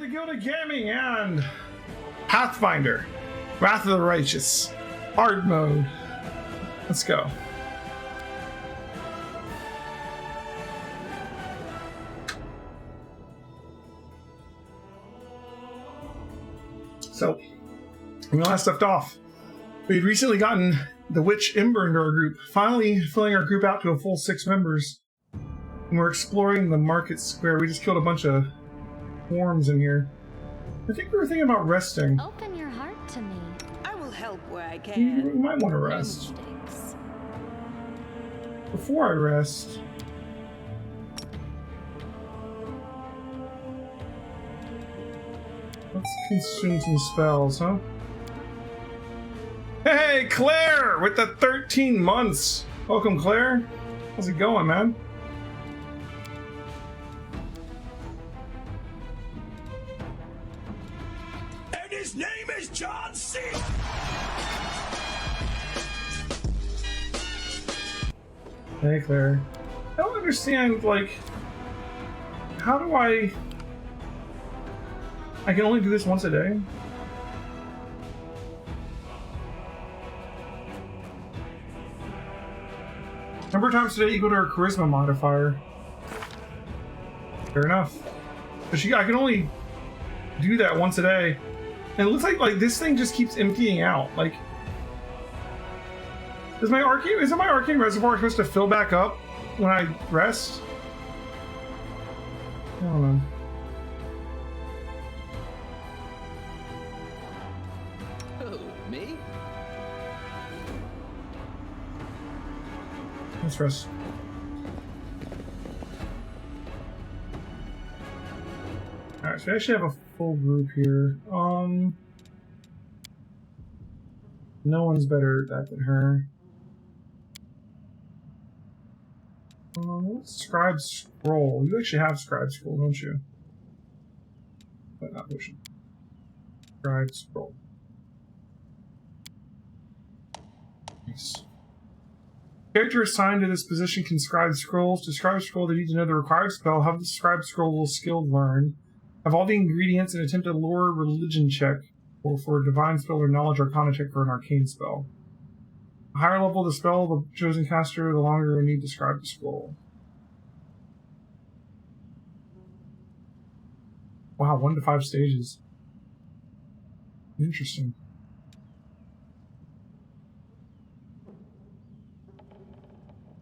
Gilded Gaming and Pathfinder, Wrath of the Righteous, hard mode. Let's go. So, when we last left off, we had recently gotten the Witch Ember into our group, finally filling our group out to a full 6 members. And we're exploring the market square. We just killed a bunch of worms in here. I think we were thinking about resting. Open your heart to me. I will help where I can. We might want to rest. Before I rest, let's consume some spells, huh? Hey, Claire! With the 13 months! Welcome, Claire. How's it going, man? And his name is John C. Hey, Claire. I don't understand, like, how do I can only do this once a day? Number of times today equal to her charisma modifier. Fair enough. But I can only do that once a day. And it looks like this thing just keeps emptying out. Like, isn't my arcane reservoir supposed to fill back up when I rest? I don't know. Oh, me? Let's rest. Alright, so I actually have a full group here. No one's better at that than her. What's Scribe Scroll? You actually have Scribe Scroll, don't you? But not potion. Scribe Scroll. Nice. Character assigned to this position can scribe scrolls. To scribe scroll, they need to know the required spell, have the scribe scroll skill learned, have all the ingredients, and attempt a lore religion check, or for a divine spell or knowledge arcana check for an arcane spell. The higher level of the spell, the chosen caster, the longer they need to scribe the scroll. Wow, 1 to 5 stages. Interesting.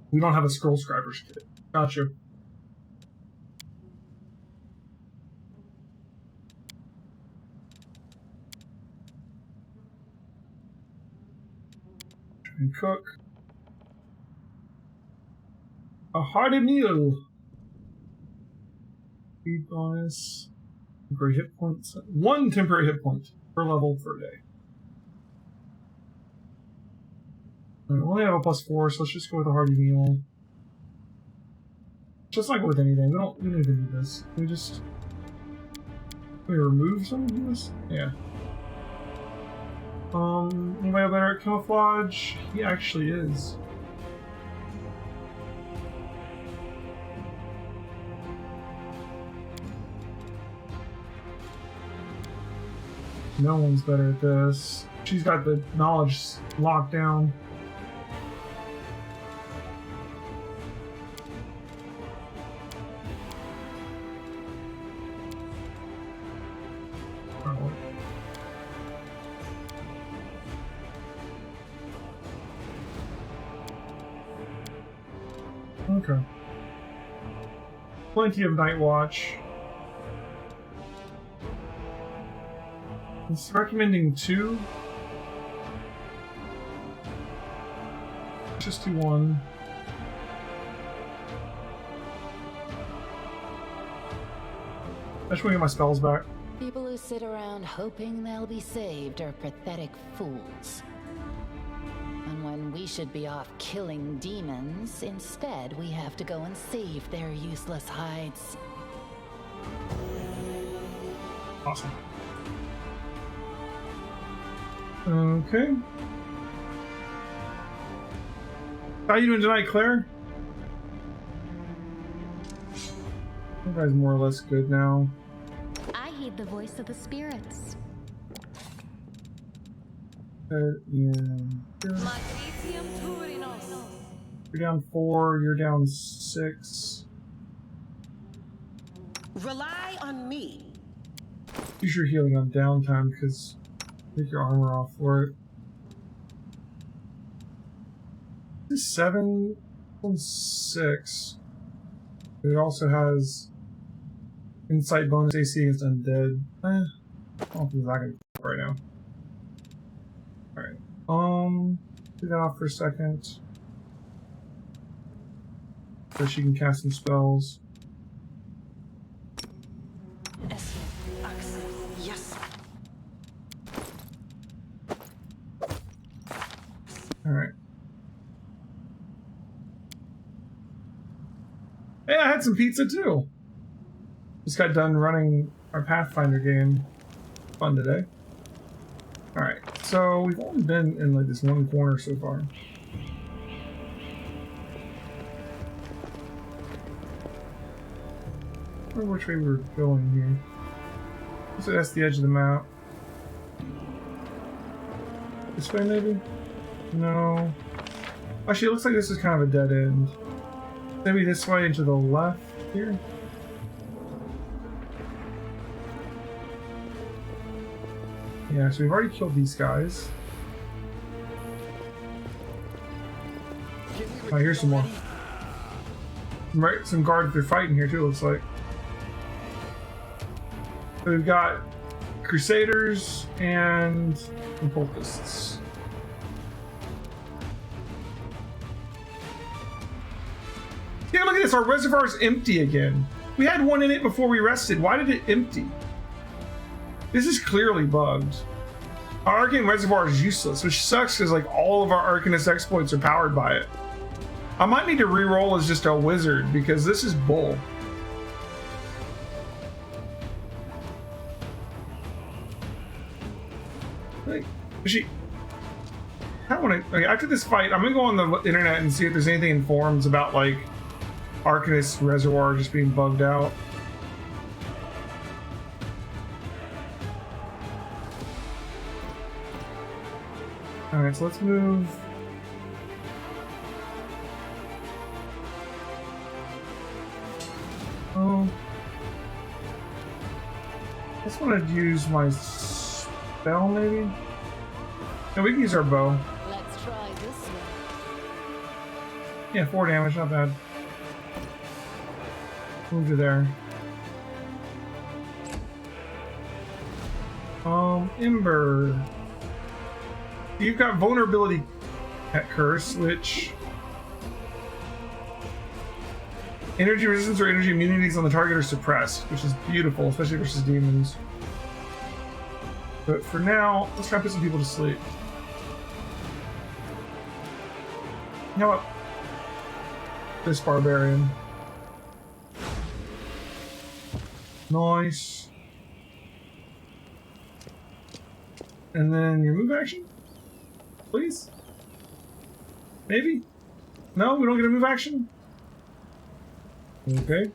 We don't have a scroll scriber's kit. Gotcha. And cook a hearty meal. Speed bonus. Temporary hit points. 1 temporary hit point per level per day. We only have a +4, so let's just go with a hearty meal. Just like with anything, we don't even need this. Can we remove some of this? Yeah. Anybody better at camouflage? He actually is. No one's better at this. She's got the knowledge locked down. Okay. Plenty of night watch. It's recommending 2. Just do 1. I just want to get my spells back. People who sit around hoping they'll be saved are pathetic fools. And when we should be off killing demons, instead we have to go and save their useless hides. Awesome. Okay. How you doing tonight, Claire? You guys more or less good now. I hear heed the voice of the spirits. You're down 4, you're down 6. Rely on me. Use your healing on downtime because take your armor off for it. This is 7 and 6. It also has insight bonus AC against undead. I don't think that can right now. Alright. Take that off for a second. So she can cast some spells. Yes. Alright. Hey, I had some pizza too! Just got done running our Pathfinder game. Fun today. Alright, so we've only been in like this one corner so far. I wonder which way we were going here. So that's the edge of the map. This way maybe? No. Actually, it looks like this is kind of a dead end. Maybe this way and to the left here? Yeah, so we've already killed these guys. Oh, here's some more. Right, some guards they're fighting here too, looks like. So we've got Crusaders and Cultists. Yeah, look at this, our reservoir's empty again. We had one in it before we rested. Why did it empty? This is clearly bugged. Our Arcane Reservoir is useless, which sucks because like all of our Arcanist exploits are powered by it. I might need to re-roll as just a wizard because this is bull. Like, I want to. Okay, after this fight, I'm gonna go on the internet and see if there's anything in forums about like Arcanist Reservoir just being bugged out. Alright, so let's move. Oh. I just want to use my spell, maybe? No, we can use our bow. Let's try this one. Yeah, 4 damage, not bad. Move to there. Ember. You've got vulnerability at curse, which energy resistance or energy immunities on the target are suppressed, which is beautiful, especially versus demons. But for now, let's try to put some people to sleep. You know what? This barbarian. Nice. And then your move action? Please? Maybe? No, we don't get a move action? Okay.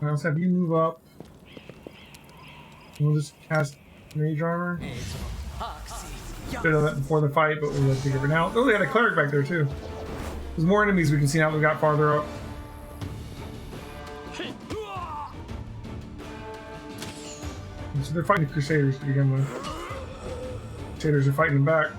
Let's have you move up. We'll just cast Mage Armor. Should have done that before the fight, but we'll take it for now. Oh, they had a cleric back there too. There's more enemies we can see now that we got farther up. So they're fighting the Crusaders to begin with. Crusaders are fighting them back.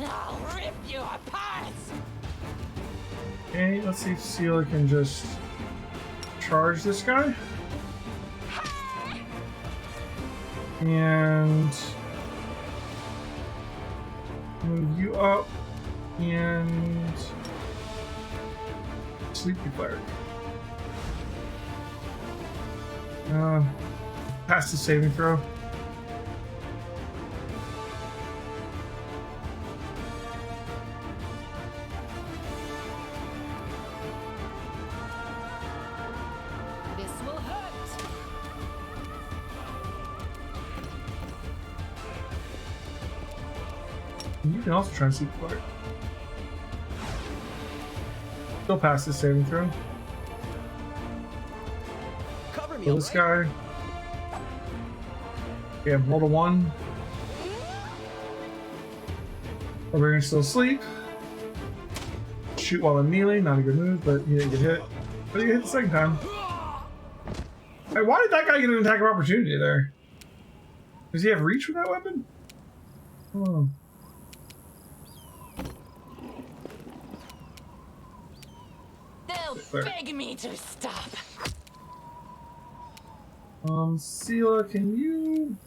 I'll rip you apart! Okay, let's see if Sealer can just charge this guy. And move you up and sleep you cleric. Pass the saving throw. You can also try and sleep quick. Still pass this saving throw. Cover me, Kill this guy. Yeah, roll to 1. Barbarian's still asleep. Shoot while in melee, not a good move, but he didn't get hit. But he got hit the second time. Hey, why did that guy get an attack of opportunity there? Does he have reach with that weapon? Oh. They'll beg me to stop. Sela, can you...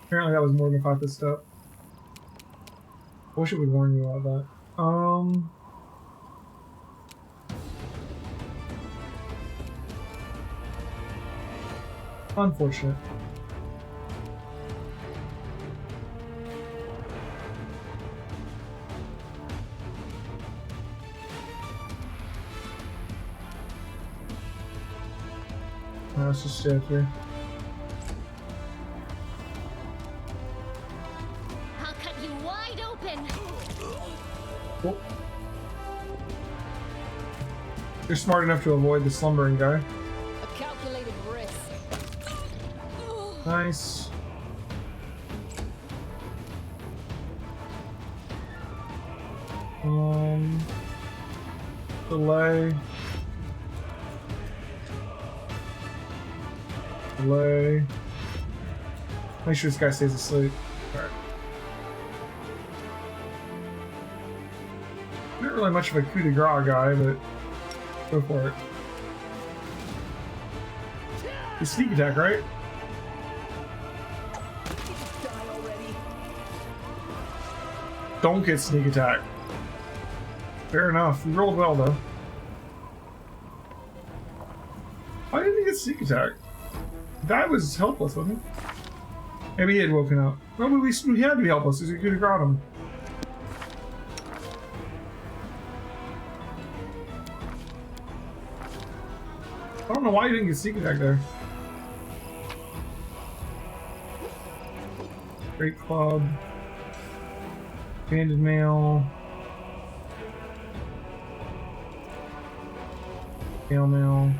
Apparently that was more than 5 foot step. I wish it would warn you about that. Unfortunate. Now let's just stay up here. I'll cut you wide open. Cool. You're smart enough to avoid the slumbering guy. A calculated risk. Nice. Delay. Delay. Make sure this guy stays asleep. Alright. Not really much of a coup de grace guy, but go for it. It's sneak attack, right? Don't get sneak attack. Fair enough. You rolled well, though. Why didn't he get sneak attack? The guy was helpless, wasn't he? Maybe he had woken up. Well, he had to be helpless because he could have got him. I don't know why he didn't get sneak attack there. Great club. Banded mail. Mail.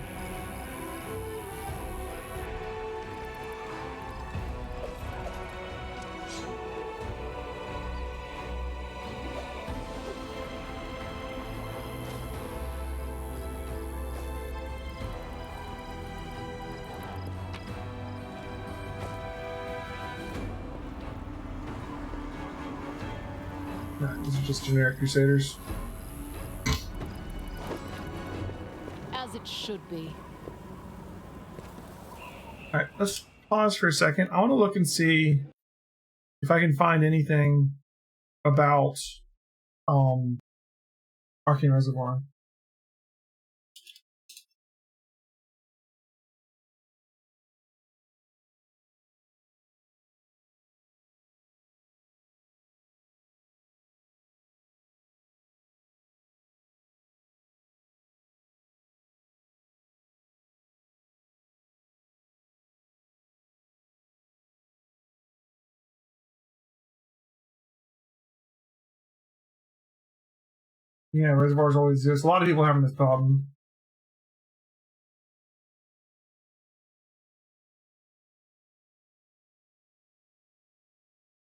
These are just generic Crusaders. As it should be. Alright, let's pause for a second. I want to look and see if I can find anything about Arcane Reservoir. Yeah, reservoirs always exist. A lot of people having this problem.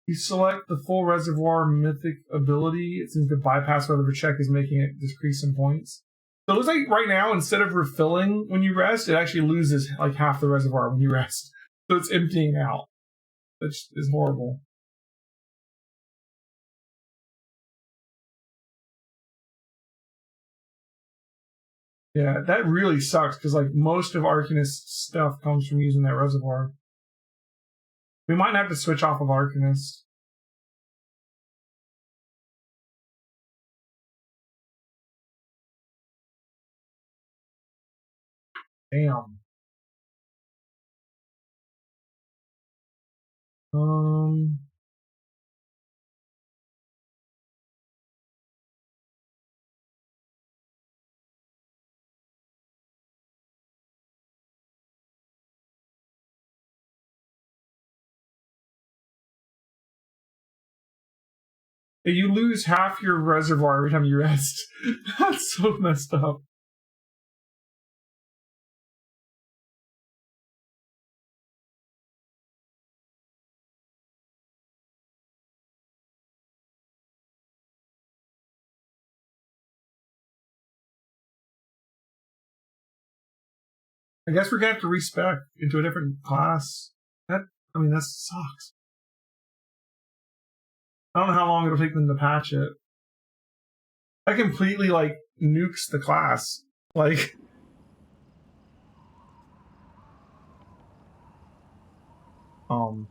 You select the full reservoir mythic ability. It seems to bypass whatever check is making it decrease some points. So it looks like right now, instead of refilling when you rest, it actually loses like half the reservoir when you rest. So it's emptying out, which is horrible. Yeah, that really sucks because like most of Arcanist stuff comes from using that reservoir. We might have to switch off of Arcanist. Damn. You lose half your reservoir every time you rest. That's so messed up. I guess we're gonna have to respec into a different class. That sucks. I don't know how long it'll take them to patch it. That completely nukes the class. Oh.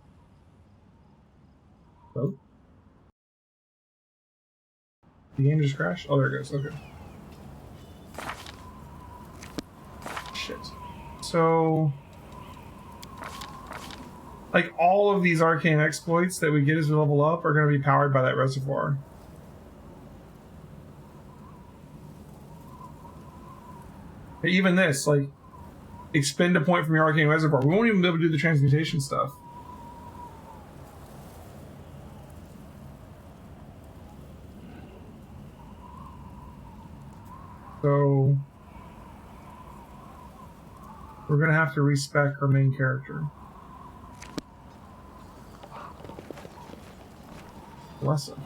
The game just crashed? Oh, there it goes. Okay. Shit. So, all of these arcane exploits that we get as we level up are going to be powered by that reservoir. Even this, expend a point from your arcane reservoir. We won't even be able to do the transmutation stuff. So we're going to have to respec our main character. Bless him.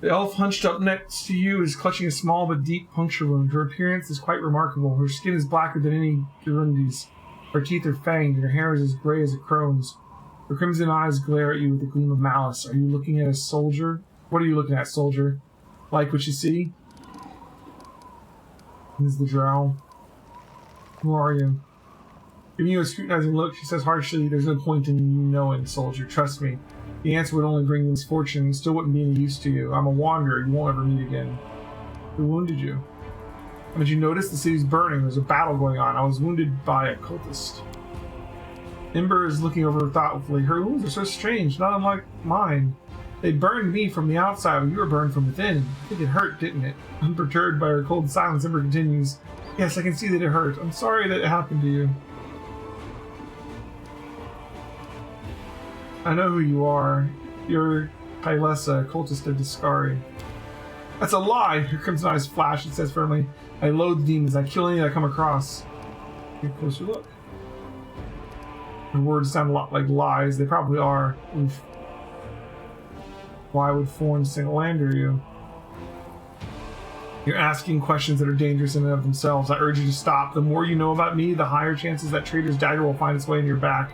The elf hunched up next to you is clutching a small but deep puncture wound. Her appearance is quite remarkable. Her skin is blacker than any Girundi's. Her teeth are fanged, and her hair is as gray as a crone's. Her crimson eyes glare at you with a gleam of malice. Are you looking at a soldier? What are you looking at, soldier? Like what you see? This is the drow. Who are you? Giving you a scrutinizing look, she says harshly, "There's no point in you knowing, soldier. Trust me. The answer would only bring misfortune and still wouldn't be any use to you. I'm a wanderer you won't ever meet again." Who wounded you? Did you notice the city's burning? There's a battle going on. I was wounded by a cultist. Ember is looking over thoughtfully. Her wounds are so strange, not unlike mine. They burned me from the outside, but you were burned from within. I think it hurt, didn't it? Unperturbed by her cold silence, Ember continues. Yes, I can see that it hurt. I'm sorry that it happened to you. I know who you are. You're Kylesa, cultist of Discari. That's a lie! Her crimson eyes flash and says firmly, I loathe demons. I kill any that I come across. Take a closer look. Her words sound a lot like lies. They probably are. Oof. Why would Forn single-lander you? You're asking questions that are dangerous in and of themselves. I urge you to stop. The more you know about me, the higher chances that traitor's dagger will find its way in your back.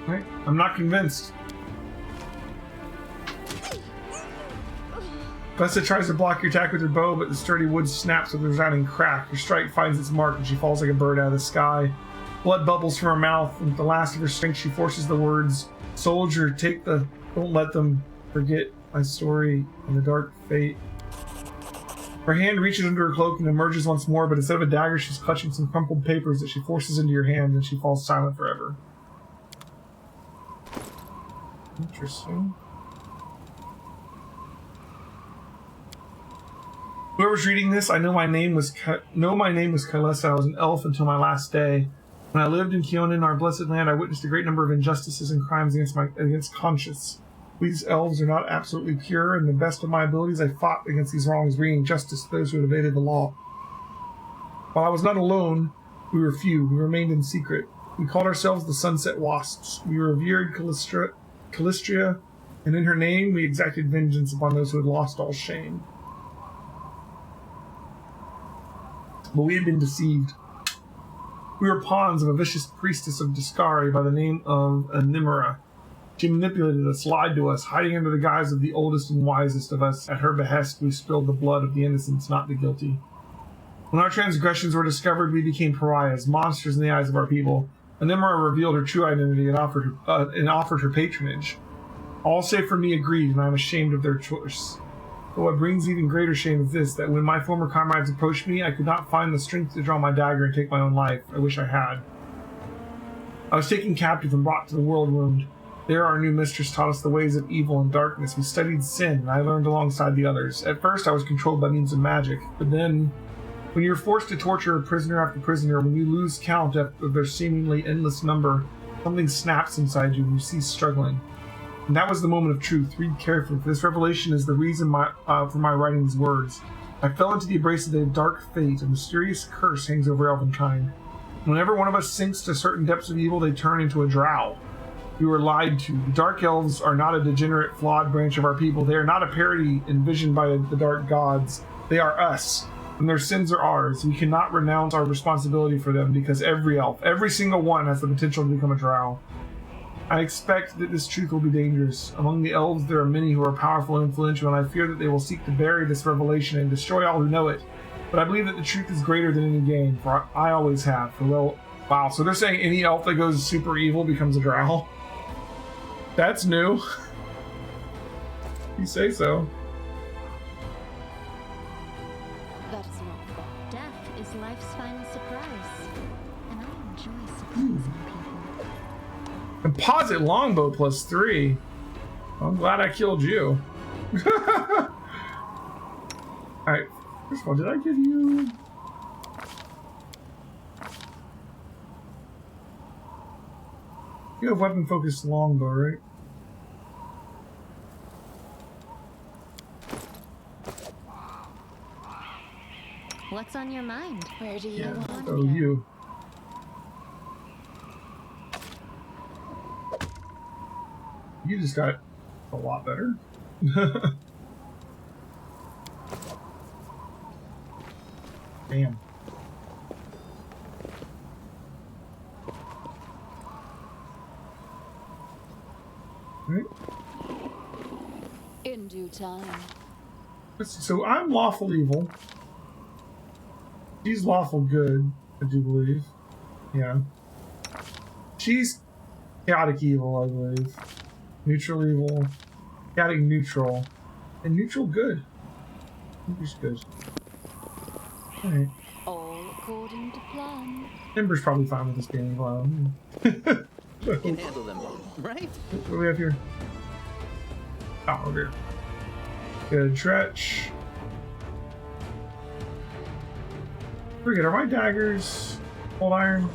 Right. I'm not convinced. Vesta tries to block your attack with her bow, but the sturdy wood snaps with a resounding crack. Her strike finds its mark and she falls like a bird out of the sky. Blood bubbles from her mouth, and with the last of her strength she forces the words, Soldier, don't let them forget my story and the dark fate. Her hand reaches under her cloak and emerges once more, but instead of a dagger she's clutching some crumpled papers that she forces into your hand, and she falls silent forever. Interesting. Whoever's reading this, I know my name was Kylesa. I was an elf until my last day. When I lived in Keonan, our blessed land, I witnessed a great number of injustices and crimes against conscience. These elves are not absolutely pure, and the best of my abilities I fought against these wrongs, bringing justice to those who had evaded the law. While I was not alone, we were few. We remained in secret. We called ourselves the Sunset Wasps. We revered Calistria, and in her name we exacted vengeance upon those who had lost all shame. But we had been deceived. We were pawns of a vicious priestess of Discari by the name of Aasimar. She manipulated us, lied to us, hiding under the guise of the oldest and wisest of us. At her behest, we spilled the blood of the innocents, not the guilty. When our transgressions were discovered, we became pariahs, monsters in the eyes of our people. Aasimar revealed her true identity and offered her patronage. All save for me agreed, and I am ashamed of their choice. But what brings even greater shame is this, that when my former comrades approached me, I could not find the strength to draw my dagger and take my own life. I wish I had. I was taken captive and brought to the world wound. There our new mistress taught us the ways of evil and darkness. We studied sin, and I learned alongside the others. At first I was controlled by means of magic, but then When you're forced to torture prisoner after prisoner, when you lose count of their seemingly endless number, something snaps inside you and you cease struggling. And that was the moment of truth. Read carefully, for this revelation is the reason for my writing these words. I fell into the embrace of the dark fate. A mysterious curse hangs over elvenkind. Whenever one of us sinks to certain depths of evil, they turn into a drow. We were lied to. The Dark Elves are not a degenerate, flawed branch of our people. They are not a parody envisioned by the Dark Gods. They are us, and their sins are ours. We cannot renounce our responsibility for them because every elf, every single one, has the potential to become a drow. I expect that this truth will be dangerous. Among the elves, there are many who are powerful and influential, and I fear that they will seek to bury this revelation and destroy all who know it. But I believe that the truth is greater than any game, for I always have. For well, wow, so they're saying any elf that goes super evil becomes a drow? That's new. You say so. That is not fair. Death is life's final surprise, and I enjoy surprising people. Composite longbow +3. I'm glad I killed you. Alright, first of all, did I give you... You have weapon-focused longbow, right? What's on your mind? Where do you want to Oh, go? you. You just got a lot better. Damn. Right. In due time. So I'm lawful evil. She's lawful good, I do believe. Yeah. She's chaotic evil, I believe. Neutral evil. Chaotic neutral. And neutral good. I think she's good. Alright. All according to plan. Ember's probably fine with this being alone. You can handle them both, right? What do we have here? Oh, over here. Good stretch. Forget, are my daggers old iron?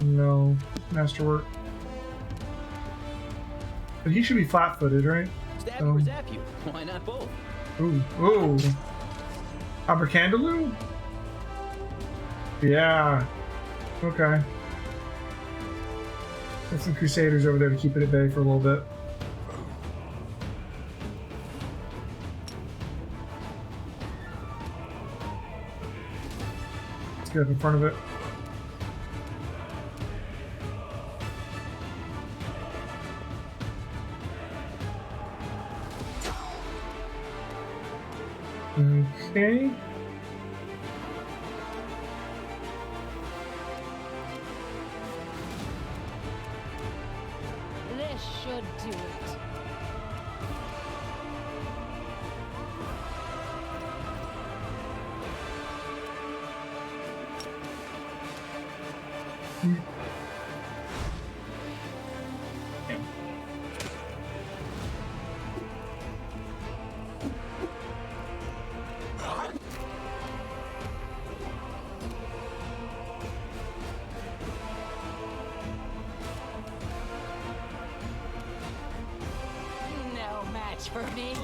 No. Masterwork. But he should be flat-footed, right? Stab you or zap you. Why not both? Ooh. Ooh. Abracandaloo? Yeah. Okay. Got some Crusaders over there to keep it at bay for a little bit. Let's get up in front of it. Okay. This should do it. No match for me.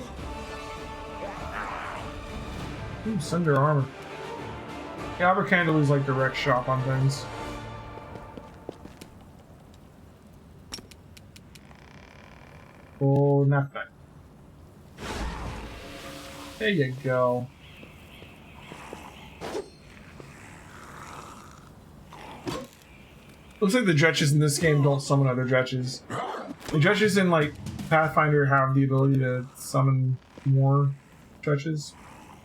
Ooh, Sunder armor. Yeah, Abercandaloo's like the wreck shop on things. Oh, not that. There you go. Looks like the dretches in this game don't summon other dretches. The dretches in like Pathfinder have the ability to summon more dretches.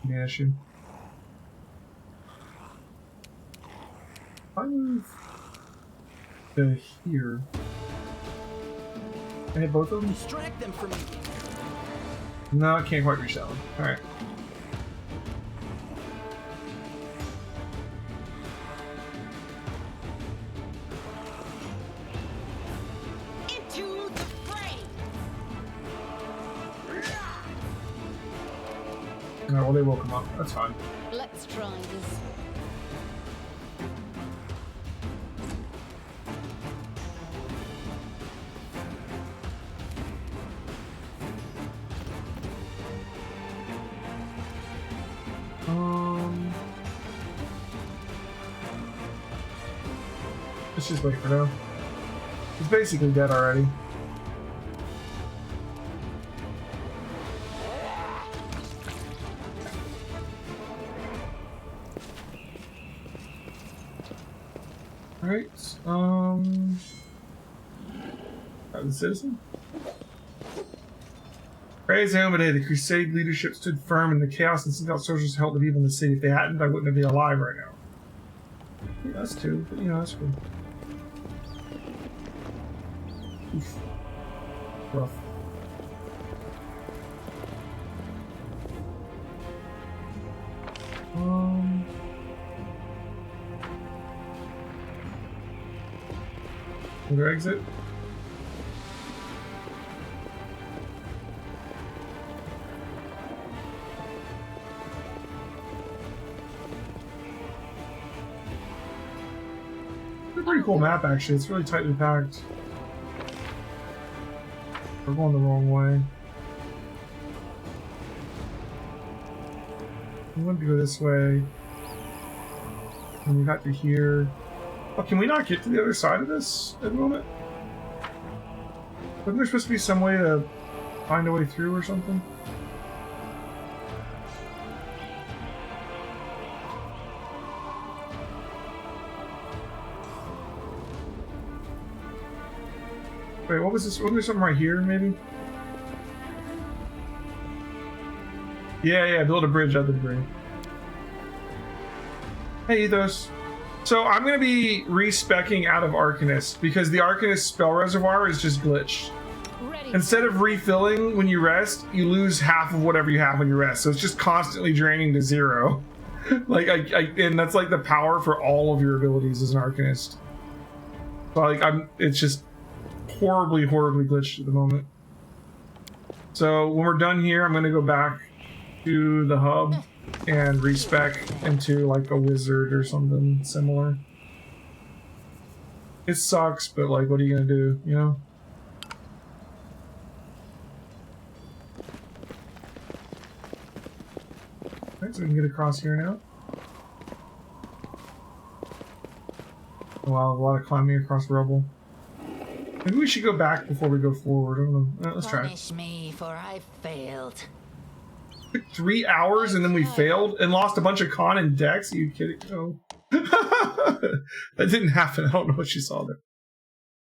Be an issue. If I move to here. Can I hit both of them? Distract them from me. No, I can't quite reach that one. Alright. Into the fray! No, well, they will come up. That's fine. Let's try this. Let's just wait for now. He's basically dead already. Alright, the citizen? Praise Omade, the Crusade leadership stood firm in the chaos and sent out soldiers to help the people in the city. If they hadn't, I wouldn't have been alive right now. Yeah, that's two, but you know, that's cool. Oof. Rough. Another exit. It's a pretty cool map, actually. It's really tightly packed. We're going the wrong way. We want to go this way. And we got to here. Oh, can we not get to the other side of this at the moment? Wasn't there supposed to be some way to find a way through or something? Wait, what was this? Wasn't there something right here, maybe? Yeah, build a bridge out of the debris. Hey, Ethos. So I'm going to be re-speccing out of Arcanist because the Arcanist spell reservoir is just glitched. Ready. Instead of refilling when you rest, you lose half of whatever you have when you rest. So it's just constantly draining to zero. Like, and that's like the power for all of your abilities as an Arcanist. So like, it's just horribly glitched at the moment. So when we're done here, I'm going to go back to the hub and respec into like a wizard or something similar. It sucks, but like, what are you gonna do, you know? Alright, so we can get across here now. Wow, a lot of climbing across rubble. Maybe we should go back before we go forward. I don't know. Let's try it. Punish me, for I failed. 3 hours and then we failed and lost a bunch of con and decks? Are you kidding? No. That didn't happen. I don't know what you saw there.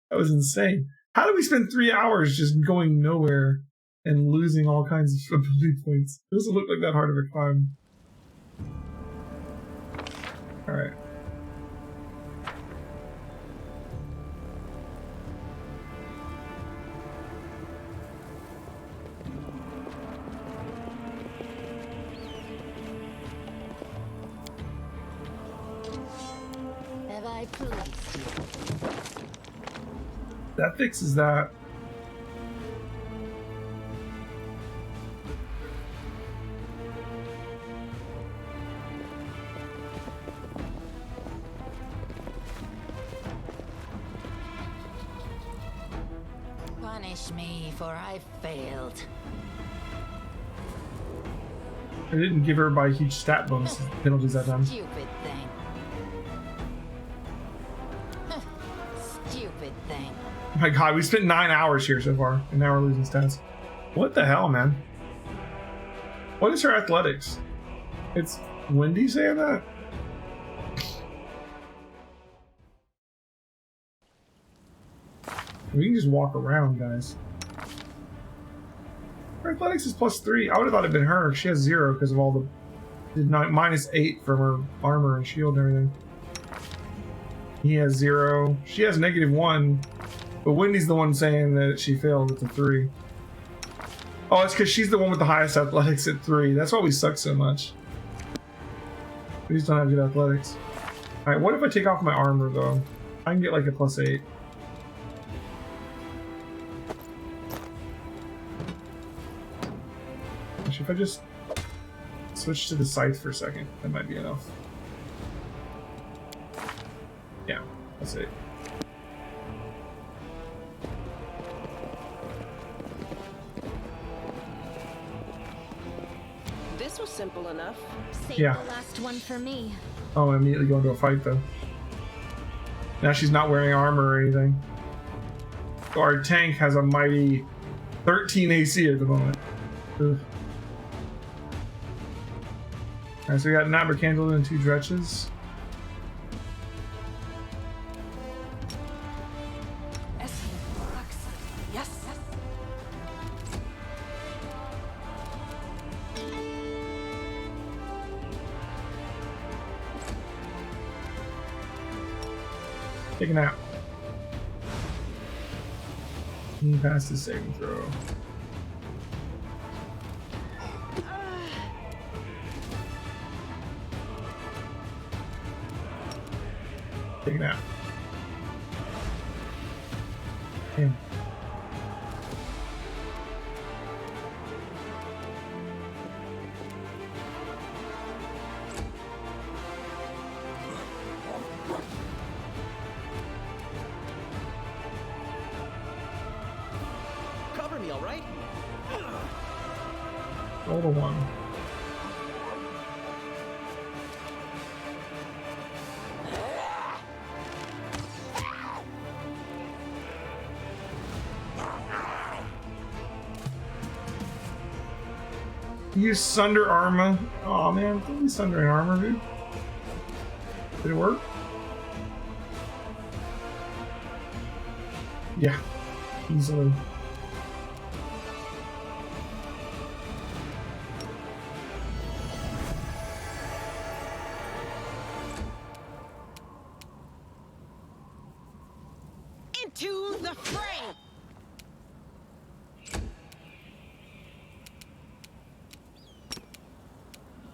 That was insane. How did we spend 3 hours just going nowhere and losing all kinds of ability points? It doesn't look like that hard of a climb. Alright. Have I pleased you? That fixes that. Punish me, for I failed. I didn't give everybody huge stat bonus penalties that time. Stupid thing. Stupid thing. Oh my god, we spent 9 hours here so far, and now we're losing stats. What the hell, man? What is her athletics? It's Wendy saying that? We can just walk around, guys. Her athletics is +3. I would have thought it'd been her. She has 0 because of all the -8 from her armor and shield and everything. He has 0. She has -1. But Wendy's the one saying that she failed with the 3. Oh, it's because she's the one with the highest athletics at 3. That's why we suck so much. We just don't have good athletics. Alright, what if I take off my armor, though? I can get like a +8. If I just switch to the scythe for a second. That might be enough. Yeah, that's it. This was simple enough. Save Yeah. the last one for me. Oh, I immediately go into a fight though. Now she's not wearing armor or anything. So our tank has a mighty 13 AC at the moment. Ugh. Alright, so we got Nightmare Candle and 2 Dretches. Yes. Take a nap. He passed his saving throw. Take a nap. Damn. Cover me, all right? Roll the 1. Use Sunder Armor. Oh man, don't use Sundering Armor, dude. Did it work? Yeah, easily. Into the fray.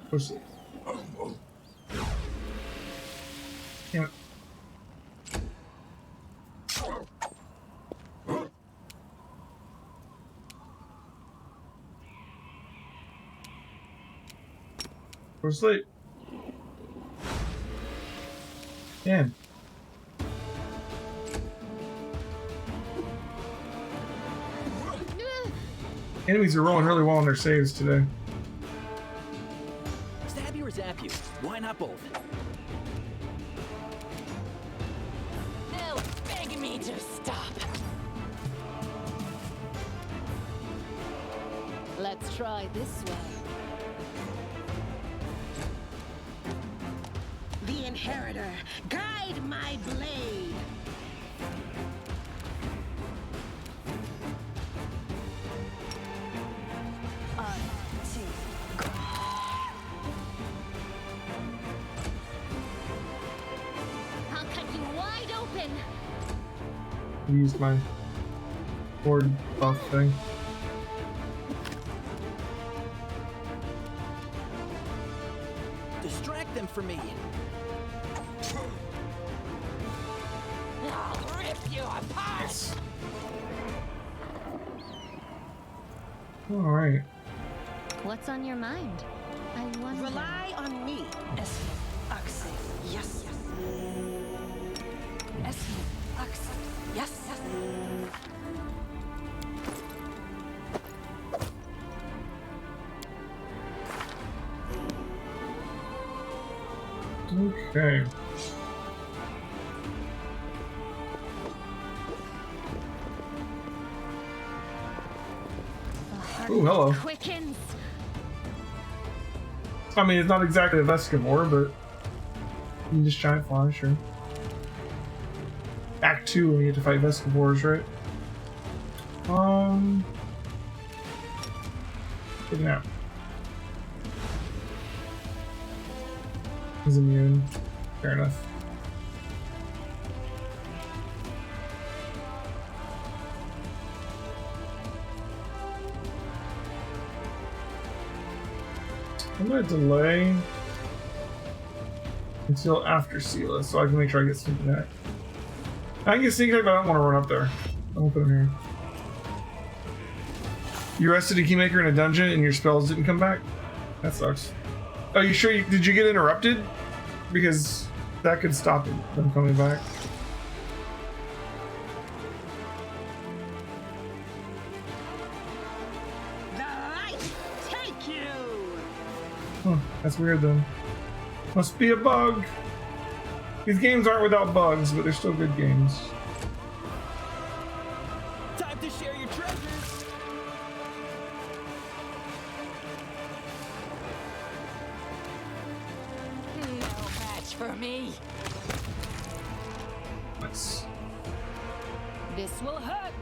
Push it. Damn it. Go to sleep. Damn. Enemies are rolling really well on their saves today. Stab you or zap you? Why not both? They'll beg me to stop. Let's try this way. The Inheritor, guide my blade. I'll cut you wide open. Use my board buff thing. Distract them for me. I'll rip you apart. Alright. What's on your mind? I wonder. Rely on me. Yes. Okay. Ooh, hello. Quickens. I mean, it's not exactly a Vescivore, but you can just giant fly, sure. Act 2 when you get to fight Vescivores, right? Take it out. He's immune. Fair enough. I'm gonna delay until after Sela, so I can make sure I get sneak attack. I can get sneak attack, but I don't want to run up there. I'm gonna put him here. You rested a Keymaker in a dungeon and your spells didn't come back? That sucks. Are you sure? Did you get interrupted? Because that could stop it from coming back. The light take you. Huh, that's weird then. Must be a bug. These games aren't without bugs, but they're still good games. Time to share your treasures. No match for me. Nice. This will hurt.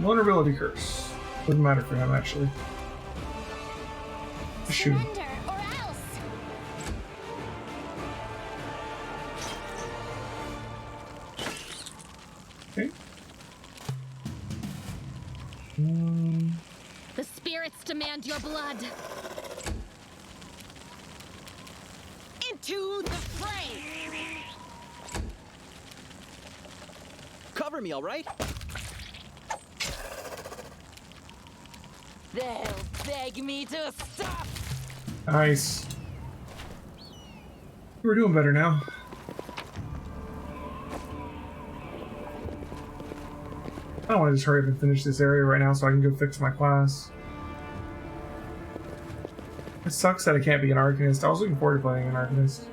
Vulnerability curse. Doesn't matter for him actually. Shoot. Surrender or else. Okay. The spirits demand your blood. Into the fray. Cover me, all right? They'll beg me to stop. Nice. We're doing better now. I want to just hurry up and finish this area right now so I can go fix my class. It sucks that I can't be an Arcanist. I was looking forward to playing an Arcanist.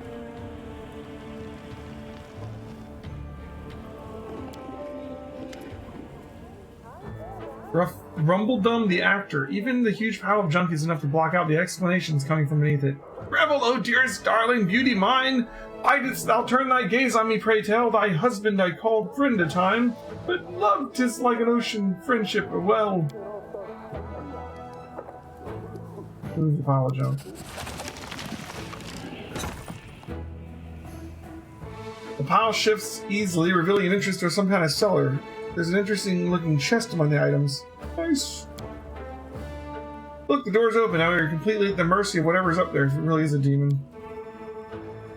Rumbledum the actor. Even the huge pile of junk is enough to block out the explanations coming from beneath it. Revel, oh dearest darling, beauty mine! Why didst thou turn thy gaze on me, pray tell? Thy husband I called friend a time, but love 'tis like an ocean, friendship a well. Move the pile of junk. The pile shifts easily, revealing an interest or some kind of cellar. There's an interesting looking chest among the items. Nice. Look, the door's open. Now we're completely at the mercy of whatever's up there, if it really is a demon.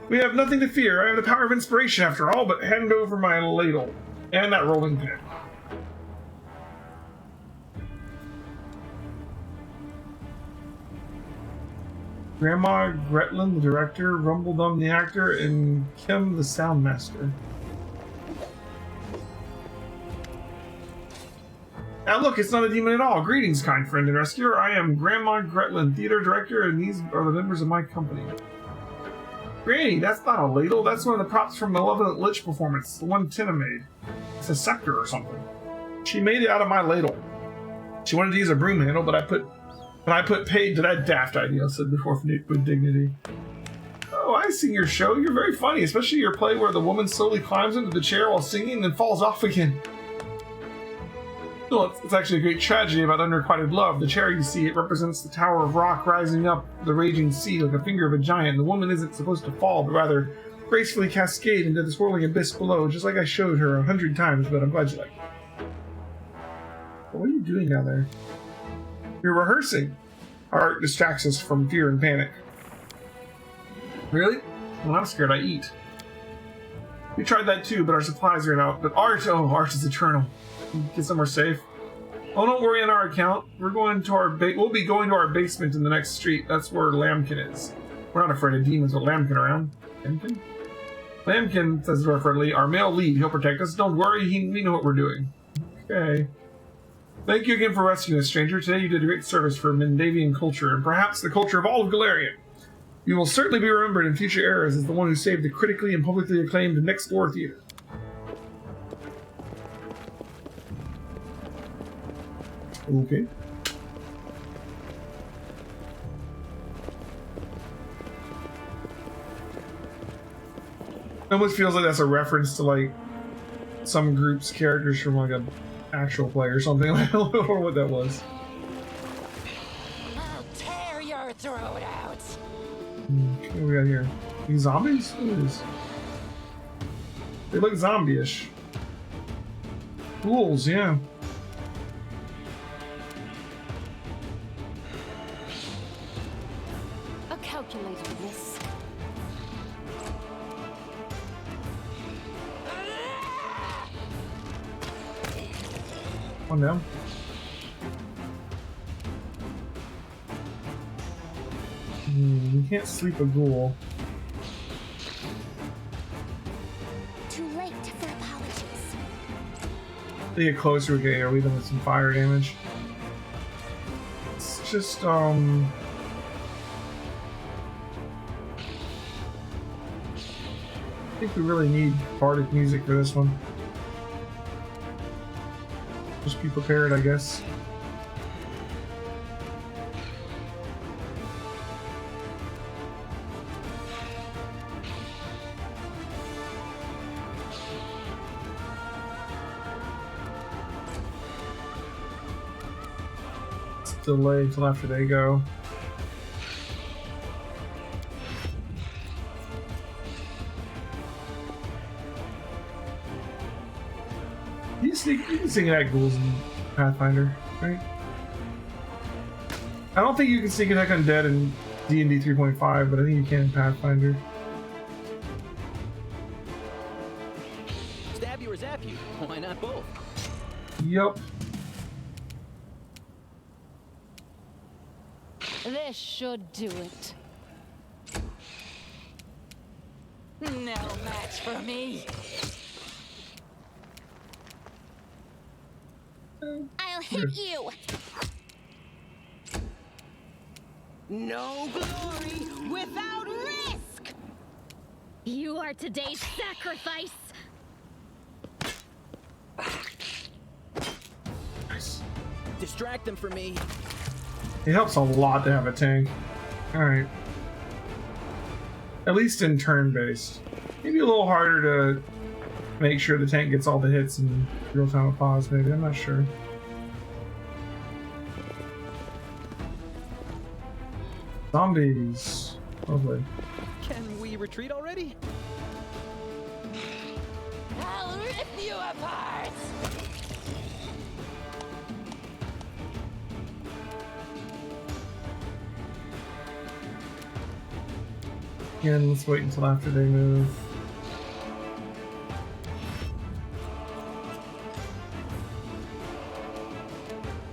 We have nothing to fear. I have the power of inspiration after all, but hand over my ladle. And that rolling pin. Grandma Gretlin, the director, Rumbledum the actor, and Kim the sound master. Now look, it's not a demon at all. Greetings, kind friend and rescuer. I am Grandma Gretlin, theater director, and these are the members of my company. Granny, that's not a ladle. That's one of the props from Malevolent Lich performance, the one Tina made. It's a scepter or something. She made it out of my ladle. She wanted to use a broom handle, but I put paid to that daft idea, said before with dignity. Oh, I've seen your show. You're very funny, especially your play where the woman slowly climbs into the chair while singing and then falls off again. Well, it's actually a great tragedy about unrequited love. The chair you see, it represents the tower of rock rising up the raging sea like a finger of a giant. The woman isn't supposed to fall, but rather gracefully cascade into the swirling abyss below, just like I showed her 100 times, but I'm glad you like it. What are you doing down there? You're rehearsing. Our art distracts us from fear and panic. Really? When I'm scared, I eat. We tried that too, but our supplies ran out. But art, oh, art is eternal. Get somewhere safe. Oh, don't worry on our account. We're going to we'll be going to our basement in the next street. That's where Lambkin is. We're not afraid of demons with Lambkin around. Lambkin? Lambkin, says Dora friendly, our male lead. He'll protect us. Don't worry, we know what we're doing. Okay. Thank you again for rescuing us, stranger. Today you did a great service for Mendavian culture, and perhaps the culture of all of Galarian. You will certainly be remembered in future eras as the one who saved the critically and publicly acclaimed Next Door Theater. Okay. It almost feels like that's a reference to like some group's characters from like an actual play or something. I don't know what that was. I'll tear your throat out. What do we got here? These zombies? What is this? They look zombie-ish. Ghouls, yeah. A calculated risk. Calm down. You can't sleep a ghoul. Too late for apologies. They get closer, we get AoE them with some fire damage. It's just, I think we really need bardic music for this one. Just be prepared, I guess. Delay until after they go. You can sing attack ghouls in Pathfinder, right? I don't think you can sneak attack undead in D&D 3.5, but I think you can in Pathfinder. Stab you or zap you? Why not both? Yup. This should do it. No match for me. I'll hit you. No glory without risk! You are today's sacrifice. Nice. Distract them for me. It helps a lot to have a tank. Alright. At least in turn-based. Maybe a little harder to make sure the tank gets all the hits in real time with pause, maybe. I'm not sure. Zombies. Lovely. Can we retreat already? I'll rip you apart. Again, let's wait until after they move.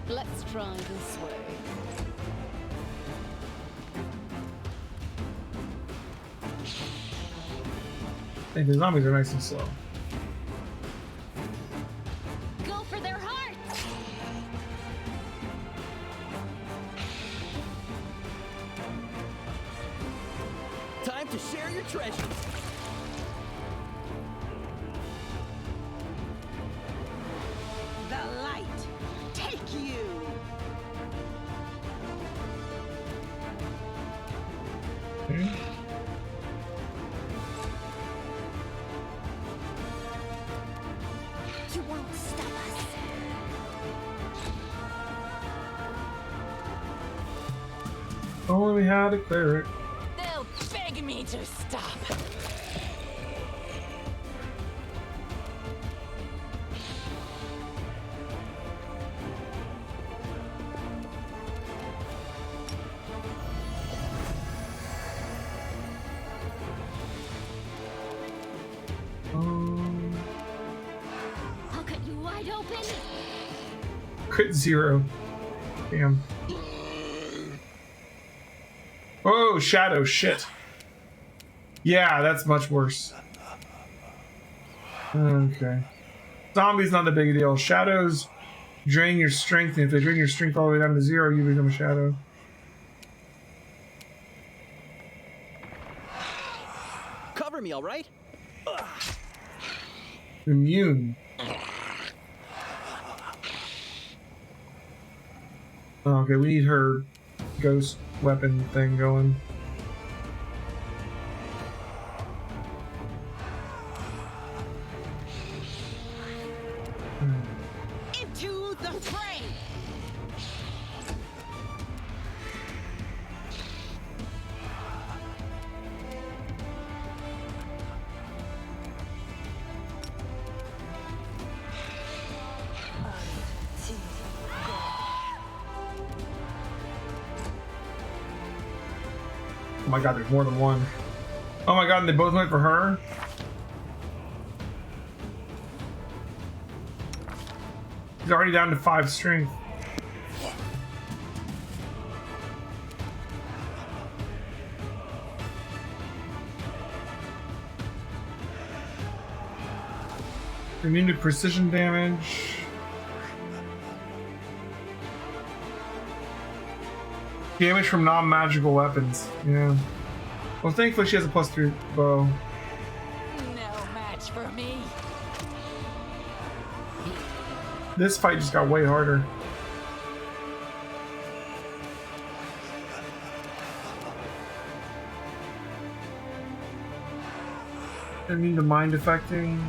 Let's try this way. I think the zombies are nice and slow. Go for their hearts. Time to share your treasures. The light, take you! Okay. You won't stop us. Only we had a cleric. They'll beg me to stop. I'll cut you wide open. Crit 0. Damn. Oh, shadow shit. Yeah, that's much worse. Okay. Zombies not a big deal. Shadows drain your strength, and if they drain your strength all the way down to 0, you become a shadow. Cover me, all right? Immune. Okay, we need her ghost weapon thing going. Into the fray! Oh my god, there's more than one. Oh my god, and they both went for her? He's already down to 5 strength. Immune to precision damage. Damage from non-magical weapons. Yeah. Well, thankfully she has a +3 bow. No match for me. This fight just got way harder. Immune to mind affecting.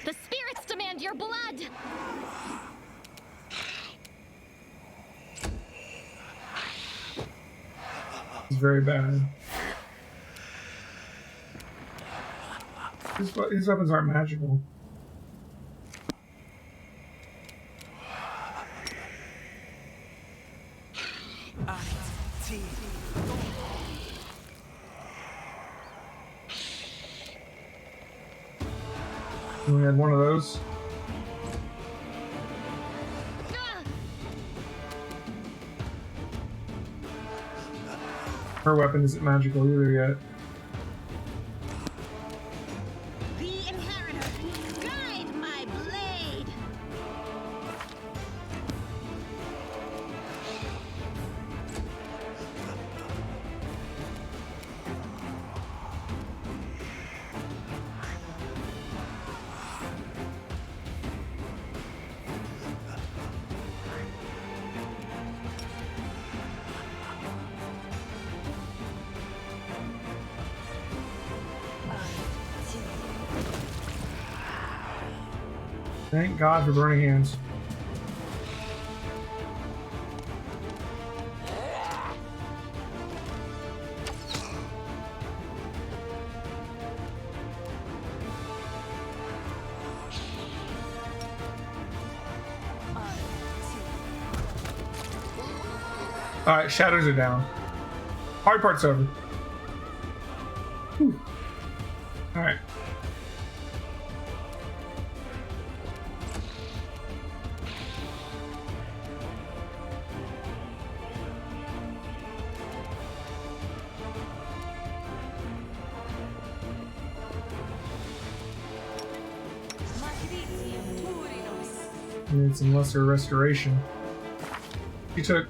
The spirits demand your blood! It's very bad. His weapons aren't magical. We had one of those. Her weapon isn't magical either yet. The inheritor, guide my blade. Thank God for burning hands. Alright, shadows are down. Hard part's over. Alright. Need some lesser restoration. She took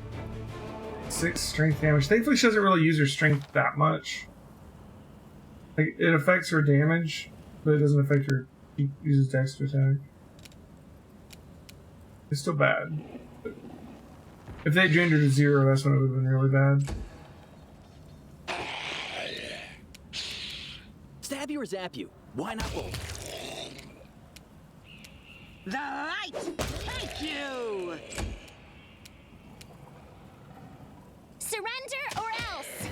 6 strength damage. Thankfully, she doesn't really use her strength that much. Like, it affects her damage, but it doesn't affect her. She uses dex to attack. It's still bad. But if they drained her to 0, that's when it would have been really bad. Stab you or zap you? Why not both? The light, take you. Surrender or else!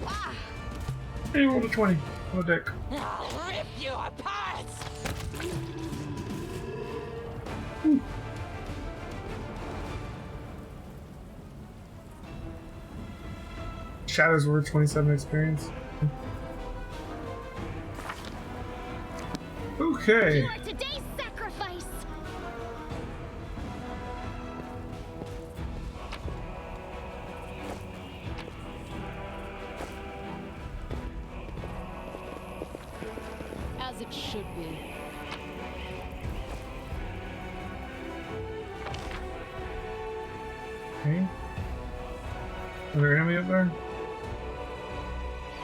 Ah! Hey, rolled a 20. Oh, dick. I'll rip you apart. Shadows were 27 experience. Okay. You are today's sacrifice! As it should be. Okay. Is there an enemy up there?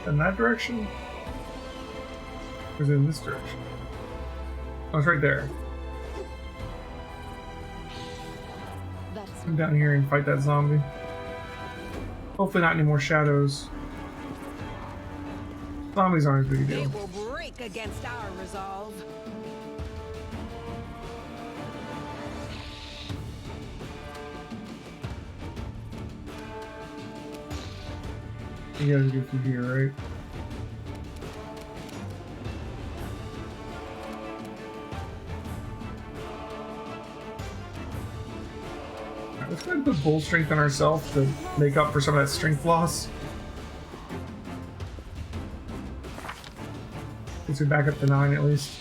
In that direction? Or is it in this direction? Oh, it's right there. Come down here and fight that zombie. Hopefully not any more shadows. Zombies aren't a big deal. It will break against our resolve. You gotta go through here, right? Alright, let's go ahead and put bull strength on ourselves to make up for some of that strength loss. Gets me back up to 9 at least.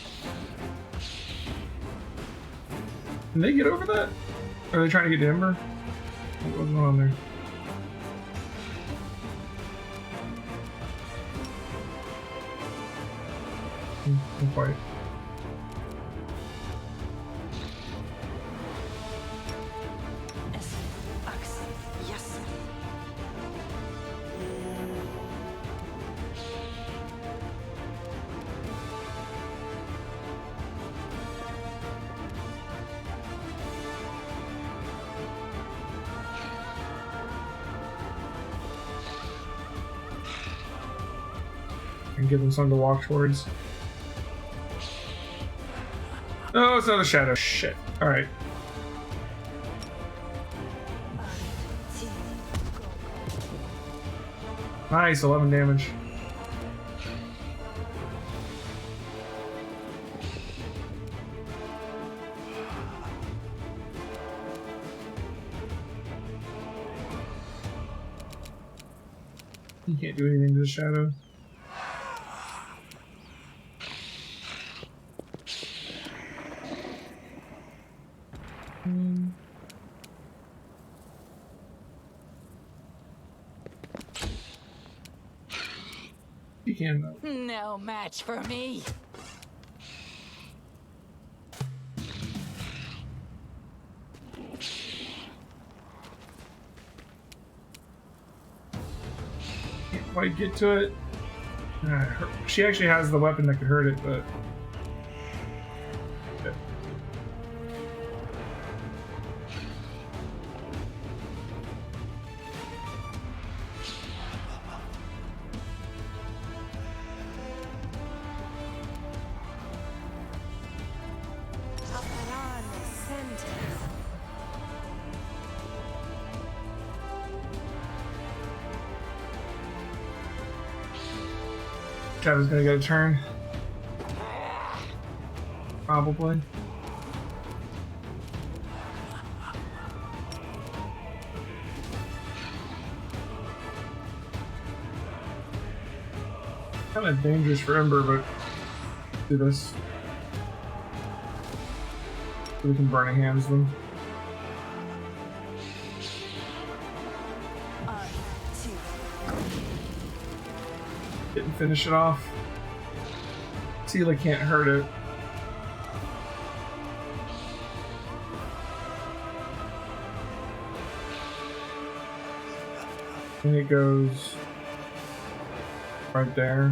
Can they get over that? Or are they trying to get to Ember? What's going on there? Not quite. Yes. And give them something to walk towards. Oh, it's another shadow. Shit. Alright. Nice, 11 damage. You can't do anything to the shadow. You can though. No match for me. Can't quite get to it. She actually has the weapon that could hurt it, but. Okay. Shadow's gonna get a turn. Probably. Kind of dangerous for Ember, but do this. So we can burning hands them. Didn't finish it off. Seela can't hurt it. And it goes right there.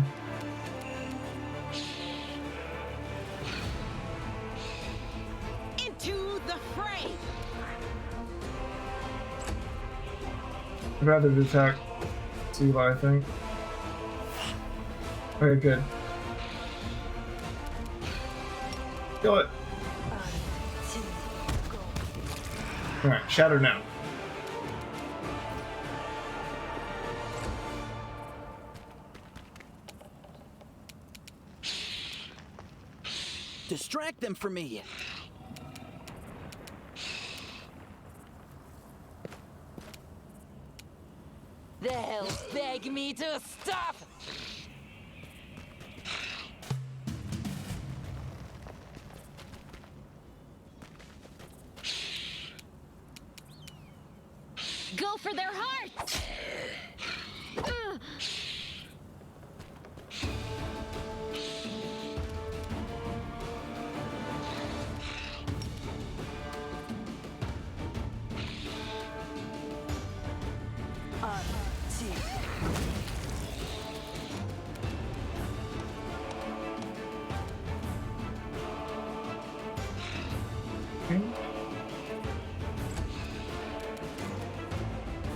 Into the fray. I'd rather attack Seela, I think. Okay, good. Kill it. Alright, shatter now. Distract them for me. They'll beg me to stop. Go for their hearts! Ugh.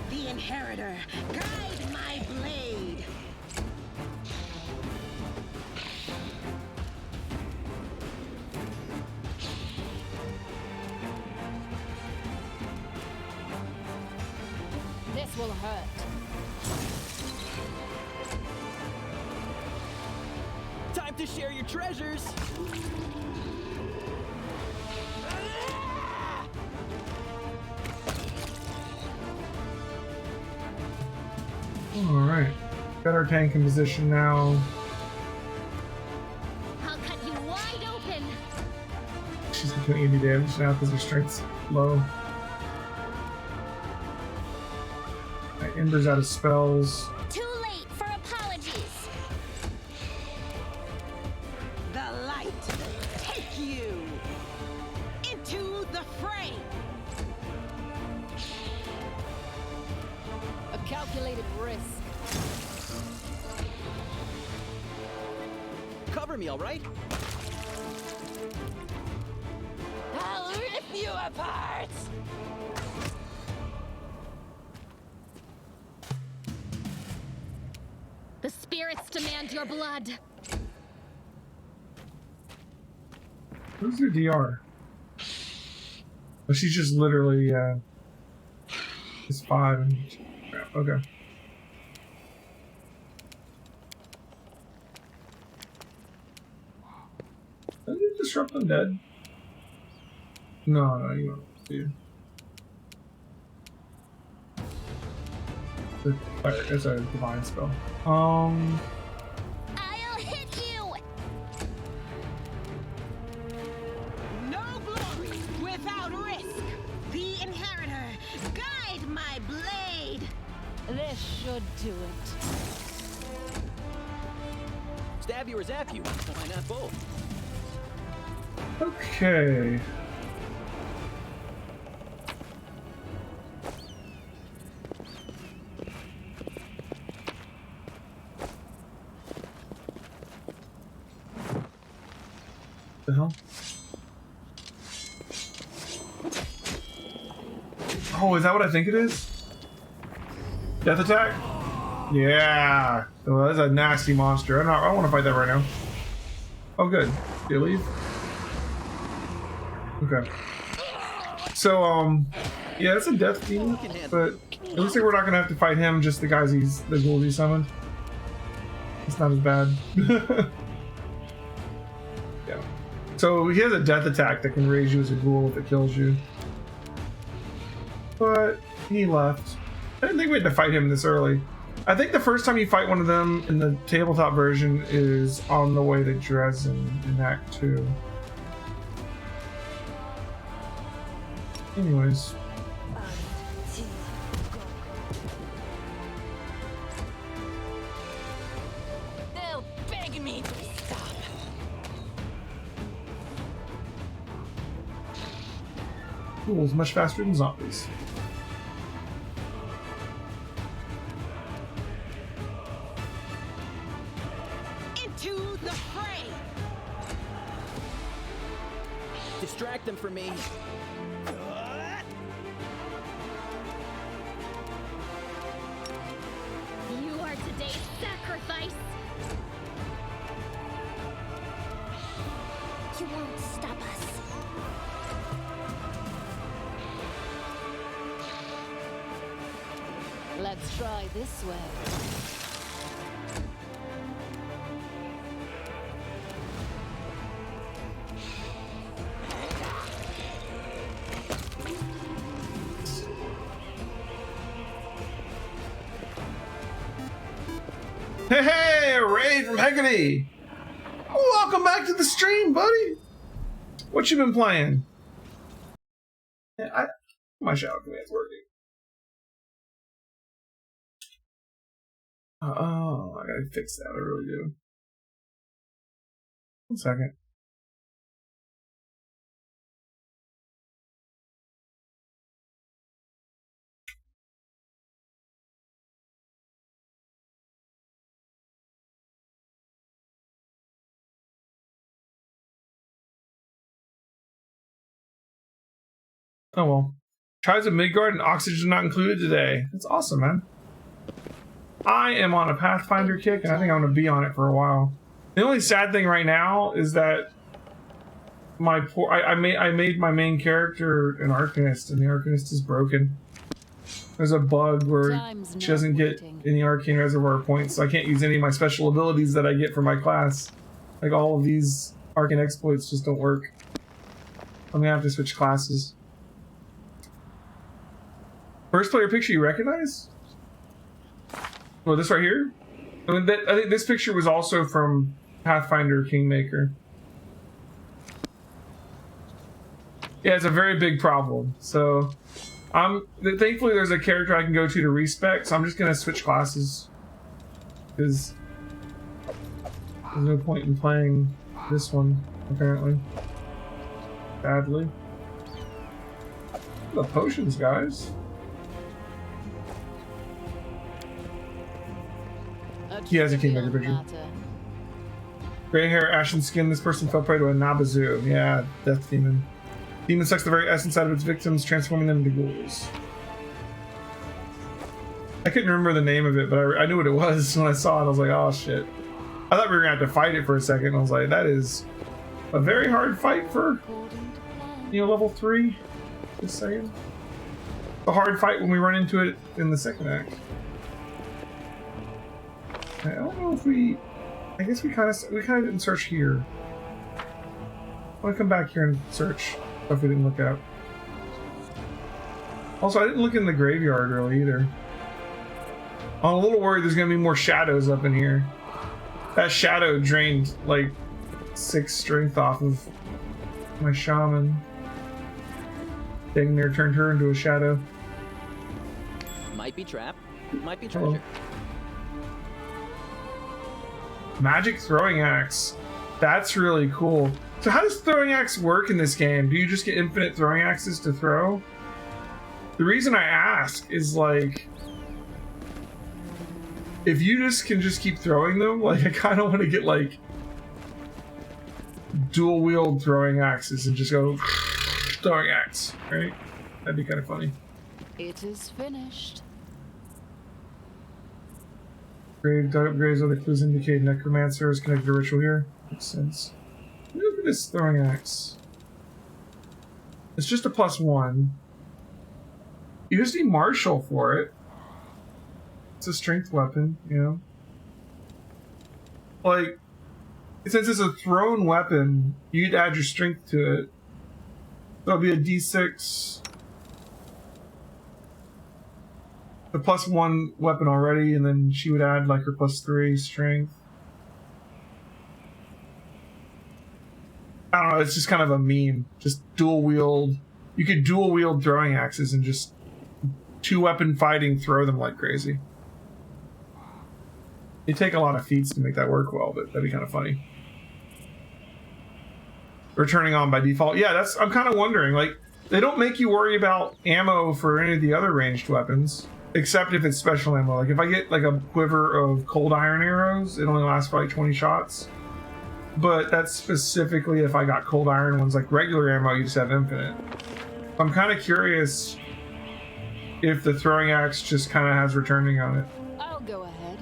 The inheritor, guide my blade. This will hurt. love to share your treasures. Alright. Got our tank in position now. I'll cut you wide open. She's not doing any damage now because her strength's low. Right, Ember's out of spells. Too late for apologies. The light take you into the fray. A calculated risk. Cover me, all right? I'll rip you apart! The spirits demand your blood. Who's your DR? Oh, she's just literally, it's 5 and... Okay. Did you disrupt undead? No, you don't see. It's a divine spell. I'll hit you. No glory without risk. The inheritor, guide my blade. This should do it. Stab you or zap you? Why not both? Okay. The hell? Oh, is that what I think it is? Death attack? Yeah. Oh, that's a nasty monster. I don't want to fight that right now. Oh, good. Did you leave? Okay. So, yeah, it's a death demon, but it looks like we're not gonna have to fight him, just the guys the ghouls he summoned. It's not as bad. Yeah. So he has a death attack that can raise you as a ghoul if it kills you. But he left. I didn't think we had to fight him this early. I think the first time you fight one of them in the tabletop version is on the way to Dresden in Act 2. Anyways. They'll beg me to stop. Ghouls much faster than zombies. Into the fray. Distract them from me. You are today's sacrifice. You won't stop us. Let's try this way. Hey, hey, a raid from Hecate! Welcome back to the stream, buddy! What you been playing? Yeah, my shower command's working. Oh, I gotta fix that, I really do. 1 second. Oh well. Tries of Midgard and oxygen not included today. That's awesome, man. I am on a Pathfinder kick, and I think I'm going to be on it for a while. The only sad thing right now is that I made my main character an Arcanist, and the Arcanist is broken. There's a bug where she doesn't get any arcane reservoir points, so I can't use any of my special abilities that I get for my class. Like all of these Arcan exploits just don't work. I'm gonna have to switch classes. First player picture you recognize? Well, this right here? I mean, I think this picture was also from Pathfinder Kingmaker. Yeah, it's a very big problem. So, thankfully there's a character I can go to respec, so I'm just gonna switch classes. Because there's no point in playing this one, apparently. Badly. The potions, guys. He has a Kingmaker picture. Gray hair, ashen skin. This person fell prey to a Nabazu. Yeah, death demon. Demon sucks the very essence out of its victims, transforming them into ghouls. I couldn't remember the name of it, but I knew what it was when I saw it. I was like, oh shit. I thought we were gonna have to fight it for a second. I was like, that is a very hard fight for, you know, level 3. Just saying. A hard fight when we run into it in the second act. I don't know if we... I guess we kind of didn't search here. I want to come back here and search stuff we didn't look at. Also, I didn't look in the graveyard really either. I'm a little worried there's going to be more shadows up in here. That shadow drained like 6 strength off of my shaman. Dang near turned her into a shadow. Might be trap, might be treasure. Magic throwing axe. That's really cool. So how does throwing axe work in this game? Do you just get infinite throwing axes to throw? The reason I ask is like, if you just can keep throwing them, like I kind of want to get like dual wield throwing axes and just go throwing axe, right? That'd be kind of funny. It is finished. Grave dug up graves, other clues indicate necromancer is connected to ritual here. Makes sense. Look at this throwing axe. It's just a +1. You just need martial for it. It's a strength weapon, you know. Like, since it's a thrown weapon, you'd add your strength to it. That'll be a D6. The +1 weapon already, and then she would add like her +3 strength. I don't know, it's just kind of a meme. Just dual wield. You could dual wield throwing axes and just 2-weapon fighting, throw them like crazy. They take a lot of feats to make that work well, but that'd be kind of funny. Returning on by default. Yeah, I'm kind of wondering, like, they don't make you worry about ammo for any of the other ranged weapons. Except if it's special ammo. Like if I get like a quiver of cold iron arrows, it only lasts for like 20 shots. But that's specifically if I got cold iron ones. Like regular ammo, you just have infinite. I'm kind of curious if the throwing axe just kind of has returning on it. I'll go ahead.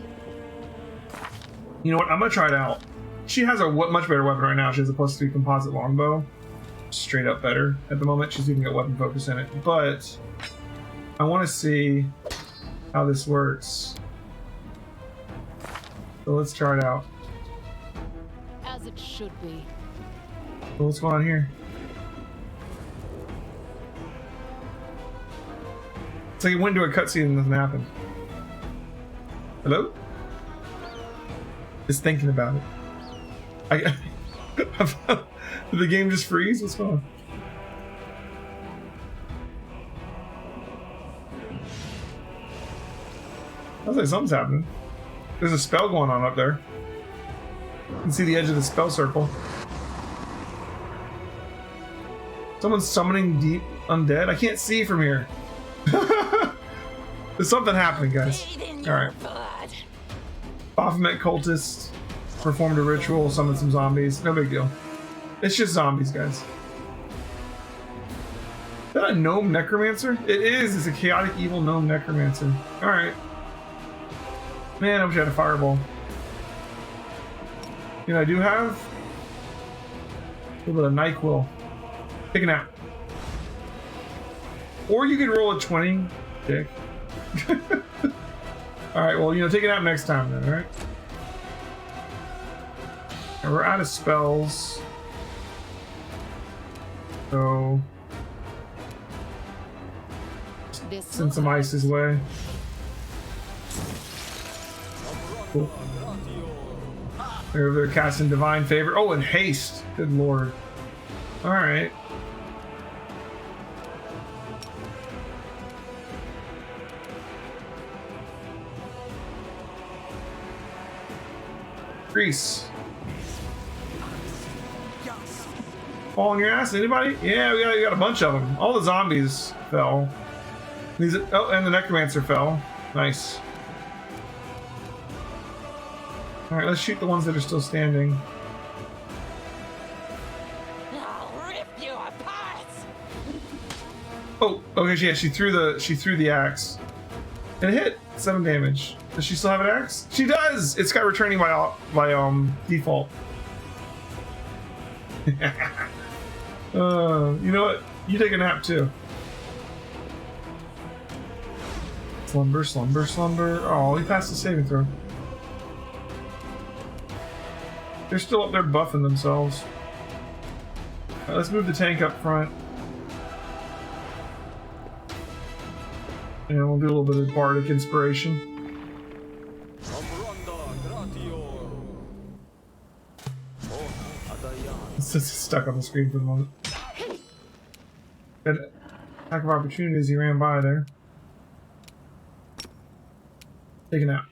You know what? I'm gonna try it out. She has a much better weapon right now. She has a +3 composite longbow. Straight up better. At the moment, she's even got weapon focus in it. But I want to see how this works. So let's try it out. As it should be. So what's going on here? It's like it went into a cutscene and nothing happened. Hello? Just thinking about it. Did the game just freeze? What's going on? I was like, something's happening. There's a spell going on up there. You can see the edge of the spell circle. Someone's summoning deep undead? I can't see from here. There's something happening, guys. Alright. Baphomet cultist performed a ritual, summoned some zombies. No big deal. It's just zombies, guys. Is that a gnome necromancer? It is. It's a chaotic evil gnome necromancer. Alright. Man, I wish I had a fireball. You know, I do have a little bit of NyQuil. Take a nap. Or you could roll a 20, dick. Alright, well, you know, take a nap next time then, alright? And we're out of spells. So send some ice his way. Cool. They're casting Divine Favor. Oh, and haste. Good lord. Alright. Grease. Fall on your ass, anybody? Yeah, we got a bunch of them. All the zombies fell. These, oh, and the necromancer fell. Nice. Alright, let's shoot the ones that are still standing. I'll rip you apart. Oh, okay, yeah, she threw the axe. And it hit 7 damage. Does she still have an axe? She does! It's got returning by default. You know what? You take a nap too. Slumber, slumber, slumber. Oh, he passed the saving throw. They're still up there buffing themselves. Alright, let's move the tank up front. And we'll do a little bit of bardic inspiration. It's just stuck on the screen for the moment. Good attack of opportunity as he ran by there. Taken out.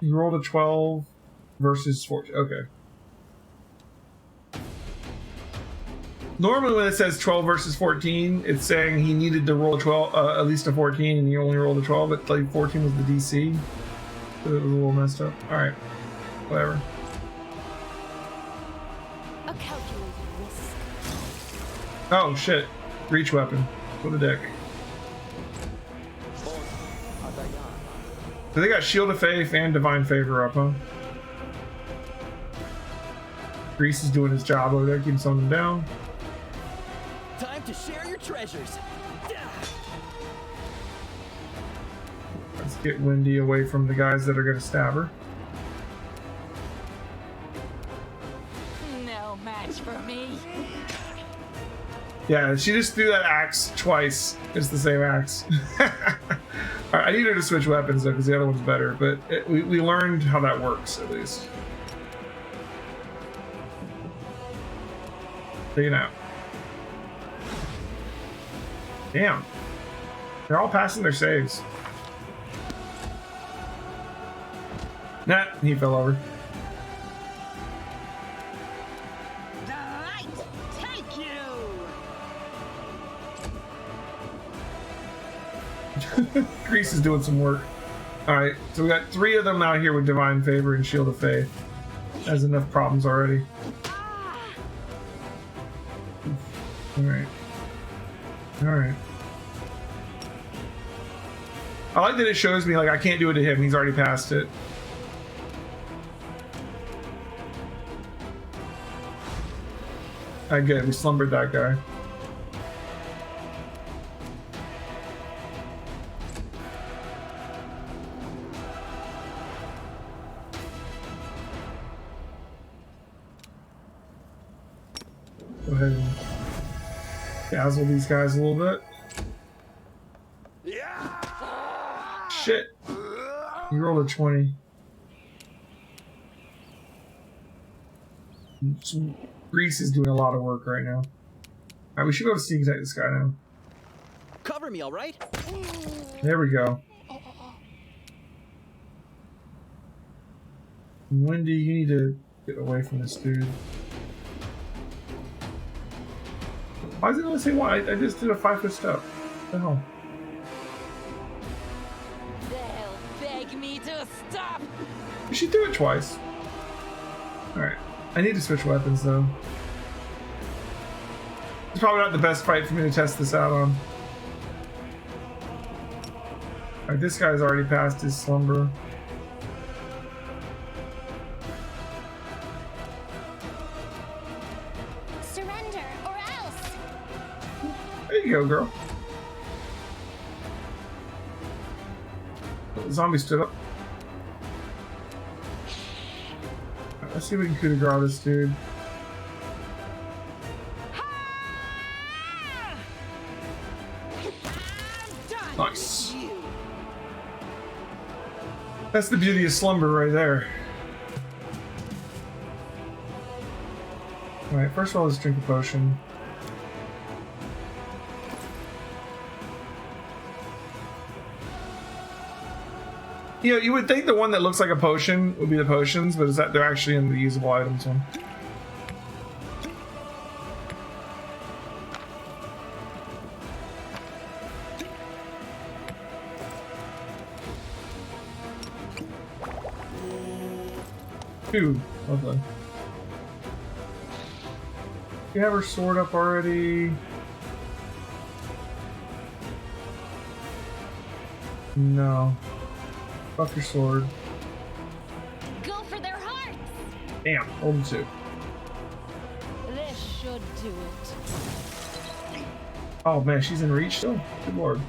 You rolled a 12 versus 14. Okay. Normally when it says 12 versus 14, it's saying he needed to roll a 12, at least a 14, and he only rolled a 12, but like 14 was the DC. So it was a little messed up. Alright. Whatever. A calculated risk. Oh shit. Reach weapon. For the dick. So they got Shield of Faith and Divine Favor up, huh? Grease is doing his job over there, keeping some of them down. Time to share your treasures. Let's get Wendy away from the guys that are going to stab her. No match for me. Yeah, she just threw that axe twice. It's the same axe. Alright, I need her to switch weapons though, because the other one's better, but we learned how that works, at least. Take it out. Damn. They're all passing their saves. Nah, he fell over. The light take you. Grease is doing some work. Alright, so we got 3 of them out here with Divine Favor and Shield of Faith. Has enough problems already. Alright. Alright. I like that it shows me, like, I can't do it to him. He's already passed it. Alright, good. We slumbered that guy. Go ahead and dazzle these guys a little bit. Shit. You rolled a 20. Grease is doing a lot of work right now. Alright, we should go to sneak attack this guy now. Cover me, all right? There we go. Wendy, you need to get away from this dude. Why is it only say why? I just did a 5-foot step. What the hell? They'll beg me to stop. She threw it twice. Alright. I need to switch weapons though. It's probably not the best fight for me to test this out on. Alright, this guy's already passed his slumber. Surrender or else. There you go, girl. the zombie stood up. Right, let's see if we can coup de grace this dude. Nice. That's the beauty of slumber right there. Alright, first of all, let's drink a potion. You know, you would think the one that looks like a potion would be the potions, but is that they're actually in the usable items one. Two. Lovely. You have her sword up already. No. Fuck your sword. Go for their hearts! Damn, hold two. This should do it. Oh man, she's in reach still? Good lord.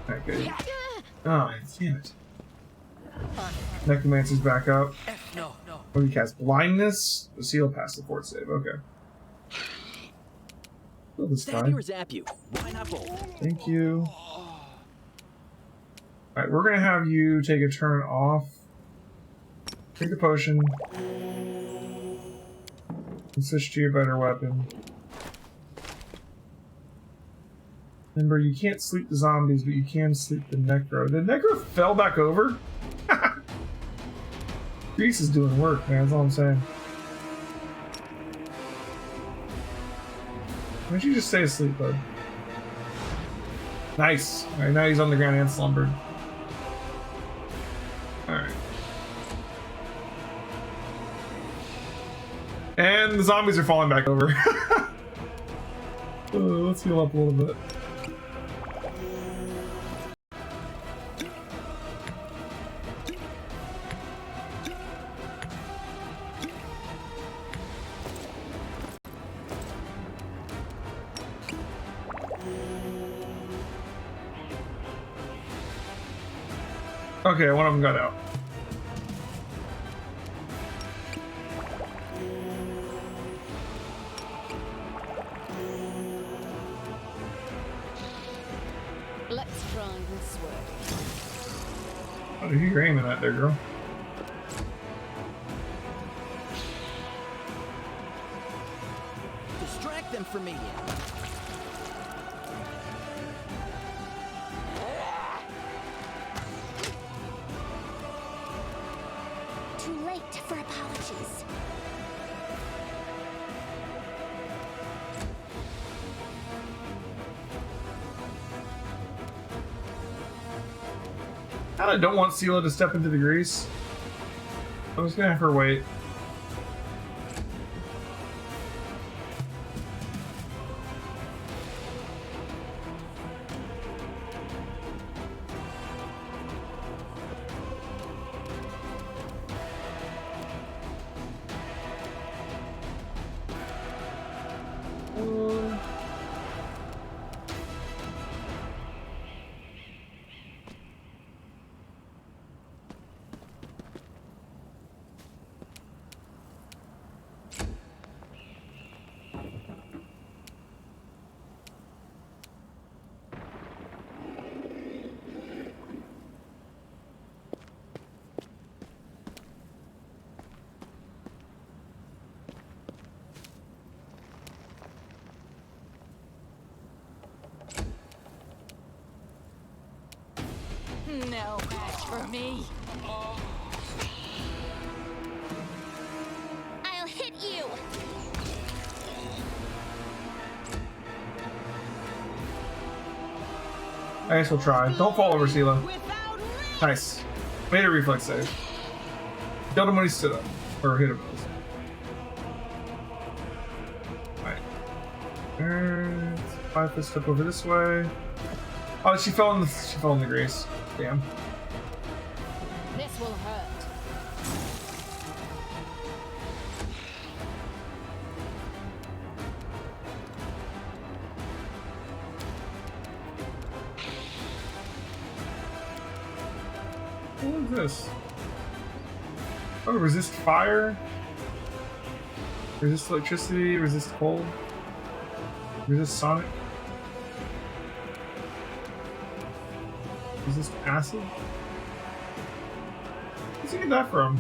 Okay. Oh, damn it. Necromancer's back up. No. Oh, you cast blindness? The seal passed the fort save. Okay. Kill this guy. Stab you or zap you? Why not both? Thank you. Alright, we're gonna have you take a turn off. Take the potion. And switch to your better weapon. Remember, you can't sleep the zombies, but you can sleep the necro. The necro fell back over? Grease is doing work, man. That's all I'm saying. Why don't you just stay asleep, bud? Nice. Alright, now he's on the ground and slumbered. Alright. And the zombies are falling back over. Let's heal up a little bit. Okay, one of them got out. Let's try this way. What are you aiming at there, girl? Distract them for me. Too late for apologies. I don't want Sela to step into the grease. I'm just gonna have her wait. No match for me. I'll hit you. I guess we'll try. Don't fall over, Sela. Nice. Made a reflex save. Killed him when he stood up. Or hit him. Alright. And 5-foot step over this way. Oh, she fell in the grease. Damn. This will hurt. What is this? Oh, resist fire, resist electricity, resist cold, resist sonic, resist acid. Where'd you get that from?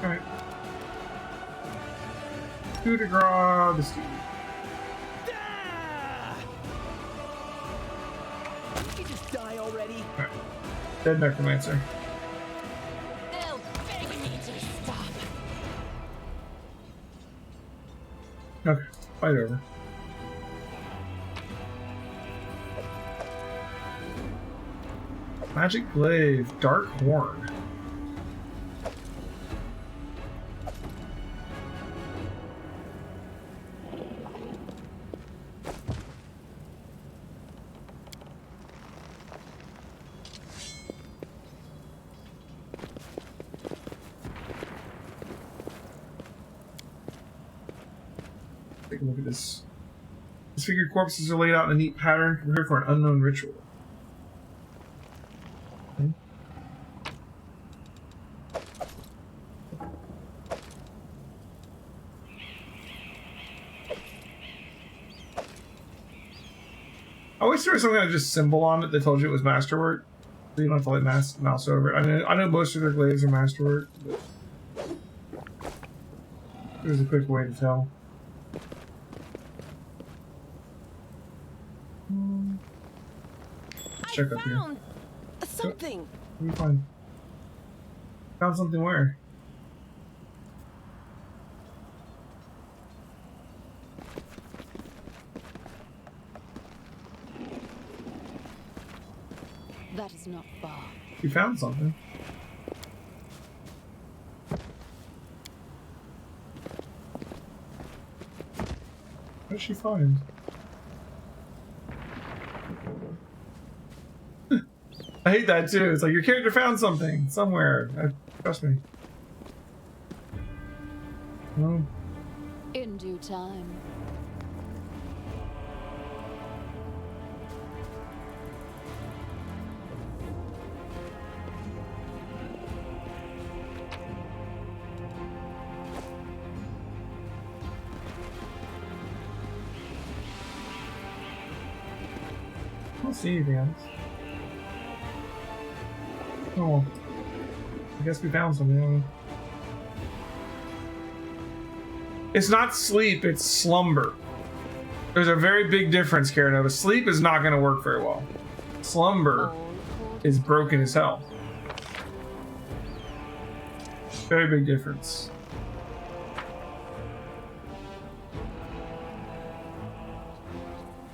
Alright. Coup de grace. You just die already. Alright. Dead necromancer. They'll beg me to stop. Okay, fight over. Magic glaive, dark horn. Take a look at this. Disfigured corpses are laid out in a neat pattern prepared for an unknown ritual. Okay. I always threw something that just symbol on it that told you it was masterwork. So you don't have to like mouse over it. I know most of their glaives are masterwork, but there's a quick way to tell. Check up here. Something. What do you find? Found something where? That is not far. You found something. What did she find? I hate that too. It's like your character found something somewhere. Trust me. No. In due time. I don't see anything else. Oh, I guess we found something. It's not sleep, it's slumber. There's a very big difference, Karanova. Sleep is not going to work very well. Slumber is broken as hell. Very big difference.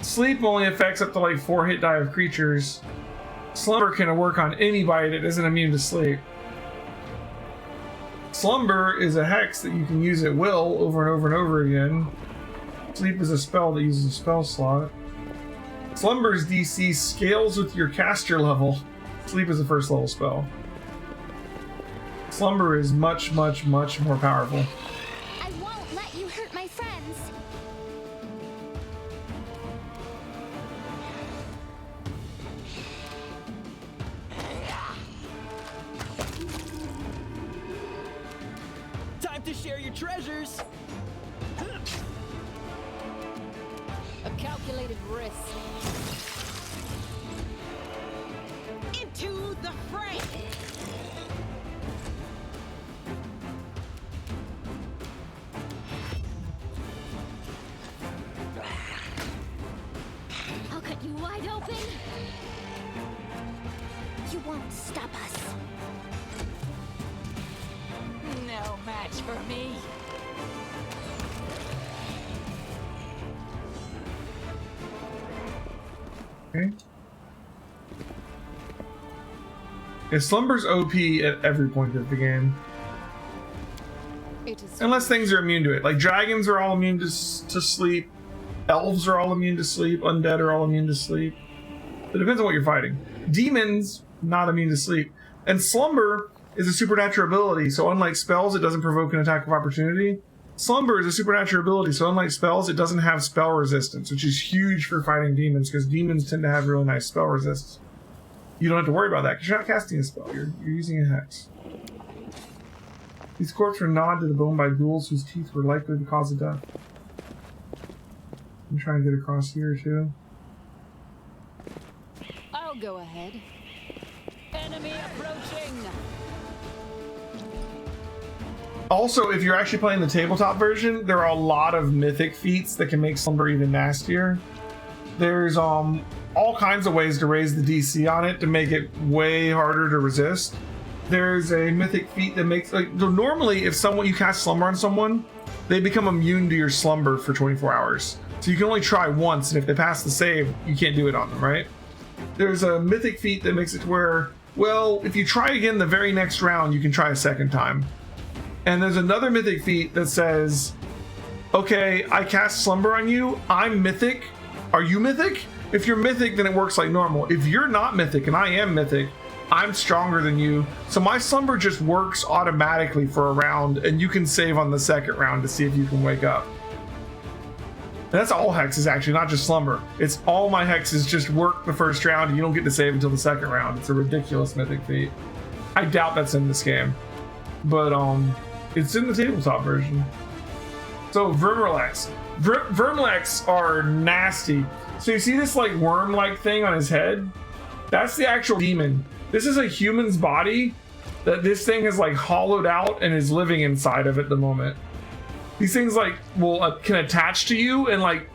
Sleep only affects up to like 4 hit die of creatures. Slumber can work on anybody that isn't immune to sleep. Slumber is a hex that you can use at will over and over and over again. Sleep is a spell that uses a spell slot. Slumber's DC scales with your caster level. Sleep is a first level spell. Slumber is much, much, much more powerful. I won't let you hurt my friends. Time to share your treasures. A calculated risk. Into the fray. I'll cut you wide open. You won't stop us. No match for me. Okay. Yeah, Slumber's OP at every point of the game. It is Unless things are immune to it. Like dragons are all immune to sleep. Elves are all immune to sleep. Undead are all immune to sleep. It depends on what you're fighting. Demons, not immune to sleep. And Slumber is a supernatural ability, so unlike spells, it doesn't provoke an attack of opportunity. Slumber is a supernatural ability, so unlike spells, it doesn't have spell resistance, which is huge for fighting demons, because demons tend to have really nice spell resist. You don't have to worry about that, because you're not casting a spell, you're using a hex. These corpses were gnawed to the bone by ghouls whose teeth were likely the cause of death. I'm trying to get across here, too. I'll go ahead. Enemy approaching! Also, if you're actually playing the tabletop version, there are a lot of mythic feats that can make Slumber even nastier. There's all kinds of ways to raise the DC on it to make it way harder to resist. There's a mythic feat that makes, like, normally if you cast Slumber on someone, they become immune to your Slumber for 24 hours. So you can only try once, and if they pass the save, you can't do it on them, right? There's a mythic feat that makes it to where, well, if you try again the very next round, you can try a second time. And there's another mythic feat that says, okay, I cast Slumber on you, I'm mythic, are you mythic? If you're mythic, then it works like normal. If you're not mythic and I am mythic, I'm stronger than you, so my Slumber just works automatically for a round, and you can save on the second round to see if you can wake up. And that's all hexes, actually, not just Slumber. It's all my hexes just work the first round, and you don't get to save until the second round. It's a ridiculous mythic feat. I doubt that's in this game, but it's in the tabletop version. So Vermelex. Vermelex are nasty. So you see this like worm-like thing on his head? That's the actual demon. This is a human's body that this thing has like hollowed out and is living inside of at the moment. These things like can attach to you and like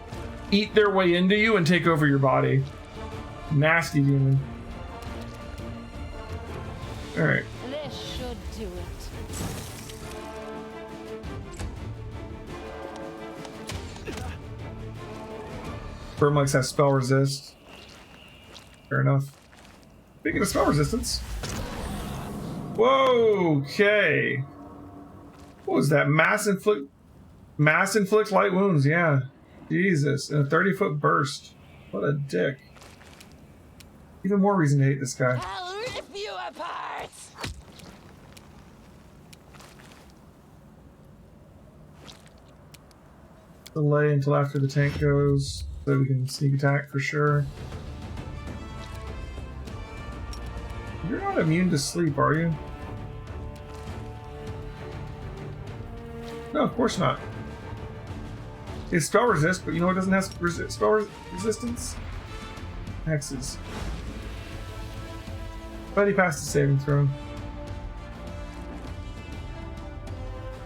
eat their way into you and take over your body. Nasty demon. All right. This should do it. Vermelex has spell resist. Fair enough. Speaking of spell resistance. Whoa, okay. What was that? Mass inflict light wounds, yeah. Jesus, in a 30-foot burst. What a dick. Even more reason to hate this guy. I'll rip you apart! Delay until after the tank goes, so we can sneak attack for sure. You're not immune to sleep, are you? No, of course not. It's spell resist, but you know what doesn't have spell resistance? Hexes. But he passed the saving throw.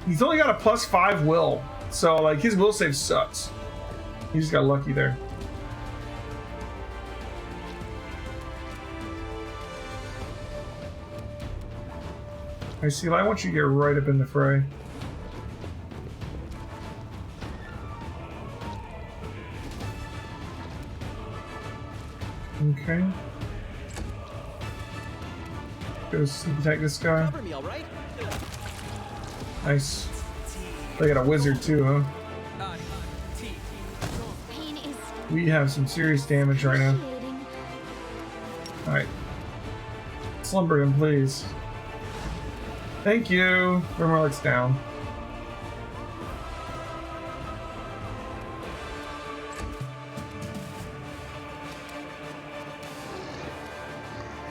He's only got a +5 will, so like his will save sucks. He just got lucky there. I see. I want you to get right up in the fray. Okay. Go sneak attack this guy. Cover me, all right? Nice. They got a wizard too, huh? Pain is We have some serious damage right now. excruciating. Alright. Slumber him, please. Thank you. Vermelec's down.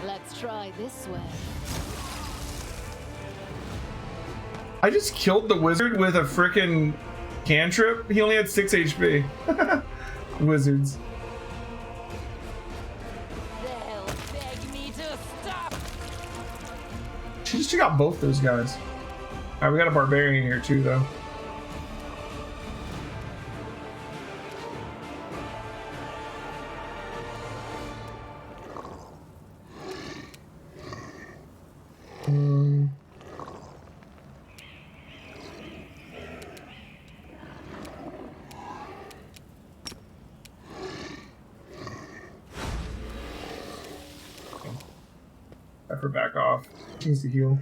Let's try this way. I just killed the wizard with a frickin' cantrip. He only had 6 HP. Wizards. They'll beg me to stop! She just took out both those guys. Alright, we got a barbarian here too, though. Have her back off. She needs to heal.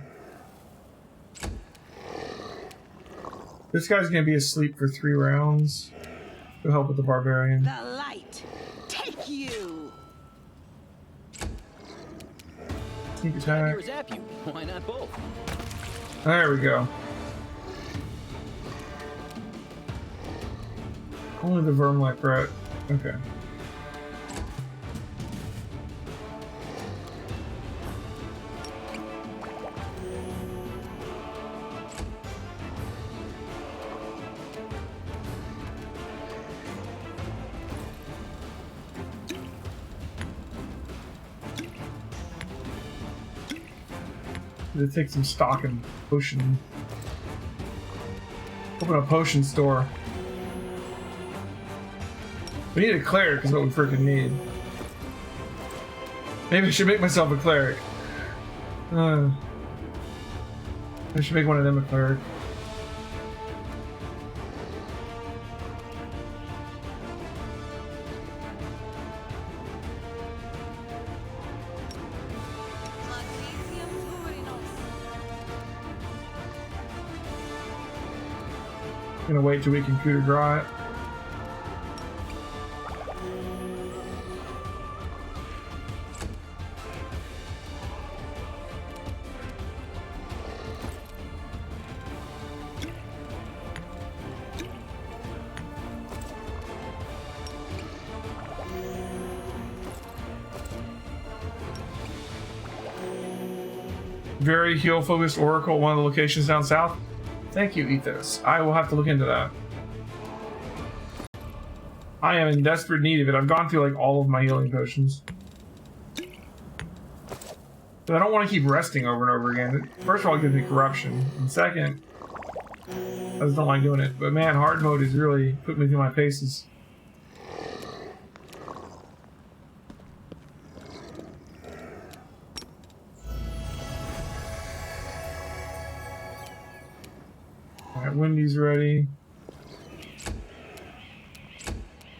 This guy's gonna be asleep for 3 rounds. Go help with the barbarian. The light! Take you! Sneak Zap attack. you or zap you? Why not both? There we go. Only the verm-like threat. Okay. Let's take some stock in potion. Open a potion store. We need a cleric is what we freaking need. Maybe I should make myself a cleric. I should make one of them a cleric. Gonna wait till we can coup de grace it. Very heal-focused oracle, one of the locations down south. Thank you, Ethos. I will have to look into that. I am in desperate need of it. I've gone through like all of my healing potions. But I don't want to keep resting over and over again. First of all, it gives me corruption. And second, I just don't like doing it. But man, hard mode is really putting me through my paces. Alright, Wendy's ready.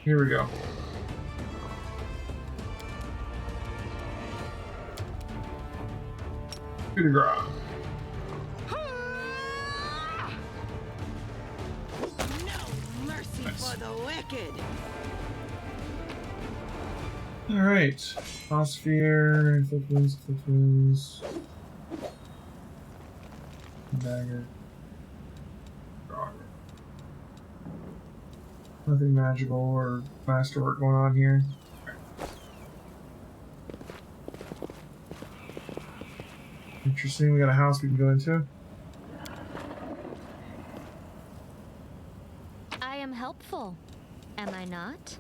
Here we go. Coup de grace. No mercy Nice. for the wicked. Alright. Ossphere, inflictions. Dagger. Nothing magical or masterwork going on here. Interesting, we got a house we can go into. I am helpful, am I not?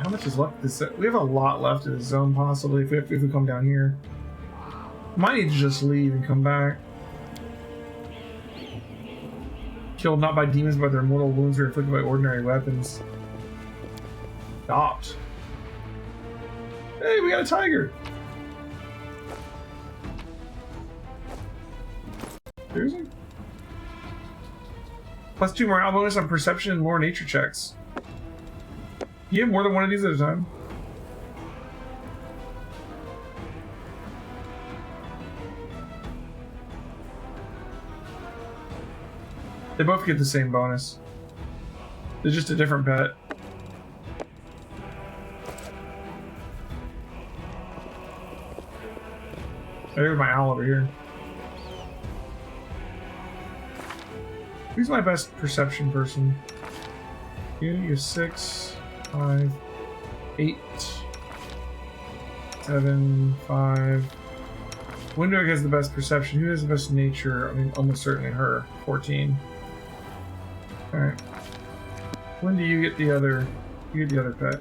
How much is left? We have a lot left in the zone, possibly, if we come down here. Might need to just leave and come back. Killed not by demons, but their mortal wounds are inflicted by ordinary weapons. Stopped. Hey, we got a tiger! Seriously? +2 morale bonus on perception and more nature checks. You have more than one of these at a time. They both get the same bonus. They're just a different pet. There's my owl over here. Who's my best perception person? You're 6, 5, 8, 7, 5. Windowg has the best perception. Who has the best nature? I mean, almost certainly her. 14. Alright. When do you get the other... You get the other pet.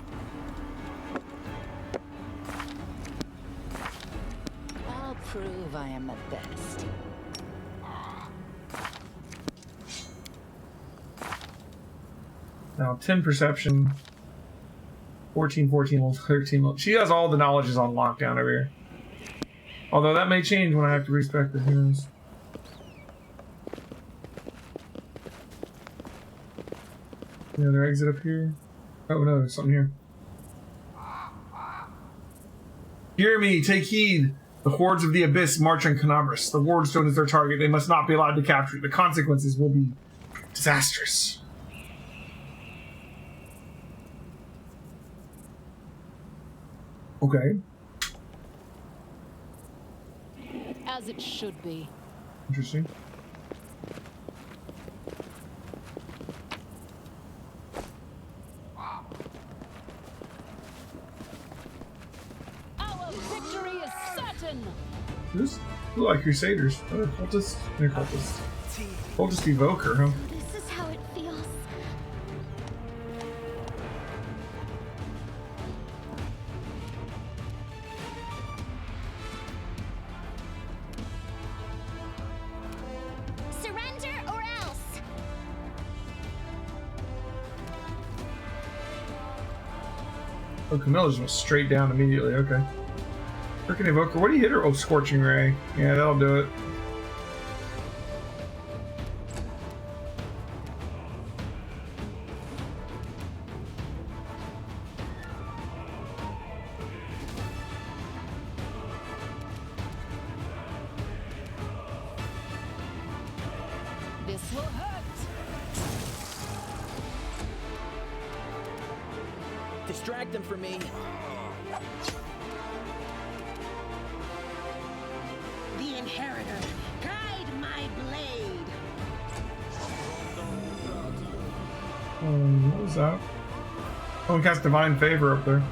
I'll prove I am the best. Now, 10 perception. 14, 14, 13. She has all the knowledges on lockdown over here. Although that may change when I have to respect the heroes. The other exit up here. Oh no, there's something here. Hear me, take heed. The hordes of the abyss march on Canabras. The wardstone is their target. They must not be allowed to capture it. The consequences will be disastrous. Okay. As it should be. Interesting. Our victory is certain. This look like Crusaders. Cultist? They're cultists. Cultist Evoker, huh? This is how it feels. Surrender or else. Oh, Camilla just went straight down immediately. Okay. Freaking Evoker. What do you hit her? Oh, Scorching Ray. Yeah, that'll do it. This will hurt. Distract them from me. The Inheritor, guide my blade. What was that? Oh, we cast Divine Favor up there.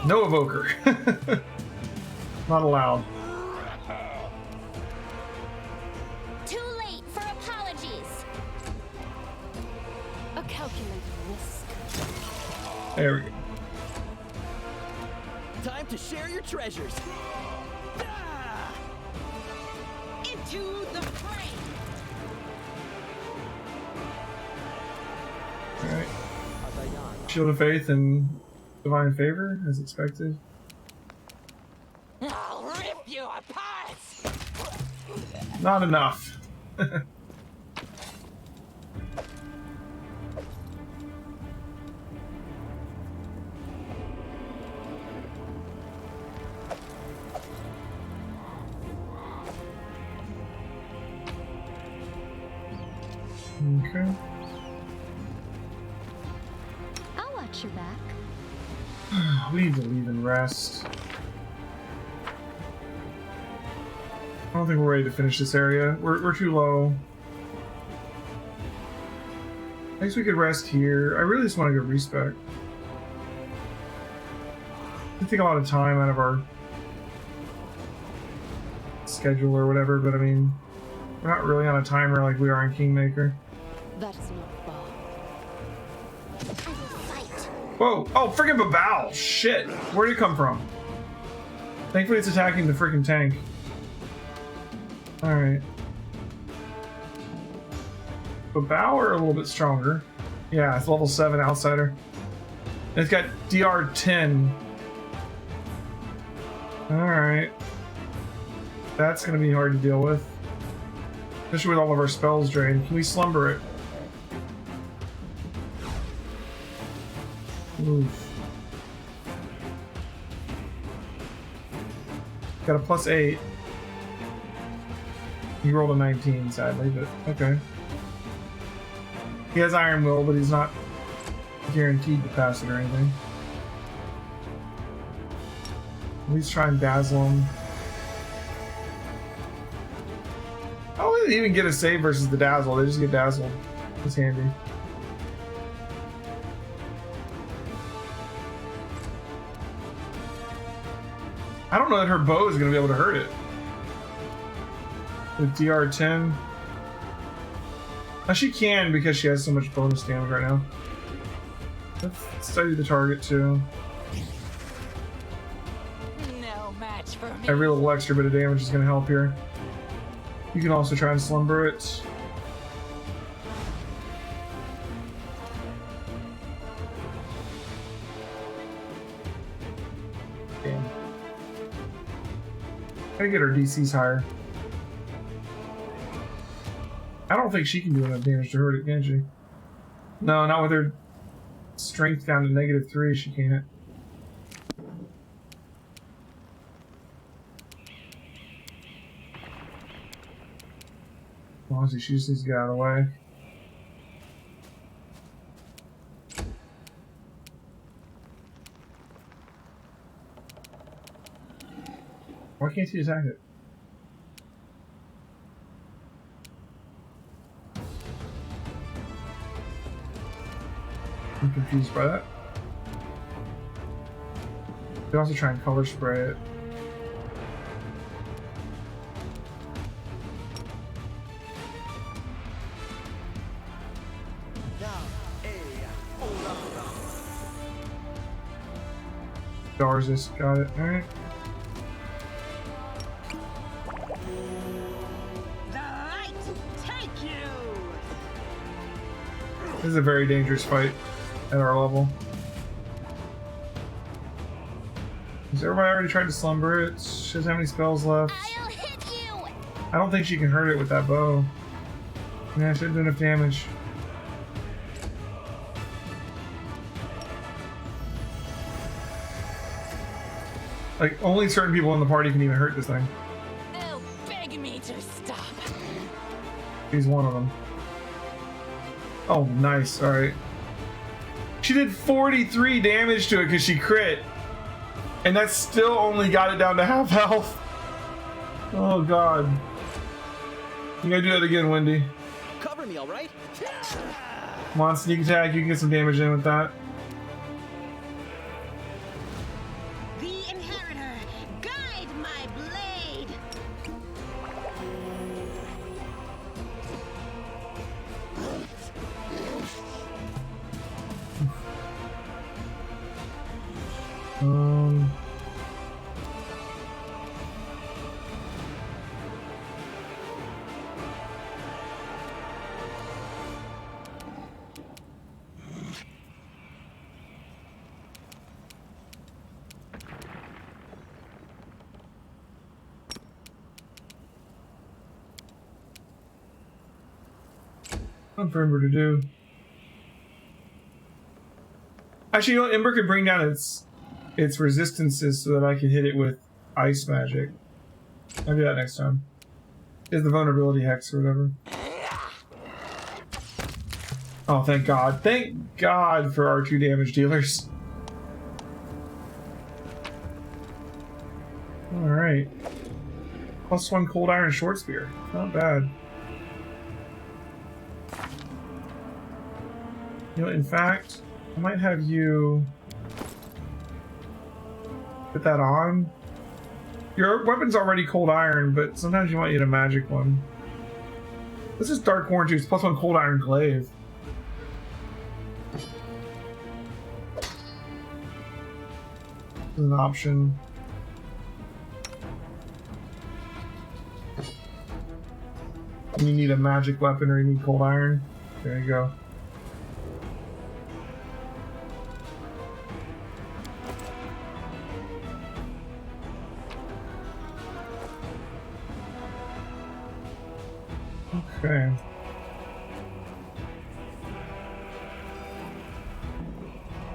No Evoker. Not allowed. Too late for apologies. A calculated risk. There we go. Time to share your treasures. Into the fray. Alright. Shield of Faith and Divine Favor, as expected. I'll rip you apart. Not enough. Okay. I'll watch your back. We need to leave and rest. I don't think we're ready to finish this area. We're too low. I guess we could rest here. I really just want to go respec. It take a lot of time out of our schedule or whatever, but I mean, we're not really on a timer like we are in Kingmaker. That is not far. I will fight. Whoa! Oh, freaking Babao! Shit! Where'd it come from? Thankfully, it's attacking the freaking tank. Alright. Babao are a little bit stronger. Yeah, it's level 7 outsider. And it's got DR 10. Alright. That's gonna be hard to deal with. Especially with all of our spells drained. Can we slumber it? Oof. Got a +8. He rolled a 19, sadly, but okay. He has Iron Will, but he's not guaranteed to pass it or anything. At least try and dazzle him. I don't really even get a save versus the dazzle, they just get dazzled. It's handy. I don't know that her bow is going to be able to hurt it. With DR 10. Now she can because she has so much bonus damage right now. Let's study the target too. No match for me. Every little extra bit of damage is going to help here. You can also try and slumber it. Damn. Gotta get her DCs higher. I don't think she can do enough damage to hurt it, can she? No, not with her strength down to -3, she can't. Honestly, she just needs to get out of the way. can't he attack it? I'm confused by that. You can also try and color spray it. Darzus, got it. Alright. The light take you. This is a very dangerous fight at our level. Has everybody already tried to slumber it? She doesn't have any spells left. I'll hit you! I don't think she can hurt it with that bow. Yeah, she didn't do enough damage. Like, only certain people in the party can even hurt this thing. They'll beg me to stop. He's one of them. Oh, nice. Alright. She did 43 damage to it because she crit. And that still only got it down to half health. Oh, God. You gotta do that again, Wendy. Cover me, all right? Come on, sneak attack. You can get some damage in with that. The inheritor, guide my blade. Nothing for Ember to do. Actually, you know what? Ember could bring down its resistances so that I can hit it with ice magic. I'll do that next time. Is the vulnerability hex or whatever. Oh, thank God. Thank God for our 2 damage dealers. Alright. +1 cold iron short spear. Not bad. You know, in fact, I might have you put that on. Your weapon's already cold iron, but sometimes you might need a magic one. This is Dark Orange Juice, +1 cold iron glaive. This is an option. You need a magic weapon or you need cold iron. There you go. Okay.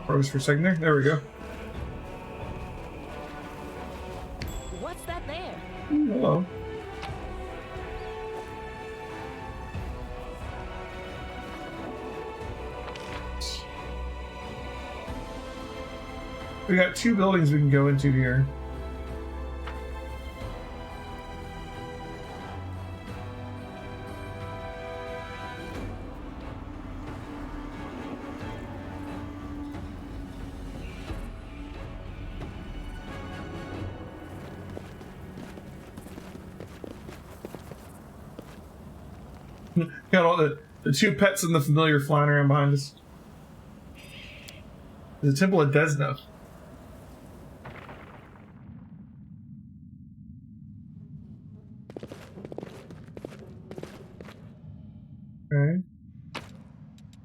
Froze for a second there. There we go. What's that there? Hello. We got 2 buildings we can go into here. Got all the 2 pets and the familiar flying around behind us. The Temple of Desna. Okay.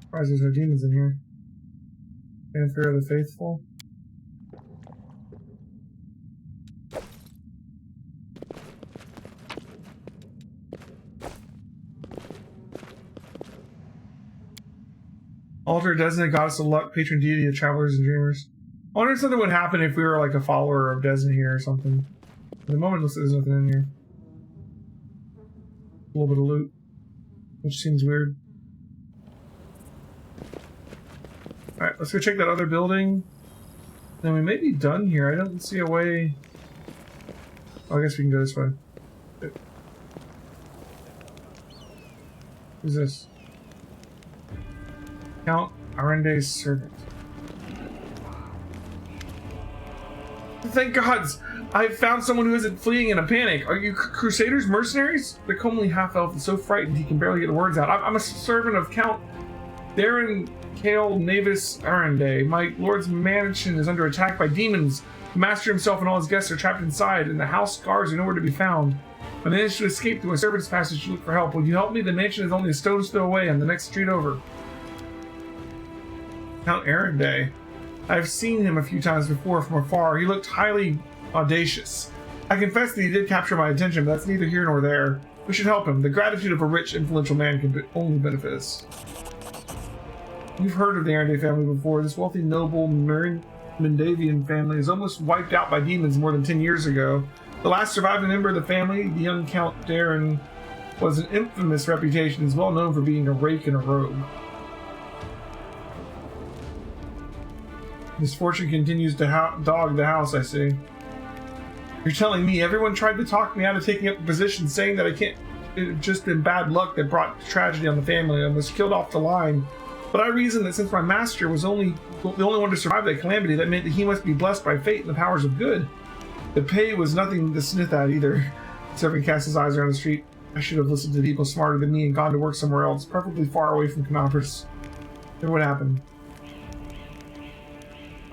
Surprised there's no demons in here. Fanfare of the Faithful. Altar of Desna, goddess of luck, patron deity of travelers and dreamers. I wonder if something would happen if we were like a follower of Desna here or something. At the moment, it looks like there's nothing in here. A little bit of loot, which seems weird. Alright, let's go check that other building. Then we may be done here. I don't see a way Oh, I guess we can go this way. Who's this? Count Arende's servant. Thank gods! I've found someone who isn't fleeing in a panic. Are you Crusaders? Mercenaries? The comely half-elf is so frightened he can barely get the words out. I'm a servant of Count Darren Kale Navis Arende. My lord's mansion is under attack by demons. The master himself and all his guests are trapped inside, and the house guards are nowhere to be found. I managed to escape through a servant's passage to look for help. Will you help me? The mansion is only a stone's throw away on the next street over. Count Arende. I've seen him a few times before from afar. He looked highly audacious. I confess that he did capture my attention, but that's neither here nor there. We should help him. The gratitude of a rich, influential man can only benefit us. You've heard of the Arende family before. This wealthy, noble Mendavian family is almost wiped out by demons more than 10 years ago. The last surviving member of the family, the young Count Darren, was an infamous reputation. He's well known for being a rake and a rogue. Misfortune continues to dog the house, I see. You're telling me everyone tried to talk me out of taking up a position, saying that it had just been bad luck that brought tragedy on the family and was killed off the line. But I reasoned that since my master was the only one to survive that calamity, that meant that he must be blessed by fate and the powers of good. The pay was nothing to sniff at either. The servant cast his eyes around the street. I should have listened to people smarter than me and gone to work somewhere else, perfectly far away from Canopus. Then what happened?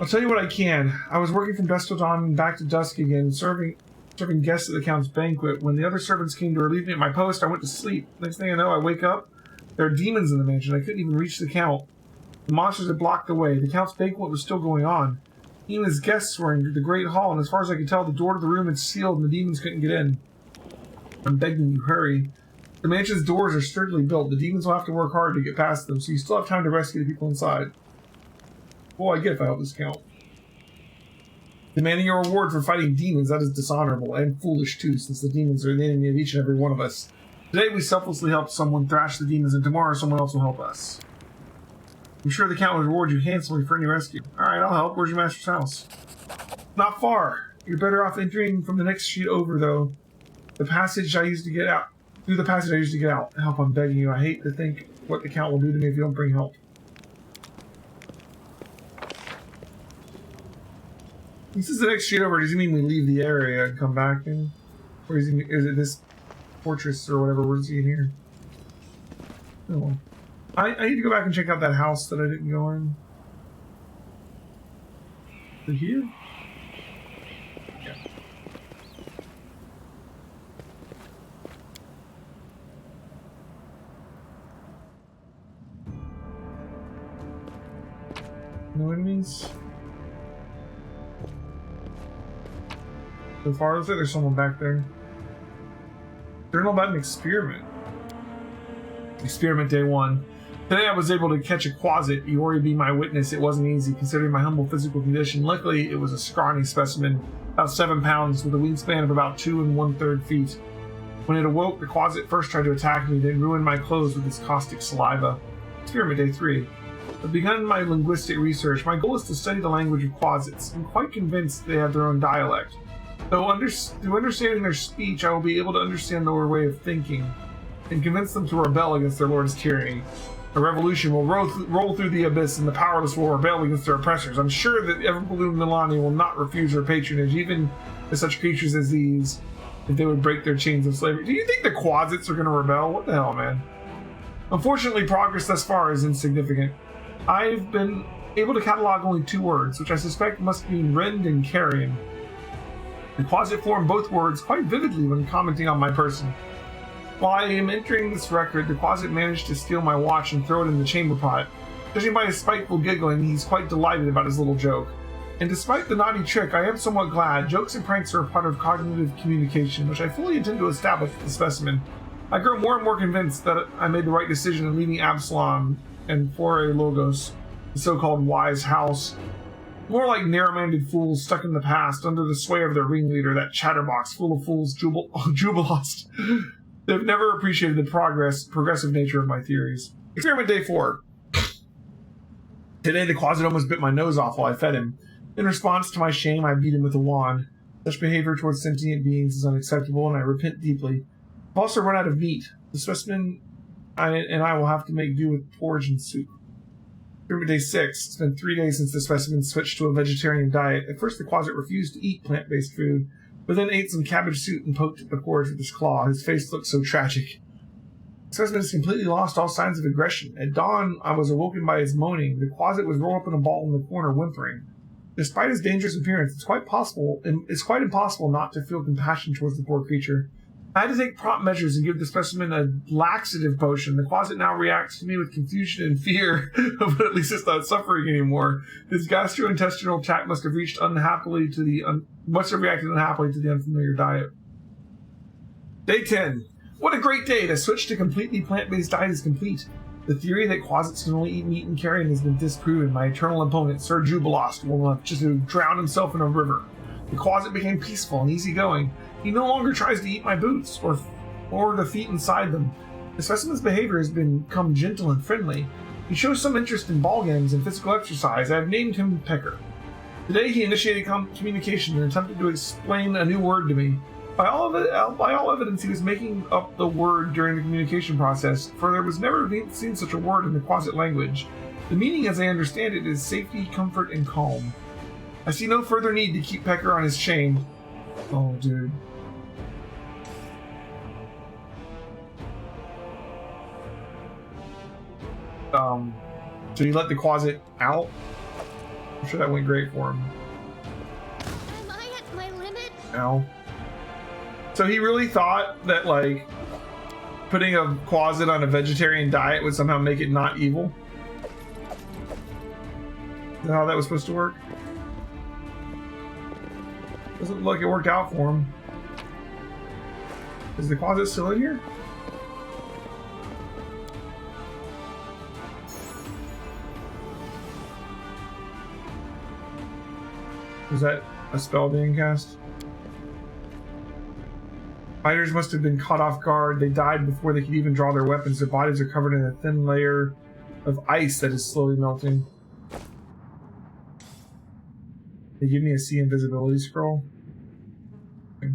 I'll tell you what I can. I was working from dusk till dawn and back to dusk again, serving guests at the Count's banquet. When the other servants came to relieve me at my post, I went to sleep. Next thing I know, I wake up. There are demons in the mansion. I couldn't even reach the Count. The monsters had blocked the way. The Count's banquet was still going on. He and his guests were in the great hall, and as far as I could tell, the door to the room had sealed and the demons couldn't get in. I'm begging you, hurry. The mansion's doors are sturdily built. The demons will have to work hard to get past them, so you still have time to rescue the people inside. Well, I get if I help this Count. Demanding a reward for fighting demons, that is dishonorable, and foolish too, since the demons are the enemy of each and every one of us. Today we selflessly helped someone thrash the demons, and tomorrow someone else will help us. I'm sure the Count will reward you handsomely for any rescue. Alright, I'll help. Where's your master's house? Not far. You're better off entering from the next street over, though. The passage I used to get out. Through the passage I used to get out. Help, I'm begging you. I hate to think what the Count will do to me if you don't bring help. This is the next street over. Does he mean we leave the area and come back in? Or is it this fortress or whatever? Where's he in here? Oh well. I need to go back and check out that house that I didn't go in. Is it here? Yeah. No enemies? So far, looks like there's someone back there. They're not about an experiment. Experiment day 1. Today I was able to catch a quasit. You already be my witness. It wasn't easy, considering my humble physical condition. Luckily, it was a scrawny specimen, about 7 pounds, with a wingspan of about 2 1/3 feet. When it awoke, the quasit first tried to attack me, then ruined my clothes with its caustic saliva. Experiment day 3. I've begun my linguistic research. My goal is to study the language of quasits. I'm quite convinced they have their own dialect. Though through understanding their speech, I will be able to understand their way of thinking, and convince them to rebel against their lord's tyranny. A revolution will roll through the abyss, and the powerless will rebel against their oppressors. I'm sure that Everbloom Milani will not refuse her patronage, even to such creatures as these, if they would break their chains of slavery. Do you think the quasits are going to rebel? What the hell, man? Unfortunately, progress thus far is insignificant. I've been able to catalog only 2 words, which I suspect must mean rend and carrion. The quasit formed both words quite vividly when commenting on my person. While I am entering this record, the quasit managed to steal my watch and throw it in the chamber pot. Judging by his spiteful giggling, he's quite delighted about his little joke. And despite the naughty trick, I am somewhat glad. Jokes and pranks are a part of cognitive communication, which I fully intend to establish with the specimen. I grow more and more convinced that I made the right decision in leaving Absalom and Fore Logos, the so-called wise house. More like narrow-minded fools stuck in the past under the sway of their ringleader, that chatterbox full of fools, Jubilost. They've never appreciated the progressive nature of my theories. Experiment day 4. Today the quasit almost bit my nose off while I fed him. In response to my shame, I beat him with a wand. Such behavior towards sentient beings is unacceptable, and I repent deeply. I've also run out of meat. The specimen and I will have to make do with porridge and soup. Through day 6. It's been 3 days since the specimen switched to a vegetarian diet. At first, the Quasit refused to eat plant-based food, but then ate some cabbage soup and poked at the porridge with his claw. His face looked so tragic. The specimen has completely lost all signs of aggression. At dawn, I was awoken by his moaning. The Quasit was rolled up in a ball in the corner, whimpering. Despite his dangerous appearance, it's quite impossible not to feel compassion towards the poor creature. I had to take prompt measures and give the specimen a laxative potion. The Quasit now reacts to me with confusion and fear, but at least it's not suffering anymore. His gastrointestinal tract must have reacted unhappily to the unfamiliar diet. Day 10. What a great day! The switch to completely plant-based diet is complete. The theory that Quasits can only eat meat and carrion has been disproven. My eternal opponent, Sir Jubilost, will just drown himself in a river. The Quasit became peaceful and easygoing. He no longer tries to eat my boots or the feet inside them. The specimen's behavior has become gentle and friendly. He shows some interest in ball games and physical exercise. I have named him Pecker. Today he initiated communication and attempted to explain a new word to me. By all evidence, he was making up the word during the communication process, for there was never seen such a word in the Quasit language. The meaning, as I understand it, is safety, comfort, and calm. I see no further need to keep Pecker on his chain. Oh, dude. So you let the Quasit out? I'm sure that went great for him. Am I at my limit? Ow. So he really thought that, like, putting a Quasit on a vegetarian diet would somehow make it not evil? Is that how that was supposed to work? Doesn't look like it worked out for him. Is the Quasit still in here? Is that a spell being cast? Fighters must have been caught off guard. They died before they could even draw their weapons. Their bodies are covered in a thin layer of ice that is slowly melting. They give me a see invisibility scroll. Okay.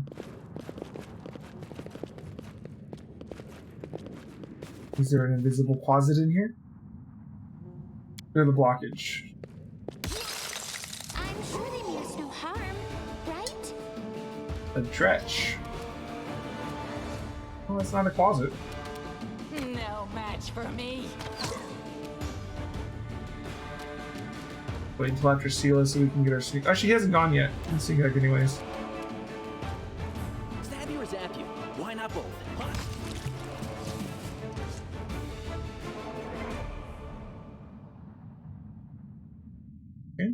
Is there an invisible closet in here? Clear the blockage. I'm sure they mean us no harm, right? A dretch. Well, that's not a closet. No match for me. Wait until after Sela so we can get our sneak. Oh, she hasn't gone yet. Let's sneak back anyways. Stab you or zap you? Why not both? Huh? Okay.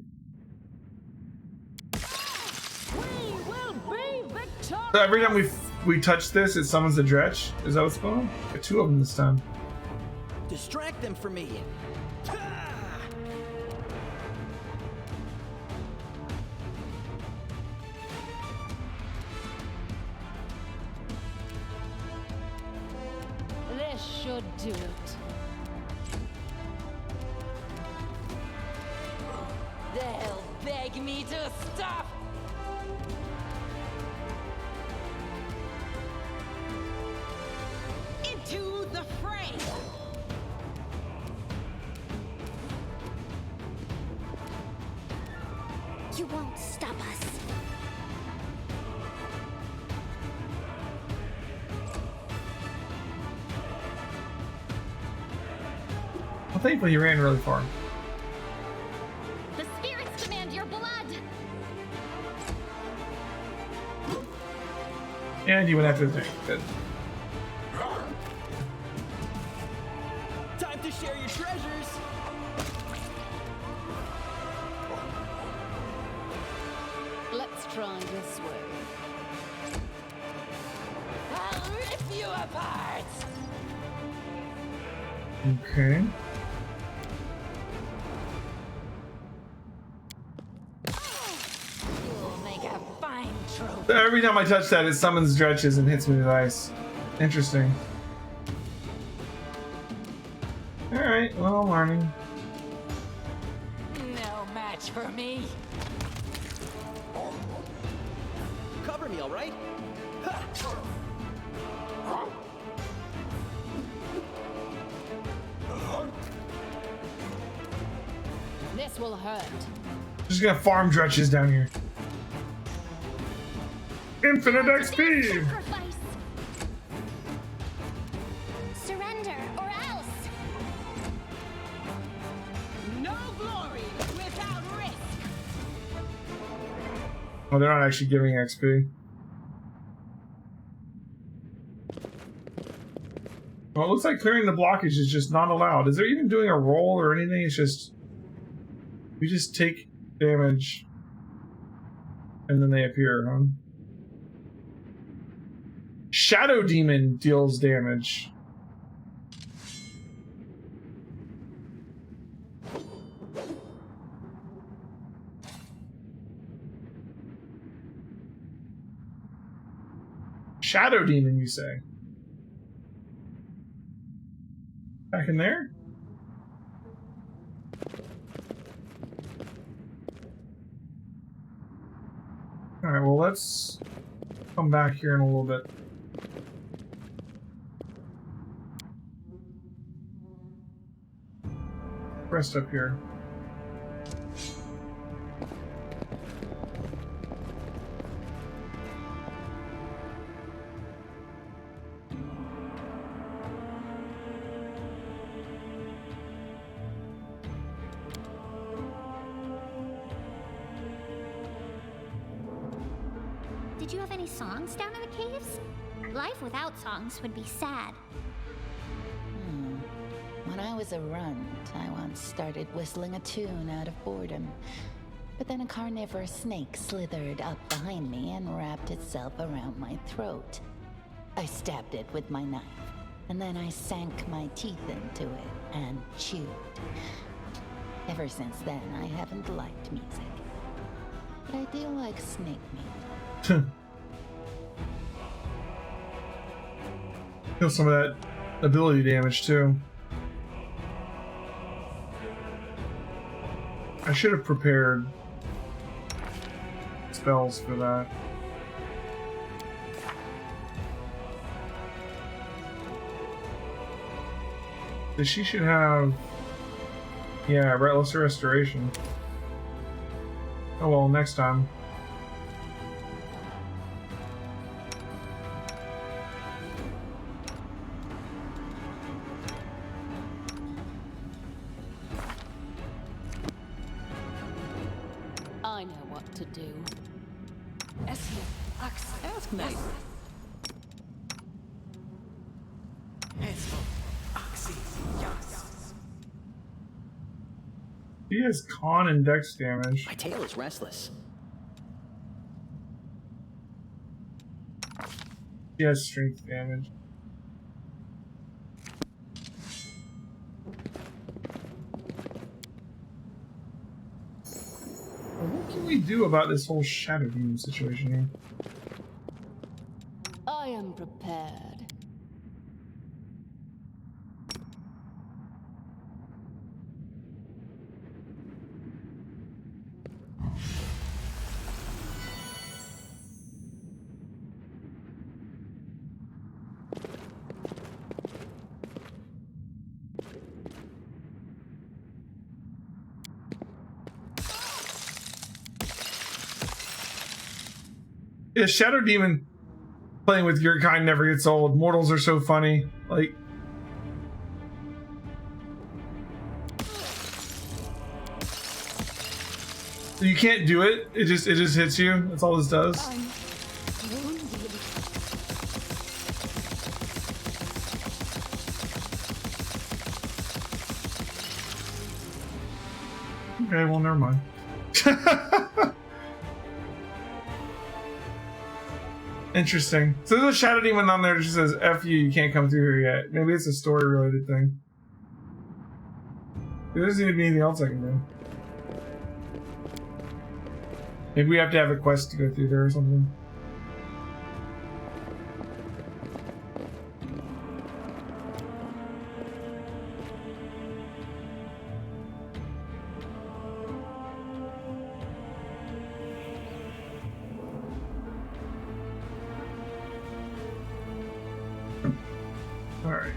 We will be victorious. So every time we touch this, it summons a dretch. Is that what's going on? Got 2 of them this time. Distract them from me. This should do it. They'll beg me to stop. Into the fray. You won't stop us. Well, thankfully he ran really far. The spirits demand your blood. And he went after the thing. Good. Time to share your treasures. Let's try this way. I'll rip you apart. Okay. You'll make a fine trophy. So every time I touch that, it summons dretches and hits me with ice. Interesting. Alright, well, I'm learning. No match for me. cover me, all right? This will hurt. Just gonna farm dretches down here. Infinite XP! Sacrifice. Surrender or else. No glory without risk. Oh, they're not actually giving XP. Well, it looks like clearing the blockage is just not allowed. Is there even doing a roll or anything? It's just... we just take damage and then they appear, huh? Shadow Demon deals damage. Shadow Demon, you say? Back in there? Alright, well, let's come back here in a little bit. Rest up here. Did you have any songs down in the caves? Life without songs would be sad. When I was a runt, I once started whistling a tune out of boredom. But then a carnivorous snake slithered up behind me and wrapped itself around my throat. I stabbed it with my knife, and then I sank my teeth into it and chewed. Ever since then, I haven't liked music. But I do like snake meat. Feel some of that ability damage too. I should have prepared spells for that. She should have, yeah, Lesser Restoration. Oh well, next time. I know what to do. Ask nice. He has con and dex damage. My tail is restless. He has strength damage. What can we do about this whole Shadow Demon situation here? I am prepared. Yeah, Shadow Demon playing with your kind never gets old. Mortals are so funny. Like, you can't do it. It just hits you. That's all this does. I'm wounded. Okay, well, never mind. Interesting. So there's a Shadow Demon on there that just says, F you, you can't come through here yet. Maybe it's a story-related thing. There doesn't seem to be anything else I can do. Maybe we have to have a quest to go through there or something. All right.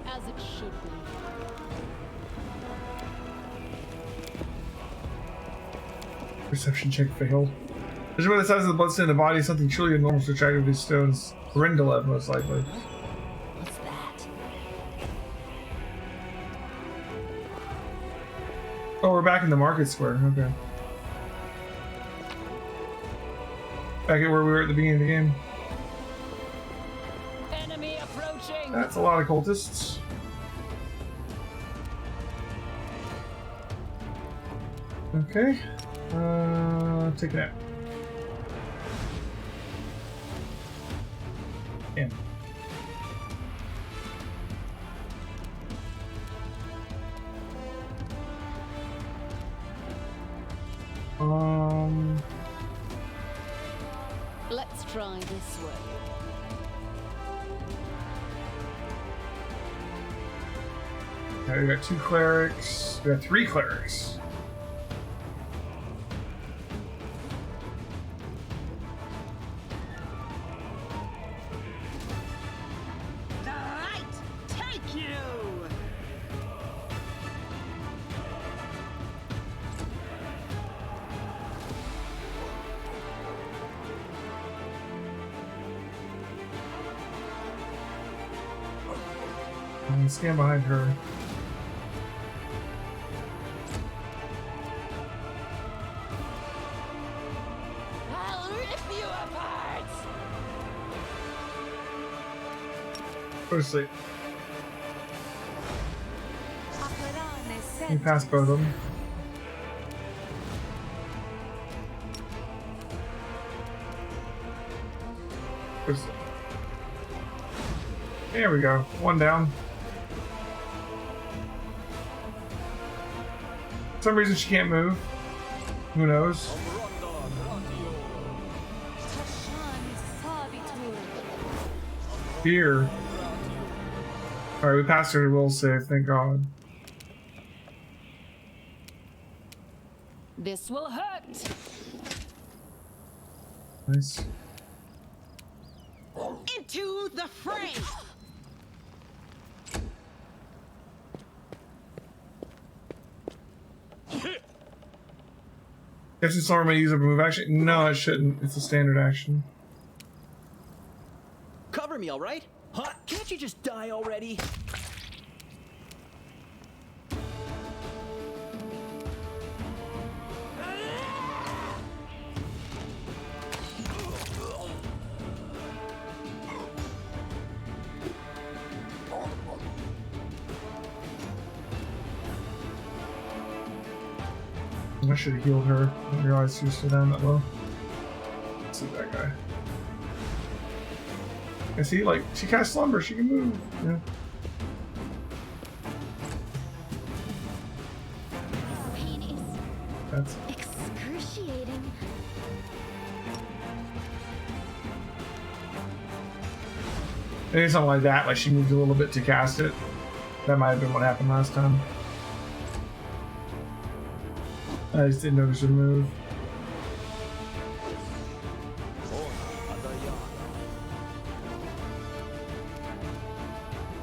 As it should be. Perception check failed. Judging by the size of the bloodstain in the body, something truly enormous to attract with these stones. Grindeled, most likely. What's that? Oh, we're back in the market square. Okay. Back at where we were at the beginning of the game. Enemy approaching! That's a lot of cultists. Okay. Take a nap. Damn. Let's try this way. Okay, we got 2 clerics. We got 3 clerics. The light take you! And stand behind her. I'll rip you apart! Go to sleep. You pass both of them. Go to sleep. There we go. 1 down. For some reason she can't move. Who knows? Here. Alright, we passed her. We'll save. Thank God. This will hurt! Nice. Into the fray! Guess it's already use up a move action. No, it shouldn't. It's a standard action. Cover me, all right? Huh? Can't you just die already? I should have healed her. I didn't realize she was still down that low. Let's see that guy. I see, like, she cast slumber, she can move. Yeah. Pain is That's excruciating. maybe something like that, like she moved a little bit to cast it. That might have been what happened last time. I just didn't notice her move.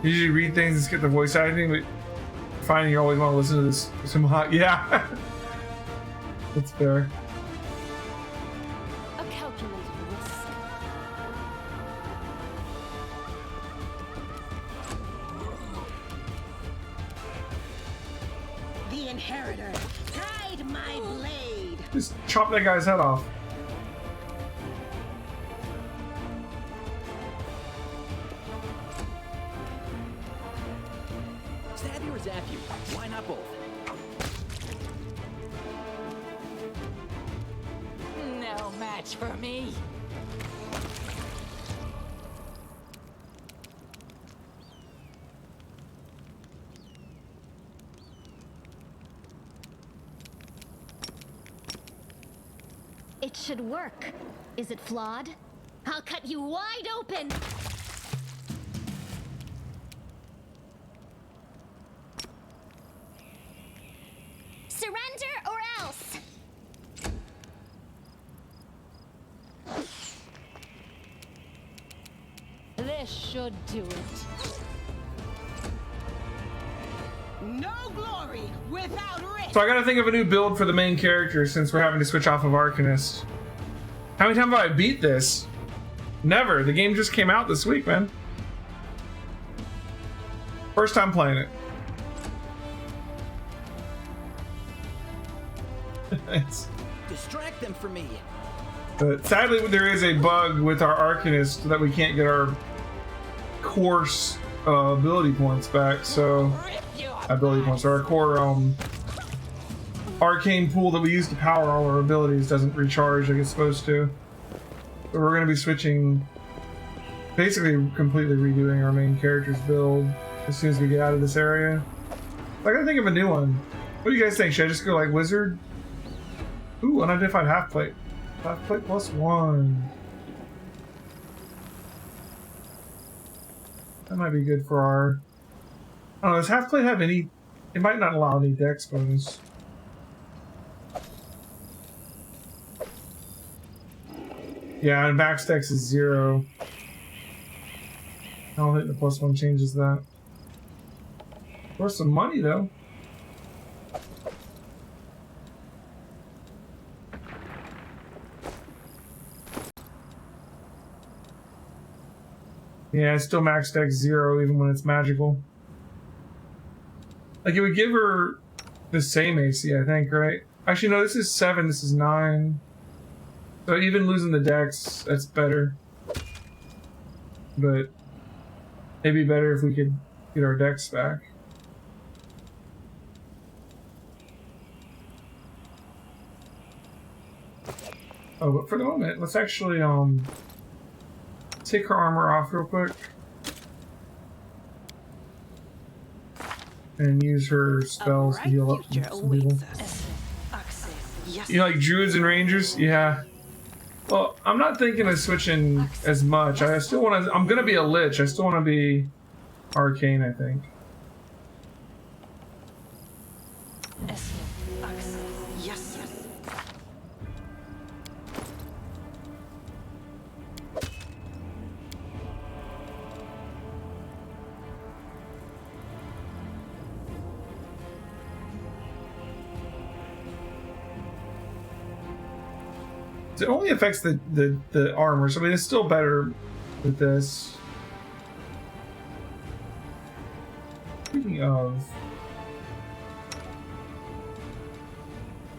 Usually read things and skip the voice acting, but finding you always want to listen to this some hot. Yeah, that's fair. A calculated risk. The inheritor, guide my blade! Just chop that guy's head off. Stab you or zap you? Why not both? No match for me! It should work. Is it flawed? I'll cut you wide open! Surrender or else! This should do it. No glory without risk. So I gotta think of a new build for the main character since we're having to switch off of Arcanist. How many times have I beat this? Never. The game just came out this week, man. First time playing it. Thanks. Distract them for me. But sadly, there is a bug with our Arcanist that we can't get our course ability points back. So, ability points. Our core arcane pool that we use to power all our abilities doesn't recharge like it's supposed to. So we're going to be switching, basically completely redoing our main character's build as soon as we get out of this area. I gotta think of a new one. What do you guys think? Should I just go like wizard? Ooh, unidentified half plate. Half plate +1. That might be good for our... I don't know, does half plate have any... It might not allow any dex bonus. Yeah, and max dex is 0. I don't think the +1 changes that. Worth some money though. Yeah, it's still max dex 0 even when it's magical. Like it would give her the same AC, I think, right? Actually, no, this is 7, this is 9. So even losing the dex, that's better. But it'd be better if we could get our dex back. Oh, but for the moment, let's actually take her armor off real quick. And use her spells to heal up some people. You know, like druids and rangers? Yeah. Well, I'm not thinking of switching as much. I still want to... I'm going to be a lich. I still want to be arcane, I think. It only affects the armor, so I mean it's still better with this. Speaking of,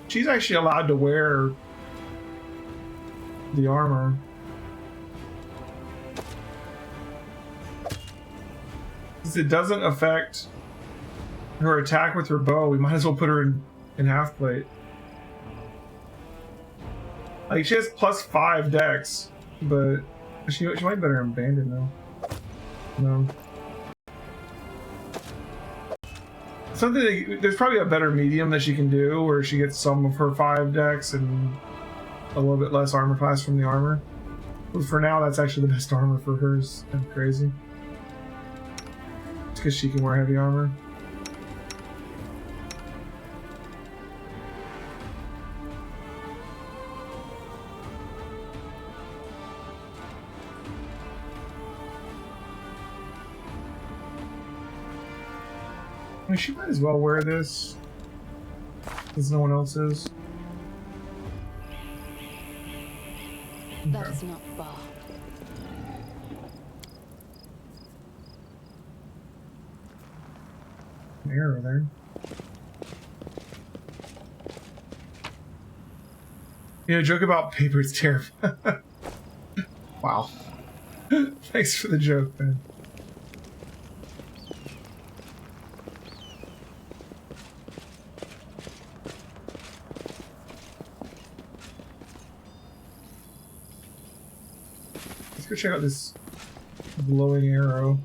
she's actually allowed to wear the armor. Since it doesn't affect her attack with her bow, we might as well put her in half plate. Like, she has +5 dex, but she might be better in bandit now. No. Something there's probably a better medium that she can do where she gets some of her 5 dex and a little bit less armor class from the armor. But for now, that's actually the best armor for her. It's kind of crazy. It's because she can wear heavy armor. I mean, she might as well wear this, since no one else is. That is not far. An arrow there. You know, joke about paper, it's terrible. Wow. Thanks for the joke, man. Let's go check out this glowing arrow.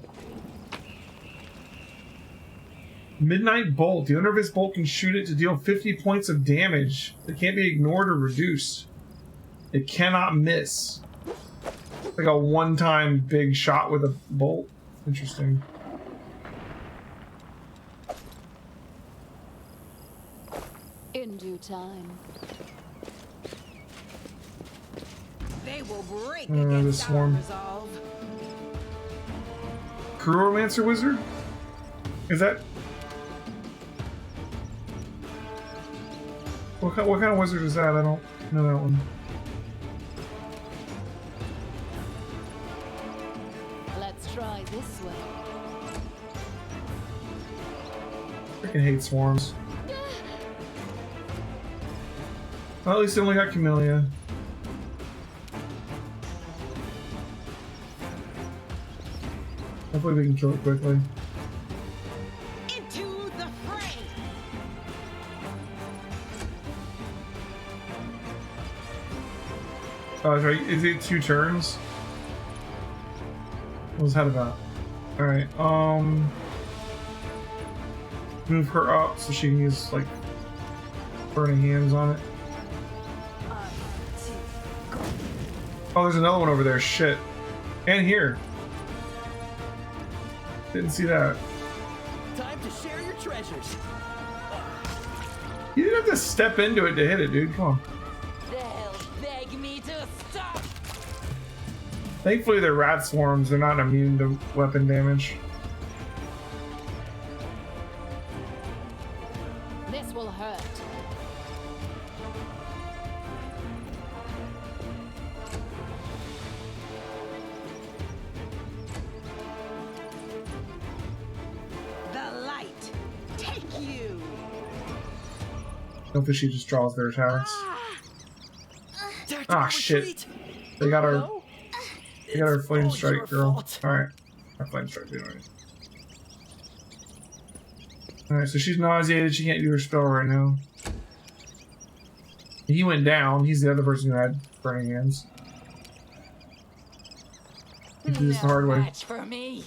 Midnight Bolt. The owner of this bolt can shoot it to deal 50 points of damage that can't be ignored or reduced. It cannot miss. Like a one-time big shot with a bolt. Interesting. In due time. They will break the against our swarm. resolve. Crewromancer Wizard? Is that... What kind of wizard is that? I don't know that one. Let's try this way. Freaking hate swarms. Well, at least they only got Camellia. Hopefully we can kill it quickly. Into the fray. Oh, that's right. Is it 2 turns? What was that about? Alright, move her up so she can use, like, burning hands on it. Oh, there's another one over there. Shit. And here. Didn't see that. Time to share your treasures. You didn't have to step into it to hit it, dude. Come on. They'll beg me to stop. Thankfully, they're rat swarms. They're not immune to weapon damage. This will hurt. The light. Take you. Hopefully, she just draws their attacks. Ah, shit. Retreat. They got our, No? they got our It's flame all strike your girl. fault. Alright. Our flame strike did already. Alright, so she's nauseated. She can't do her spell right now. He went down. He's the other person who had burning hands. He did this the hard way. Match for me.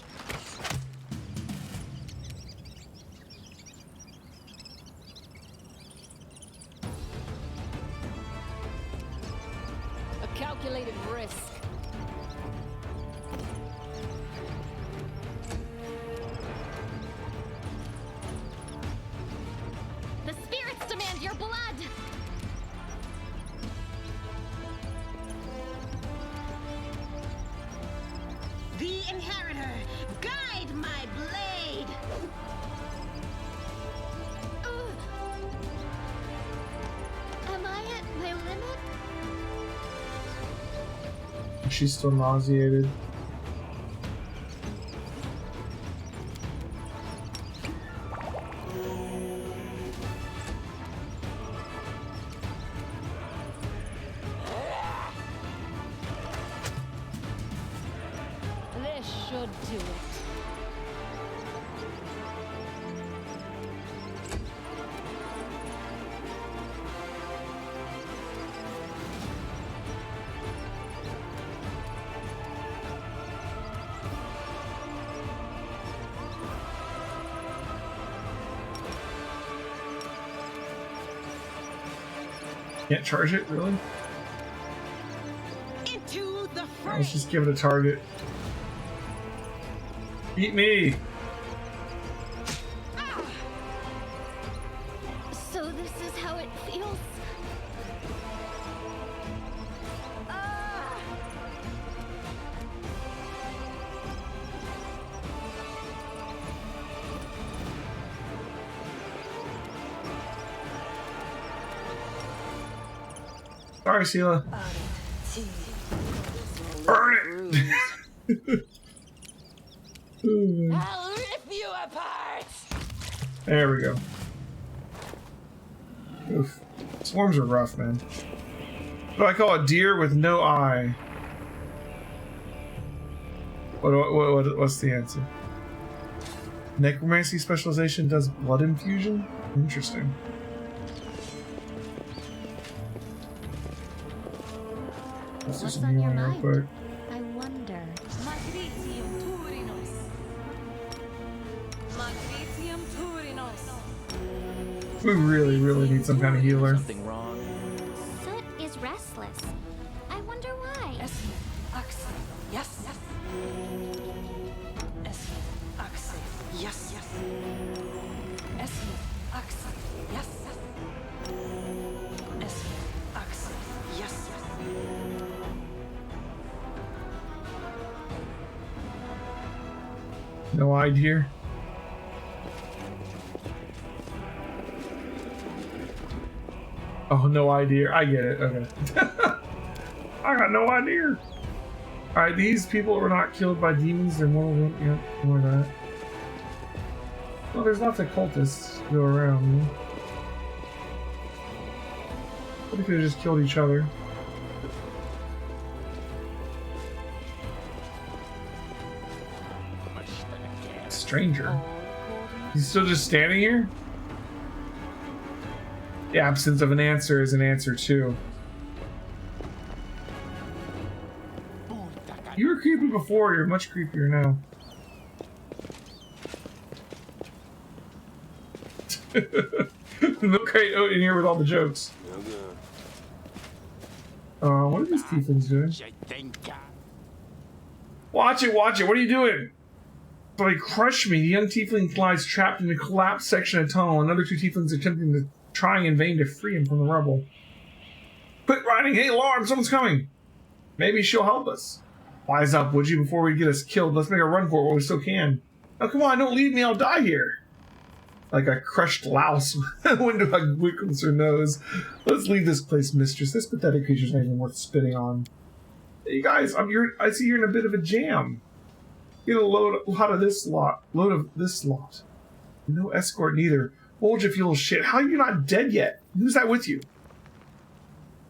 A calculated risk. The spirits demand your blood! The inheritor. Guide my blade. Am I at my limit? She's still nauseated. This should do it. Can't charge it, really? Into the fray. Let's just give it a target. Beat me! So this is how it feels? Sorry, Sheila. Burn it! I'll rip you apart. There we go. Oof. Swarms are rough, man. What do I call a deer with no eye? What's the answer? Necromancy specialization does blood infusion? Interesting. Let's do What's some on your healing real mind? quick. I wonder. Matricium Turinos. Matricium Turinos. We really need some kind of healer. Something wrong. Soot is restless. I wonder why. Yes. Yes. No idea. Oh, no idea. I get it. Okay. I got no idea. Alright, these people were not killed by demons. They're mortal. Yeah, more of that. Well, there's lots of cultists to go around. Yeah. But they could have just killed each other. Stranger. He's still just standing here? The absence of an answer is an answer too. You were creepy before, you're much creepier now. No crate out in here with all the jokes. What are these tieflings doing? Watch it, watch it, what are you doing? So they crush me. The young tiefling lies trapped in a collapsed section of tunnel. Another two tieflings are attempting to trying in vain to free him from the rubble. Quit riding! Hey, alarm! Someone's coming! Maybe she'll help us. Wise up, would you, before we get us killed? Let's make a run for it while we still can. Oh, come on, don't leave me, I'll die here. Like a crushed louse. When do I wiggles her nose? Let's leave this place, mistress. This pathetic creature's not even worth spitting on. Hey, guys, I see you're in a bit of a jam. Get a load of this lot. No escort neither. Hold you little shit. How are you not dead yet? Who's that with you?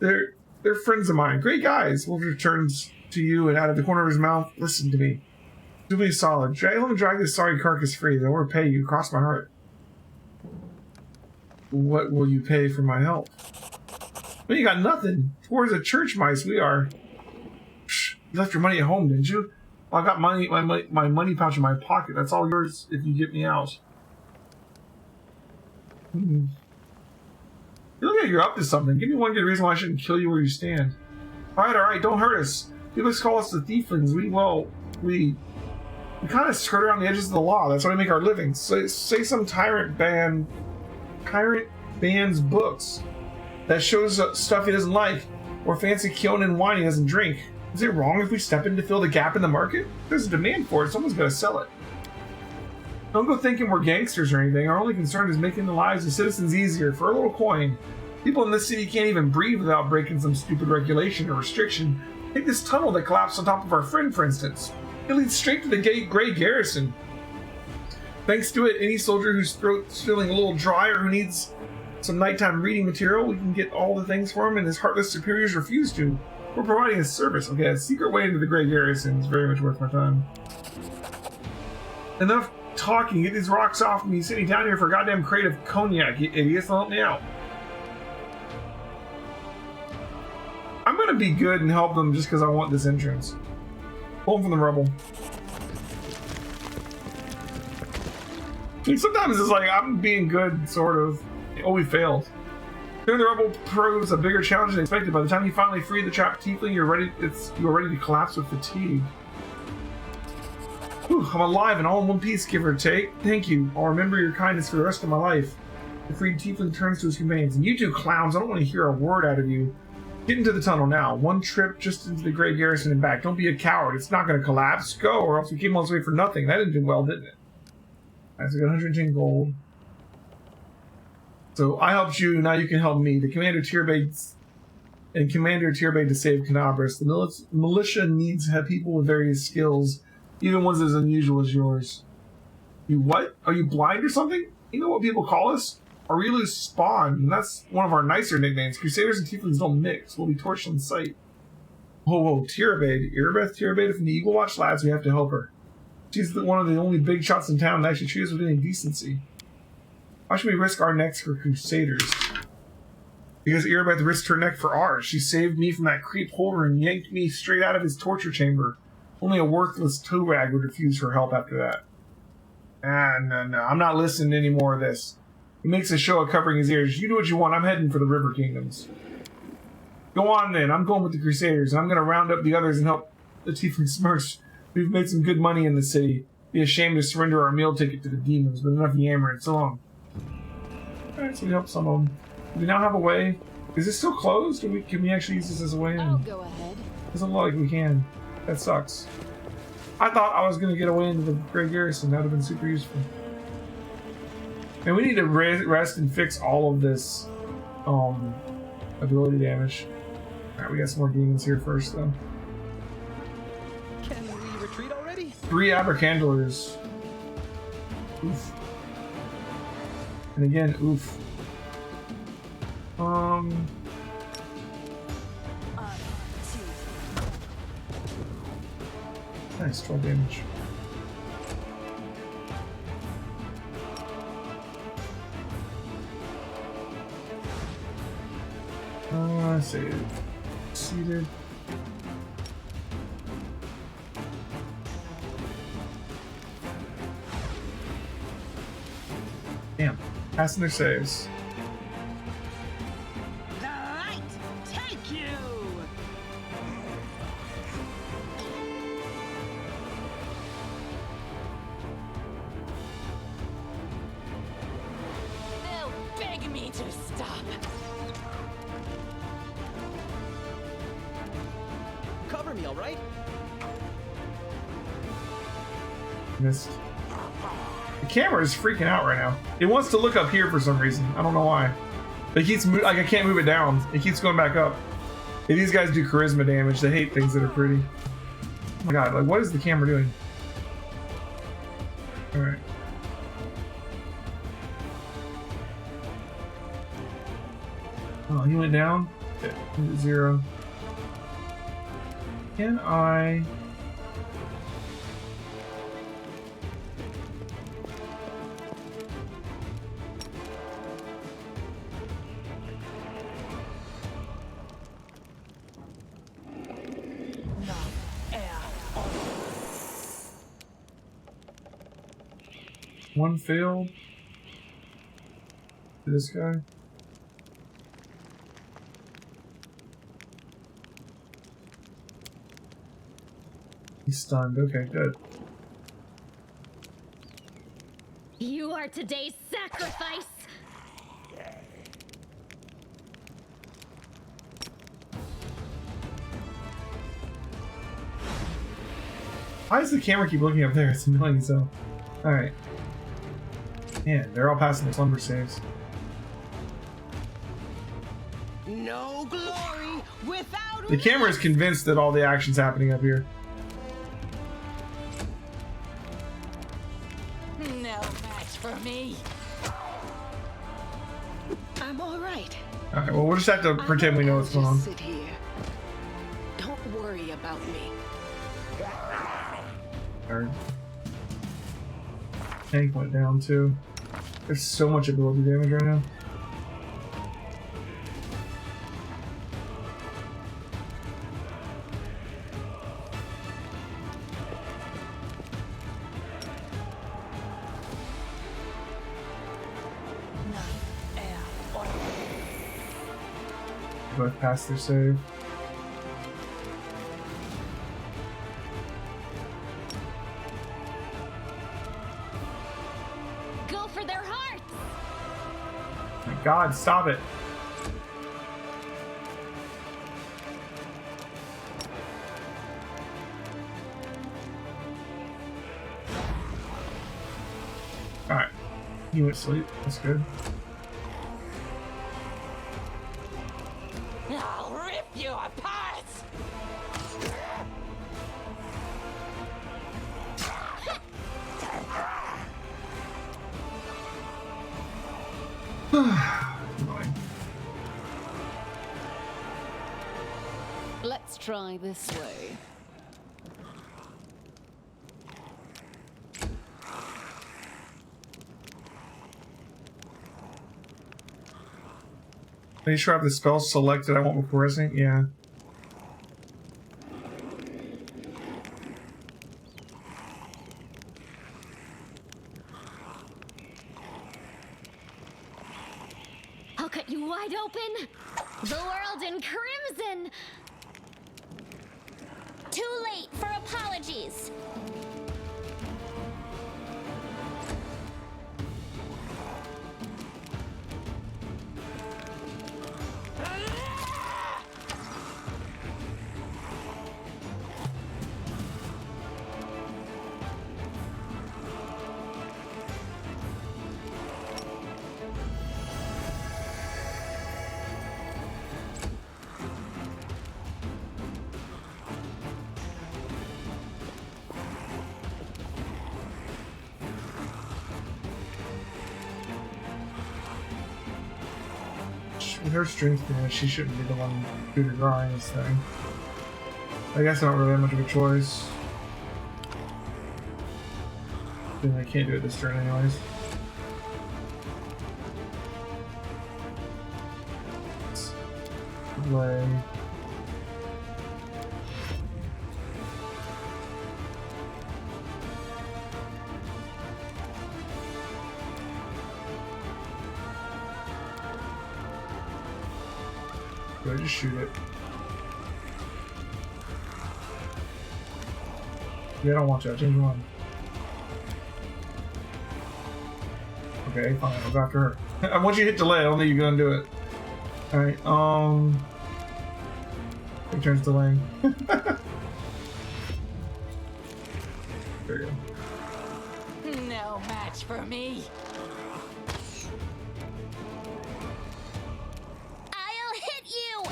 They're friends of mine. Great guys. Wolf returns to you and out of the corner of his mouth. Listen to me. Do me solid. Let me drag this sorry carcass free. They'll repay you. Cross my heart. What will you pay for my help? Well, you got nothing. Poor as a church mice we are. Psh, you left your money at home, didn't you? Well, I got my money pouch in my pocket. That's all yours if you get me out. You look like you're up to something. Give me one good reason why I shouldn't kill you where you stand. Alright, don't hurt us. People call us the thieflings. We kind of skirt around the edges of the law. That's how we make our living. So, say some tyrant bans books that shows stuff he doesn't like, or fancy killing and wine he doesn't drink. Is it wrong if we step in to fill the gap in the market? There's a demand for it. Someone's going to sell it. Don't go thinking we're gangsters or anything. Our only concern is making the lives of citizens easier for a little coin. People in this city can't even breathe without breaking some stupid regulation or restriction. Take this tunnel that collapsed on top of our friend, for instance. It leads straight to the Grey Garrison. Thanks to it, any soldier whose throat's feeling a little dry or who needs some nighttime reading material, we can get all the things for him, and his heartless superiors refuse to. We're providing a service. Okay, a secret way into the Grey Garrison is very much worth my time. Enough talking. Get these rocks off me. Sitting down here for a goddamn crate of cognac, you idiots. Help me out. I'm gonna be good and help them just because I want this entrance. Pull them from the rubble. And sometimes it's like I'm being good, sort of. Oh, we failed. Clearing the rubble proves a bigger challenge than expected. By the time you finally free the trapped tiefling, you're ready to collapse with fatigue. Whew, I'm alive and all in one piece, give or take. Thank you. I'll remember your kindness for the rest of my life. The freed tiefling turns to his companions. And you two clowns, I don't want to hear a word out of you. Get into the tunnel now. One trip just into the Grey Garrison and back. Don't be a coward. It's not going to collapse. Go, or else we came all this way for nothing. That didn't do well, didn't it? That's 110 gold. So I helped you, now you can help me. The Commander Tierbade to save Canabras. The militia needs to have people with various skills, even ones as unusual as yours. You what? Are you blind or something? You know what people call us? Aurelius Spawn, and that's one of our nicer nicknames. Crusaders and Tieflings don't mix. We'll be torched on sight. Whoa, Tierbade. Erebeth Tierbade from the Eagle Watch lads, we have to help her. She's one of the only big shots in town that actually treats us with any decency. Why should we risk our necks for Crusaders? Because Erebeth risked her neck for ours. She saved me from that creep holder and yanked me straight out of his torture chamber. Only a worthless toe rag would refuse her help after that. No. I'm not listening to any more of this. He makes a show of covering his ears. You do what you want. I'm heading for the River Kingdoms. Go on then. I'm going with the Crusaders, and I'm going to round up the others and help the Tiefling Smurfs. We've made some good money in the city. Be ashamed to surrender our meal ticket to the demons, but enough yammering. So long. Alright, so we help some of them. Do we now have a way? Is this still closed? Can we actually use this as a way in? I'll go ahead. Doesn't look like we can. That sucks. I thought I was going to get away into the Great Garrison. That would have been super useful. And we need to rest and fix all of this ability damage. Alright, we got some more demons here first, though. Can we retreat already? 3 Abercandlers. Oof. And again, oof. Nice, 12 damage. Let's see. Seated. Damn. Passing their saves. The light take you! They'll beg me to stop. Cover me, all right? Missed. The camera is freaking out right now. It wants to look up here for some reason. I don't know why. It keeps like I can't move it down. It keeps going back up. If these guys do charisma damage, they hate things that are pretty. Oh my god, like what is the camera doing? Alright. Oh, he went down? Okay, he's at 0. Can I... One failed. This guy. He's stunned. Okay, good. You are today's sacrifice! Why does the camera keep looking up there? It's annoying as hell. Alright. Man, they're all passing their slumber saves. No glory without The camera is convinced that all the action's happening up here. No match for me. I'm all right. Alright, well, we'll just have to pretend we know what's going on. Just sit here. Don't worry about me. Darn. Tank went down too. There's so much ability damage right now. Both passed their save. Go for their hearts! My god, stop it. Alright. He went to sleep. That's good. I'll rip you apart! Annoying. Let's try this way. Are you sure I have the spell selected I want before resting? Yeah. I'll cut you wide open! The world in crimson! Too late for apologies! With her strength damage, she shouldn't be the one shooter drawing this thing. I guess I don't really have much of a choice. Then I can't do it this turn anyways. Play. Do I just shoot it? Yeah, I don't want to. I change one. Okay, fine. I'll go after her. Once you hit delay, I don't think you're gonna do it. Alright, It turns delaying. There you go. No match for me. I'll hit you!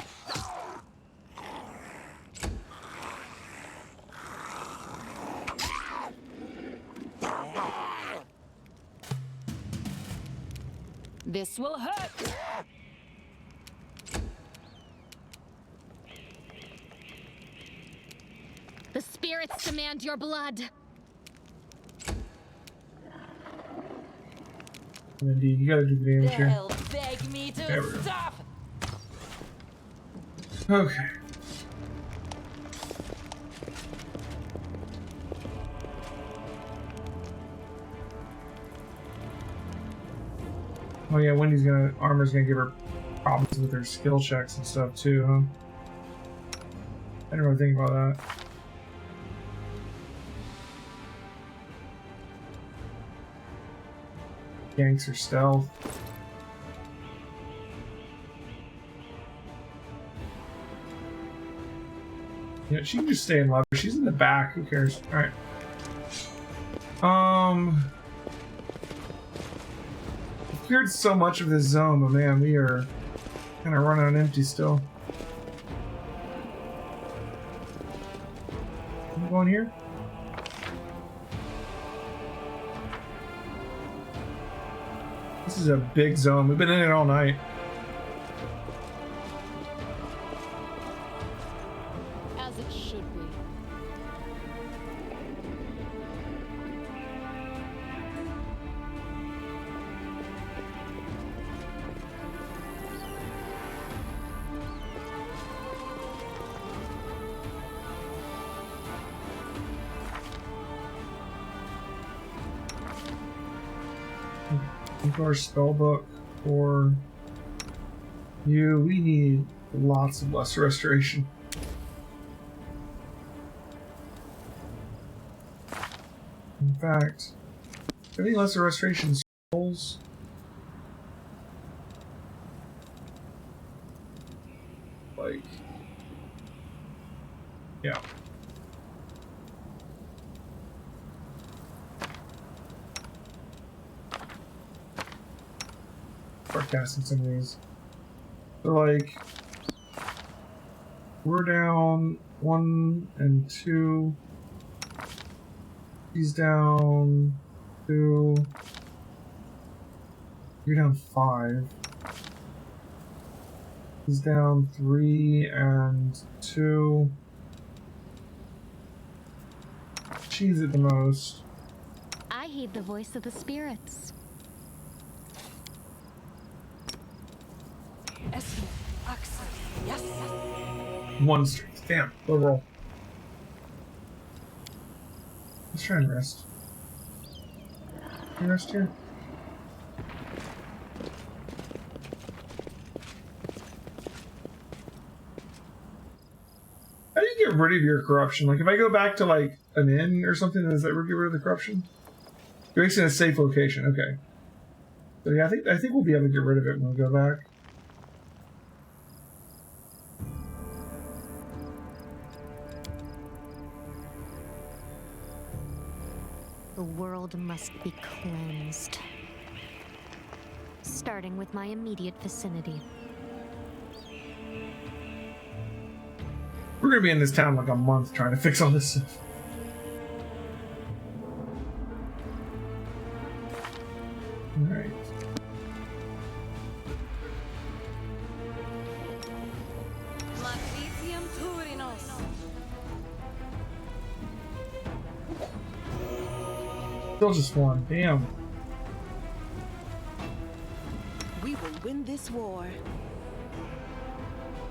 This will hurt. The spirits demand your blood. Indeed, you gotta do the damage here. They'll beg me There we to go. stop. Okay. Oh yeah, Wendy's armor's gonna give her problems with her skill checks and stuff too, huh? I didn't really think about that. Ganks or stealth. Yeah, she can just stay in leather. She's in the back. Who cares? All right. We've cleared so much of this zone, but man, we are kind of running on empty still. Am I going here? This is a big zone. We've been in it all night. As it should be. Into our spell book for you. We need lots of lesser restoration. In fact, any lesser restoration scrolls? Like, yeah. Start casting some of these. So like, we're down 1 and 2. He's down 2. You're down 5. He's down 3 and 2. She's at the most. I heed the voice of the spirits. Yes. 1 strength. Damn, low roll. Let's try and rest. Can you rest here? How do you get rid of your corruption? Like, if I go back to, like, an inn or something, does that get rid of the corruption? You're in a safe location, okay. So yeah, I think we'll be able to get rid of it when we go back. The world must be cleansed. Starting with my immediate vicinity. We're gonna be in this town like a month trying to fix all this stuff. Alright. Matricium Turinos. Still just one. Damn. We will win this war.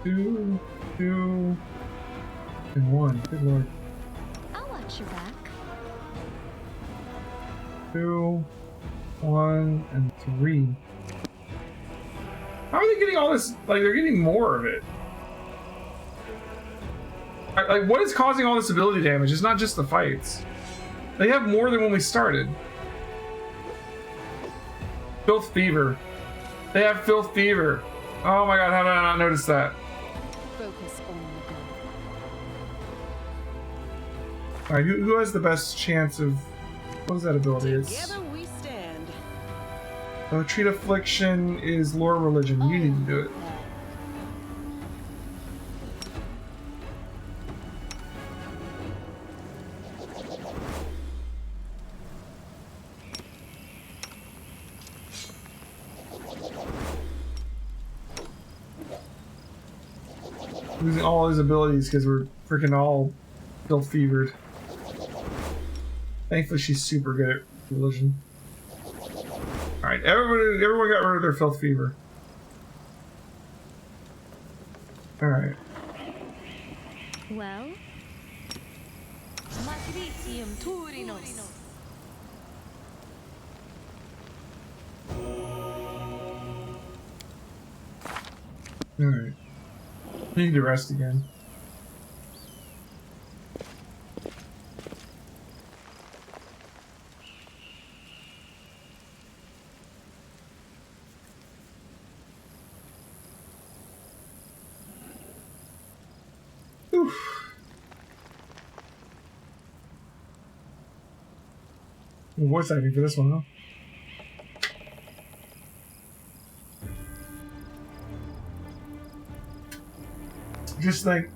Two, and one. Good lord. I'll watch your back. 2, 1, and 3. How are they getting all this? Like, they're getting more of it. Like, what is causing all this ability damage? It's not just the fights. They have more than when we started. Filth Fever. They have Filth Fever. Oh my god, how did I not notice that? Focus on the goal. Alright, who has the best chance of... What is that ability? It's... Together we stand. Treat Affliction is Lore Religion. You need to do it. Losing all his abilities because we're freaking all filth fevered. Thankfully, she's super good at religion. Alright, everyone got rid of their filth fever. Alright. Well, Matricium Turinos. Alright. I need to rest again. Oof. Voice acting for this one, huh? Just think,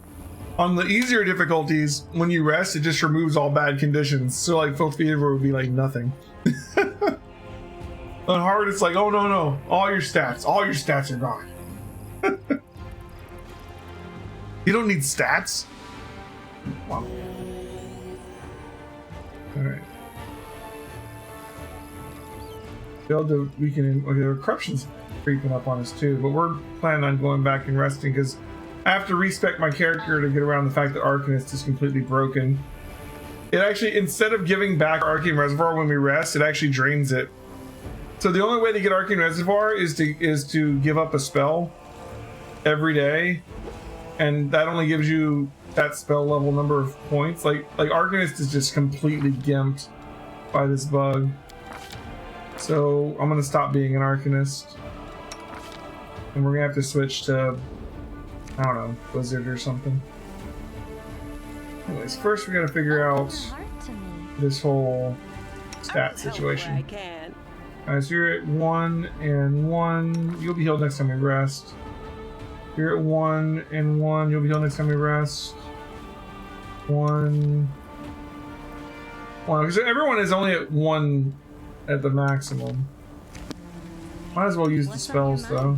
on the easier difficulties, when you rest, it just removes all bad conditions. So like Filth Fever would be like nothing. On hard, it's like, oh no, all your stats are gone. You don't need stats? Wow. Alright. Failed to weaken. Okay, the corruption's creeping up on us too, but we're planning on going back and resting because I have to respec my character to get around the fact that Arcanist is completely broken. It actually, instead of giving back Arcane Reservoir when we rest, it actually drains it. So the only way to get Arcane Reservoir is to give up a spell every day, and that only gives you that spell level number of points. Like Arcanist is just completely gimped by this bug. So I'm gonna stop being an Arcanist, and we're gonna have to switch to, I don't know, Wizard or something. Anyways, first we gotta figure out this whole stat situation. I can. Alright, so you're at 1 and 1. You'll be healed next time we rest. You're at 1 and 1. You'll be healed next time we rest. 1. 1. Because everyone is only at 1 at the maximum. Might as well use the spells though.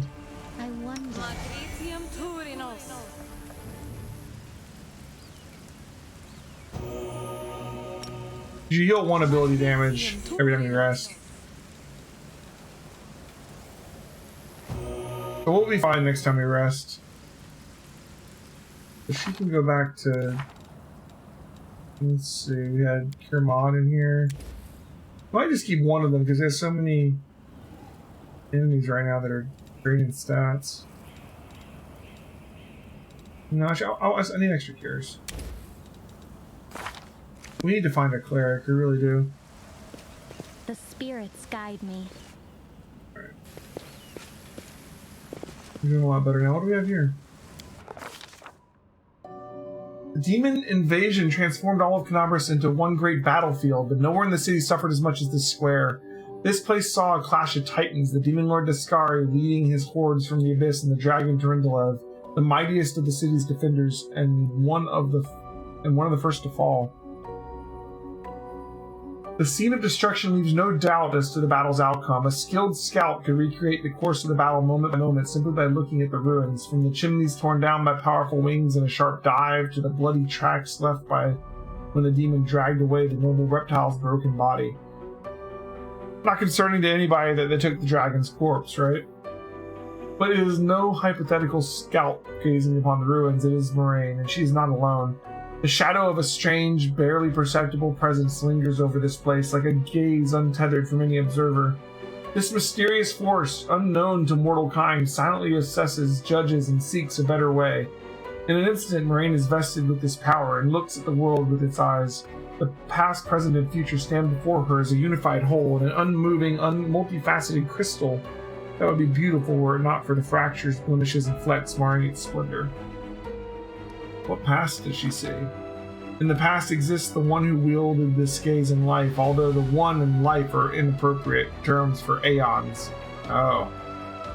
I wonder. Matricium Turinos. You heal 1 ability damage every time you rest. So we'll be fine next time we rest. But she can go back to... Let's see, we had Kermod in here. I might just keep one of them because there's so many enemies right now that are draining stats. No, actually, I need extra cures. We need to find a cleric, we really do. The spirits guide me. Alright. We're doing a lot better now. What do we have here? The demon invasion transformed all of Canabras into one great battlefield, but nowhere in the city suffered as much as this square. This place saw a clash of titans, the demon lord Daskari leading his hordes from the abyss, and the dragon Turindalev, the mightiest of the city's defenders, and one of the first to fall. The scene of destruction leaves no doubt as to the battle's outcome. A skilled scout could recreate the course of the battle moment by moment simply by looking at the ruins, from the chimneys torn down by powerful wings in a sharp dive to the bloody tracks left by when the demon dragged away the noble reptile's broken body. Not concerning to anybody that they took the dragon's corpse, right? But it is no hypothetical scout gazing upon the ruins. It is Moraine, and she is not alone. The shadow of a strange, barely perceptible presence lingers over this place, like a gaze untethered from any observer. This mysterious force, unknown to mortal kind, silently assesses, judges, and seeks a better way. In an instant, Moraine is vested with this power and looks at the world with its eyes. The past, present, and future stand before her as a unified whole, an unmoving, multifaceted crystal that would be beautiful were it not for the fractures, blemishes, and flecks marring its splendor. What past does she see? In the past exists the one who wielded this gaze in life, although the one and life are inappropriate terms for aeons. Oh.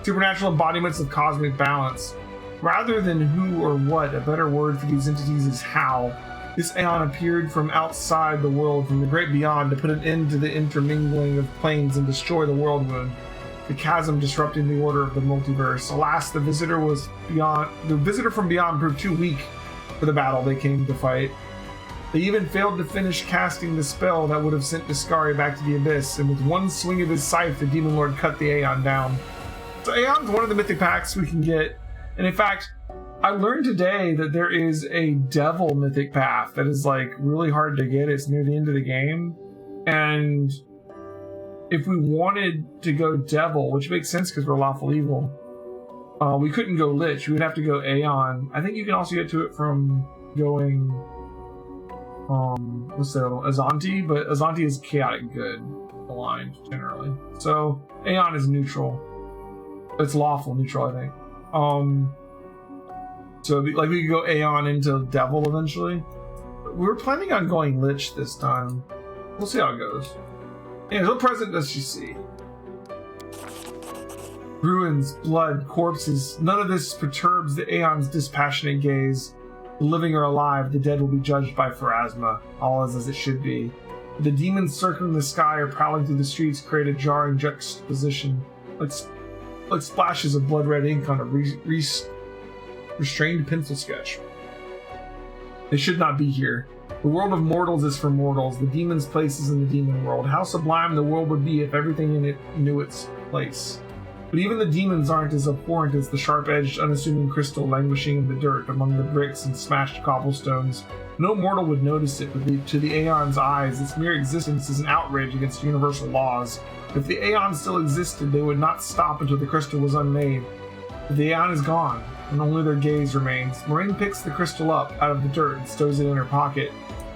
Supernatural embodiments of cosmic balance. Rather than who or what, a better word for these entities is how. This aeon appeared from outside the world, from the great beyond, to put an end to the intermingling of planes and destroy the world wound. The chasm disrupting the order of the multiverse. Alas, the visitor from beyond proved too weak for the battle they came to fight. They even failed to finish casting the spell that would have sent Daskari back to the abyss, and with one swing of his scythe, the demon lord cut the Aeon down. So Aeon's one of the mythic packs we can get, and in fact, I learned today that there is a devil mythic path that is like really hard to get. It's near the end of the game, and if we wanted to go devil, which makes sense because we're lawful evil, we couldn't go Lich. We would have to go Aeon. I think you can also get to it from going, what's that other one? Azanti, but Azanti is chaotic good aligned generally. So Aeon is neutral. It's lawful neutral, I think. So like we could go Aeon into Devil eventually. We were planning on going Lich this time. We'll see how it goes. Anyways, what present does she see? Ruins, blood, corpses. None of this perturbs the Aeon's dispassionate gaze. The living are alive, the dead will be judged by Pharasma. All is as it should be. The demons circling the sky or prowling through the streets create a jarring juxtaposition, like splashes of blood-red ink on a restrained pencil sketch. They should not be here. The world of mortals is for mortals. The demon's place is in the demon world. How sublime the world would be if everything in it knew its place. But even the demons aren't as abhorrent as the sharp-edged, unassuming crystal languishing in the dirt among the bricks and smashed cobblestones. No mortal would notice it, but to the Aeon's eyes, its mere existence is an outrage against universal laws. If the Aeon still existed, they would not stop until the crystal was unmade. But the Aeon is gone, and only their gaze remains. Moraine picks the crystal up out of the dirt and stows it in her pocket.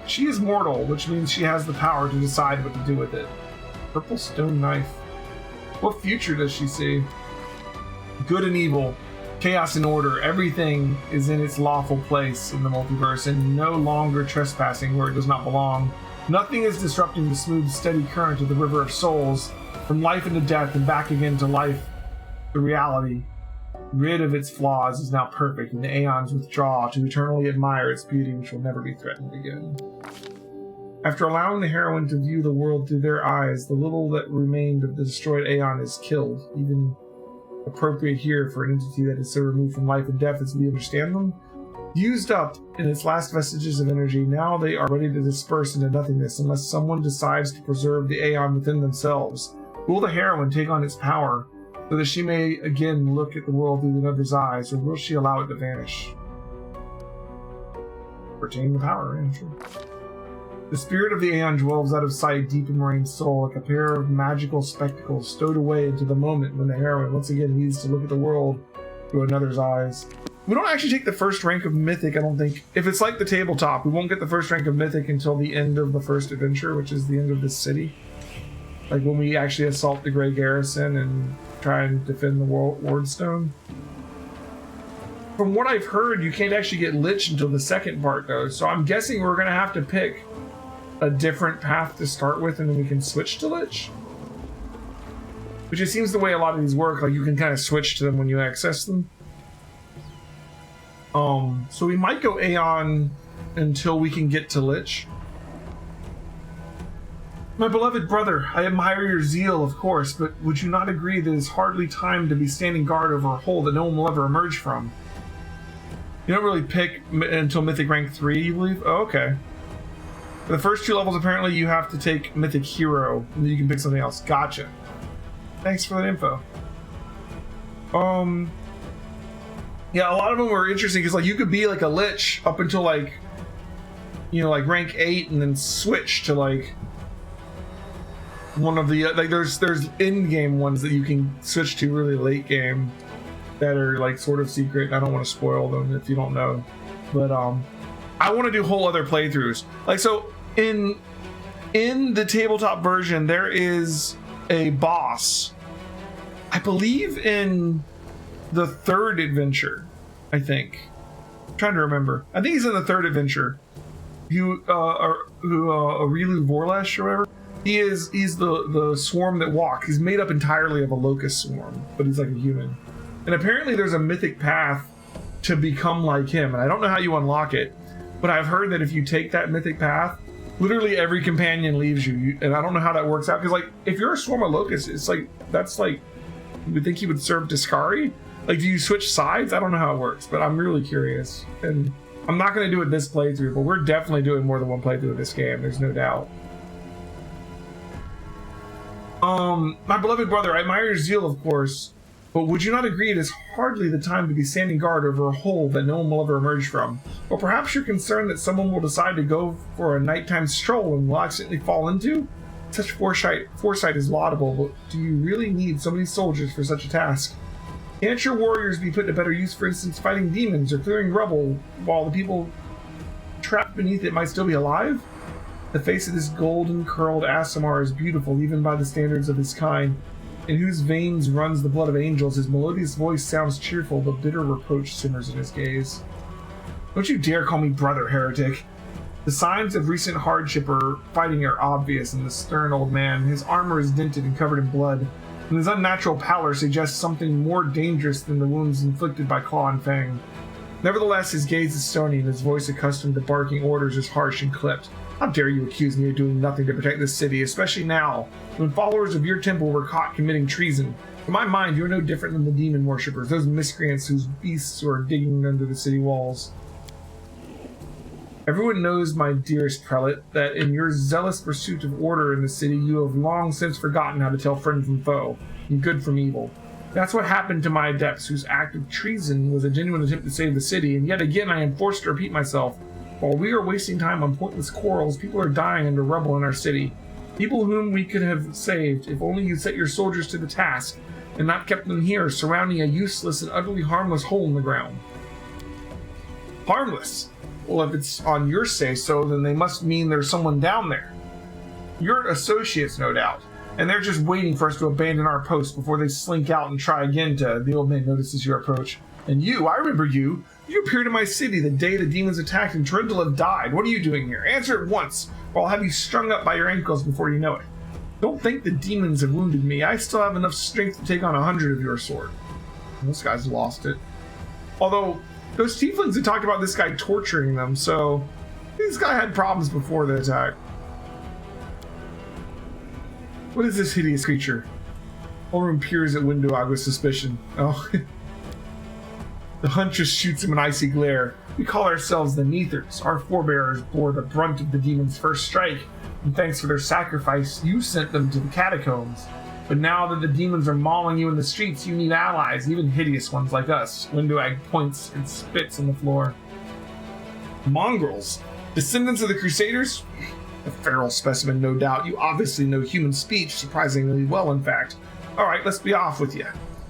She is mortal, which means she has the power to decide what to do with it. Purple stone knife. What future does she see? Good and evil, chaos and order, everything is in its lawful place in the multiverse and no longer trespassing where it does not belong. Nothing is disrupting the smooth, steady current of the river of souls, from life into death and back again to life. The reality, rid of its flaws, is now perfect, and the Aeons withdraw to eternally admire its beauty, which will never be threatened again. After allowing the heroine to view the world through their eyes, the little that remained of the destroyed Aeon is killed, even appropriate here for an entity that is so removed from life and death as we understand them. Used up in its last vestiges of energy, now they are ready to disperse into nothingness unless someone decides to preserve the Aeon within themselves. Will the heroine take on its power so that she may again look at the world through another's eyes, or will she allow it to vanish? Retain the power, yeah, sure. The spirit of the Aeon dwells out of sight deep in Moraine's soul, like a pair of magical spectacles stowed away into the moment when the heroine once again needs to look at the world through another's eyes. We don't actually take the first rank of Mythic, I don't think. If it's like the tabletop, we won't get the first rank of Mythic until the end of the first adventure, which is the end of this city. Like when we actually assault the Grey Garrison and try and defend the Wardstone. From what I've heard, you can't actually get Lich until the second part, though. So I'm guessing we're going to have to pick a different path to start with, and then we can switch to Lich. Which it seems the way a lot of these work, like you can kind of switch to them when you access them. So we might go Aeon until we can get to Lich. My beloved brother, I admire your zeal, of course, but would you not agree that it's hardly time to be standing guard over a hole that no one will ever emerge from? You don't really pick until Mythic rank 3, you believe? Oh, okay. For the first 2 levels, apparently you have to take Mythic Hero, and then you can pick something else. Gotcha. Thanks for that info. Yeah, a lot of them were interesting, because like you could be like a Lich up until like, you know, like rank 8, and then switch to like one of the like there's in-game ones that you can switch to really late game that are like sort of secret. I don't want to spoil them if you don't know, but I want to do whole other playthroughs. Like, so in the tabletop version there is a boss, I believe in the 3rd adventure. I think I'm trying to remember. I think he's in the 3rd adventure. Aurilu Vorlesh or whatever. He's the swarm that walk. He's made up entirely of a locust swarm, but he's like a human. And apparently there's a mythic path to become like him, and I don't know how you unlock it, but I've heard that if you take that mythic path, literally every companion leaves you, and I don't know how that works out, because like if you're a swarm of locusts, it's like that's like you would think he would serve Discari. Like, do you switch sides? I don't know how it works, but I'm really curious, and I'm not going to do it this playthrough, but we're definitely doing more than one playthrough of this game. There's no doubt. My beloved brother, I admire your zeal, of course, but would you not agree it is hardly the time to be standing guard over a hole that no one will ever emerge from? Or perhaps you're concerned that someone will decide to go for a nighttime stroll and will accidentally fall into? Such foresight is laudable, but do you really need so many soldiers for such a task? Can't your warriors be put to better use, for instance, fighting demons or clearing rubble, while the people trapped beneath it might still be alive? The face of this golden curled Aasimar is beautiful even by the standards of his kind, in whose veins runs the blood of angels. His melodious voice sounds cheerful, but bitter reproach simmers in his gaze. Don't you dare call me brother, heretic. The signs of recent hardship or fighting are obvious in the stern old man. His armor is dented and covered in blood, and his unnatural pallor suggests something more dangerous than the wounds inflicted by claw and fang. Nevertheless, his gaze is stony, and his voice, accustomed to barking orders, is harsh and clipped. How dare you accuse me of doing nothing to protect this city, especially now, when followers of your temple were caught committing treason? To my mind, you are no different than the demon worshippers, those miscreants whose beasts are digging under the city walls. Everyone knows, my dearest prelate, that in your zealous pursuit of order in the city, you have long since forgotten how to tell friend from foe, and good from evil. That's what happened to my adepts, whose act of treason was a genuine attempt to save the city, and yet again I am forced to repeat myself. While we are wasting time on pointless quarrels, people are dying under rubble in our city. People whom we could have saved, if only you set your soldiers to the task, and not kept them here, surrounding a useless and utterly harmless hole in the ground. Harmless? Well, if it's on your say-so, then they must mean there's someone down there. Your associates, no doubt, and they're just waiting for us to abandon our post before they slink out and try again to... The old man notices your approach. And you, I remember you. You appeared in my city the day the demons attacked and Trindle have died. What are you doing here? Answer at once, or I'll have you strung up by your ankles before you know it. Don't think the demons have wounded me. I still have enough strength to take on 100 of your sort. And this guy's lost it. Although, those tieflings had talked about this guy torturing them, so this guy had problems before the attack. What is this hideous creature? Olrun peers at Windowag with suspicion. Oh. The huntress shoots him an icy glare. We call ourselves the Neathers. Our forebears bore the brunt of the demon's first strike, and thanks for their sacrifice, you sent them to the catacombs. But now that the demons are mauling you in the streets, you need allies, even hideous ones like us. Windowag points and spits on the floor. Mongrels? Descendants of the Crusaders? A feral specimen, no doubt. You obviously know human speech, surprisingly well, in fact. Alright, let's be off with you.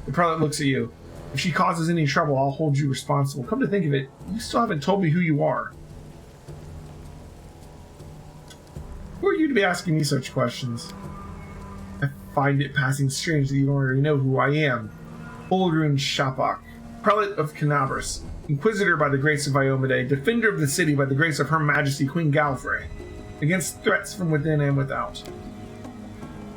The prelate looks at you. If she causes any trouble, I'll hold you responsible. Come to think of it, you still haven't told me who you are. Who are you to be asking me such questions? I find it passing strange that you don't already know who I am. Oldrun Shapak, Prelate of Canabras, Inquisitor by the grace of Iomade, Defender of the city by the grace of Her Majesty Queen Galfrey, against threats from within and without.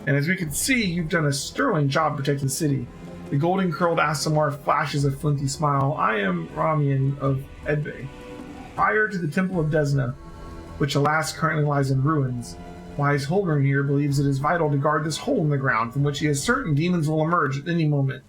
And as we can see, you've done a sterling job protecting the city. The golden curled Aasimar flashes a flinty smile. I am Ramian of Edbay, prior to the Temple of Desna, which alas currently lies in ruins. Wise Holgren here believes it is vital to guard this hole in the ground from which he is certain demons will emerge at any moment.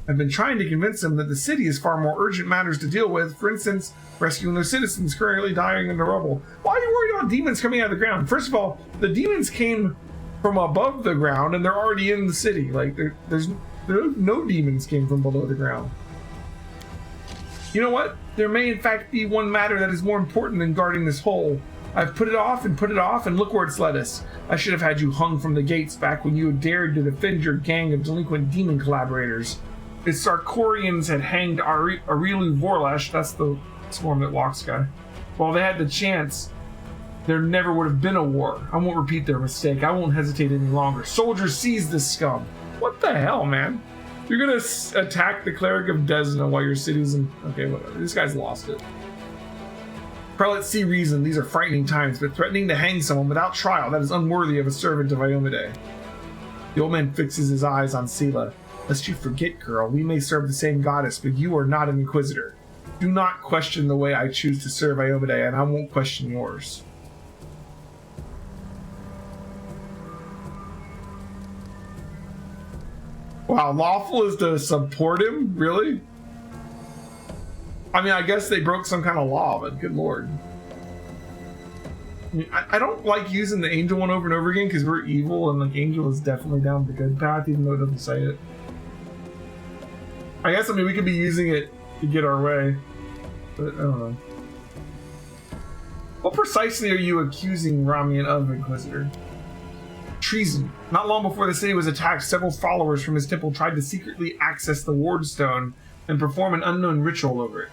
I've been trying to convince him that the city has far more urgent matters to deal with, for instance, rescuing those citizens currently dying in the rubble. Why are you worried about demons coming out of the ground? First of all, the demons came from above the ground and they're already in the city. Like, there's no demons came from below the ground. You know what? There may in fact be one matter that is more important than guarding this hole. I've put it off, and look where it's led us. I should have had you hung from the gates back when you dared to defend your gang of delinquent demon collaborators. If Sarkorians had hanged Arilu Vorlash, that's the swarm that walks guy, while they had the chance, there never would have been a war. I won't repeat their mistake. I won't hesitate any longer. Soldiers, seize this scum. What the hell, man? You're gonna attack the cleric of Desna while your city's in... Okay, whatever. This guy's lost it. Prelates see reason. These are frightening times, but threatening to hang someone without trial, that is unworthy of a servant of Iomade. The old man fixes his eyes on Sela. Lest you forget, girl, we may serve the same goddess, but you are not an inquisitor. Do not question the way I choose to serve Iomade, and I won't question yours. Wow, Lawful is to support him? Really? I mean, I guess they broke some kind of law, but good lord. I mean, I don't like using the angel one over and over again because we're evil, and like angel is definitely down the good path, even though it doesn't say it. I guess, I mean, we could be using it to get our way, but I don't know. What precisely are you accusing Ramian of, Inquisitor? Treason. Not long before the city was attacked, several followers from his temple tried to secretly access the Wardstone and perform an unknown ritual over it.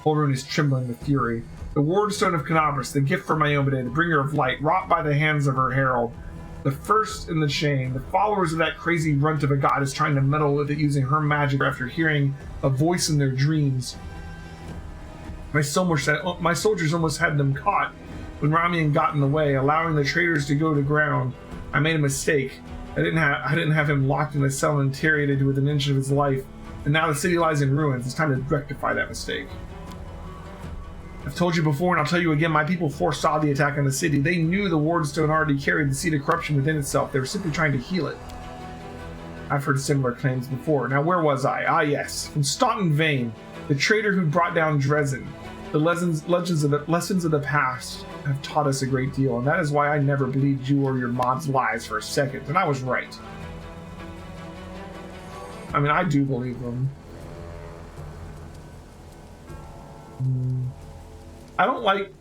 Holrun is trembling with fury. The Wardstone of Canabras, the gift from Iomade, the bringer of light, wrought by the hands of her herald. The first in the chain, the followers of that crazy runt of a goddess trying to meddle with it using her magic after hearing a voice in their dreams. My soldiers almost had them caught when Ramian got in the way, allowing the traitors to go to ground. I made a mistake. I didn't have him locked in a cell and interrogated within an inch of his life, and now the city lies in ruins. It's time to rectify that mistake. I've told you before, and I'll tell you again, my people foresaw the attack on the city. They knew the Wardstone already carried the seed of corruption within itself. They were simply trying to heal it. I've heard similar claims before. Now, where was I? Ah, yes. From Staunton Vane, the traitor who brought down Dresden. The lessons of the past have taught us a great deal, and that is why I never believed you or your mob's lies for a second, and I was right. I mean, I do believe them. I don't like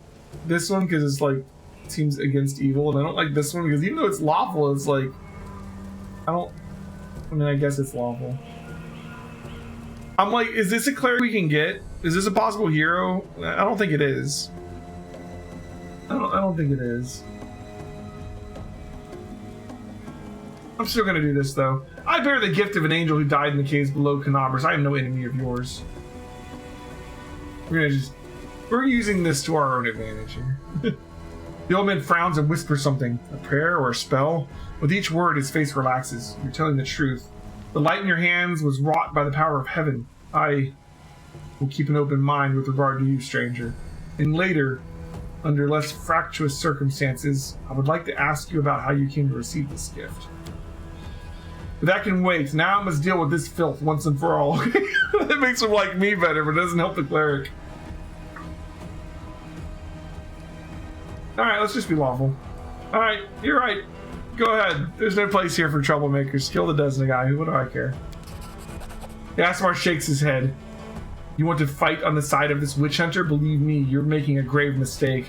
this one because it's like, it seems against evil, and I don't like this one because even though it's lawful, it's like, I guess it's lawful. I'm like, is this a cleric we can get? Is this a possible hero? I don't think it is. I don't think it is. I'm still gonna do this though. I bear the gift of an angel who died in the caves below Canabras. I am no enemy of yours. We're using this to our own advantage here. The old man frowns and whispers something. A prayer or a spell? With each word, his face relaxes. You're telling the truth. The light in your hands was wrought by the power of heaven. I will keep an open mind with regard to you, stranger. And later, under less fractious circumstances, I would like to ask you about how you came to receive this gift. But that can wait. Now I must deal with this filth once and for all. That makes him like me better, but doesn't help the cleric. Alright, let's just be lawful. Alright, you're right. Go ahead. There's no place here for troublemakers. Kill the Desna guy. What do I care? Aasimar shakes his head. You want to fight on the side of this witch hunter? Believe me, you're making a grave mistake.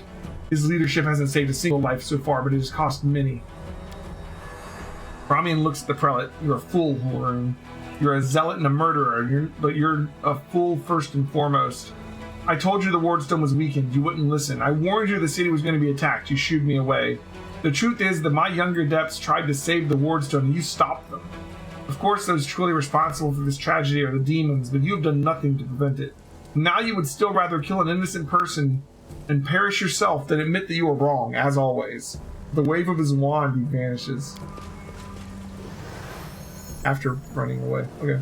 His leadership hasn't saved a single life so far, but it has cost many. Ramian looks at the prelate. You're a fool, Holrun. You're a zealot and a murderer, but you're a fool first and foremost. I told you the wardstone was weakened. You wouldn't listen. I warned you the city was going to be attacked. You shooed me away. The truth is that my younger adepts tried to save the wardstone and you stopped them. Of course, those truly responsible for this tragedy are the demons, but you have done nothing to prevent it. Now you would still rather kill an innocent person and perish yourself than admit that you were wrong, as always. The wave of his wand, he vanishes. After running away. Okay.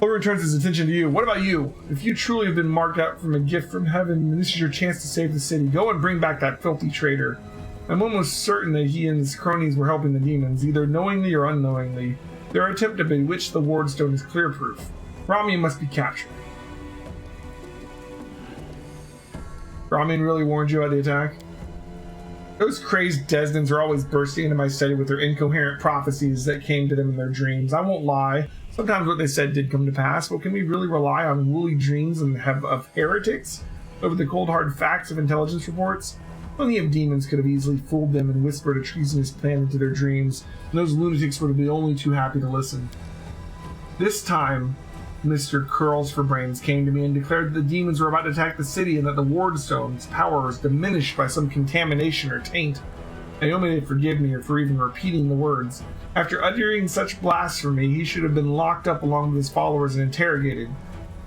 Over returns his attention to you. What about you? If you truly have been marked out from a gift from heaven, then this is your chance to save the city. Go and bring back that filthy traitor. I'm almost certain that he and his cronies were helping the demons, either knowingly or unknowingly. Their attempt to bewitch the wardstone is clear proof. Ramian must be captured. Ramian really warned you about the attack? Those crazed Desdens are always bursting into my study with their incoherent prophecies that came to them in their dreams. I won't lie. Sometimes what they said did come to pass, but can we really rely on woolly dreams of heretics over the cold hard facts of intelligence reports? Plenty of demons could have easily fooled them and whispered a treasonous plan into their dreams, and those lunatics would have been only too happy to listen. This time, Mr. Curls for Brains came to me and declared that the demons were about to attack the city and that the wardstone's power was diminished by some contamination or taint. Naomi may forgive me for even repeating the words. After uttering such blasphemy, he should have been locked up along with his followers and interrogated.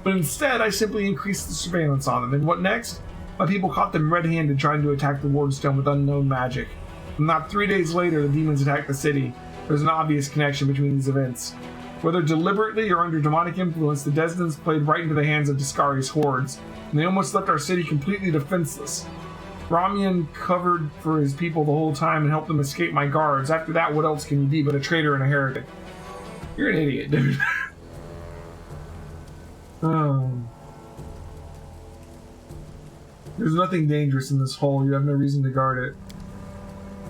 But instead, I simply increased the surveillance on them, and what next? My people caught them red-handed trying to attack the wardstone with unknown magic. And not 3 days later, the demons attacked the city. There's an obvious connection between these events. Whether deliberately or under demonic influence, the Desdens played right into the hands of Discari's hordes, and they almost left our city completely defenseless. Ramian covered for his people the whole time and helped them escape my guards. After that, what else can you be but a traitor and a heretic? You're an idiot, dude. There's nothing dangerous in this hole. You have no reason to guard it.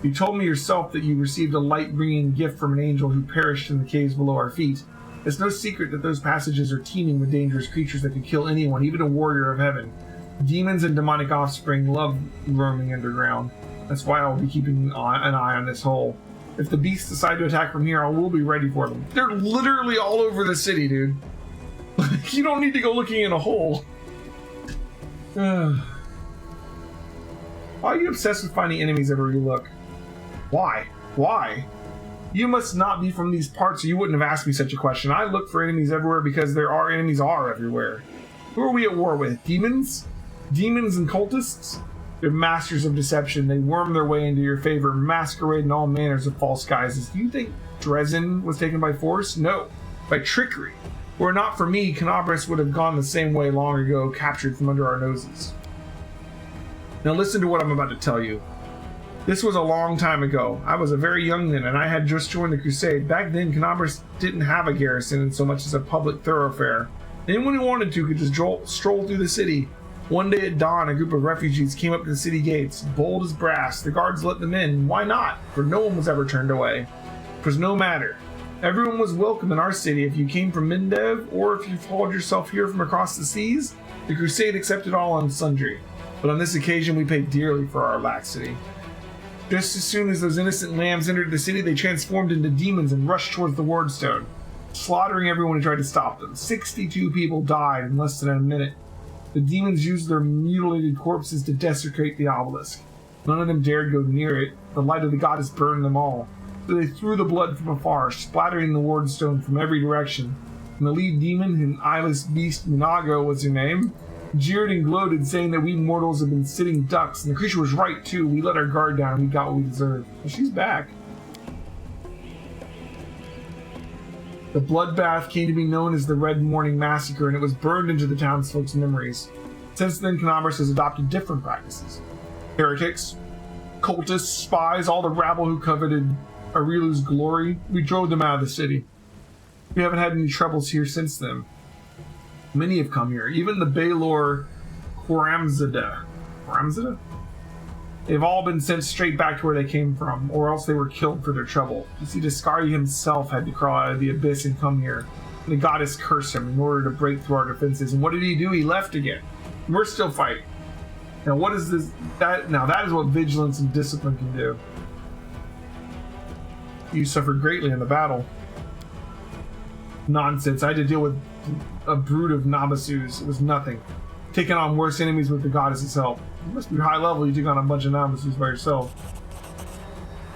You told me yourself that you received a light-bringing gift from an angel who perished in the caves below our feet. It's no secret that those passages are teeming with dangerous creatures that could kill anyone, even a warrior of heaven. Demons and demonic offspring love roaming underground. That's why I'll be keeping an eye on this hole. If the beasts decide to attack from here, I will be ready for them. They're literally all over the city, dude. You don't need to go looking in a hole. Why are you obsessed with finding enemies everywhere you look? Why? Why? You must not be from these parts or you wouldn't have asked me such a question. I look for enemies everywhere because there are enemies everywhere. Who are we at war with? Demons? Demons and cultists? They're masters of deception. They worm their way into your favor, masquerade in all manners of false guises. Do you think Dresden was taken by force? No, by trickery. Were it not for me, Canabras would have gone the same way long ago, captured from under our noses. Now listen to what I'm about to tell you. This was a long time ago. I was a very young then, and I had just joined the Crusade. Back then, Canabras didn't have a garrison in so much as a public thoroughfare. Anyone who wanted to could just stroll through the city. One day at dawn, a group of refugees came up to the city gates, bold as brass. The guards let them in. Why not? For no one was ever turned away. It was no matter. Everyone was welcome in our city if you came from Mindev, or if you followed yourself here from across the seas. The Crusade accepted all and sundry. But on this occasion, we paid dearly for our laxity. Just as soon as those innocent lambs entered the city, they transformed into demons and rushed towards the wardstone, slaughtering everyone who tried to stop them. 62 people died in less than a minute. The demons used their mutilated corpses to desecrate the obelisk. None of them dared go near it. The light of the goddess burned them all. So they threw the blood from afar, splattering the wardstone from every direction. And the lead demon, an eyeless beast, Minago was her name, jeered and gloated, saying that we mortals have been sitting ducks, and the creature was right too. We let our guard down and we got what we deserved. Well, she's back. The bloodbath came to be known as the Red Morning Massacre, and it was burned into the townsfolk's memories. Since then, Canabras has adopted different practices. Heretics, cultists, spies, all the rabble who coveted Arilu's glory, we drove them out of the city. We haven't had any troubles here since then. Many have come here, even the Baelor Khoramzada. Khoramzada? They've all been sent straight back to where they came from, or else they were killed for their trouble. You see, Discari himself had to crawl out of the abyss and come here. And the goddess cursed him in order to break through our defenses. And what did he do? He left again. And we're still fighting. Now what is this? Now that is what vigilance and discipline can do. You suffered greatly in the battle. nonsense. I had to deal with a brood of Nabasus. It was nothing. Taking on worse enemies with the goddess's help. You must be high level, you take on a bunch of Nabasus by yourself.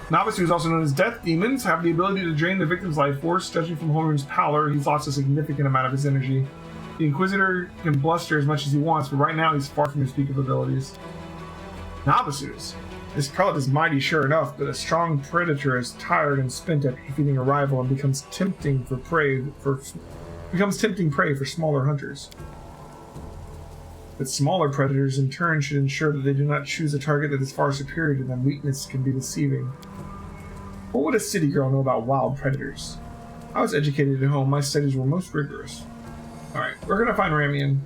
Nabasus, also known as death demons, have the ability to drain the victim's life force. Judging from Holrun's pallor, he's lost a significant amount of his energy. The Inquisitor can bluster as much as he wants, but right now he's far from his peak of abilities. Nabasus. This prelate is mighty, sure enough, but a strong predator is tired and spent at defeating a rival and becomes tempting prey for smaller hunters. But smaller predators in turn should ensure that they do not choose a target that is far superior to them. Weakness can be deceiving. What would a city girl know about wild predators? I was educated at home. My studies were most rigorous. Alright, we're gonna find Ramian.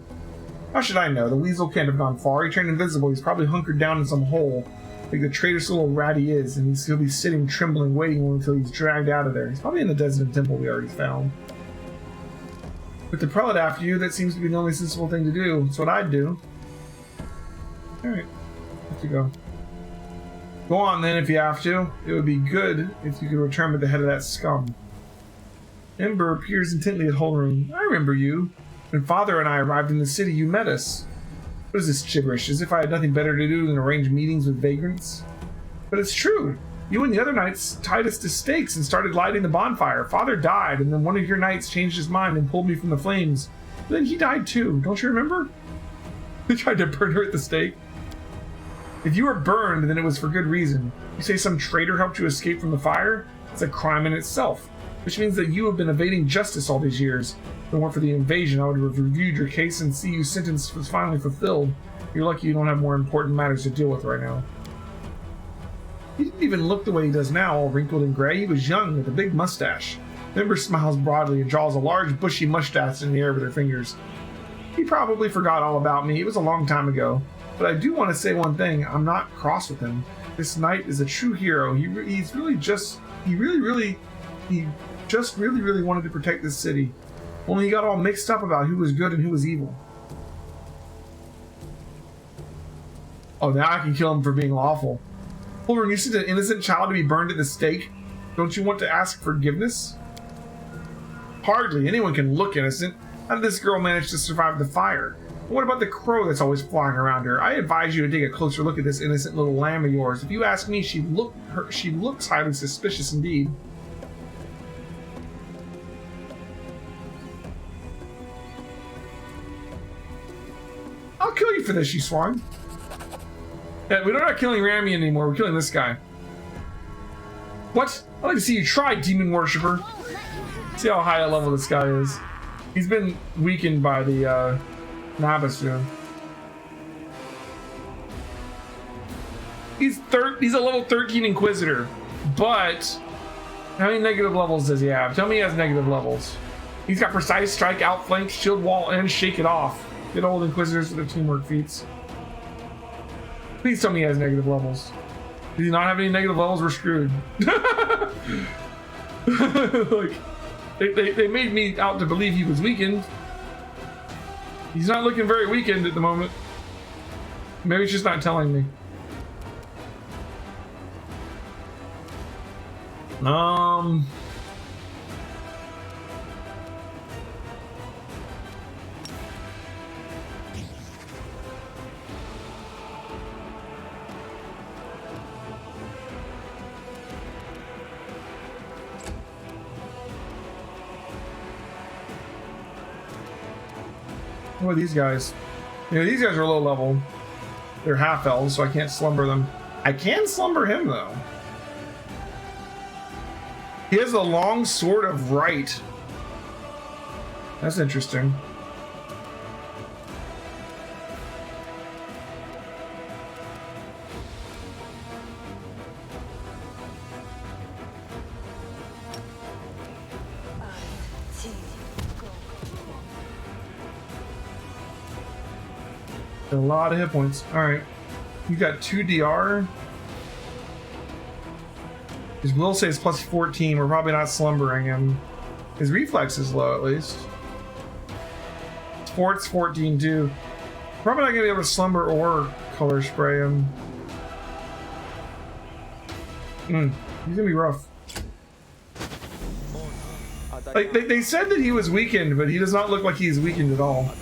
How should I know? The weasel can't have gone far. He turned invisible. He's probably hunkered down in some hole, like the traitorous little rat he is, and he'll be sitting trembling, waiting until he's dragged out of there. He's probably in the Desert Temple we already found. With the prelate after you, that seems to be the only sensible thing to do. That's what I'd do. Alright, off you go. Go on then if you have to. It would be good if you could return with the head of that scum. Ember peers intently at Holrun. I remember you. When Father and I arrived in the city, you met us. What is this gibberish? As if I had nothing better to do than arrange meetings with vagrants? But it's true. You and the other knights tied us to stakes and started lighting the bonfire. Father died, and then one of your knights changed his mind and pulled me from the flames. But then he died too. Don't you remember? They tried to burn her at the stake. If you were burned, then it was for good reason. You say some traitor helped you escape from the fire? It's a crime in itself, which means that you have been evading justice all these years. If it weren't for the invasion, I would have reviewed your case and see your sentence was finally fulfilled. You're lucky you don't have more important matters to deal with right now. He didn't even look the way he does now, all wrinkled and gray. He was young, with a big mustache. Ember smiles broadly and draws a large, bushy mustache in the air with her fingers. He probably forgot all about me. It was a long time ago. But I do want to say one thing. I'm not cross with him. This knight is a true hero. He just really wanted to protect this city. Only he got all mixed up about who was good and who was evil. Oh, now I can kill him for being lawful. Holrun, you sent an innocent child to be burned at the stake. Don't you want to ask forgiveness? Hardly. Anyone can look innocent. How did this girl manage to survive the fire? And what about the crow that's always flying around her? I advise you to take a closer look at this innocent little lamb of yours. If you ask me, she looks highly suspicious indeed. I'll kill you for this, you swine. Yeah, we're not killing Ramian anymore. We're killing this guy. What? I'd like to see you try, demon worshipper. See how high a level this guy is. He's been weakened by the Nabasu. He's a level 13 Inquisitor, but how many negative levels does he have? Tell me he has negative levels. He's got Precise Strike, Outflank, Shield Wall, and Shake It Off. Good old Inquisitors with their teamwork feats. Please tell me he has negative levels. Does he not have any negative levels? We're screwed. Like, they made me out to believe he was weakened. He's not looking very weakened at the moment. Maybe he's just not telling me. What are these guys? You know, these guys are low level. They're half elves, so I can't slumber them. I can slumber him though. He has a long sword of right. That's interesting. A lot of hit points. Alright. You got 2 DR. His will saves plus 14. We're probably not slumbering him. His reflex is low at least. Sports 14 too. Probably not gonna be able to slumber or color spray him. He's gonna be rough. Like, they said that he was weakened, but he does not look like he's weakened at all.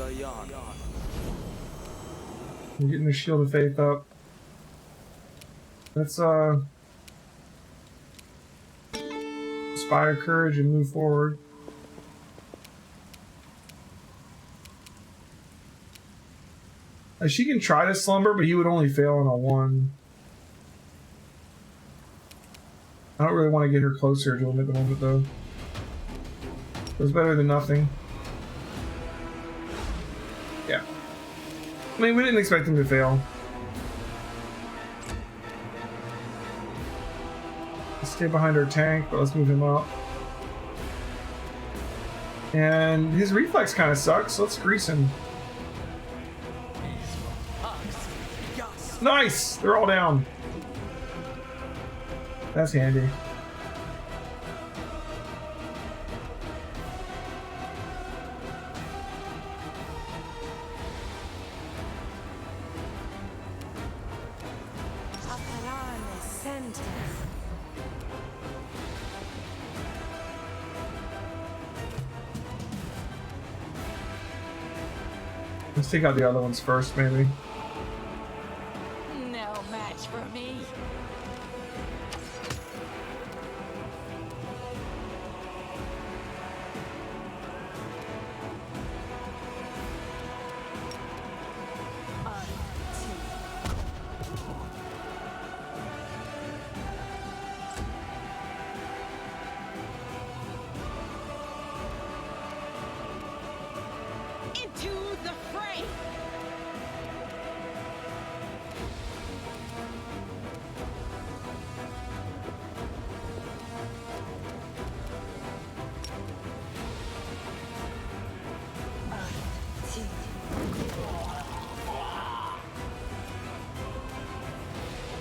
We're getting the Shield of Faith up. Let's, inspire courage and move forward. She can try to slumber, but he would only fail on a 1. I don't really want to get her closer to him at the moment, though. It was better than nothing. Yeah. I mean, we didn't expect him to fail. Let's stay behind our tank, but let's move him up. And his reflex kind of sucks, so let's grease him. Nice! They're all down. That's handy. Let's take out the other ones first, maybe. No match for me. Into the fray!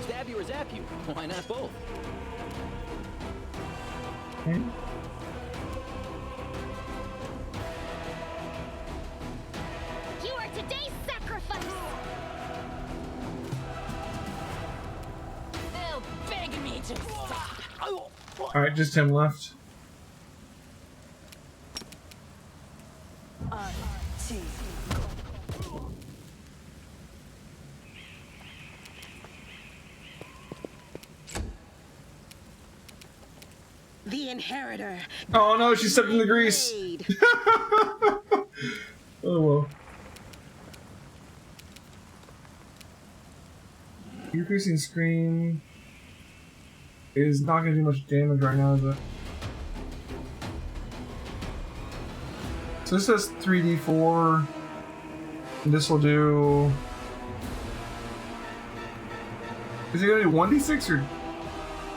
Stab you or zap you? Why not both? Okay. You are today's sacrifice! They'll beg me to stop. Alright, just him left. The inheritor. Oh no, she stepped in the grease. Blade. Oh well. Increasing scream is not going to do much damage right now, is it? So this says 3d4. And this will do. Is it going to do 1d6 or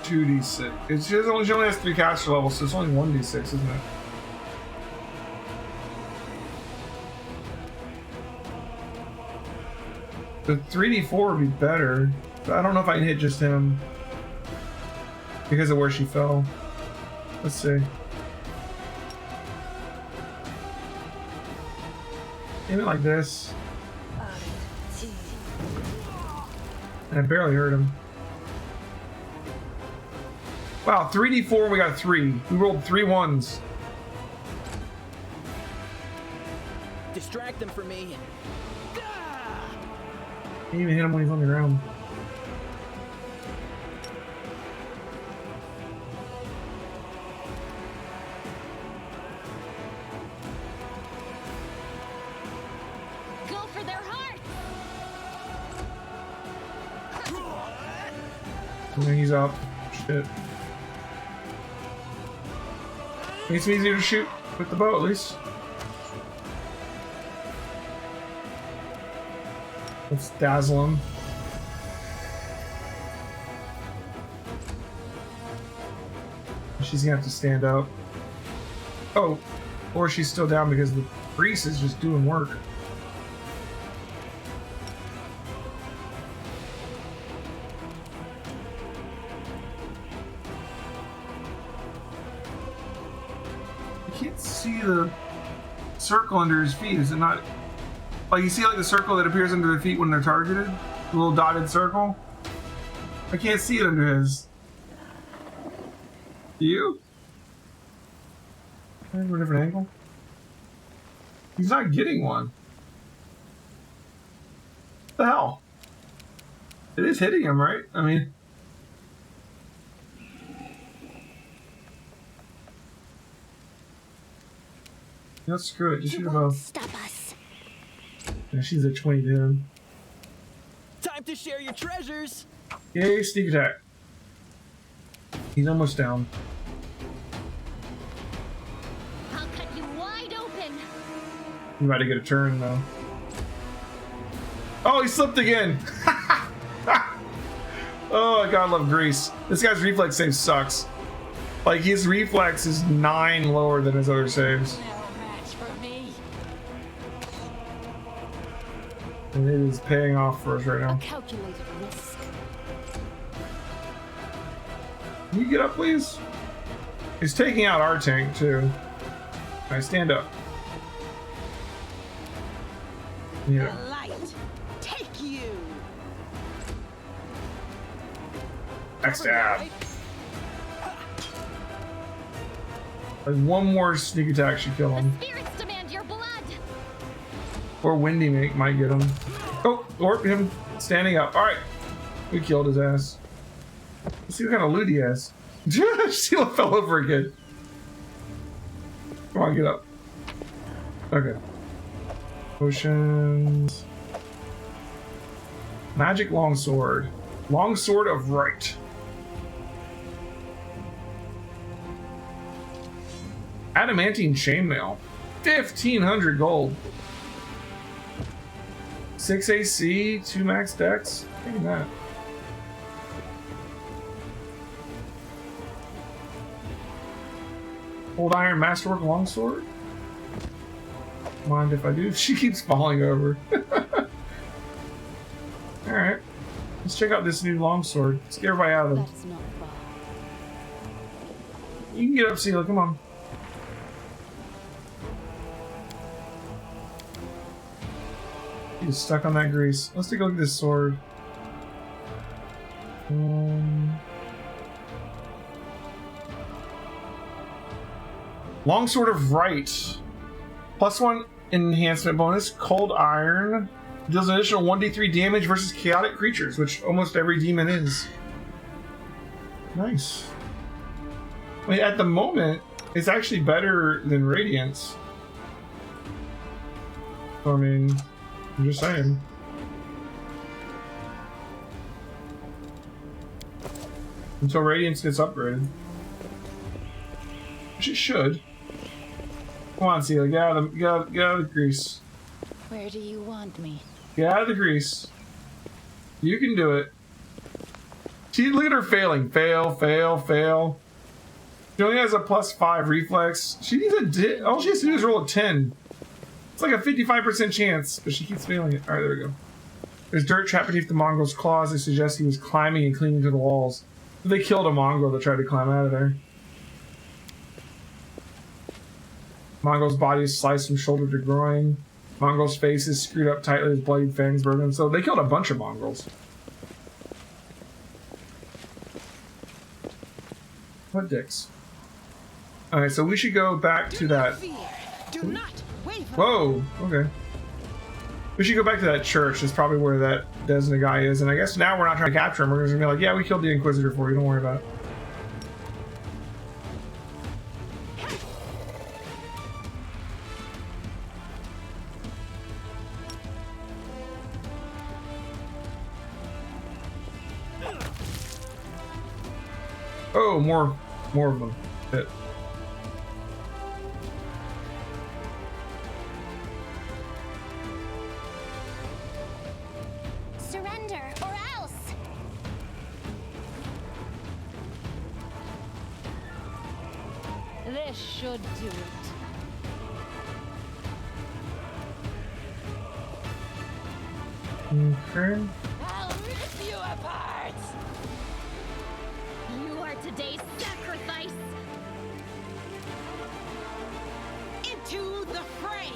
2d6? She only has 3 caster levels, so it's only 1d6, isn't it? The 3d4 would be better, but I don't know if I can hit just him because of where she fell. Let's see. Aim it like this. And I barely hurt him. Wow, 3d4, we got 3. We rolled 3 1s. Distract them for me. Can't even hit him when he's on the ground. Go for their heart! And then he's up. Shit. Makes it easier to shoot with the bow, at least. Let's dazzle him. She's gonna have to stand up. Oh, or she's still down because the priest is just doing work. I can't see the circle under his feet. Is it not? Like, you see like the circle that appears under their feet when they're targeted? The little dotted circle? I can't see it under his. Do you? a different angle. He's not getting one. What the hell? It is hitting him, right? I mean... No, screw it. Just shoot a bow. Stop us. Yeah, she's at 20 to him. Time to share your treasures. Yay, sneak attack. He's almost down. I'll cut you wide open. You about to get a turn, though. Oh, he slipped again! Oh, God, I love Grease. This guy's reflex save sucks. Like, his reflex is 9 lower than his other saves. No match for me. And it is paying off for us right now. Calculated risk. Can you get up, please? He's taking out our tank, too. Alright, stand up. Yeah. The light. Take you. Backstab. Like, one more sneak attack should kill him. Spirits demand your blood. Or Windy might get him. Oh, or him standing up. Alright. We killed his ass. Let's see what kind of loot he has. Sheila fell over again. Come on, get up. Okay. Potions. Magic longsword. Longsword of right. Adamantine chainmail. 1,500 gold. 6 AC, 2 max dex. Look at that. Old Iron Masterwork Longsword? Mind if I do? She keeps falling over. Alright. Let's check out this new longsword. Let's get everybody out of them. That's not far. You can get up, Sela. Come on. He's stuck on that grease. Let's take a look at this sword. Longsword of Right. +1 enhancement bonus. Cold Iron. Deals an additional 1d3 damage versus chaotic creatures, which almost every demon is. Nice. I mean, at the moment, it's actually better than Radiance. So, I mean, I'm just saying. Until Radiance gets upgraded. Which it should. Come on, Celia, get out of the grease. Where do you want me? Get out of the grease. You can do it. See, look at her failing. Fail, fail, fail. She only has a +5 reflex. She needs all she has to do is roll a 10. It's like a 55% chance, but she keeps failing it. Alright, there we go. There's dirt trapped beneath the mongrel's claws. They suggest he was climbing and clinging to the walls. They killed a mongrel that tried to climb out of there. Mongrel's body is sliced from shoulder to groin. Mongrel's face is screwed up tightly, his bloody fangs broken. So they killed a bunch of mongrels. What dicks? Alright, so we should go back to that. Do not waver. Whoa, okay. We should go back to that church. That's probably where that Desna guy is. And I guess now we're not trying to capture him. We're just gonna be like, yeah, we killed the Inquisitor for you. Don't worry about it. Oh, more of them. Shit. Surrender or else. This should do it. Okay. I'll rip you apart! You are today's sacrifice. Into the fray.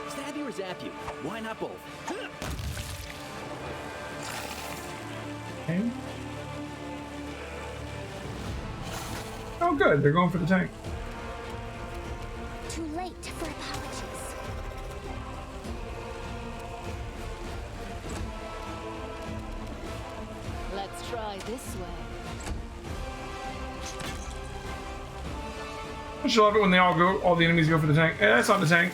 Stab you or zap you. Why not both? Okay. Oh, good. They're going for the tank. Too late for apologies. Let's try this way. I just love it when they all the enemies go for the tank. Hey, that's not the tank.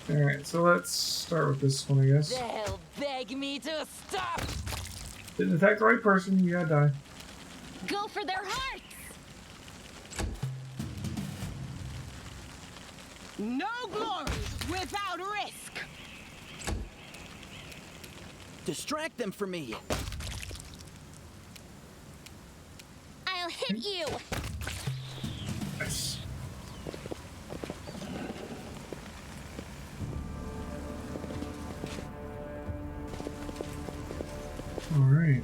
Alright, so let's start with this one, I guess. They'll beg me to stop. Didn't attack the right person, you gotta die. Go for their hearts! No glory without risk. Distract them for me. I'll hit you! Nice. Alright.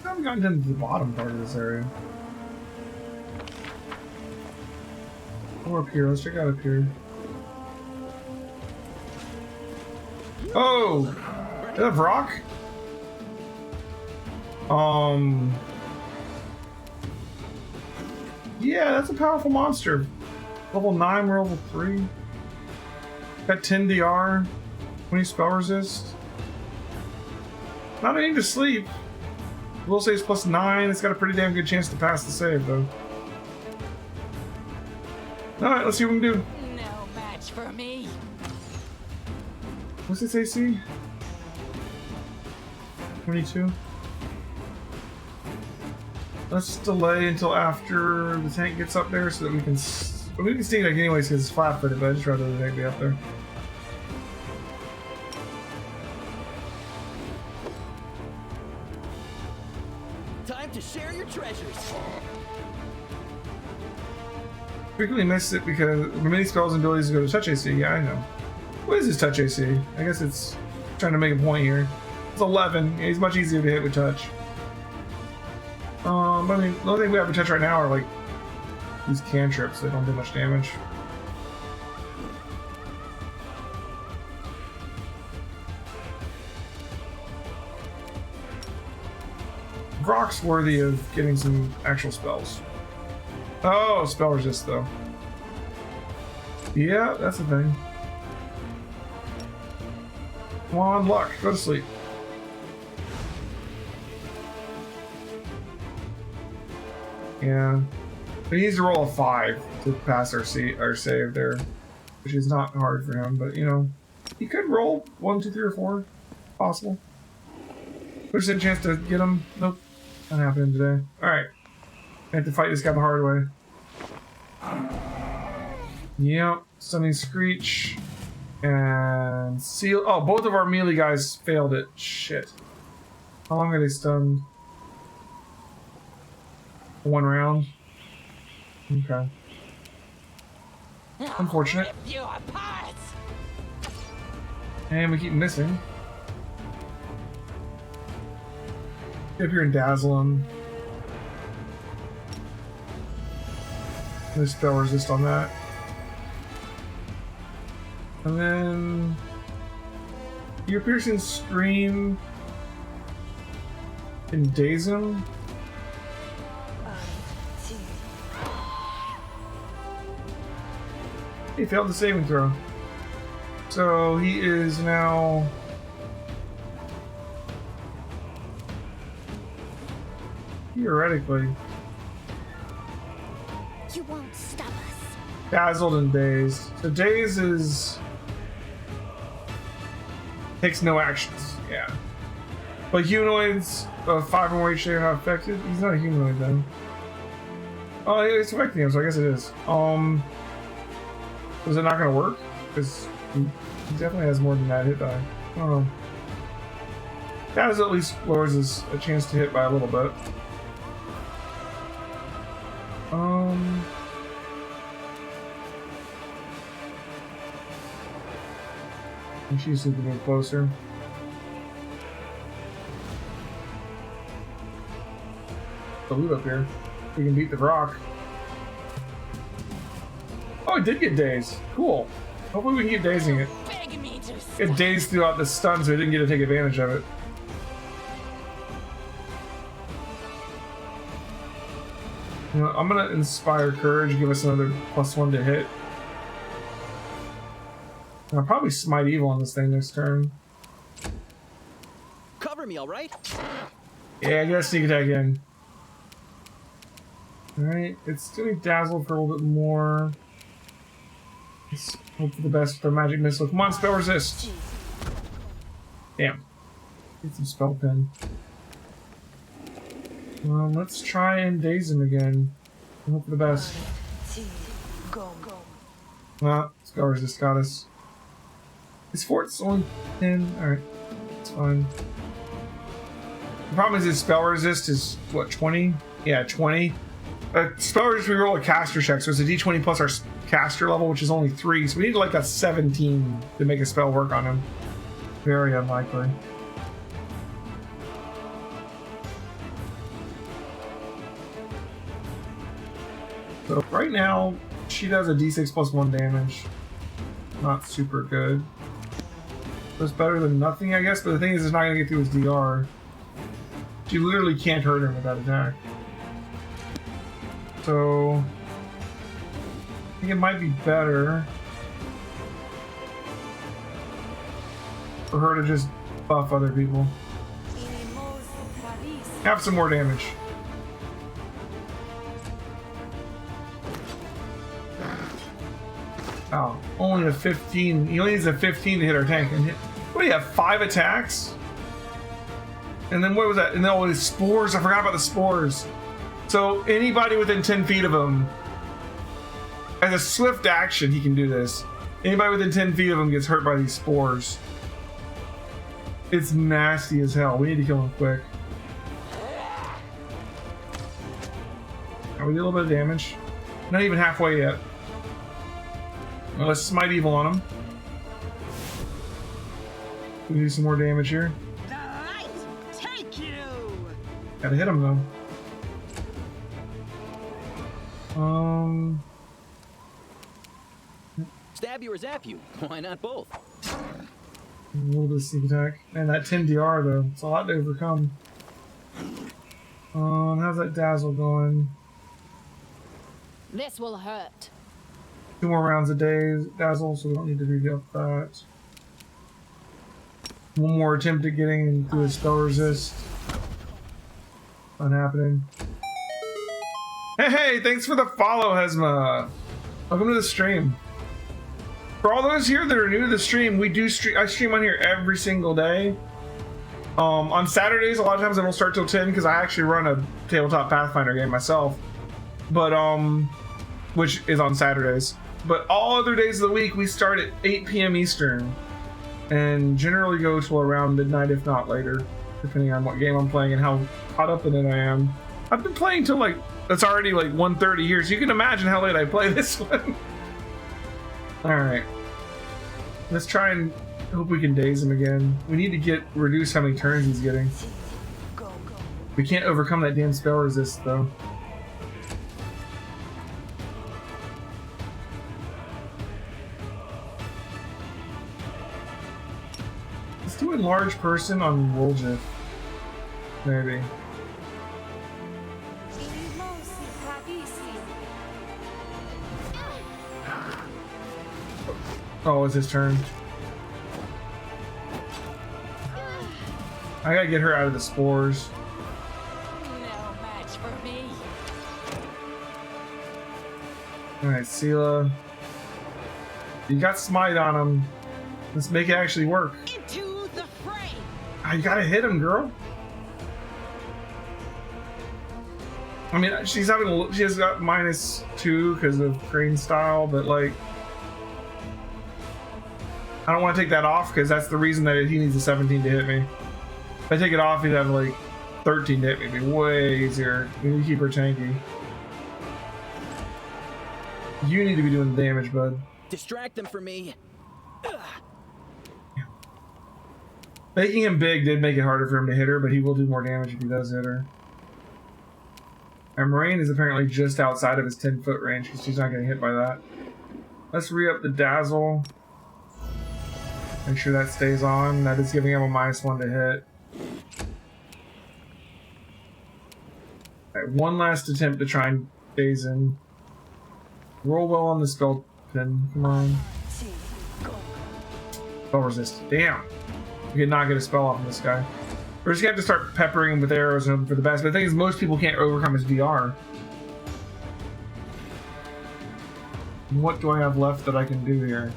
I haven't gotten into the bottom part of this area. Or up here, let's check out up here. Oh! Is that Vrock? Yeah, that's a powerful monster. Level 9, we're level 3. Got 10 DR, 20 spell resist. Not a need to sleep. Will saves plus 9. It's got a pretty damn good chance to pass the save, though. Alright, let's see what we can do. No match for me. What's this AC? 22. Let's delay until after the tank gets up there so that we can sneak like anyways because it's flat-footed, but I just rather the tank be up there. Time to share your treasures. Frequently miss it because many spells and abilities go to touch AC. Yeah, I know. What is his touch AC? I guess it's trying to make a point here. It's 11. Yeah, he's much easier to hit with touch. I mean, the only thing we have to touch right now are like these cantrips that don't do much damage. Brock's worthy of getting some actual spells. Oh, spell resist though. Yeah, that's the thing. Come on, luck. Go to sleep. Yeah. But he needs to roll a 5 to pass our save there, which is not hard for him, but you know, he could roll 1, 2, 3, or 4. Possible. There's a chance to get him. Nope. Not happening today. Alright. I have to fight this guy the hard way. Yep. Stunning Screech. And Seal. Oh, both of our melee guys failed it. Shit. How long are they stunned? 1 round. Okay. Unfortunate. And we keep missing. Get up here and dazzle him. There's spell resist on that. And then your piercing scream can daze him. He failed the saving throw. So he is now theoretically You won't stop us. dazzled and dazed. So daze is takes no actions. Yeah. But humanoids of 5 or more each day are not affected. He's not a humanoid then. Oh, it's affecting him, so I guess it is. Is it not gonna work? Because he definitely has more than that hit die. I don't know. That at least lowers his a chance to hit by a little bit. And she's a little closer. the loot up here. We can beat the rock. Oh, it did get dazed. Cool. Hopefully we can keep dazing it. It dazed throughout the stun, so we didn't get to take advantage of it. You know, I'm gonna inspire courage, give us another +1 to hit. And I'll probably smite evil on this thing this turn. Cover me, all right? Yeah, I got a sneak attack in. Alright, it's gonna be dazzled for a little bit more. Let's hope for the best with the magic missile. Come on, spell resist! Damn. Get some spell pin. Let's try and daze him again. And hope for the best. Spell resist got us. His fort's only 10. Alright, it's fine. The problem is his spell resist is, what, 20? Yeah, 20. Spell resist, we roll a caster check, so it's a d20 plus our caster level, which is only 3, so we need like a 17 to make a spell work on him. Very unlikely. So right now, she does a d6 plus 1 damage. Not super good. It's better than nothing, I guess, but the thing is, it's not going to get through his DR. She literally can't hurt him with that attack. So I think it might be better for her to just buff other people. Have some more damage. Oh, only a 15. He only needs a 15 to hit our tank. And hit, what do you have, 5 attacks? And then what was that? And then all his spores. I forgot about the spores. So anybody within 10 feet of him, as a swift action, he can do this. Anybody within 10 feet of him gets hurt by these spores. It's nasty as hell. We need to kill him quick. We did a little bit of damage. Not even halfway yet. Well, let's smite evil on him. We do some more damage here. The light take you. Gotta hit him though. Stab you or zap you? Why not both? A little bit of sneak attack. And that 10 DR though, it's a lot to overcome. How's that dazzle going? This will hurt. 2 more rounds a day dazzle, so we don't need to re-up that. 1 more attempt at getting into his spell resist. Not happening. Hey, thanks for the follow, Hesma. Welcome to the stream. For all those here that are new to the stream, we do stream. I stream on here every single day. On Saturdays, a lot of times I don't start till 10 because I actually run a tabletop Pathfinder game myself. But which is on Saturdays. But all other days of the week, we start at 8 p.m. Eastern, and generally go till around midnight, if not later, depending on what game I'm playing and how caught up in it I am. I've been playing till like, it's already like 1:30 here, so you can imagine how late I play this one. Alright. Let's try and hope we can daze him again. We need to reduce how many turns he's getting. We can't overcome that damn spell resist though. Let's do a large person on Woljif. Maybe. Oh, it's his turn. I gotta get her out of the spores. No match for me. Alright, Sela. You got smite on him. Let's make it actually work. Into the fray. Ah, you gotta hit him, girl. I mean, she has got -2 because of crane style, but like, I don't want to take that off because that's the reason that he needs a 17 to hit me. If I take it off, he'd have like 13 to hit me. It'd be way easier. We need to keep her tanky. You need to be doing the damage, bud. Distract them for me. Making him big did make it harder for him to hit her, but he will do more damage if he does hit her. And Moraine is apparently just outside of his 10-foot range because she's not getting hit by that. Let's re-up the Dazzle. Make sure that stays on. That is giving him a -1 to hit. Alright, one last attempt to try and phase in. Roll well on the spell pin. Come on. Spell resist. Damn. We could not get a spell off of this guy. We're just gonna have to start peppering him with arrows and hope for the best. But the thing is, most people can't overcome his VR. What do I have left that I can do here?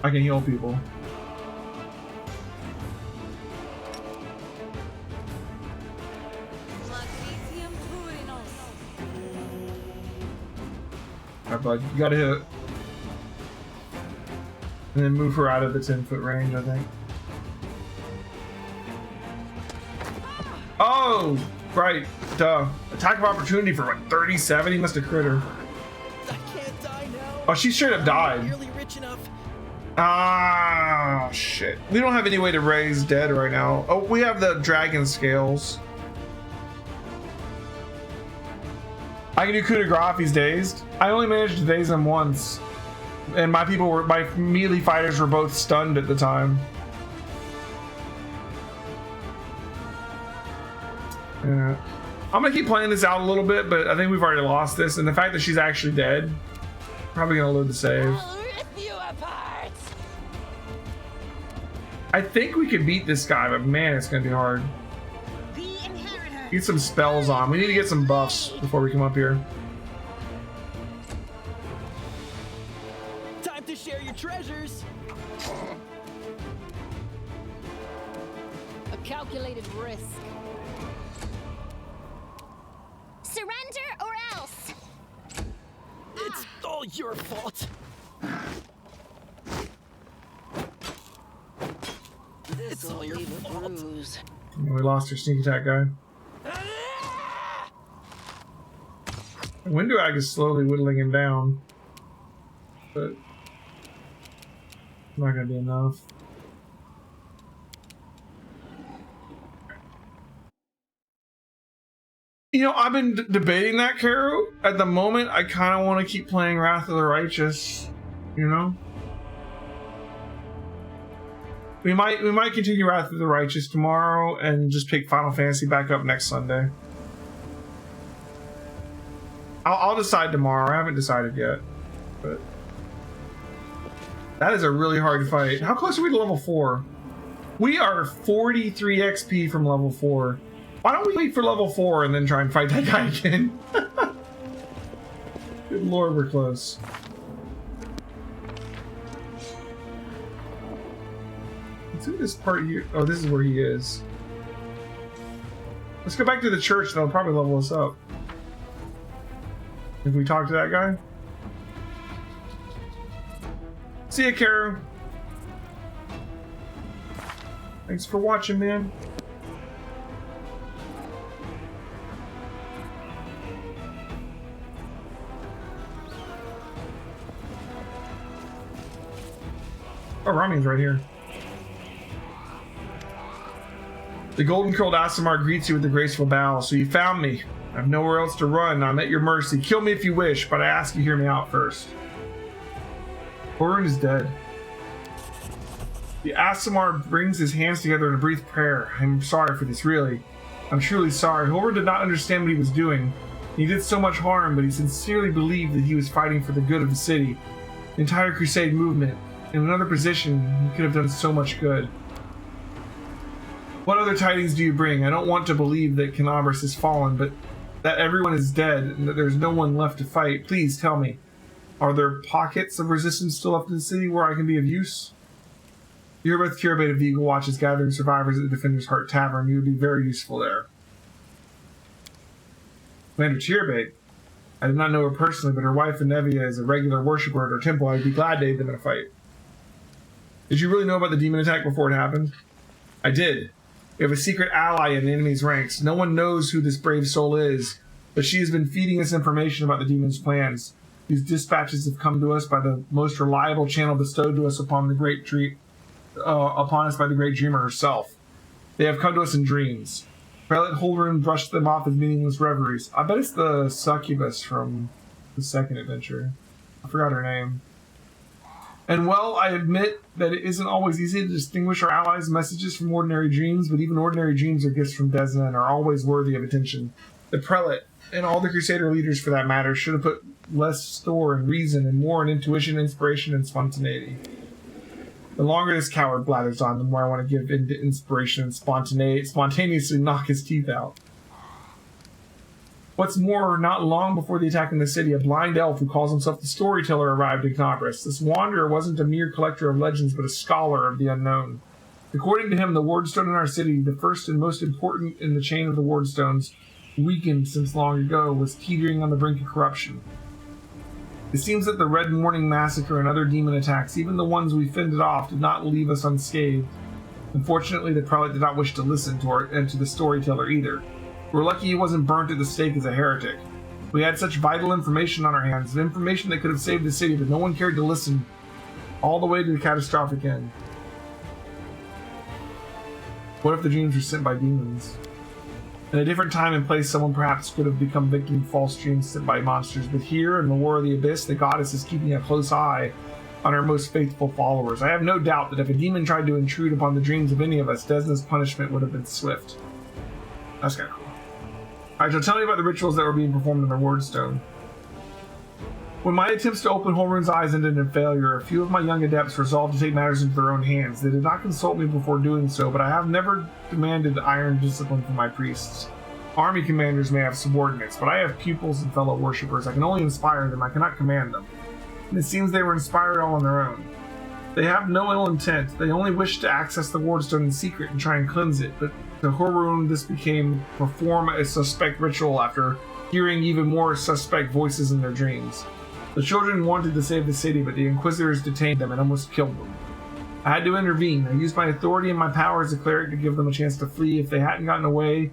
I can heal people. Alright, bud, you gotta hit it. And then move her out of the 10-foot range, I think. Oh! Right, duh. Attack of opportunity for what, 37? He must have crit her. I can't die now. Oh, she straight up died. Nearly rich enough. Ah, shit. We don't have any way to raise dead right now. Oh, we have the dragon scales. I can do coup de grace if he's dazed. I only managed to daze him once. And my melee fighters were both stunned at the time. Yeah. I'm gonna keep playing this out a little bit, but I think we've already lost this. And the fact that she's actually dead, probably gonna load the save. I think we could beat this guy, but man, it's gonna be hard. Get some spells on. We need to get some buffs before we come up here. Time to share your treasures. A calculated risk. Surrender or else. It's all your fault. It's all your fault. We lost our sneak attack guy. Window Ag is slowly whittling him down, but not gonna be enough. You know, I've been debating that, Caro. At the moment, I kind of want to keep playing Wrath of the Righteous. You know, we might continue Wrath of the Righteous tomorrow and just pick Final Fantasy back up next Sunday. I'll decide tomorrow. I haven't decided yet, but that is a really hard fight. How close are we to level 4? We are 43 XP from level 4. Why don't we wait for level 4 and then try and fight that guy again? Good lord, we're close. Let's do this part here. Oh, this is where he is. Let's go back to the church. That'll probably level us up. If we talk to that guy. See ya, Caro. Thanks for watching, man. Oh, Rami's right here. The golden curled Aasimar greets you with a graceful bow. So you found me. I have nowhere else to run. I'm at your mercy. Kill me if you wish, but I ask you hear me out first. Horun is dead. The Aasimar brings his hands together in a brief prayer. I'm sorry for this, really. I'm truly sorry. Horun did not understand what he was doing. He did so much harm, but he sincerely believed that he was fighting for the good of the city. The entire Crusade movement. In another position, he could have done so much good. What other tidings do you bring? I don't want to believe that Canabras has fallen, but that everyone is dead and that there's no one left to fight. Please tell me. Are there pockets of resistance still left in the city where I can be of use? You hear about the Curabate of the Eagle Watch is gathering survivors at the Defender's Heart Tavern. You would be very useful there. Commander Cheerbait. I did not know her personally, but her wife Anevia is a regular worshiper at her temple. I'd be glad to aid them in a fight. Did you really know about the demon attack before it happened? I did. We have a secret ally in the enemy's ranks. No one knows who this brave soul is, but she has been feeding us information about the demon's plans. These dispatches have come to us by the most reliable channel bestowed to us upon the great upon us by the great dreamer herself. They have come to us in dreams. Prelate Holden brushed them off as meaningless reveries. I bet it's the succubus from the second adventure. I forgot her name. And well, I admit that it isn't always easy to distinguish our allies' messages from ordinary dreams, but even ordinary dreams are gifts from Desna and are always worthy of attention. The prelate, and all the Crusader leaders for that matter, should have put less store in reason and more in intuition, inspiration, and spontaneity. The longer this coward blathers on, the more I want to give in to inspiration and spontaneously knock his teeth out. What's more, not long before the attack in the city, a blind elf who calls himself the Storyteller arrived in Congress. This wanderer wasn't a mere collector of legends, but a scholar of the unknown. According to him, the wardstone in our city, the first and most important in the chain of the wardstones, weakened since long ago, was teetering on the brink of corruption. It seems that the Red Morning Massacre and other demon attacks, even the ones we fended off, did not leave us unscathed. Unfortunately, the prelate did not wish to listen to the Storyteller either. We're lucky he wasn't burnt at the stake as a heretic. We had such vital information on our hands, information that could have saved the city, but no one cared to listen, all the way to the catastrophic end. What if the dreams were sent by demons? In a different time and place, someone perhaps could have become victim of false dreams sent by monsters, but here, in the War of the Abyss, the goddess is keeping a close eye on her most faithful followers. I have no doubt that if a demon tried to intrude upon the dreams of any of us, Desna's punishment would have been swift. That's kind of cool. Alright, so tell me about the rituals that were being performed in the Wardstone. When my attempts to open Holrun's eyes ended in failure, a few of my young adepts resolved to take matters into their own hands. They did not consult me before doing so, but I have never demanded iron discipline from my priests. Army commanders may have subordinates, but I have pupils and fellow worshippers. I can only inspire them, I cannot command them. And it seems they were inspired all on their own. They have no ill intent, they only wish to access the Wardstone in secret and try and cleanse it, but to Holrun this became perform a suspect ritual after hearing even more suspect voices in their dreams. The children wanted to save the city, but the Inquisitors detained them and almost killed them. I had to intervene. I used my authority and my power as a cleric to give them a chance to flee. If they hadn't gotten away,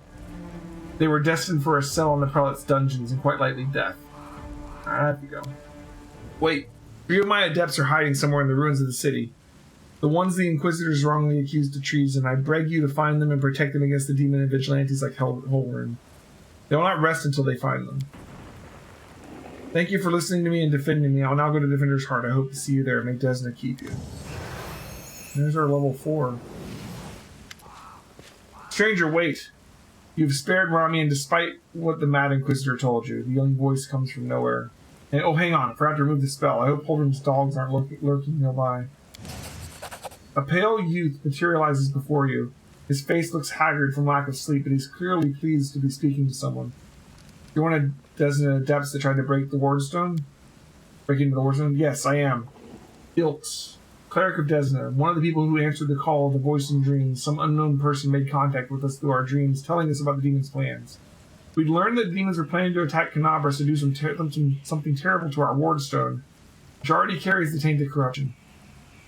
they were destined for a cell in the prelate's dungeons and quite likely death. I have to go. Wait, 3 of my adepts are hiding somewhere in the ruins of the city. The ones the Inquisitors wrongly accused of treason. I beg you to find them and protect them against the demon and vigilantes like Holrun. They will not rest until they find them. Thank you for listening to me and defending me. I'll now go to Defender's Heart. I hope to see you there. May Desna keep you. There's our level 4. Stranger, wait. You've spared Ramian despite what the Mad Inquisitor told you. The young voice comes from nowhere. And oh, hang on. I forgot to remove the spell. I hope Holrun's dogs aren't lurking nearby. A pale youth materializes before you. His face looks haggard from lack of sleep, but he's clearly pleased to be speaking to someone. You're one of Desna adepts that tried to break the Wardstone? Break into the Wardstone? Yes, I am. Ilks, cleric of Desna, one of the people who answered the call of the voice in dreams. Some unknown person made contact with us through our dreams, telling us about the demons' plans. We'd learned that the demons were planning to attack Canabras to do something terrible to our Wardstone, which already carries the taint of corruption.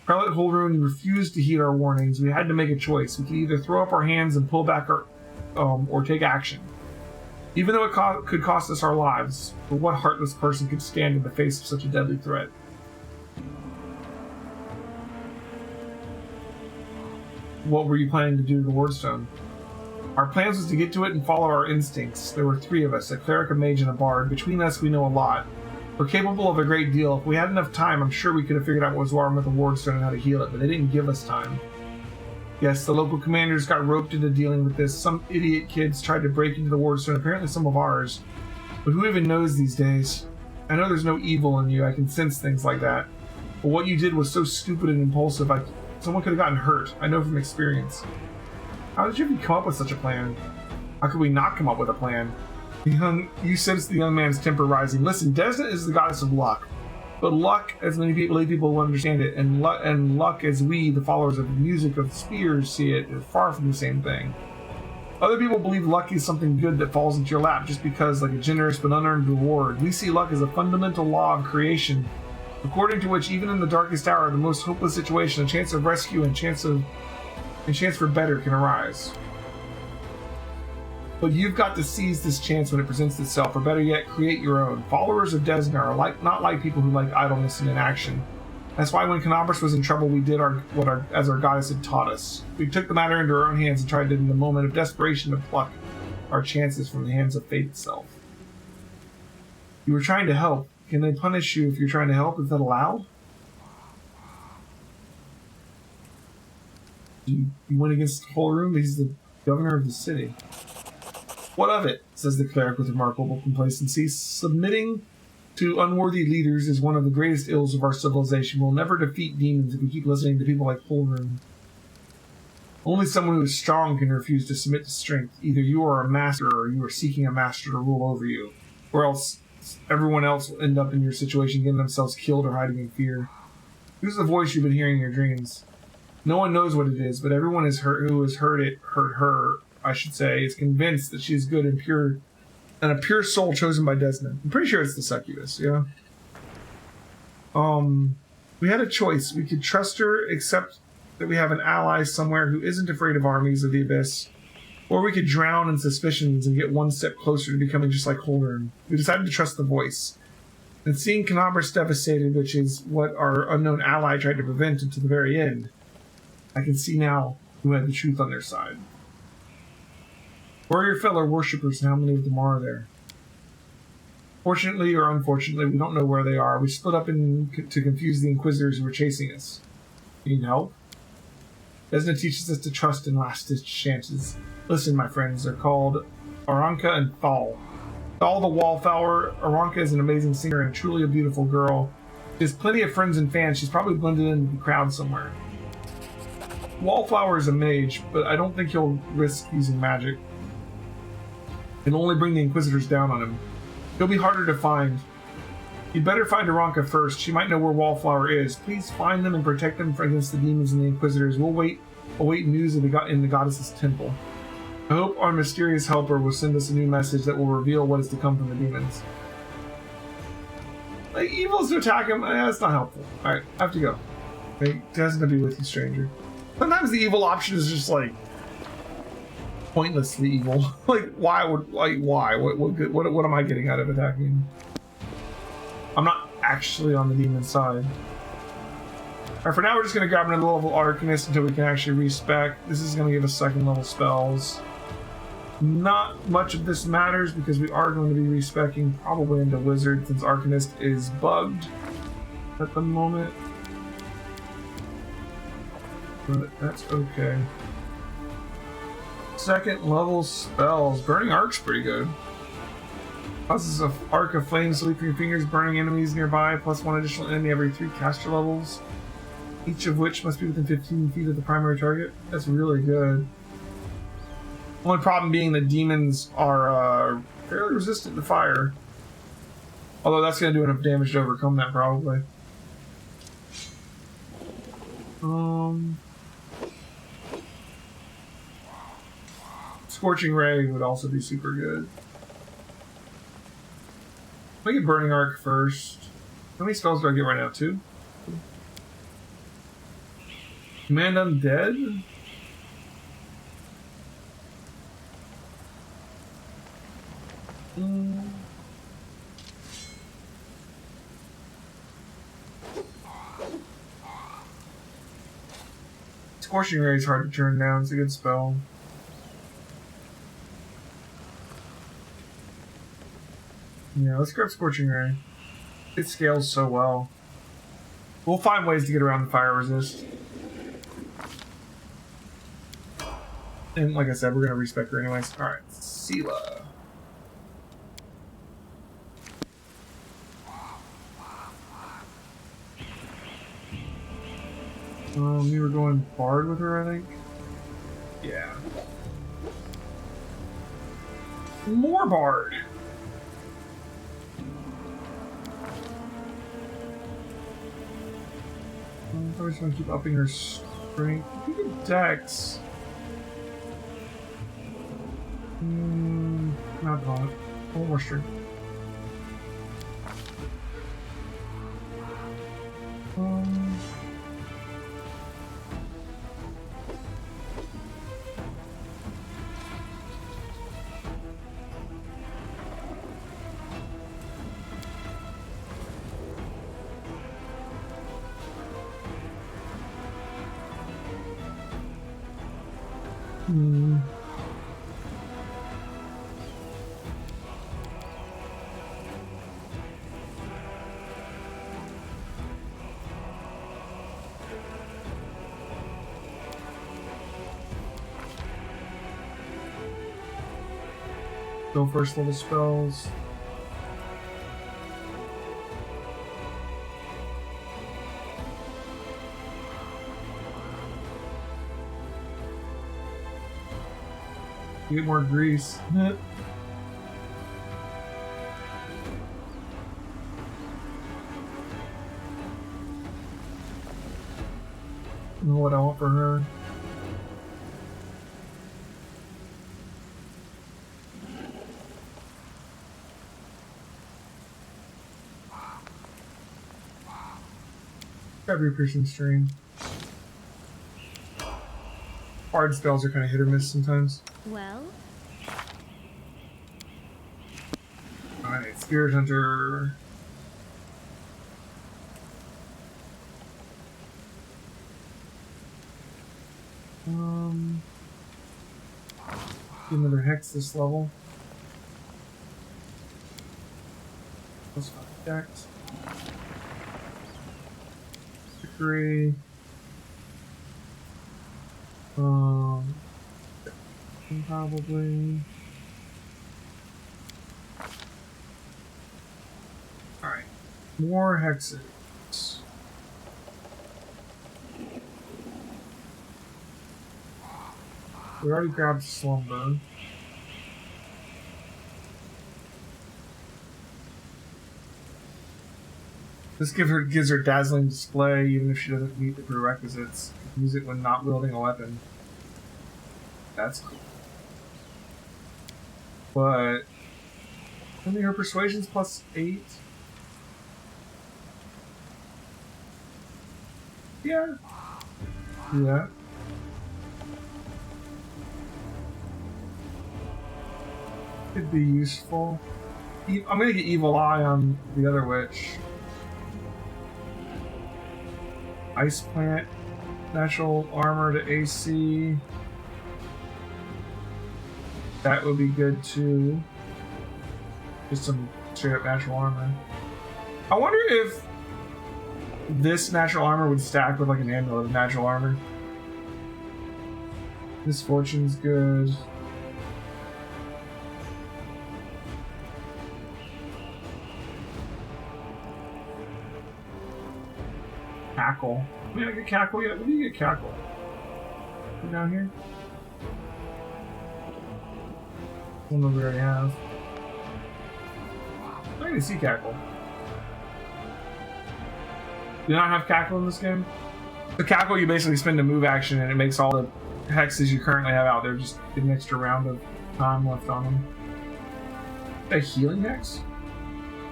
Prelate Holrun refused to heed our warnings. We had to make a choice. We could either throw up our hands and pull back or take action. Even though it could cost us our lives, but what heartless person could stand in the face of such a deadly threat? What were you planning to do to the Wardstone? Our plans was to get to it and follow our instincts. There were 3 of us, a cleric, a mage, and a bard. Between us, we know a lot. We're capable of a great deal. If we had enough time, I'm sure we could have figured out what was wrong with the Wardstone and how to heal it, but they didn't give us time. Yes, the local commanders got roped into dealing with this. Some idiot kids tried to break into the Wardstone, apparently some of ours. But who even knows these days? I know there's no evil in you, I can sense things like that. But what you did was so stupid and impulsive, someone could have gotten hurt. I know from experience. How did you even come up with such a plan? How could we not come up with a plan? You sense the young man's temper rising. Listen, Desna is the goddess of luck. But luck, as many people will understand it, and luck as we, the followers of the music of spears, see it, is far from the same thing. Other people believe luck is something good that falls into your lap just because, like a generous but unearned reward. We see luck as a fundamental law of creation, according to which even in the darkest hour, the most hopeless situation, a chance of rescue and chance for better can arise. But you've got to seize this chance when it presents itself, or better yet, create your own. Followers of Desna are not like people who like idleness and inaction. That's why when Canabras was in trouble, we did as our goddess had taught us. We took the matter into our own hands and tried it in the moment of desperation to pluck our chances from the hands of fate itself. You were trying to help. Can they punish you if you're trying to help? Is that allowed? You went against the whole room. He's the governor of the city. What of it? Says the cleric with remarkable complacency. Submitting to unworthy leaders is one of the greatest ills of our civilization. We'll never defeat demons if we keep listening to people like Holroom. Only someone who is strong can refuse to submit to strength. Either you are a master or you are seeking a master to rule over you. Or else everyone else will end up in your situation getting themselves killed or hiding in fear. Who's the voice you've been hearing in your dreams? No one knows what it is, but everyone who has heard her, I should say, is convinced that she is good and pure, and a pure soul chosen by Desmond. I'm pretty sure it's the succubus, yeah? We had a choice. We could trust her, except that we have an ally somewhere who isn't afraid of armies of the abyss, or we could drown in suspicions and get one step closer to becoming just like Holden. We decided to trust the voice. And seeing Canabras devastated, which is what our unknown ally tried to prevent until the very end, I can see now who had the truth on their side. Where are your fellow worshippers and how many of them are there? Fortunately or unfortunately, we don't know where they are. We split up to confuse the Inquisitors who were chasing us. Need help? Desna teaches us to trust in last-ditch chances. Listen, my friends, they're called Aranka and Thal. Thal the Wallflower. Aranka is an amazing singer and truly a beautiful girl. She has plenty of friends and fans. She's probably blended into the crowd somewhere. Wallflower is a mage, but I don't think he'll risk using magic. It'll only bring the Inquisitors down on him. He'll be harder to find. You'd better find Aranka first. She might know where Wallflower is. Please find them and protect them against the demons and the Inquisitors. We'll await news of in the goddess's temple. I hope our mysterious helper will send us a new message that will reveal what is to come from the demons. Like, evils to attack him? That's not helpful. Alright, I have to go. It has to be with you, stranger. Sometimes the evil option is just like pointlessly evil. Why? What am I getting out of attacking? I'm not actually on the demon side. Alright, for now we're just gonna grab another level Arcanist until we can actually respec. This is gonna give us second level spells. Not much of this matters because we are going to be respecing probably into Wizard since Arcanist is bugged at the moment. But that's okay. Second level spells. Burning Arc's pretty good. Causes an arc of flames to leap from your fingers, burning enemies nearby, plus one additional enemy every 3 caster levels, each of which must be within 15 feet of the primary target. That's really good. Only problem being that demons are fairly resistant to fire. Although that's going to do enough damage to overcome that, probably. Scorching Ray would also be super good. Let me get Burning Arc first. How many spells do I get right now? 2? Command Undead? Scorching Ray is hard to turn down. It's a good spell. Yeah, let's grab Scorching Ray. It scales so well. We'll find ways to get around the fire resist. And like I said, we're going to respec her anyways. Alright, Sela. We were going Bard with her, I think. Yeah. More Bard! I'm probably just going to keep upping her strength. I think it Dex. Not bad. A little more strength. No first level spells. You get more grease. I don't know what I want for her. Every piercing string. Hard spells are kind of hit or miss sometimes. Well, Alright, Spirit Hunter. Get another hex this level. Plus 5 dex. Trickery. Probably. Alright. More hexes. We already grabbed Slumber. This gives her dazzling display even if she doesn't meet the prerequisites. Use it when not wielding a weapon. That's cool. But I mean her persuasion's plus 8. Yeah. Do that. Could be useful. I'm gonna get Evil Eye on the other witch. Ice Plant, natural armor to AC. That would be good too. Just some straight up natural armor. I wonder if this natural armor would stack with like an amulet of natural armor. Misfortune's good. Cackle. We didn't get Cackle yet. When do you get Cackle? You down here? I don't know if we already have. I didn't see Cackle. Do you not have Cackle in this game? The Cackle, you basically spend a move action and it makes all the hexes you currently have out there just get an extra round of time left on them. A healing hex?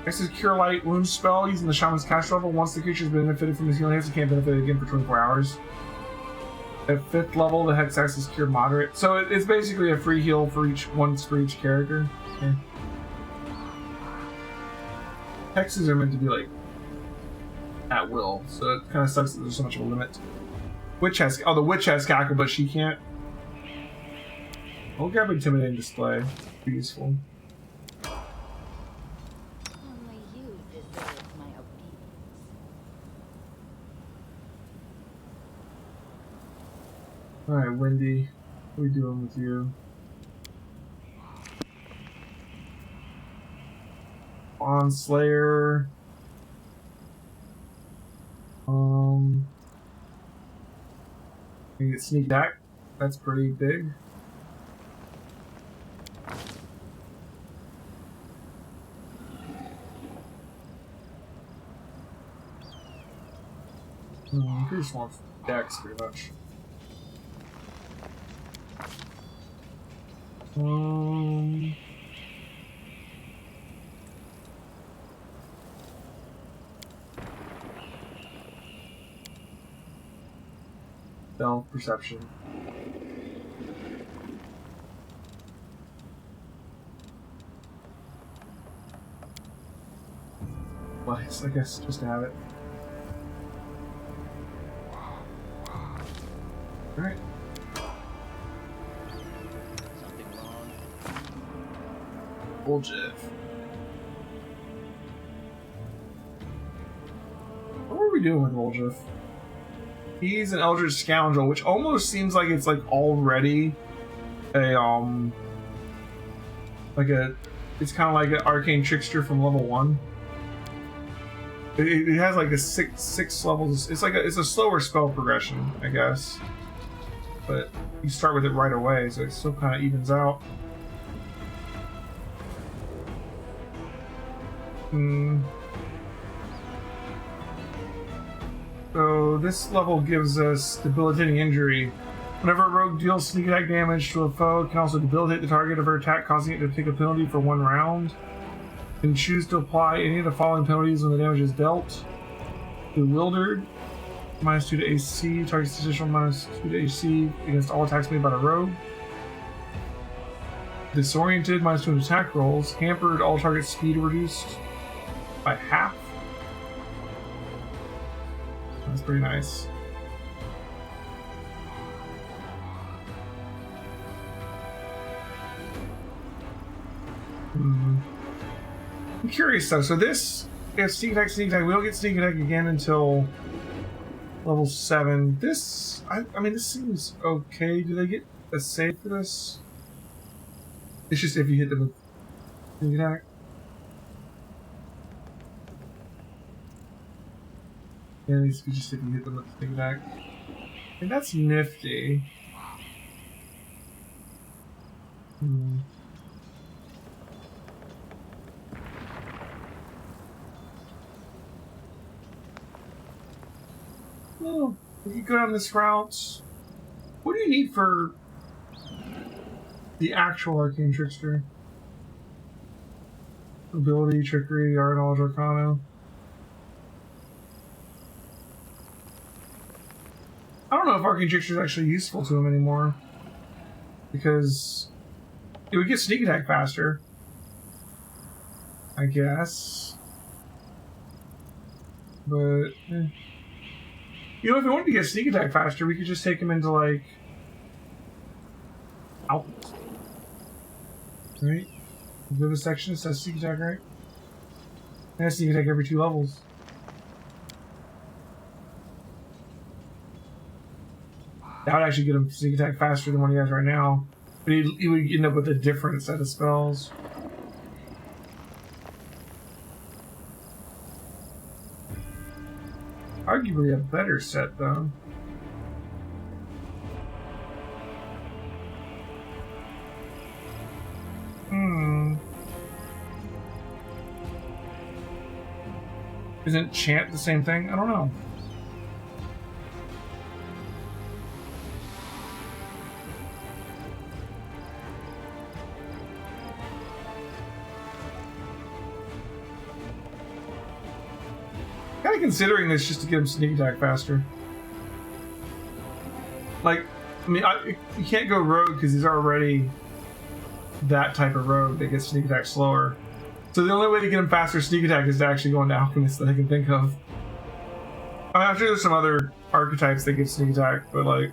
Next is Cure Light Wound spell using the Shaman's cast level. Once the creature's benefited from this healing hex, it can't benefit again for 24 hours. At 5th level, the hex acts as Cure Moderate. So it's basically a free heal for each character. Okay. Hexes are meant to be like at will, so it kind of sucks that there's so much of a limit. Witch has the witch has Cackle, but she can't. I'll grab Intimidating Display. Be useful. Only you deserve my obedience. Alright, Wendy. What are we doing with you? Bond Slayer. You get Sneak Attack. That's pretty big. You just want Dex pretty much. Stealth Perception. Well, I guess just to have it. Alright. Something wrong. Bullshit. What were we doing with Woljif? He's an Eldritch Scoundrel, which almost seems like it's like already a It's kind of like an arcane trickster from level 1. It has like a six levels. It's a slower spell progression, I guess. But you start with it right away, so it still kind of evens out. So this level gives us debilitating injury. Whenever a rogue deals sneak attack damage to a foe, it can also debilitate the target of her attack, causing it to take a penalty for 1 round. You can choose to apply any of the following penalties when the damage is dealt. Bewildered, -2 to AC, target's additional -2 to AC against all attacks made by the rogue. Disoriented, -2 to attack rolls. Hampered, all target speed reduced by half. That's pretty nice. I'm curious though, so this, if sneak attack, we don't get sneak attack again until level 7. This, I mean, this seems okay. Do they get a save for this? It's just if you hit them with sneak attack. Yeah, it's just if you hit them with sneak attack. And that's nifty. Well, if you go down this route, what do you need for the actual Arcane Trickster? Ability, Trickery, Art, Knowledge, Arcana. I don't know if Arcane Trickster is actually useful to him anymore. Because it would get sneak attack faster, I guess. But, you know, if we wanted to get sneak attack faster, we could just take him into, like... out. Right? We have a section that says sneak attack, right? And sneak attack every 2 levels. That would actually get him sneak attack faster than what he has right now. But he would end up with a different set of spells. Arguably a better set, though. Isn't Chant the same thing? I don't know. Kind of considering this just to get him sneak attack faster. Like, I mean, you can't go rogue because he's already that type of rogue that gets sneak attack slower. So the only way to get him faster sneak attack is to actually go into Alchemist that I can think of. I'm sure there's some other archetypes that get sneak attack, but like,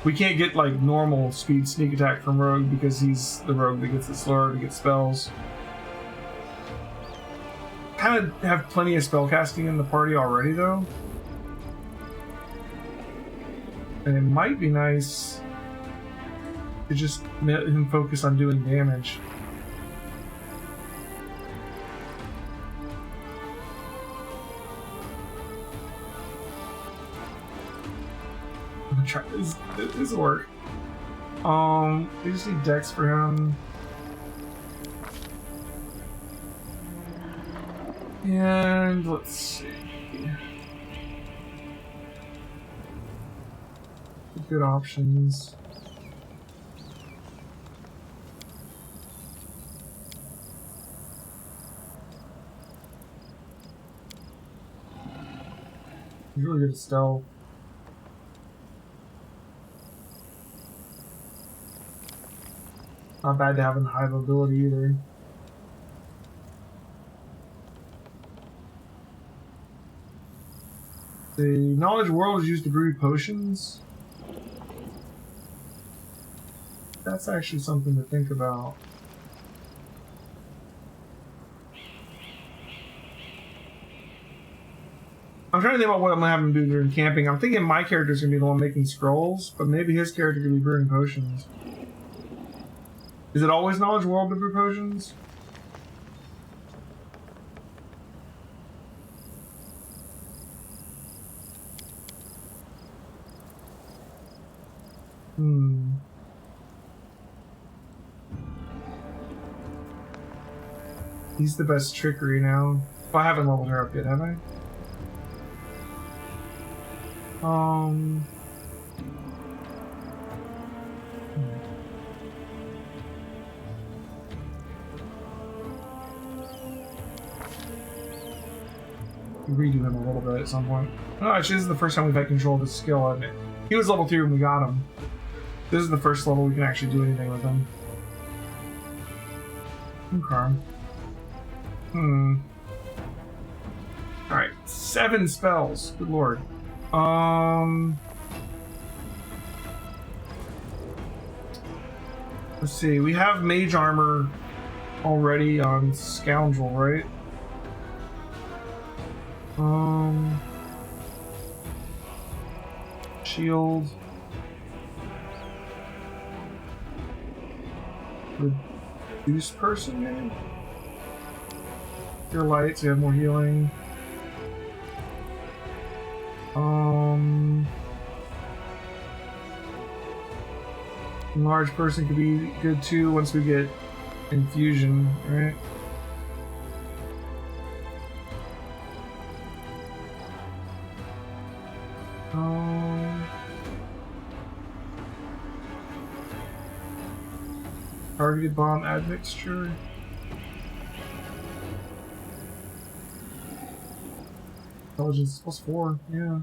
we can't get like normal speed sneak attack from rogue because he's the rogue that gets it slower to get spells. Kind of have plenty of spellcasting in the party already though, and it might be nice to just let him focus on doing damage. I'm gonna try this will work. We just need Dex for him. And let's see. Good options. He's really good at stealth. Not bad to have in high ability either. The knowledge world is used to brew potions. That's actually something to think about. I'm trying to think about what I'm gonna have him do during camping. I'm thinking my character's gonna be the one making scrolls, but maybe his character could be brewing potions. Is it always knowledge world to brew potions? He's the best trickery now. Oh, I haven't leveled her up yet, have I? Redo him a little bit at some point. Oh, actually, this is the first time we've had control of his skill, isn't it? He was level 3 when we got him. This is the first level we can actually do anything with him. Okay. Alright, 7 spells. Good lord. Let's see, we have mage armor already on Scoundrel, right? Shield. Reduce person, maybe? Your lights, you have more healing. Large person could be good too once we get infusion, right? Targeted bomb admixture. Intelligence +4, yeah.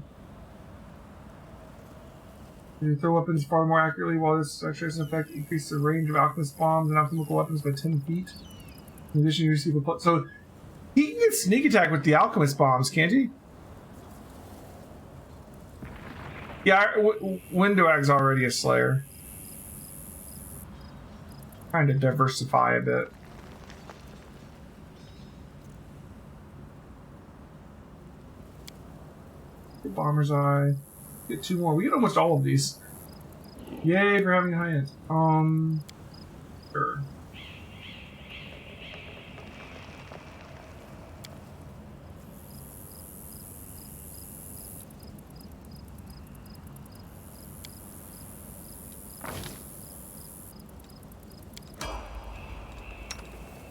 You throw weapons far more accurately while this actually has an effect. Increase the range of alchemist bombs and alchemical weapons by 10 feet. In addition, you receive a plus. So he can get sneak attack with the alchemist bombs, can't he? Yeah, Windowag's already a slayer. Trying to diversify a bit. Get Bomber's Eye. Get 2 more. We get almost all of these. Yay for having high end. Sure.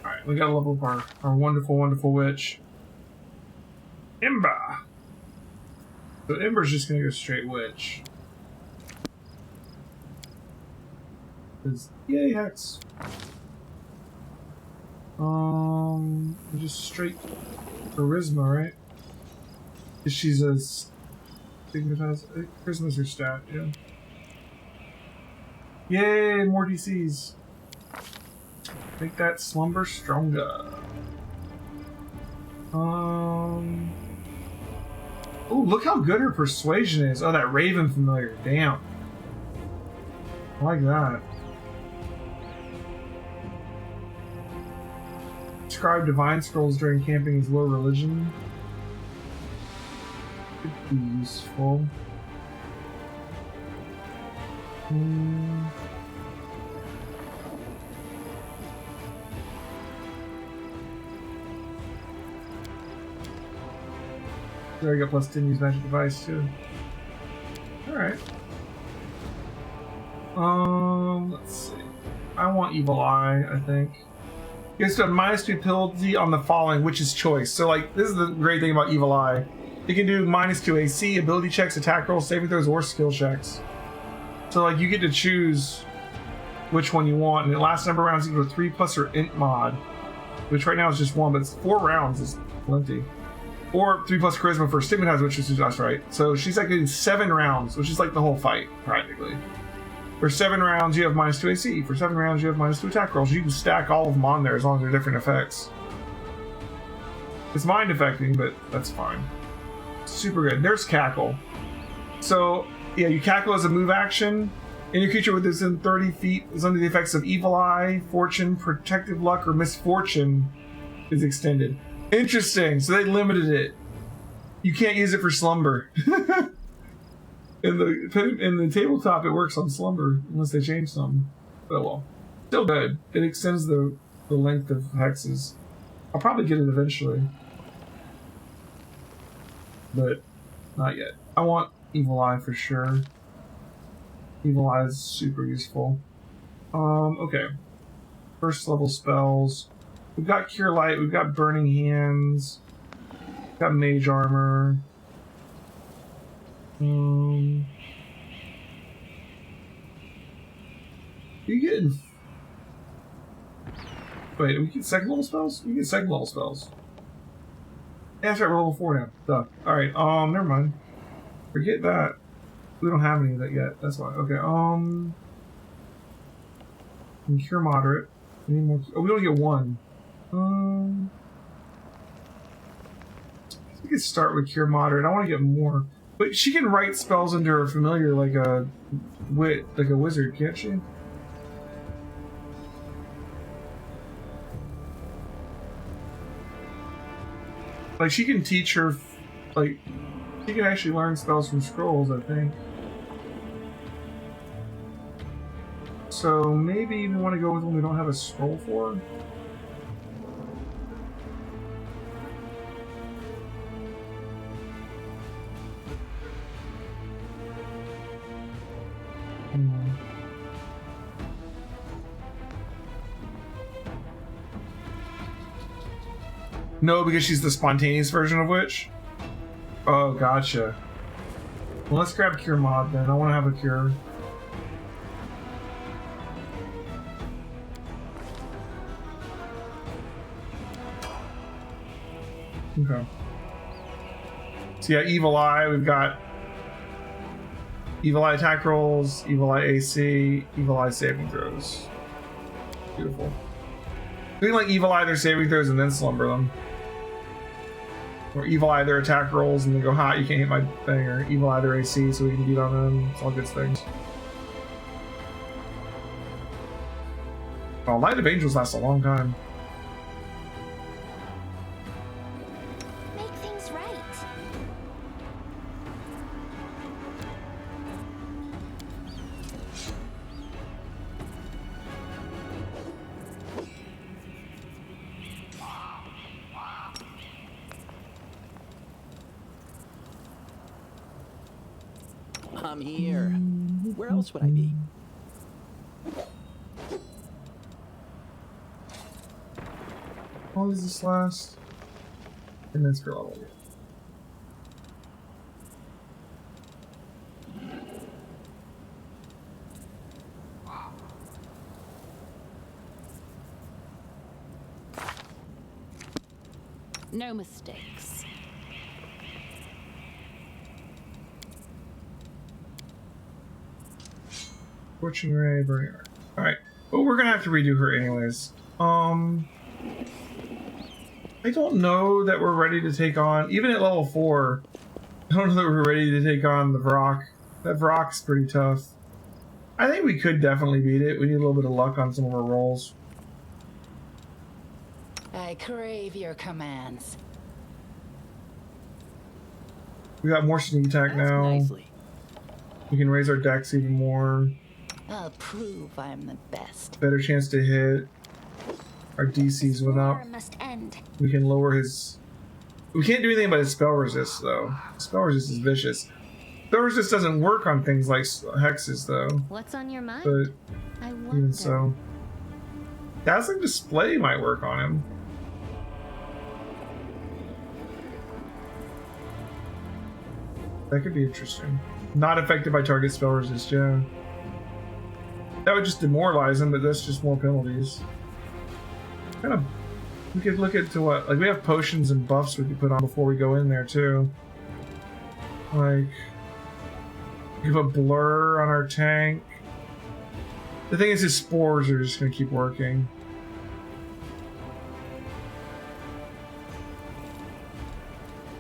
Alright, we gotta level up our wonderful, wonderful witch. Ember! So Ember's just gonna go straight witch. Yay, Hex! Just straight charisma, right? Because she's a stigmatized. Charisma's her stat, yeah. Yay, more DCs. Make that slumber stronger. Oh, look how good her persuasion is. Oh, that Raven familiar. Damn. I like that. Describe divine scrolls during camping as low religion. Could be useful. There, I got +10 use magic device too. Alright. Let's see. I want Evil Eye, I think. You guys have -2 penalty on the following, which is choice. So, like, this is the great thing about Evil Eye. You can do -2 AC, ability checks, attack rolls, saving throws, or skill checks. So, like, you get to choose which one you want, and it lasts number of rounds equal to 3+ or int mod, which right now is just 1, but it's 4 rounds is plenty. Or 3+ charisma for stigmatized, which is just right. So she's like in 7 rounds, which is like the whole fight, practically. For 7 rounds, you have -2 AC. For 7 rounds, you have -2 attack rolls. You can stack all of them on there as long as they're different effects. It's mind affecting, but that's fine. Super good. There's Cackle. So, yeah, you cackle as a move action. Any creature within 30 feet is under the effects of Evil Eye, Fortune, Protective Luck, or Misfortune is extended. Interesting. So they limited it. You can't use it for Slumber. in the tabletop, it works on Slumber unless they change something. Oh well. Still good. It extends the length of hexes. I'll probably get it eventually. But not yet. I want Evil Eye for sure. Evil Eye is super useful. Okay. First level spells. We've got Cure Light, we've got Burning Hands, we've got Mage Armor. You getting... Wait, we get second level spells? We get second level spells. Yeah, that's right, we're level 4 now. Duh. Alright, never mind. Forget that. We don't have any of that yet, that's why. Okay, Cure Moderate. We need more... Oh, we only get one. We could start with Cure Moderate. I want to get more. But she can write spells into her familiar like a wizard, can't she? Like, she can teach her, like, she can actually learn spells from scrolls, I think. So maybe we want to go with one we don't have a scroll for. No, because she's the spontaneous version of Witch? Oh, gotcha. Well, let's grab Cure Mod then. I want to have a cure. Okay. So yeah, Evil Eye, we've got Evil Eye attack rolls, Evil Eye AC, Evil Eye saving throws. Beautiful. We can like Evil Eye their saving throws and then slumber them. Or Evil Eye their attack rolls and then go, hot, you can't hit my thing, or Evil Eye their AC so we can beat on them. It's all good things. Oh, Light of Angels lasts a long time. Make things right. I'm here. Where else would I be? How long does this last? 10 minutes per level. No mistakes. Scorching Ray, Burning Arc. Alright. Well, we're gonna have to redo her anyways. I don't know that we're ready to take on, even at level 4, I don't know that we're ready to take on the Vrock. That Vrock's pretty tough. I think we could definitely beat it. We need a little bit of luck on some of our rolls. I crave your commands. We got more sneak attack That's now. nicely. We can raise our dex even more. I'll prove I'm the best. Better chance to hit. Our DCs went up. War must end. We can lower his... We can't do anything about his spell resist, though. Spell resist is vicious. Spell resist doesn't work on things like hexes, though. What's on your mind? But I wonder. even so... Dazzling Display might work on him. That could be interesting. Not affected by target spell resist, yeah. That would just demoralize him, but that's just more penalties. Kind of, we could look into what, like we have potions and buffs we could put on before we go in there too. Like, give a blur on our tank. The thing is his spores are just gonna keep working.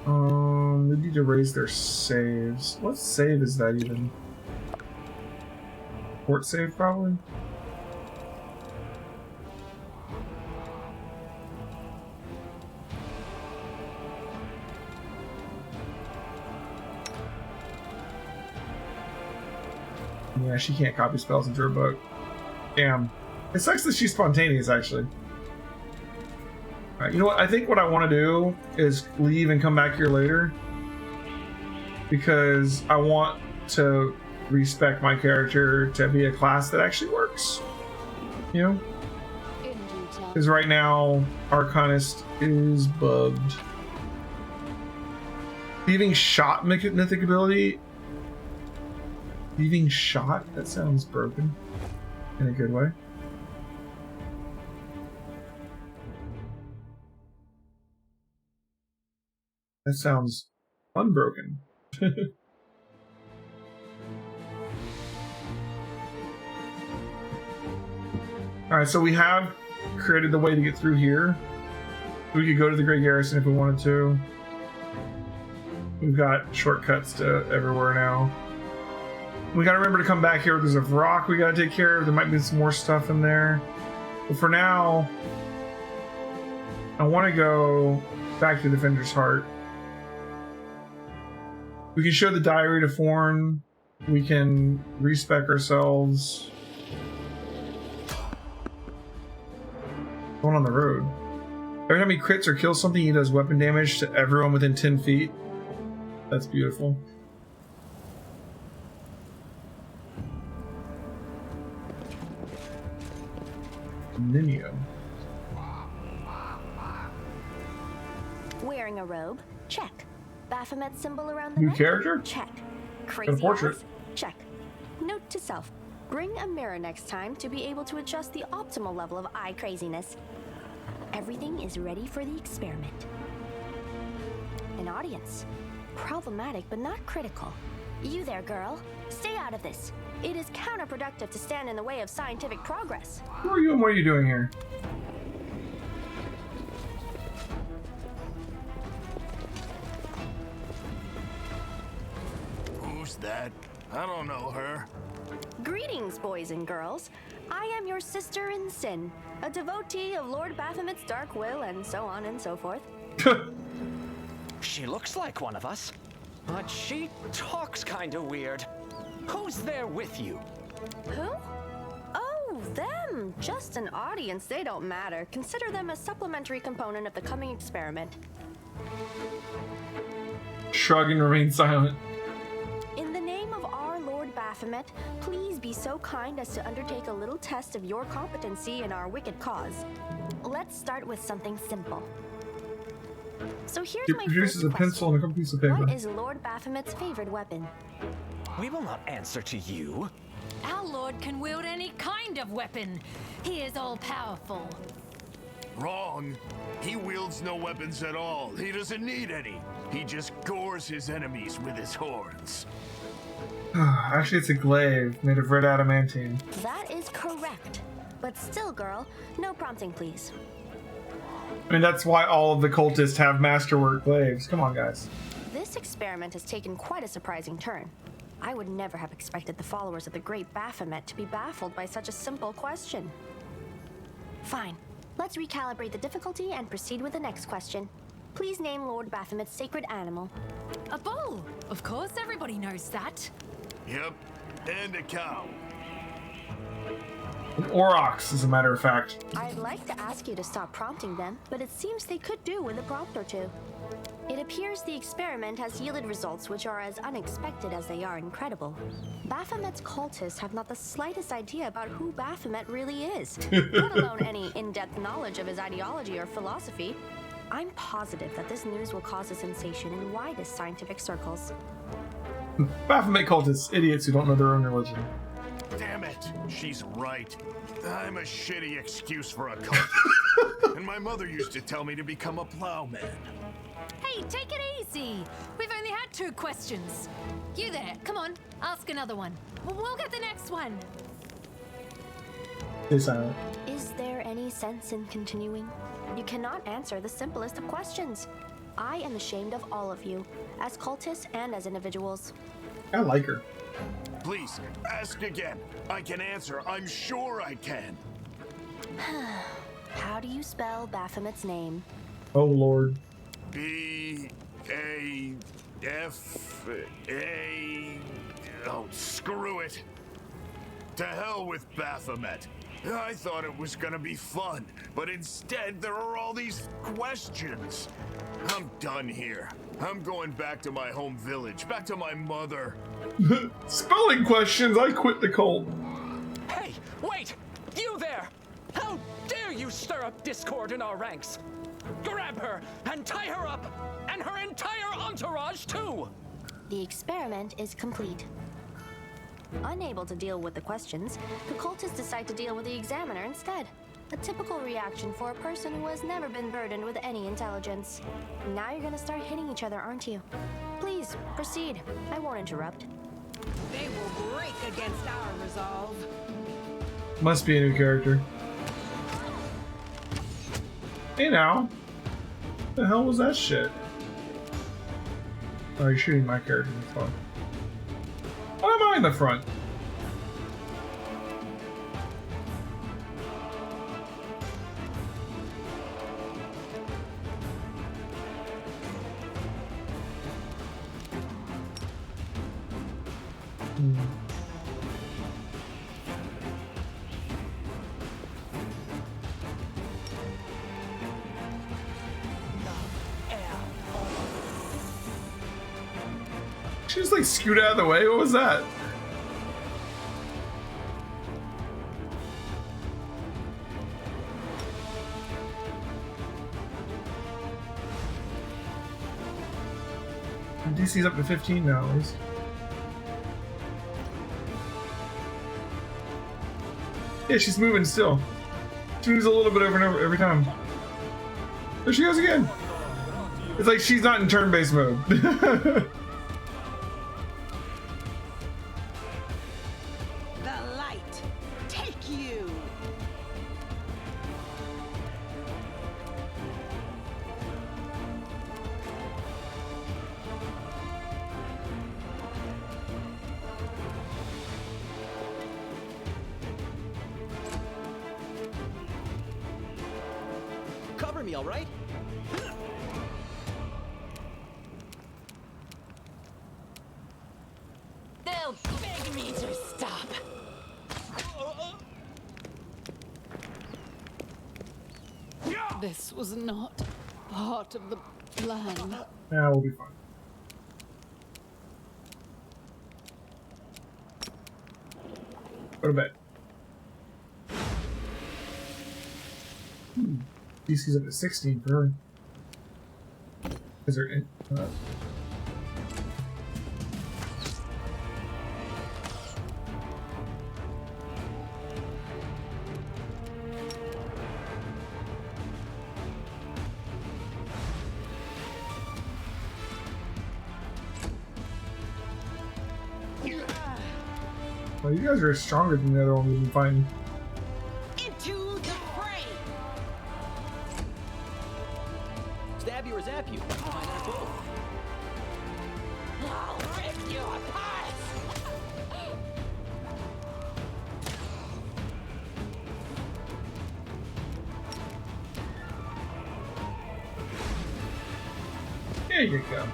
We need to raise their saves. What save is that even? Fort save probably? Yeah, she can't copy spells into her book. Damn. It sucks that she's spontaneous, actually. Alright, you know what? I think what I want to do is leave and come back here later. Because I want to respect my character to be a class that actually works. You know? Because right now, Arcanist is bugged. Thieving Shot mythic ability. Thieving Shot? That sounds broken. In a good way. That sounds unbroken. Alright, so we have created the way to get through here. We could go to the Great Garrison if we wanted to. We've got shortcuts to everywhere now. We gotta remember to come back here. There's a rock we gotta take care of. There might be some more stuff in there. But for now, I want to go back to Defender's Heart. We can show the diary to Forn. We can respec ourselves. Going on the road. Every time he crits or kills something, he does weapon damage to everyone within 10 feet. That's beautiful. Ninio. Wearing a robe? Check. Baphomet symbol around the New neck? character? Check. Got a Crazy portrait. eyes? Check. Note to self. Bring a mirror next time to be able to adjust the optimal level of eye craziness. Everything is ready for the experiment. An audience. Problematic but not critical. You there, girl. Stay out of this. It is counterproductive to stand in the way of scientific progress. Who are you and what are you doing here? Who's that? I don't know her. Greetings, boys and girls. I am your sister in sin, a devotee of Lord Baphomet's dark will, and so on and so forth. She looks like one of us, but she talks kinda weird. Who's there with you? Who? Oh, them. Just an audience. They don't matter. Consider them a supplementary component of the coming experiment. Shrug and remain silent. In the name of our Lord Baphomet, please be so kind as to undertake a little test of your competency in our wicked cause. Let's start with something simple. So here's He my produces first a pencil and a couple pieces of paper. What is Lord Baphomet's favorite weapon? We will not answer to you. Our lord can wield any kind of weapon. He is all-powerful. Wrong. He wields no weapons at all. He doesn't need any. He just gores his enemies with his horns. Actually, it's a glaive made of red adamantine. That is correct. But still, girl, no prompting, please. I mean, that's why all of the cultists have masterwork glaives. Come on, guys. This experiment has taken quite a surprising turn. I would never have expected the followers of the great Baphomet to be baffled by such a simple question. Fine. Let's recalibrate the difficulty and proceed with the next question. Please name Lord Baphomet's sacred animal. A bull! Of course, everybody knows that. Yep. And a cow. An aurochs, as a matter of fact. I'd like to ask you to stop prompting them, but it seems they could do with a prompt or two. It appears the experiment has yielded results which are as unexpected as they are incredible. Baphomet's cultists have not the slightest idea about who Baphomet really is, let alone any in-depth knowledge of his ideology or philosophy. I'm positive that this news will cause a sensation in widest scientific circles. Baphomet cultists, idiots who don't know their own religion. Damn it. She's right. I'm a shitty excuse for a cult. And my mother used to tell me to become a plowman. Hey, take it easy. We've only had 2 questions. You there, come on, ask another one. We'll get the next one. Stay silent. Is there any sense in continuing? You cannot answer the simplest of questions. I am ashamed of all of you, as cultists and as individuals. I like her. Please, ask again. I can answer. I'm sure I can. How do you spell Baphomet's name? Oh, Lord. B-A-F-A... Oh, screw it. To hell with Baphomet. I thought it was gonna be fun, but instead there are all these questions. I'm done here. I'm going back to my home village, back to my mother. Spelling questions, I quit the cult. Hey, wait! You there! How dare you stir up discord in our ranks? Grab her and tie her up, and her entire entourage too! The experiment is complete. Unable to deal with the questions, the cultists decide to deal with the examiner instead. A typical reaction for a person who has never been burdened with any intelligence. Now you're gonna start hitting each other, aren't you? Please, proceed. I won't interrupt. They will break against our resolve. Must be a new character. Hey now. What the hell was that shit? Oh, you're shooting my character in the front. Why am I in the front? She just like scoot out of the way? What was that? DC's up to 15 now, at least. Yeah, she's moving still. She moves a little bit over and over every time. There she goes again. It's like she's not in turn-based mode. Cover me, all right? They'll beg me to stop. This was not part of the plan. Yeah, we'll be fine. Go to bed. DC's up to 16 for her. Is there in? Well, you guys are stronger than the other one we've been fighting. Into the fray! Stab you or zap you? Why not both? I'll rip you apart! There you go.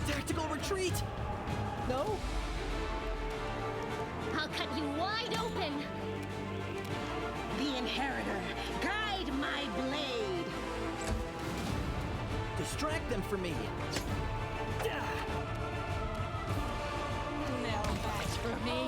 Tactical retreat! No? I'll cut you wide open! The Inheritor, guide my blade! Distract them from me. No match for me.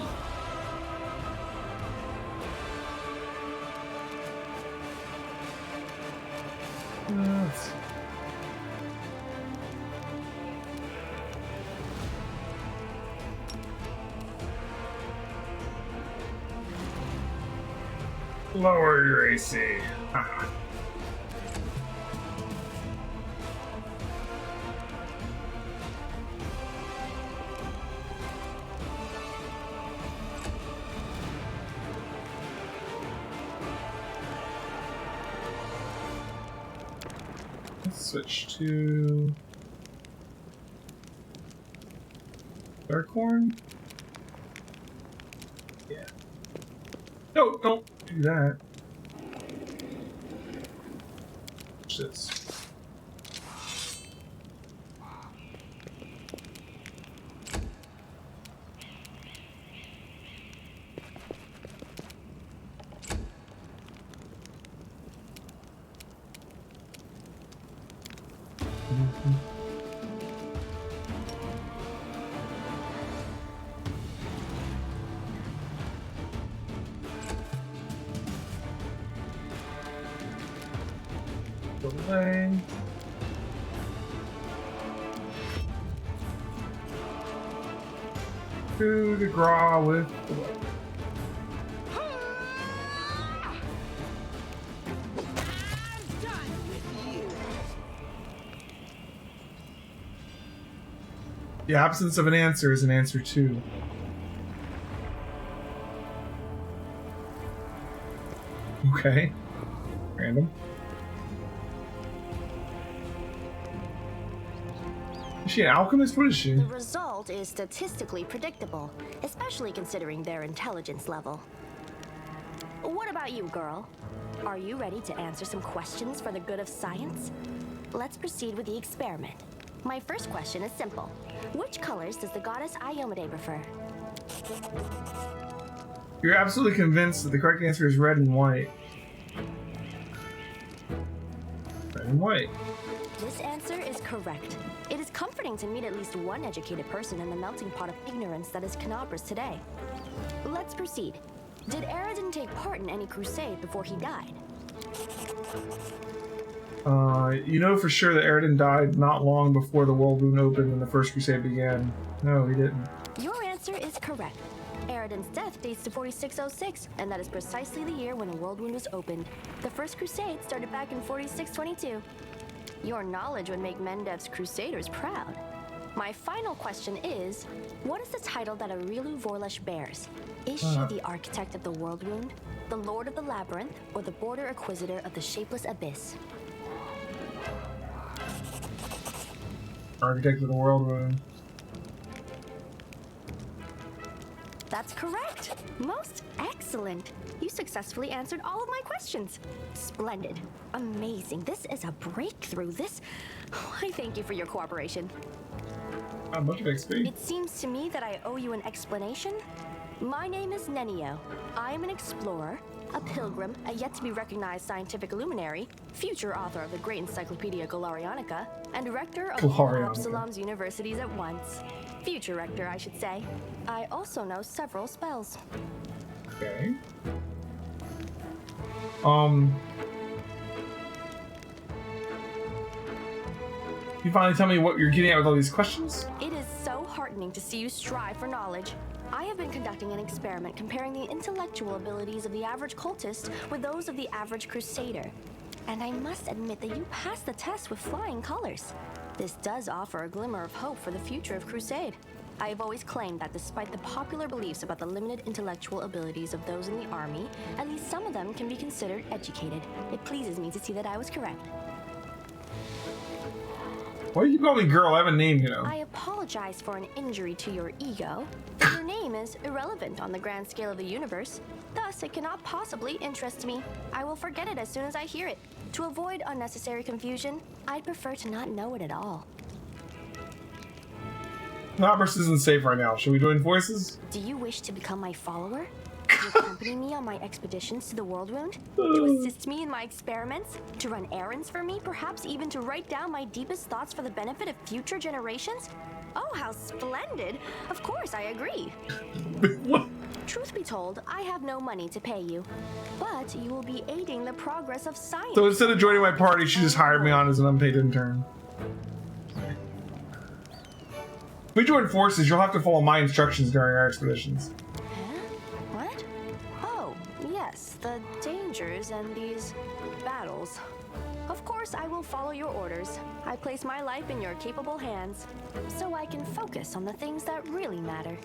Lower your AC. Let's switch to Darkhorn. Yeah. No, don't do that. Watch this. Play. To the graw with the weapon. I'm done with you. The absence of an answer is an answer too. Okay. Random. Is she an alchemist? What is she? The result is statistically predictable, especially considering their intelligence level. What about you, girl? Are you ready to answer some questions for the good of science? Let's proceed with the experiment. My first question is simple. Which colors does the goddess Iomade prefer? You're absolutely convinced that the correct answer is red and white. Red and white. This answer is correct. It is comforting to meet at least one educated person in the melting pot of ignorance that is Canabras today. Let's proceed. Did Aradin take part in any crusade before he died? You know for sure that Aradin died not long before the World Wound opened and the First Crusade began. No, he didn't. Your answer is correct. Aradin's death dates to 4606, and that is precisely the year when the World Wound was opened. The First Crusade started back in 4622. Your knowledge would make Mendev's Crusaders proud. My final question is, what is the title that Aurilu Vorlesh bears? Is she the Architect of the World Wound, the Lord of the Labyrinth, or the Border Inquisitor of the Shapeless Abyss? Architect of the World Wound. That's correct. Most excellent. You successfully answered all of my questions. Splendid. Amazing. This is a breakthrough. I thank you for your cooperation. Not much of XP. It seems to me that I owe you an explanation. My name is Nenio. I am an explorer, a pilgrim, a yet-to-be-recognized scientific luminary, future author of the great encyclopedia Galarianica, and rector of all of Absalom's universities at once. Future rector, I should say. I also know several spells. Okay. You finally tell me what you're getting at with all these questions? It is so heartening to see you strive for knowledge. I have been conducting an experiment comparing the intellectual abilities of the average cultist with those of the average crusader. And I must admit that you passed the test with flying colors. This does offer a glimmer of hope for the future of Crusade. I have always claimed that despite the popular beliefs about the limited intellectual abilities of those in the army, at least some of them can be considered educated. It pleases me to see that I was correct. Why do you call me girl? I have a name, you know. I apologize for an injury to your ego. Your name is irrelevant on the grand scale of the universe. Thus, it cannot possibly interest me. I will forget it as soon as I hear it. To avoid unnecessary confusion, I'd prefer to not know it at all. Nobbers isn't safe right now. Shall we join forces? Do you wish to become my follower? To accompany me on my expeditions to the World Wound? To assist me in my experiments? To run errands for me? Perhaps even to write down my deepest thoughts for the benefit of future generations? Oh, how splendid! Of course, I agree. What? Truth be told, I have no money to pay you. But you will be aiding the progress of science. So instead of joining my party, she just hired me on as an unpaid intern. If we join forces, you'll have to follow my instructions during our expeditions. Huh? What? Oh, yes, the dangers and these battles. Of course, I will follow your orders. I place my life in your capable hands, so I can focus on the things that really matter.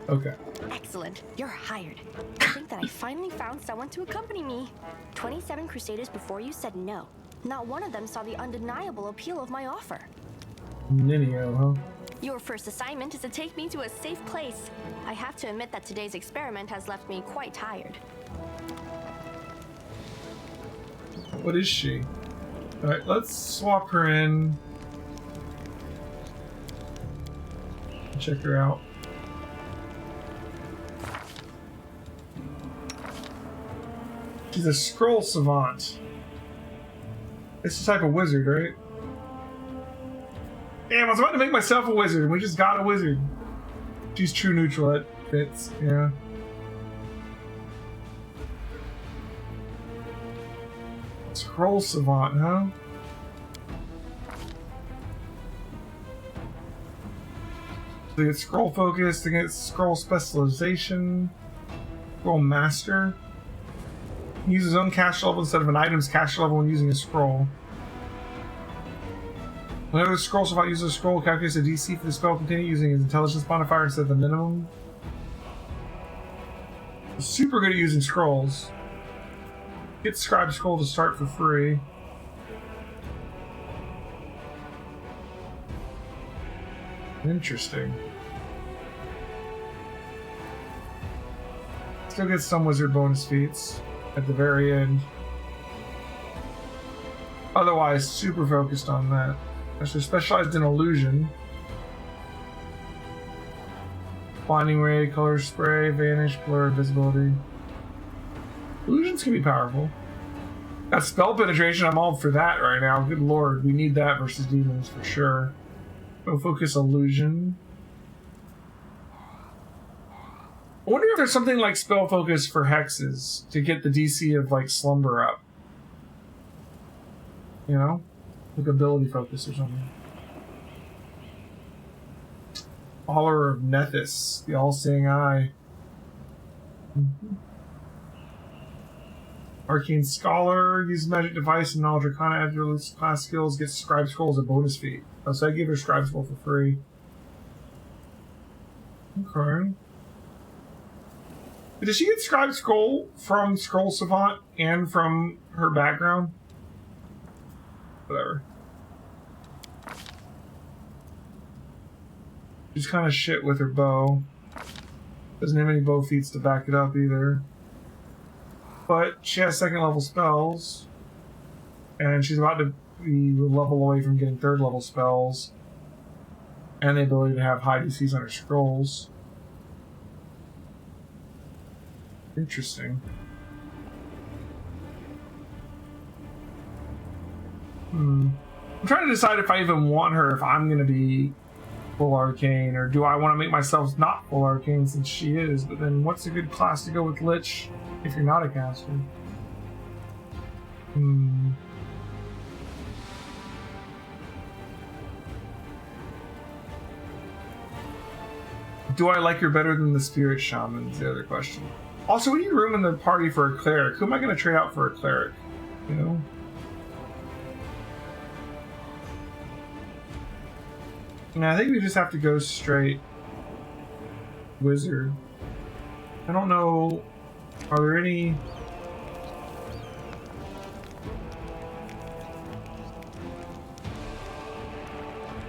Okay. Excellent. You're hired. I think that I finally found someone to accompany me. 27 Crusaders before you said no. Not one of them saw the undeniable appeal of my offer. Ninio, huh? Your first assignment is to take me to a safe place. I have to admit that today's experiment has left me quite tired. What is she? Alright, let's swap her in. Check her out. She's a scroll savant. It's a type of wizard, right? Damn, I was about to make myself a wizard, and we just got a wizard. She's true neutral, that fits, yeah. Scroll savant, huh? They get scroll focus, they get scroll specialization, scroll master. Use his own caster level instead of an item's caster level when using a scroll. Whenever the scroll savant uses a scroll, calculates a DC for the spell continue using his intelligence modifier instead of the minimum. He's super good at using scrolls. Get scribe scroll to start for free. Interesting. Still gets some wizard bonus feats at the very end. Otherwise, super focused on that. Actually specialized in illusion. Blinding ray, color spray, vanish, blur, visibility. Illusions can be powerful. That spell penetration, I'm all for that right now. Good lord, we need that versus demons for sure. Go focus illusion. I wonder if there's something like spell focus for hexes to get the DC of like slumber up. You know? Like ability focus or something. Holler of Nethys, the all-seeing eye. Arcane Scholar, use magic device and knowledge arcana after your class skills, get scribe scroll as a bonus feat. Oh, so I gave her scribe scroll for free. Okay. Does she get scribe scroll from Scroll Savant and from her background? Whatever. She's kind of shit with her bow. Doesn't have any bow feats to back it up either. But she has second level spells. And she's about to be a level away from getting third level spells. And the ability to have high DCs on her scrolls. Interesting. I'm trying to decide if I even want her, if I'm going to be full arcane, or do I want to make myself not full arcane since she is? But then what's a good class to go with Lich if you're not a caster? Do I like her better than the Spirit Shaman is the other question. Also, we need room in the party for a cleric. Who am I going to trade out for a cleric? You know? I think we just have to go straight wizard. I don't know. Are there any?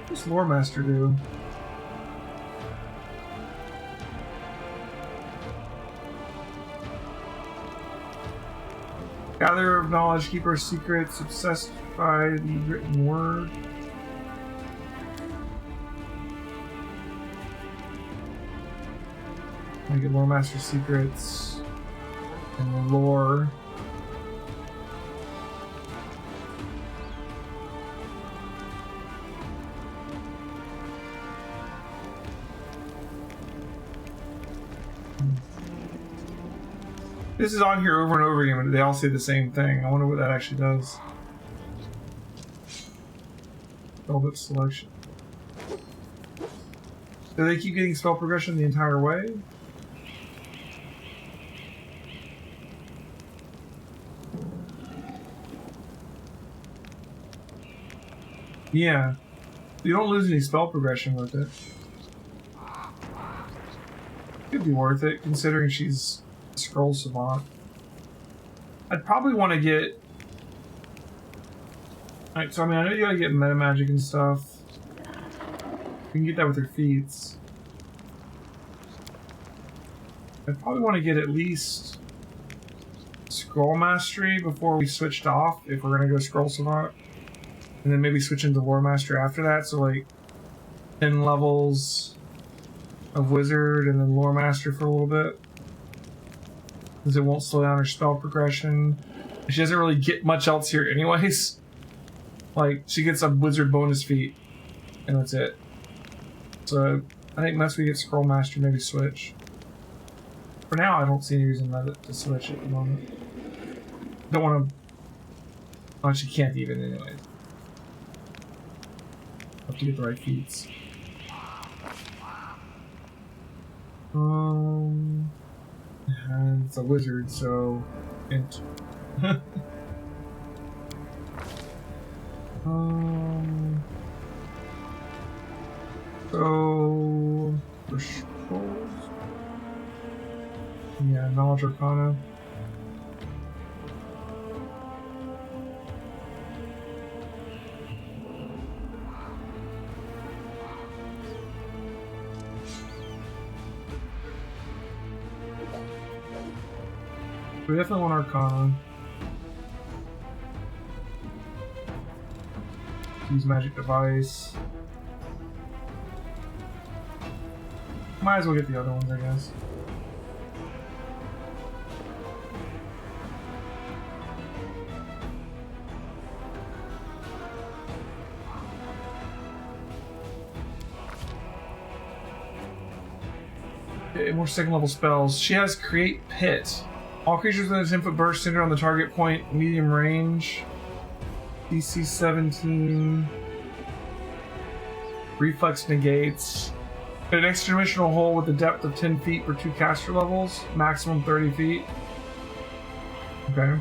What's Lore Master do? Gatherer of knowledge, keeper of secrets, obsessed by the written word. I get Lore Master Secrets and the lore. This is on here over and over again, but they all say the same thing. I wonder what that actually does. Velvet selection. Do they keep getting spell progression the entire way? Yeah. You don't lose any spell progression with it. Could be worth it, considering she's a Scroll Savant. I'd probably want to get... Alright, so I mean, I know you gotta get meta magic and stuff. You can get that with her feats. I'd probably want to get at least Scroll Mastery before we switched off, if we're gonna go Scroll Savant. And then maybe switch into Lore Master after that, so like 10 levels of Wizard and then Lore Master for a little bit. Because it won't slow down her spell progression. She doesn't really get much else here anyways. Like, she gets a Wizard bonus feat, and that's it. So, I think once we get Scroll Master, maybe switch. For now, I don't see any reason to switch at the moment. Don't want to... Oh, she can't even anyway. Have to get the right feats. And it's a wizard, so int. So for scrolls, yeah, knowledge arcana. We definitely want Arcana. Use magic device. Might as well get the other ones, I guess. Okay, more second level spells. She has Create Pit. All creatures within a 10-foot burst centered on the target point, medium range. DC 17. Reflex negates. An extra-dimensional hole with a depth of 10 feet for 2 caster levels, maximum 30 feet. Okay.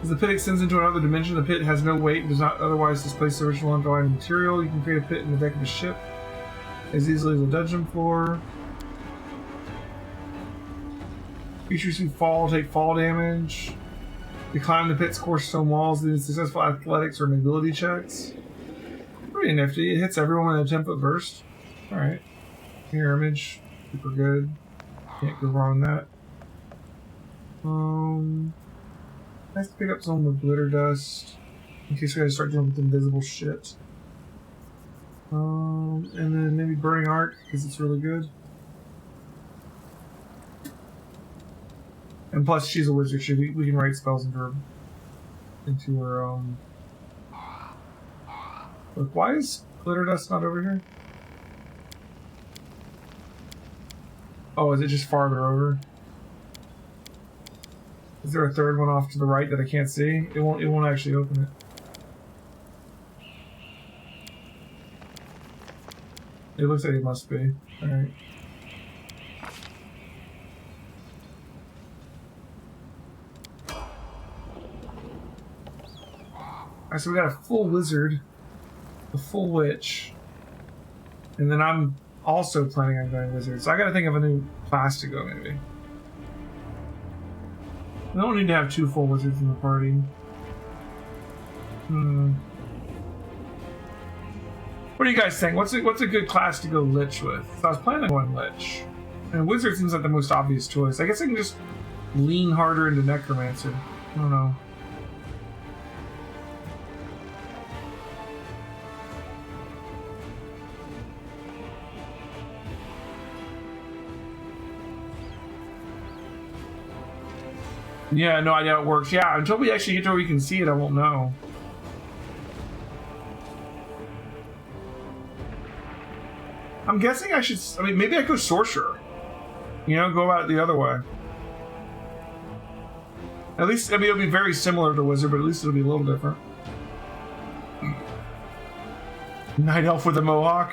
As the pit extends into another dimension, the pit has no weight and does not otherwise displace the original underlying material. You can create a pit in the deck of a ship as easily as a dungeon floor. Creatures who fall take fall damage. You climb the pit's core stone walls, leading to successful athletics or mobility checks. Pretty nifty. It hits everyone in a 10-foot burst. Alright. Mirror image. Super good. Can't go wrong with that. Nice to pick up some with glitter dust. In case we gotta start dealing with invisible shit. And then maybe Burning Arc, because it's really good. And plus, she's a wizard. We can write spells into her. Look, why is glitter dust not over here? Oh, is it just farther over? Is there a third one off to the right that I can't see? It won't actually open it. It looks like it must be. Alright. Alright, so we got a full wizard, a full witch, and then I'm also planning on going wizard. So I gotta think of a new class to go, maybe. We don't need to have 2 full wizards in the party. What do you guys think? What's a good class to go Lich with? So I was planning on going Lich. And wizard seems like the most obvious choice. I guess I can just lean harder into necromancer. I don't know. Yeah, no idea how it works. Yeah, until we actually get to where we can see it, I won't know. I'm guessing I should... I mean, maybe I go Sorcerer. You know, go about it the other way. At least, I mean, it'll be very similar to Wizard, but at least it'll be a little different. Night Elf with a Mohawk.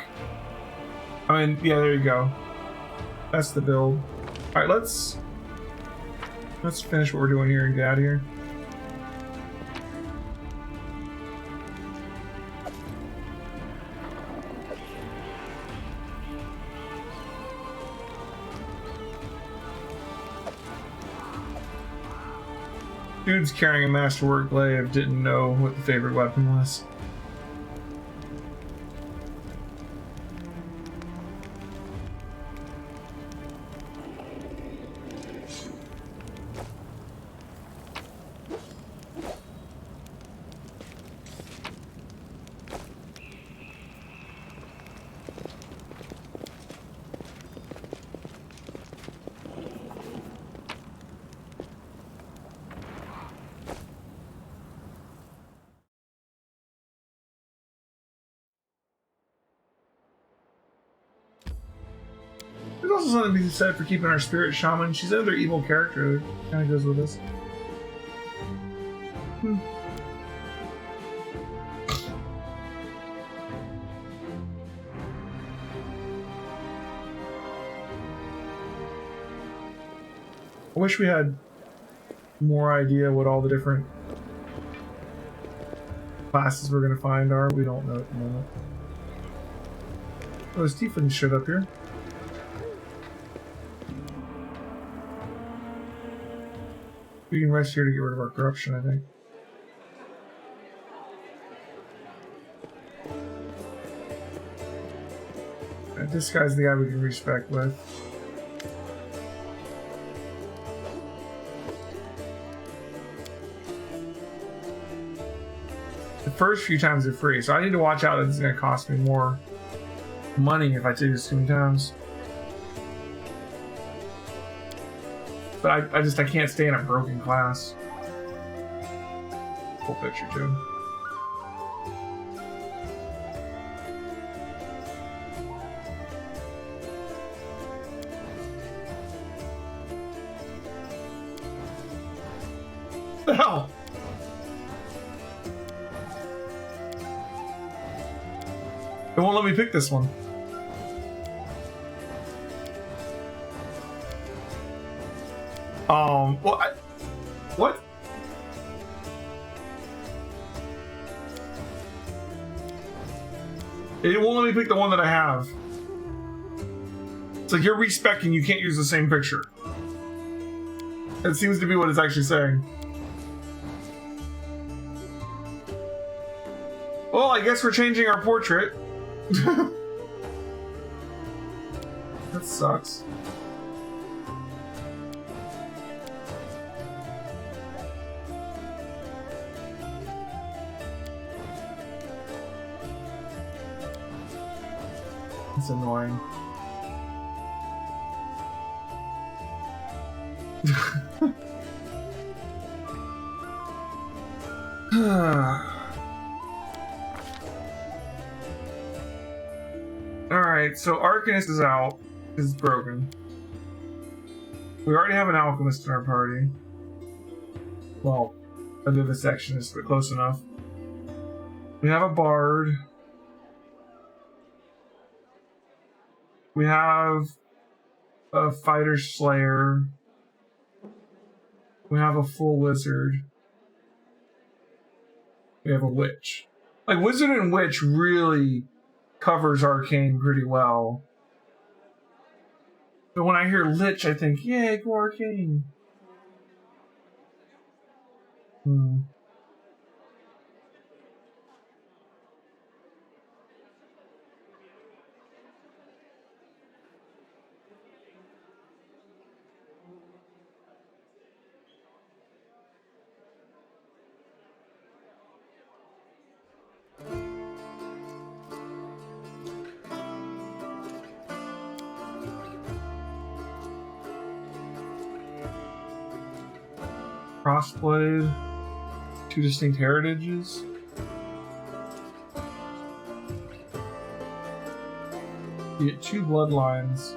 I mean, yeah, there you go. That's the build. Alright, let's finish what we're doing here and get out of here. Dude's carrying a masterwork glaive, didn't know what the favorite weapon was. There's also something to be said for keeping our spirit shaman. She's another evil character that kind of goes with us. I wish we had more idea what all the different classes we're gonna find are. We don't know at the moment. Oh, there's Tiefling shit up here. We can rest here to get rid of our corruption, I think. This guy's the guy we can respec with. The first few times are free, so I need to watch out that it's going to cost me more money if I do this too many times. But I can't stay in a broken class. Full picture too. What the hell? It won't let me pick this one. What? It won't let me pick the one that I have. It's like you're respecing, you can't use the same picture. That seems to be what it's actually saying. Well, I guess we're changing our portrait. That sucks. It's annoying. Alright, so Arcanist is out. It's broken. We already have an Alchemist in our party. Well, a Vivisectionist, but close enough. We have a Bard. We have a Fighter Slayer. We have a full Wizard. We have a Witch. Like, Wizard and Witch really covers Arcane pretty well. But when I hear Lich, I think, yay, go Arcane. Crossblade, two distinct heritages. You get two bloodlines.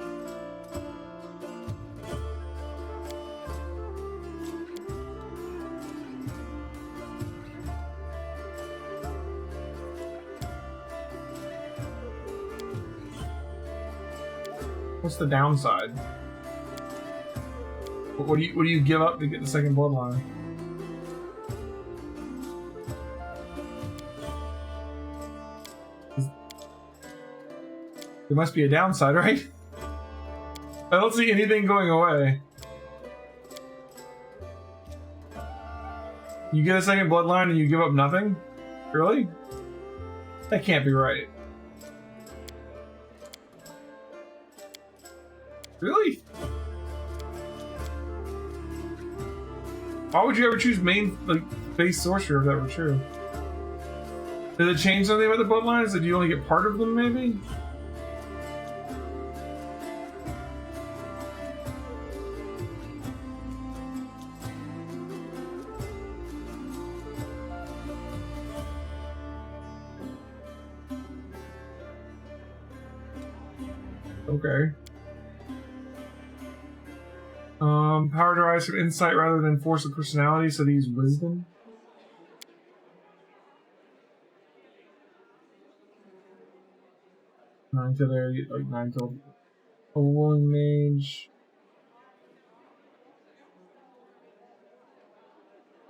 What's the downside? What do you give up to get the second bloodline? There must be a downside, right? I don't see anything going away. You get a second bloodline and you give up nothing? Really? That can't be right. Really? Why would you ever choose main, like, base sorcerer if that were true? Did it change something about the bloodlines? Did you only get part of them, maybe? Okay. Power derives from insight rather than force of personality, so they use wisdom. Nine till there, like 9 till a willing mage.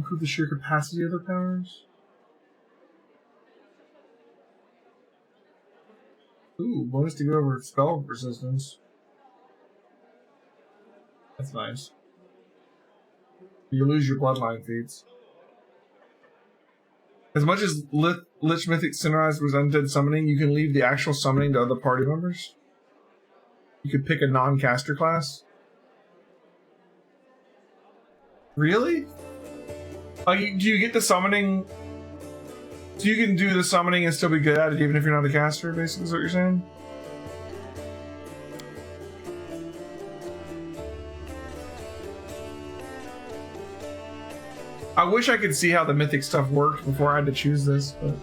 Improve the sheer capacity of their powers. Ooh, bonus to go over spell resistance. That's nice. You lose your bloodline feats. As much as Lich Mythic Synchronized was undead summoning, you can leave the actual summoning to other party members. You could pick a non-caster class. Really? Like, do you get the summoning? So you can do the summoning and still be good at it even if you're not a caster, basically is what you're saying? I wish I could see how the mythic stuff worked before I had to choose this, but...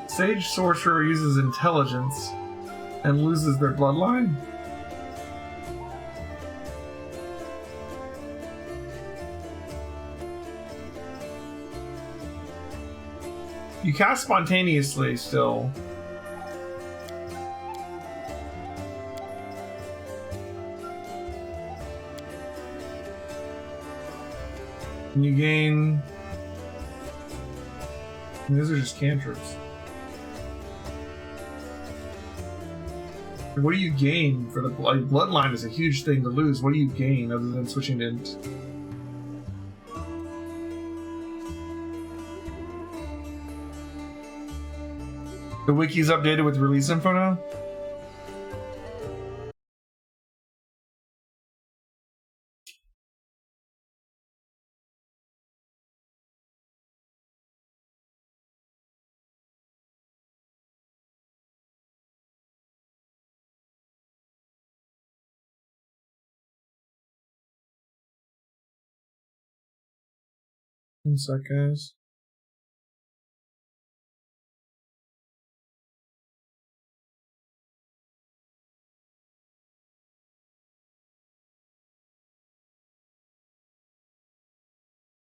Sage Sorcerer uses intelligence and loses their bloodline? You cast spontaneously still. And you gain... These are just cantrips. What do you gain for the bloodline is a huge thing to lose. What do you gain other than switching to int? The wiki's updated with release info now? One sec, guys.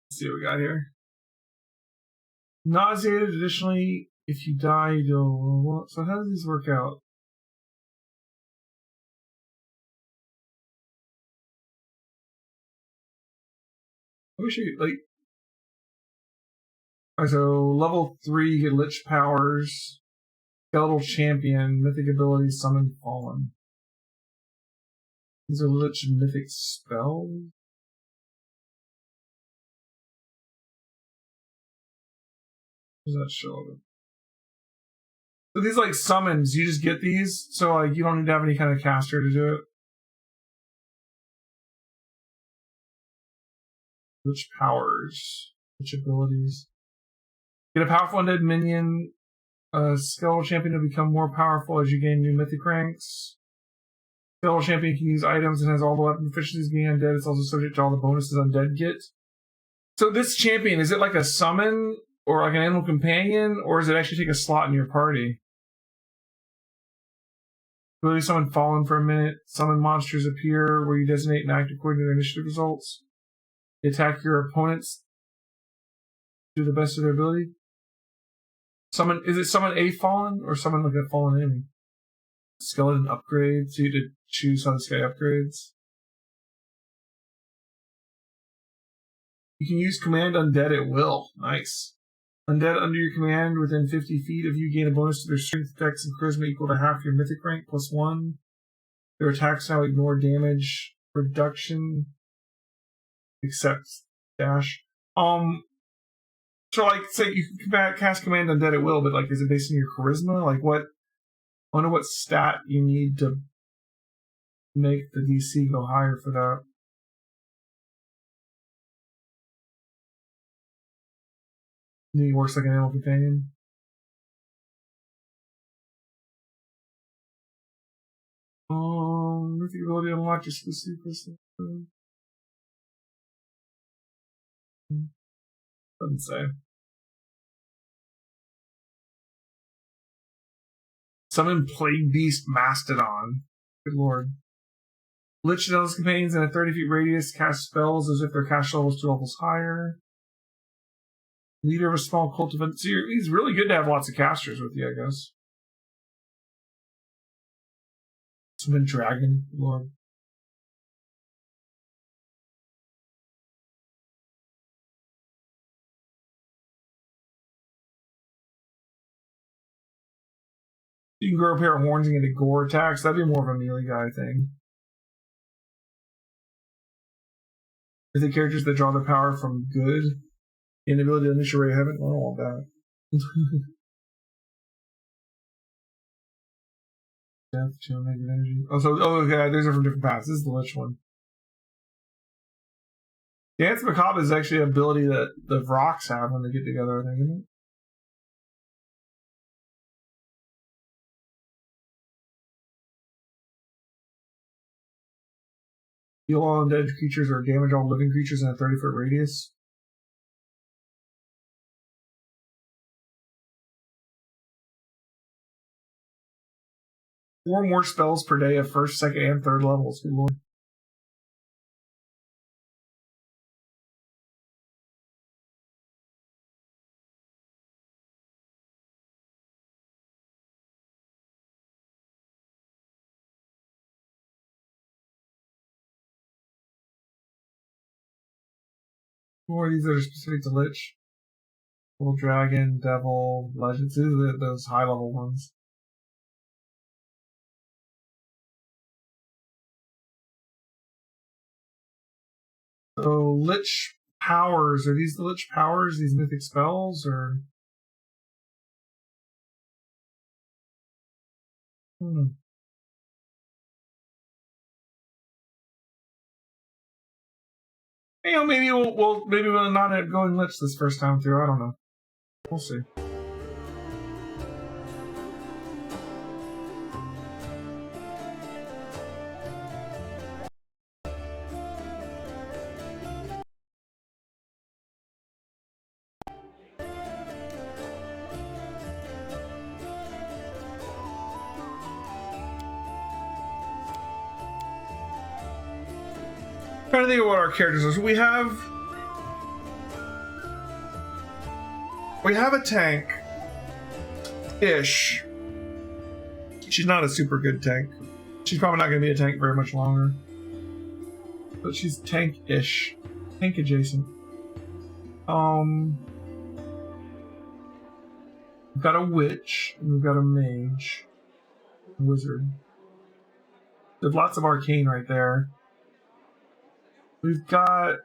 Let's see what we got here. Nauseated, additionally, if you die, you'll... So how does this work out? I wish you, like... Alright, so level 3, you get Lich powers, Skeletal Champion, Mythic abilities, Summon Fallen. These are Lich Mythic spells? What does that show? So these like summons, you just get these, so like you don't need to have any kind of caster to do it. Lich powers, Lich abilities. Get a powerful undead minion. Skeletal Champion to become more powerful as you gain new mythic ranks. Skeletal Champion can use items and has all the weapon proficiencies being undead. It's also subject to all the bonuses undead get. So this champion, is it like a summon or like an animal companion, or does it actually take a slot in your party? Ability summon Fallen for a minute. Summon monsters appear where you designate and act according to their initiative results. They attack your opponents to the best of their ability. Summon, is it summon a Fallen or summon like a fallen enemy? Skeleton upgrade, so you to choose how this guy upgrades. You can use command undead at will. Nice. Undead under your command within 50 feet of you gain a bonus to their strength, dex, and charisma equal to half your mythic rank plus 1. Their attacks now ignore damage reduction except dash. So like say you can cast command undead at will, but like is it based on your charisma? Like what? I wonder what stat you need to make the DC go higher for that. He works like an animal companion. Mythic ability unlocked exclusive. Doesn't say. Summon Plague Beast Mastodon. Good lord. Lich and his companions in a 30 feet radius cast spells as if their cast level is 2 levels higher. Leader of a small cult event. So he's really good to have lots of casters with you, I guess. Summon dragon, Lord. You can grow a pair of horns and get a gore attacks. That'd be more of a melee guy thing. If the characters that draw their power from good, the inability to unleash a ray of heaven, I don't want that. Death, chill, negative energy. Okay, these are from different paths. This is the Lich one. Dance Macabre is actually an ability that the Vrox have when they get together, I think, isn't it? Heal all undead creatures or damage all living creatures in a 30-foot radius. Four more spells per day of first, second, and third levels. Good lord. More of these that are specific to Lich. Little Dragon, Devil, Legends. These are those high level ones. So, Lich powers. Are these the Lich powers? These mythic spells? Or. You know, maybe we'll not have going Lich this first time through. I don't know. We'll see. Trying to think of what our characters are. So we have a tank-ish. She's not a super good tank. She's probably not going to be a tank very much longer. But she's tank-ish. Tank adjacent. We've got a witch, and we've got a mage. A wizard. There's lots of arcane right there. We've got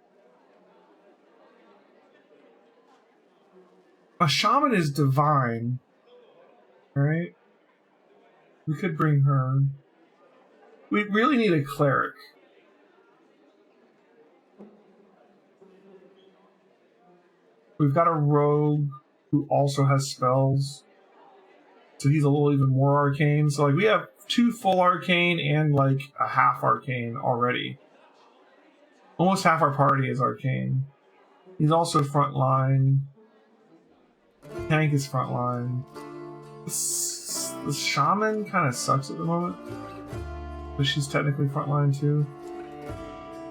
a shaman is divine, right? We could bring her. We really need a cleric. We've got a rogue who also has spells, so he's a little even more arcane. So like we have 2 full arcane and like a half arcane already. Almost half our party is arcane. He's also frontline. Tank is frontline. The shaman kind of sucks at the moment, but she's technically frontline too.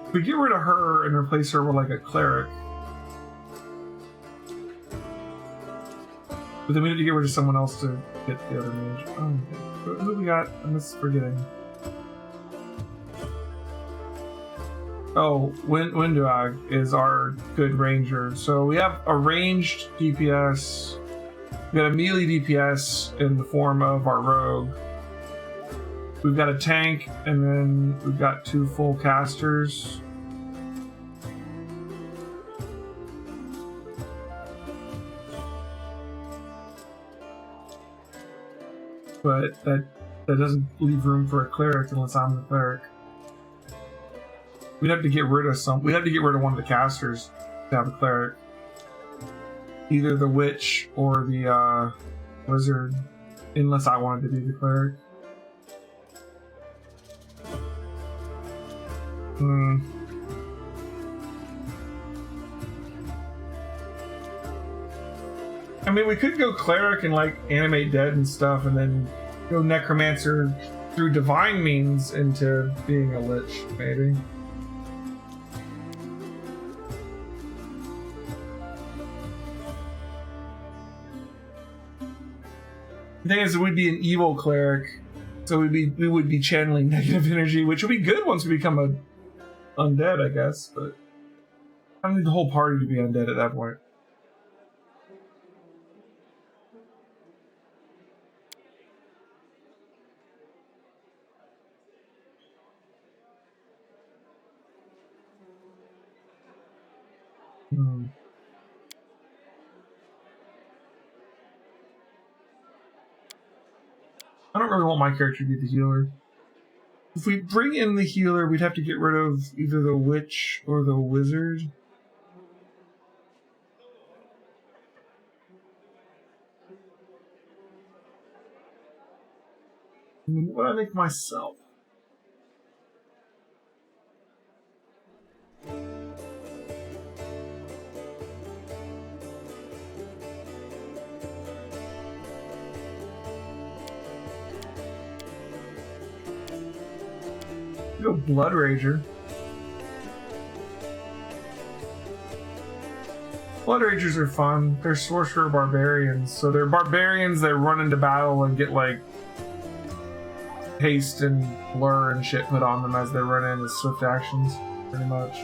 If we get rid of her and replace her with like a cleric, but then we need to get rid of someone else to get the other mage. Oh, who we got? I'm just forgetting. Oh, Winduag is our good ranger. So we have a ranged DPS. We got a melee DPS in the form of our rogue. We've got a tank, and then we've got 2 full casters. But that doesn't leave room for a cleric unless I'm the cleric. We'd have to get rid of some. We'd have to get rid of one of the casters to have a cleric. Either the witch or the wizard, unless I wanted to be the cleric. I mean, we could go cleric and like animate dead and stuff, and then go necromancer through divine means into being a lich, maybe. The thing is, we'd be an evil cleric So we would be channeling negative energy, which would be good once we become a undead, I guess. But I don't need the whole party to be undead at that point. I don't really want my character to be the healer. If we bring in the healer, we'd have to get rid of either the witch or the wizard. What do I make myself? Go Blood Rager. Blood Ragers are fun. They're sorcerer barbarians. So they're barbarians that run into battle and get like haste and blur and shit put on them as they run in as swift actions, pretty much.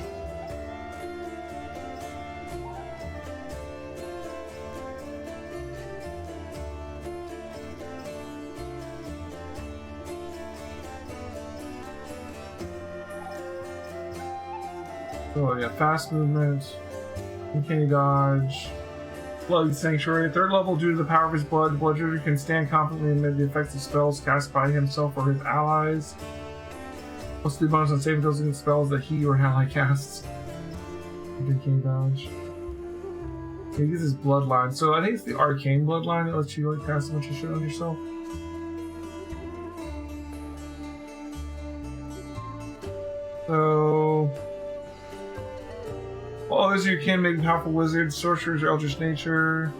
Oh yeah, fast movement, uncanny dodge, blood sanctuary. Third level, due to the power of his blood, the blood user can stand confidently amid the effects of spells cast by himself or his allies. Plus 2 bonus on saving throws against spells that he or an ally casts. Uncanny dodge. He uses bloodline, so I think it's the arcane bloodline that lets you like cast as much as shit on yourself. So. Others you can make powerful wizards, sorcerers, or eldritch nature.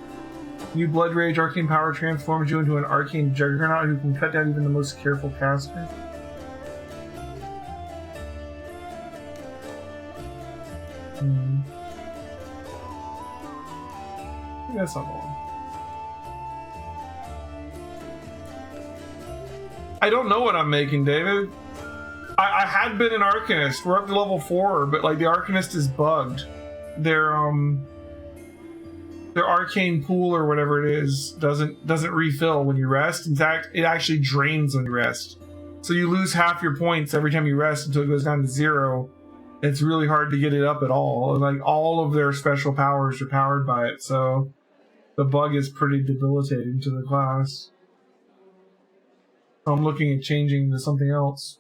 New Blood Rage arcane power transforms you into an arcane juggernaut who can cut down even the most careful caster. I think that's not wrong. I don't know what I'm making, David. I had been an Arcanist. We're up to level 4, but like the Arcanist is bugged. Their arcane pool or whatever it is doesn't refill when you rest. In fact, it actually drains when you rest. So you lose half your points every time you rest until it goes down to 0. It's really hard to get it up at all. Like all of their special powers are powered by it, so the bug is pretty debilitating to the class. So I'm looking at changing to something else.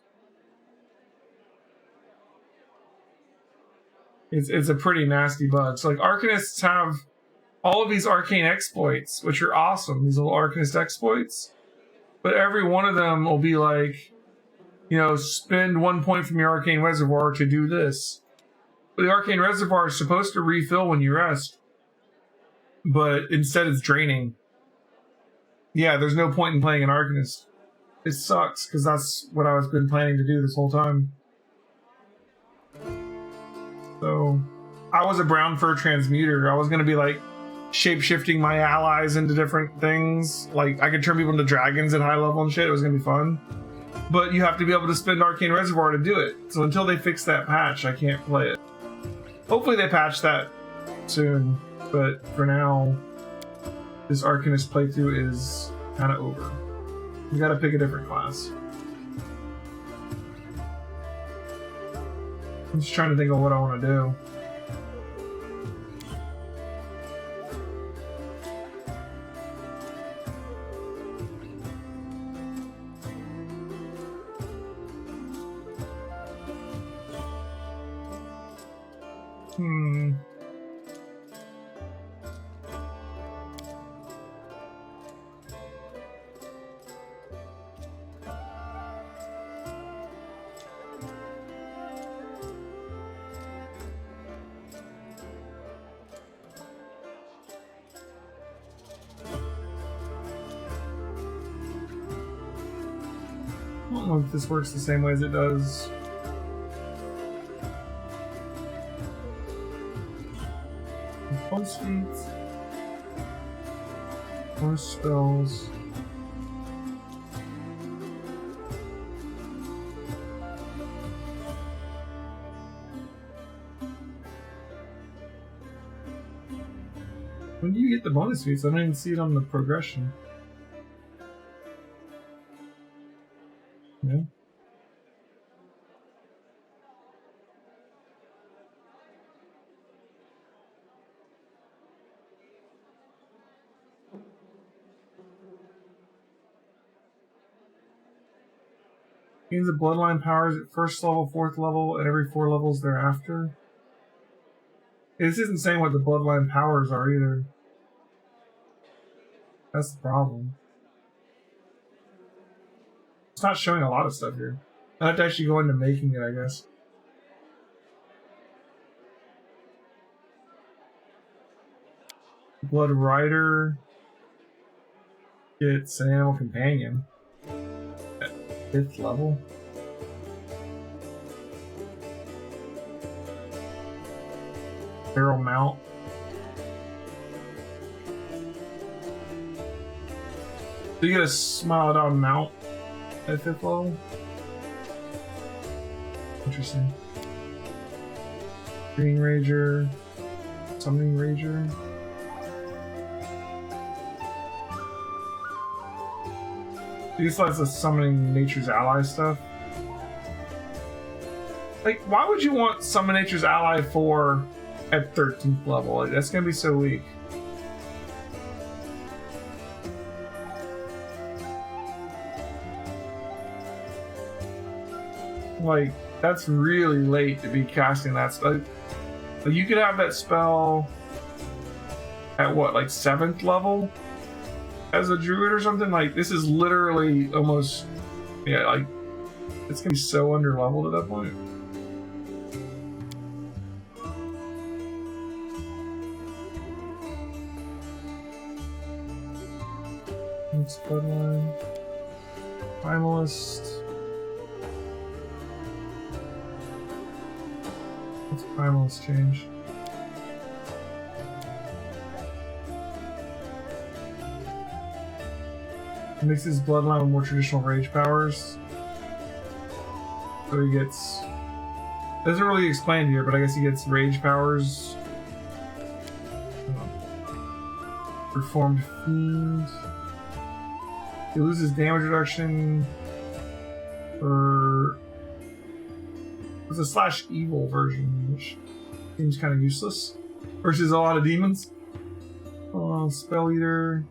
It's a pretty nasty bug. So like Arcanists have all of these arcane exploits, which are awesome, these little Arcanist exploits. But every one of them will be like, you know, spend 1 point from your arcane reservoir to do this. But the arcane reservoir is supposed to refill when you rest. But instead it's draining. Yeah, there's no point in playing an Arcanist. It sucks, because that's what I've been planning to do this whole time. So, I was a brown fur transmuter. I was going to be like shape-shifting my allies into different things. Like, I could turn people into dragons at high level and shit. It was going to be fun. But you have to be able to spend Arcane Reservoir to do it. So until they fix that patch, I can't play it. Hopefully they patch that soon. But for now, this Arcanist playthrough is kind of over. You gotta pick a different class. I'm just trying to think of what I want to do. I don't know if this works the same way as it does. Pulse feats. More spells. When do you get the bonus feats? I don't even see it on the progression. Yeah. Gains the bloodline powers at first level, fourth level, and every 4 levels thereafter. This isn't saying what the bloodline powers are either. That's the problem. It's not showing a lot of stuff here. I have to actually go into making it, I guess. Blood Rider gets an animal companion at 5th level. Barrel mount. So you get a smiled on mount at 5th level. Interesting. Green Rager. Summoning Rager. These lets us summoning Nature's Ally stuff. Like, why would you want Summon Nature's Ally 4 at 13th level? Like, that's gonna be so weak. Like, that's really late to be casting that spell. Like, you could have that spell at what, like 7th level as a druid or something? Like, this is literally almost, yeah, like, it's gonna be so underleveled at that point. It's Bloodline. Primalist. What's Primalist change? It mixes Bloodline with more traditional rage powers. So he gets... Doesn't really explain here, but I guess he gets rage powers. Reformed Fiend. He loses damage reduction for... It's a slash evil version, which seems kind of useless. Versus a lot of demons. Spell Eater.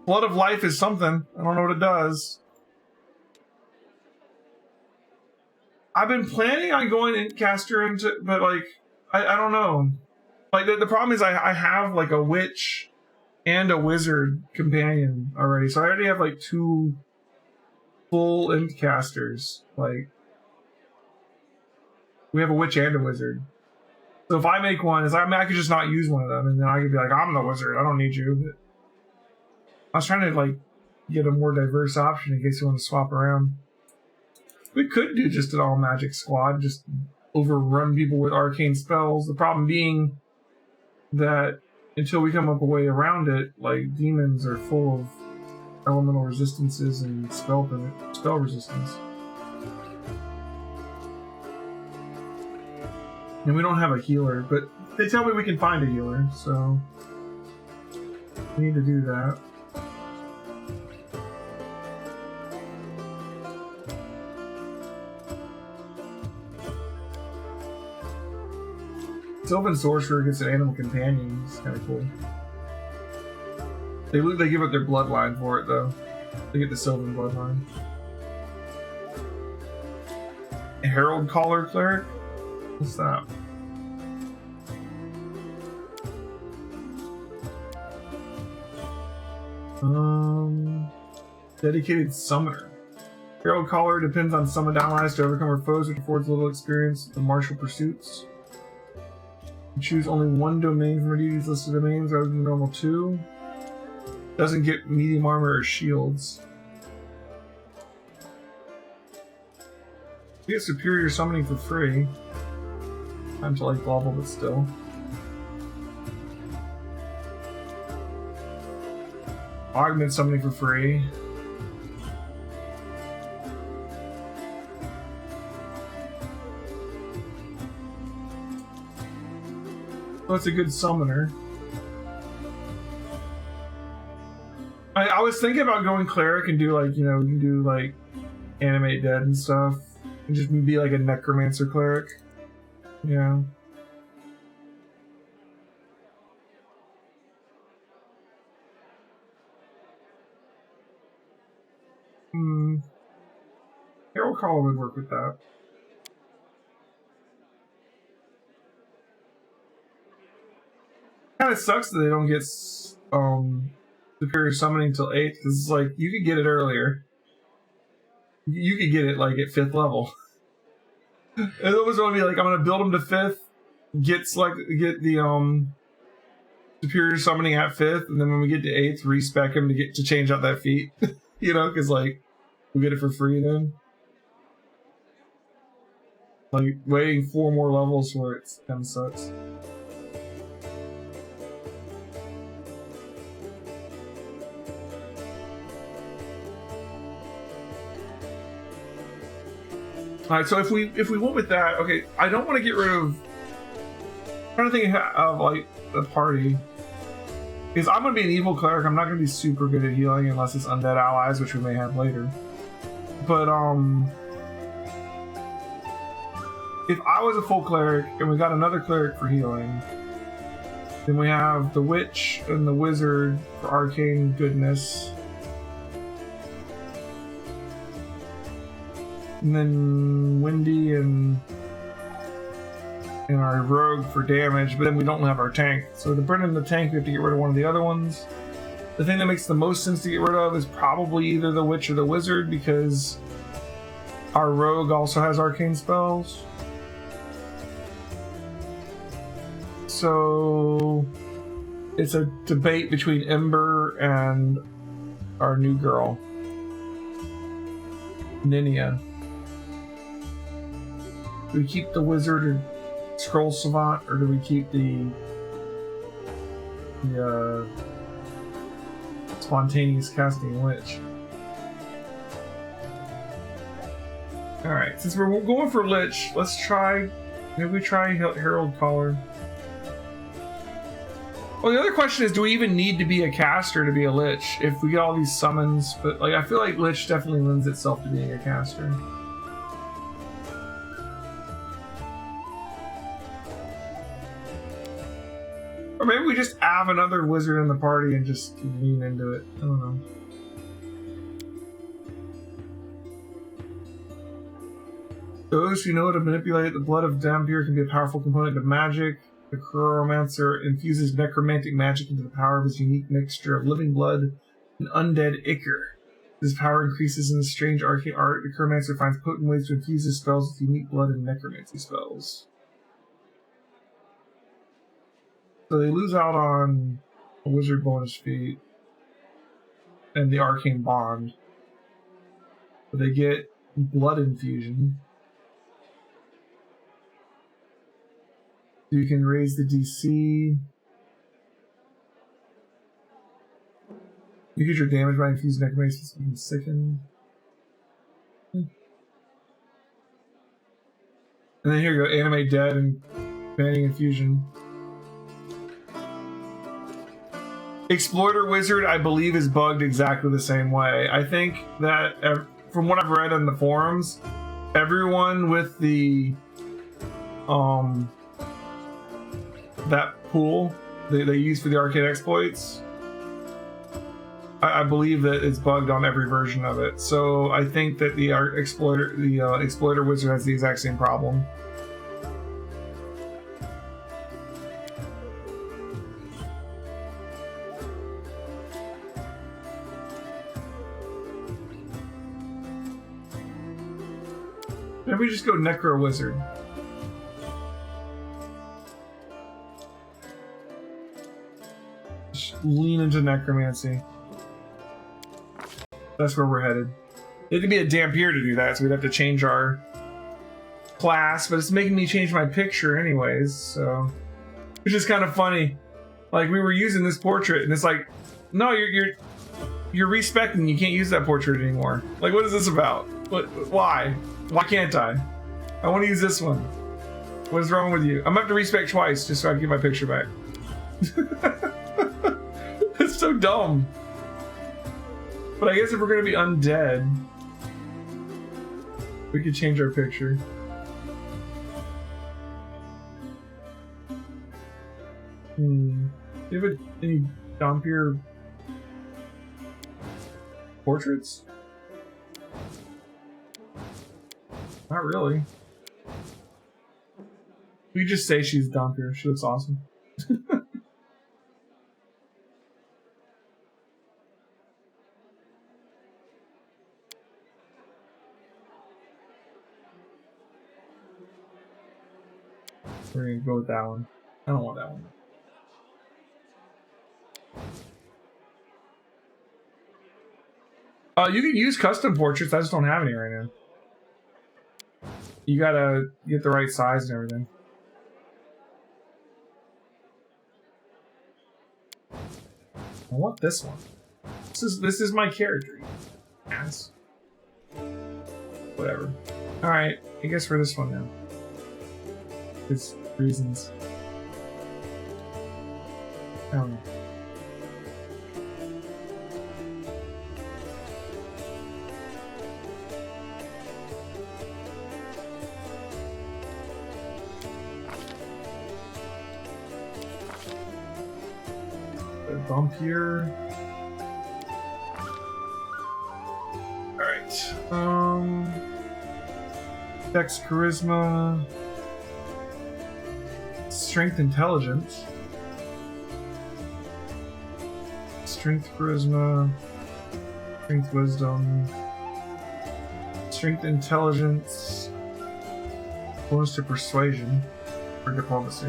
Blood of Life is something. I don't know what it does. I've been planning on going Incaster into, but like, I don't know. Like, the problem is I have like a witch and a wizard companion already, so I already have like 2 full Imp-casters. Like, we have a witch and a wizard. So if I make one, I could just not use one of them, and then I could be like, I'm the wizard, I don't need you. But I was trying to like get a more diverse option in case you want to swap around. We could do just an all magic squad, just overrun people with arcane spells. The problem being that until we come up a way around it, like, demons are full of elemental resistances and spell resistance. And we don't have a healer, but they tell me we can find a healer, so we need to do that. Sylvan Sorcerer gets an animal companion. It's kind of cool. They give up their bloodline for it, though. They get the Sylvan bloodline. Herald Caller Cleric? What's that? Dedicated Summoner. Herald Caller depends on summoned allies to overcome her foes, which affords little experience in martial pursuits. Choose only one domain from her deity's list of domains rather than normal 2. Doesn't get medium armor or shields. You get superior summoning for free. Time to like level, but still. Augment summoning for free. So it's a good summoner. I was thinking about going cleric and do like, you know, you can do like animate dead and stuff. And just be like a necromancer cleric. Yeah. Herald Caller would work with that. Kind of sucks that they don't get superior summoning until 8th, because it's like you could get it earlier. You could get it like at 5th level. It always want to be like, I'm gonna build them to 5th, get the superior summoning at 5th, and then when we get to 8th, respec him to change out that feat. You know, because like we get it for free then. Like waiting 4 more levels for it kind of sucks. Alright, so if we went with that, okay, I don't want to get rid of. I'm trying to think of like the party. Because I'm gonna be an evil cleric, I'm not gonna be super good at healing unless it's undead allies, which we may have later. But if I was a full cleric and we got another cleric for healing, then we have the witch and the wizard for arcane goodness. And then Wendy and our rogue for damage, but then we don't have our tank. So to bring in the tank, we have to get rid of one of the other ones. The thing that makes the most sense to get rid of is probably either the witch or the wizard, because our rogue also has arcane spells. So it's a debate between Ember and our new girl, Ninia. Do we keep the wizard or scroll savant, or do we keep the spontaneous casting witch? Alright, since we're going for Lich, let's try, maybe we try Herald Caller. Well, the other question is, do we even need to be a caster to be a Lich if we get all these summons? But like, I feel like Lich definitely lends itself to being a caster. Or maybe we just have another wizard in the party and just lean into it. I don't know. Those who know how to manipulate the blood of Dampier can be a powerful component of magic. The Chronomancer infuses necromantic magic into the power of his unique mixture of living blood and undead ichor. His power increases in the strange arcane art. The Chronomancer finds potent ways to infuse his spells with unique blood and necromancy spells. So they lose out on a wizard bonus feat and the arcane bond. But they get blood infusion. You can raise the DC. You get your damage by infusing necromancy so you can sicken. And then here you go, animate dead and banning infusion. Exploiter Wizard, I believe, is bugged exactly the same way. I think that, from what I've read on the forums, everyone with the that pool they use for the arcade exploits, I believe that it's bugged on every version of it. So I think that the Exploiter Wizard has the exact same problem. Maybe we just go Necro Wizard. Just lean into necromancy. That's where we're headed. It'd be a Dampier to do that, so we'd have to change our class, but it's making me change my picture anyways, so. Which is kind of funny. Like, we were using this portrait, and it's like, no, you're respecting, you can't use that portrait anymore. Like, what is this about? Why? Why can't I? I want to use this one. What's wrong with you? I'm gonna have to respec twice just so I can get my picture back. It's so dumb. But I guess if we're gonna be undead, we could change our picture. Do you have any Dompier portraits? Not really. We just say she's Dompier. She looks awesome. We're gonna go with that one. I don't want that one. You can use custom portraits. I just don't have any right now. You gotta get the right size and everything. I want this one. This is my character. Yes. Whatever. All right. I guess for this one now. It's reasons. Bump here. Alright. Dex, Charisma, Strength, Intelligence. Strength, Charisma, Strength, Wisdom, Strength, Intelligence, bonus to Persuasion or Diplomacy.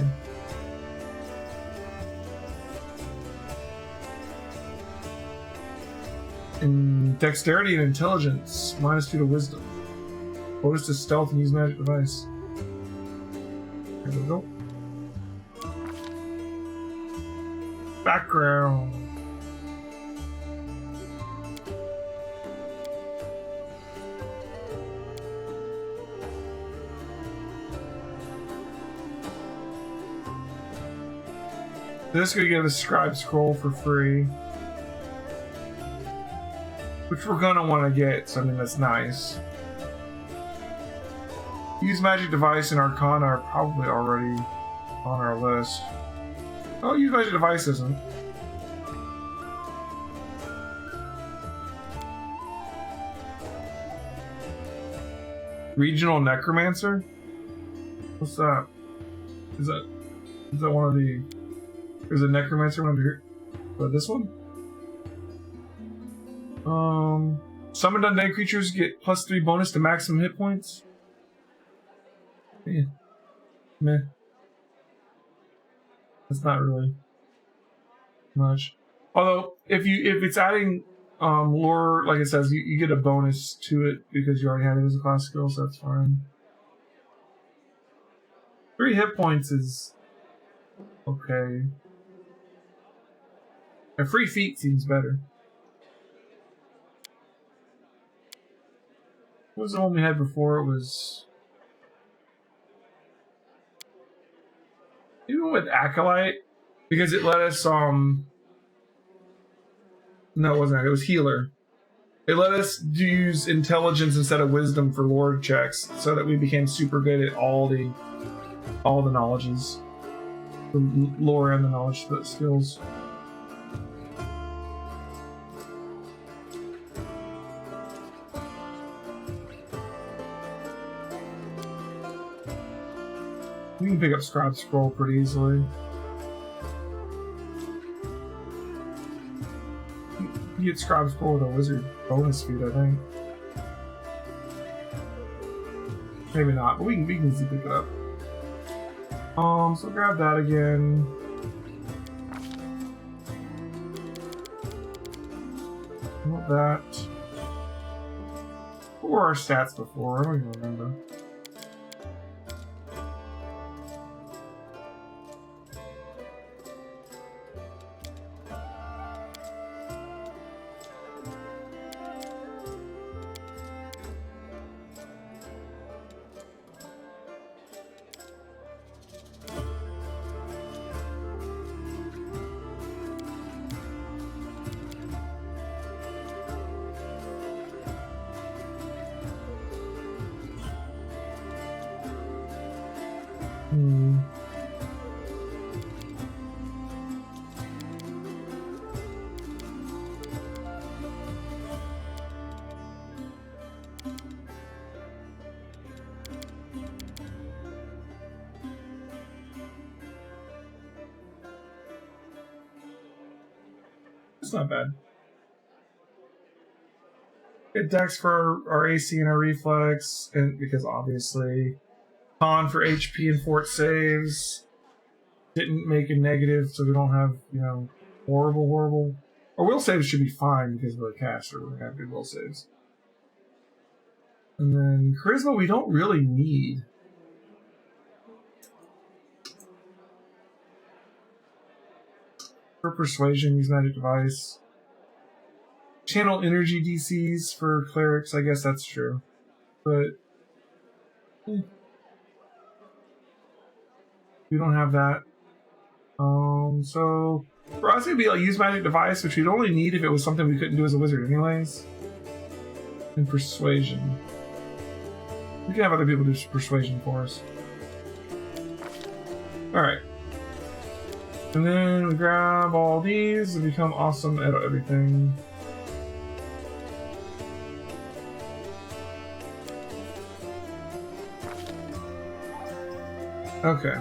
In Dexterity and Intelligence, -2 to Wisdom. Bonus to Stealth and use Magic Device. There we go. Background. This is going to give us Scribe Scroll for free. Which we're going to want to get, so I mean that's nice. Use Magic Device and Arcana are probably already on our list. Oh, use Magic Device isn't. Regional Necromancer? What's that? Is that one of the... There's a Necromancer one over here. But this one? Summoned undead creatures get +3 bonus to maximum hit points. Yeah. Meh. That's not really much. Although, if it's adding lore, like it says, you get a bonus to it because you already had it as a class skill, so that's fine. 3 hit points is okay. A free feat seems better. What was the one we had before? It was... Even with Acolyte, because it let us, No, it wasn't. It was Healer. It let us use Intelligence instead of Wisdom for lore checks, so that we became super good at all the knowledges. The lore and the knowledge skills. You can pick up Scribe Scroll pretty easily. You get Scribe Scroll with a Wizard bonus feat, I think. Maybe not, but we can easily pick it up. So grab that again. Not that. What were our stats before? I don't even remember. It's not bad. Get dex for our AC and our reflex, and because obviously, con for HP and fort saves. Didn't make a negative, so we don't have, you know, horrible. Our will saves should be fine because we're a caster. We're gonna have good will saves. And then charisma, we don't really need. For persuasion, use magic device. Channel energy DCs for clerics, I guess that's true. But we don't have that. So for us it'd be like use magic device, which we'd only need if it was something we couldn't do as a wizard anyways. And persuasion. We can have other people do persuasion for us. Alright. And then we grab all these and become awesome at everything. Okay.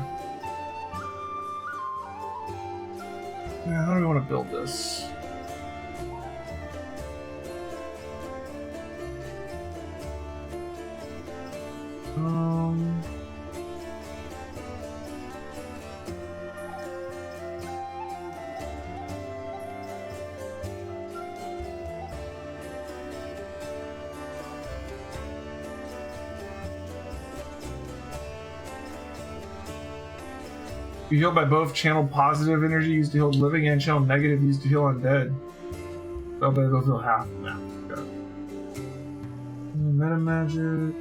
Now, how do we want to build this? You heal by both channel positive energy used to heal living and channel negative used to heal undead. So they both heal half now. Okay. Meta magic.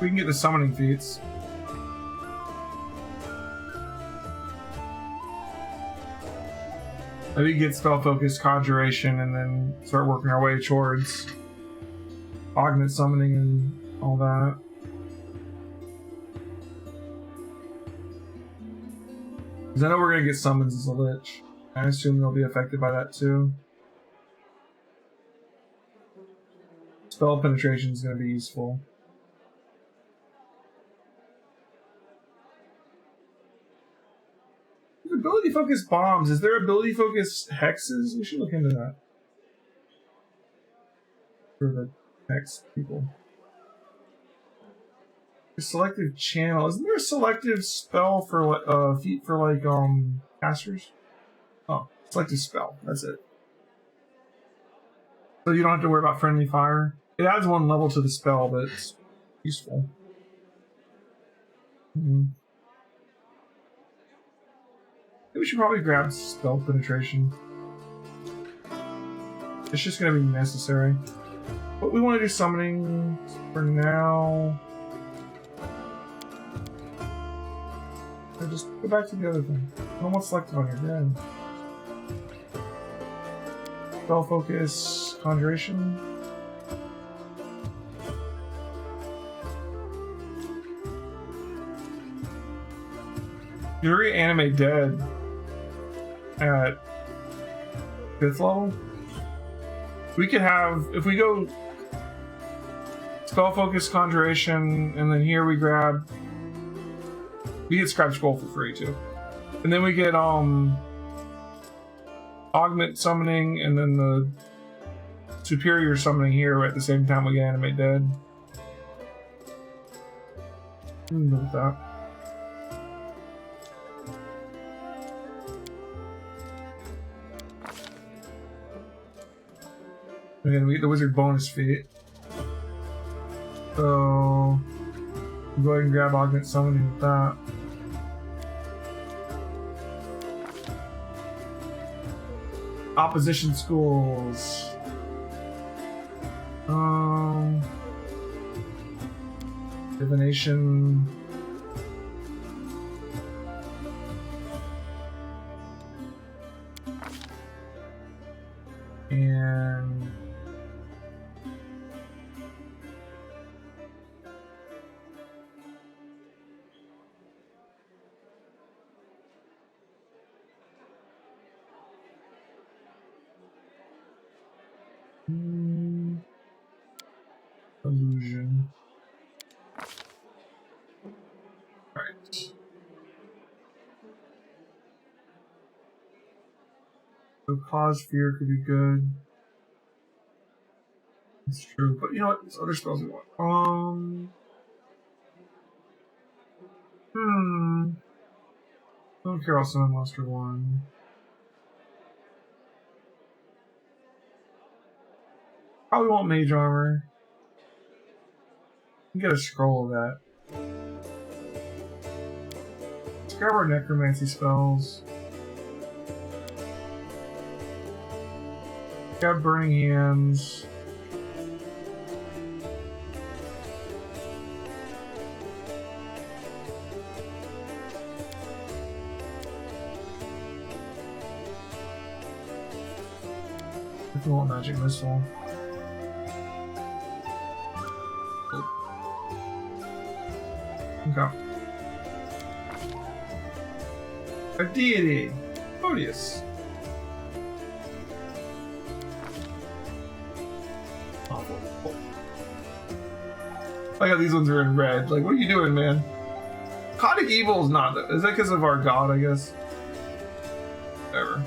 We can get the summoning feats. Maybe get spell focus, conjuration, and then start working our way towards augment summoning and all that. Because I know we're gonna get summons as a lich. I assume they'll be affected by that too. Spell penetration is gonna be useful. Ability focus bombs. Is there ability focus hexes? We should look into that. For the hex people. A selective channel. Isn't there a selective spell for feat for like casters? Oh, selective spell. That's it. So you don't have to worry about friendly fire. It adds one level to the spell, but it's useful. We should probably grab spell penetration. It's just gonna be necessary. But we want to do summoning for now. So just go back to the other thing. I don't want selective on here. Yeah. Spell focus, conjuration. You reanimate dead at 5th level. We could have, if we go spell focus, conjuration, and then here we get scribe scroll for free too, and then we get augment summoning, and then the superior summoning here at the same time we get animate dead. Look at that. Again, we get the wizard bonus feat. So we'll go ahead and grab augment summoning with that. Opposition schools. Divination. And illusion. Right. So cause fear could be good. It's true, but you know what? There's other spells we want. Don't care about Summon Monster 1. Probably want Mage Armor. You can get a scroll of that. Let's grab our Necromancy spells. Grab Burning Hands. If you want Magic Missile. Okay. A deity. Odious. Awful. I got these ones are in red. Like, what are you doing, man? Conic Evil is not. Is that because of our god, I guess? Whatever.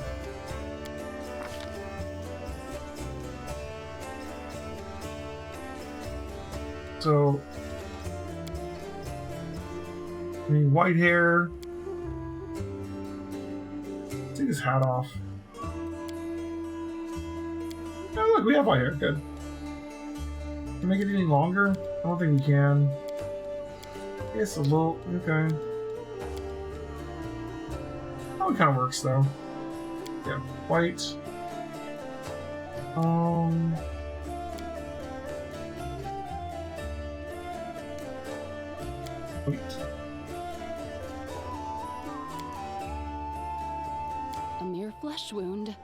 So, I mean, white hair. Take his hat off. Oh, look, we have white hair. Good. Can we make it any longer? I don't think we can. I guess a little. Okay. Oh, it kind of works though. Yeah, white. Wait. A mere flesh wound.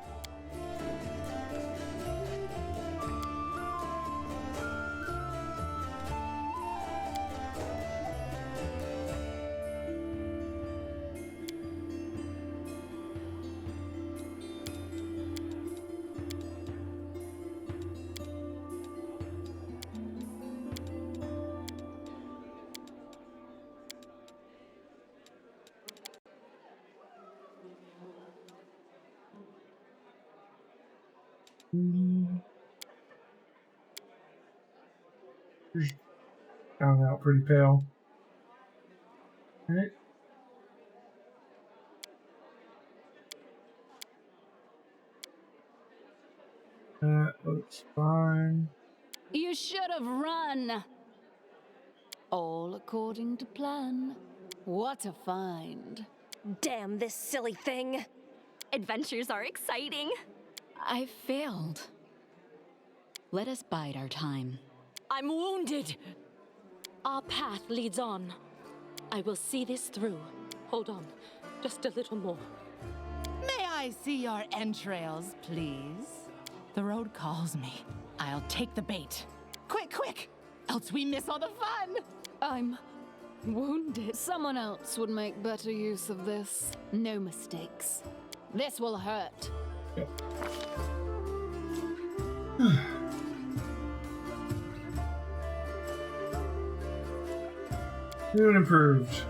Coming out pretty pale. Alright. That looks fine. You should have run. All according to plan. What a find. Damn this silly thing. Adventures are exciting. I failed. Let us bide our time. I'm wounded. Our path leads on. I will see this through. Hold on, just a little more. May I see your entrails, please? The road calls me. I'll take the bait. Quick, quick! Else we miss all the fun! I'm wounded. Someone else would make better use of this. No mistakes. This will hurt. Yep. New and improved.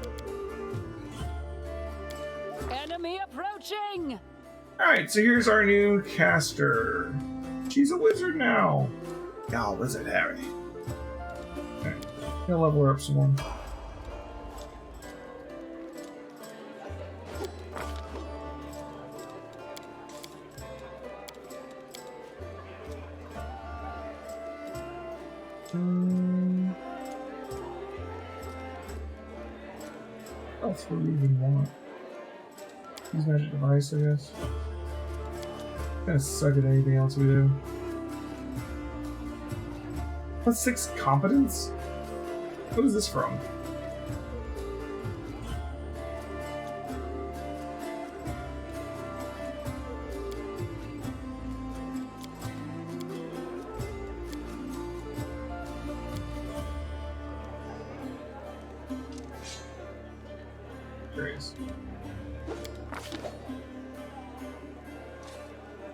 Enemy approaching! Alright, so here's our new caster. She's a wizard now. Oh, Wizard Harry. Alright, gonna level her up some more. That's what we even want. Use magic device, I guess. Gonna suck at anything else we do. Plus 6 competence? What is this from?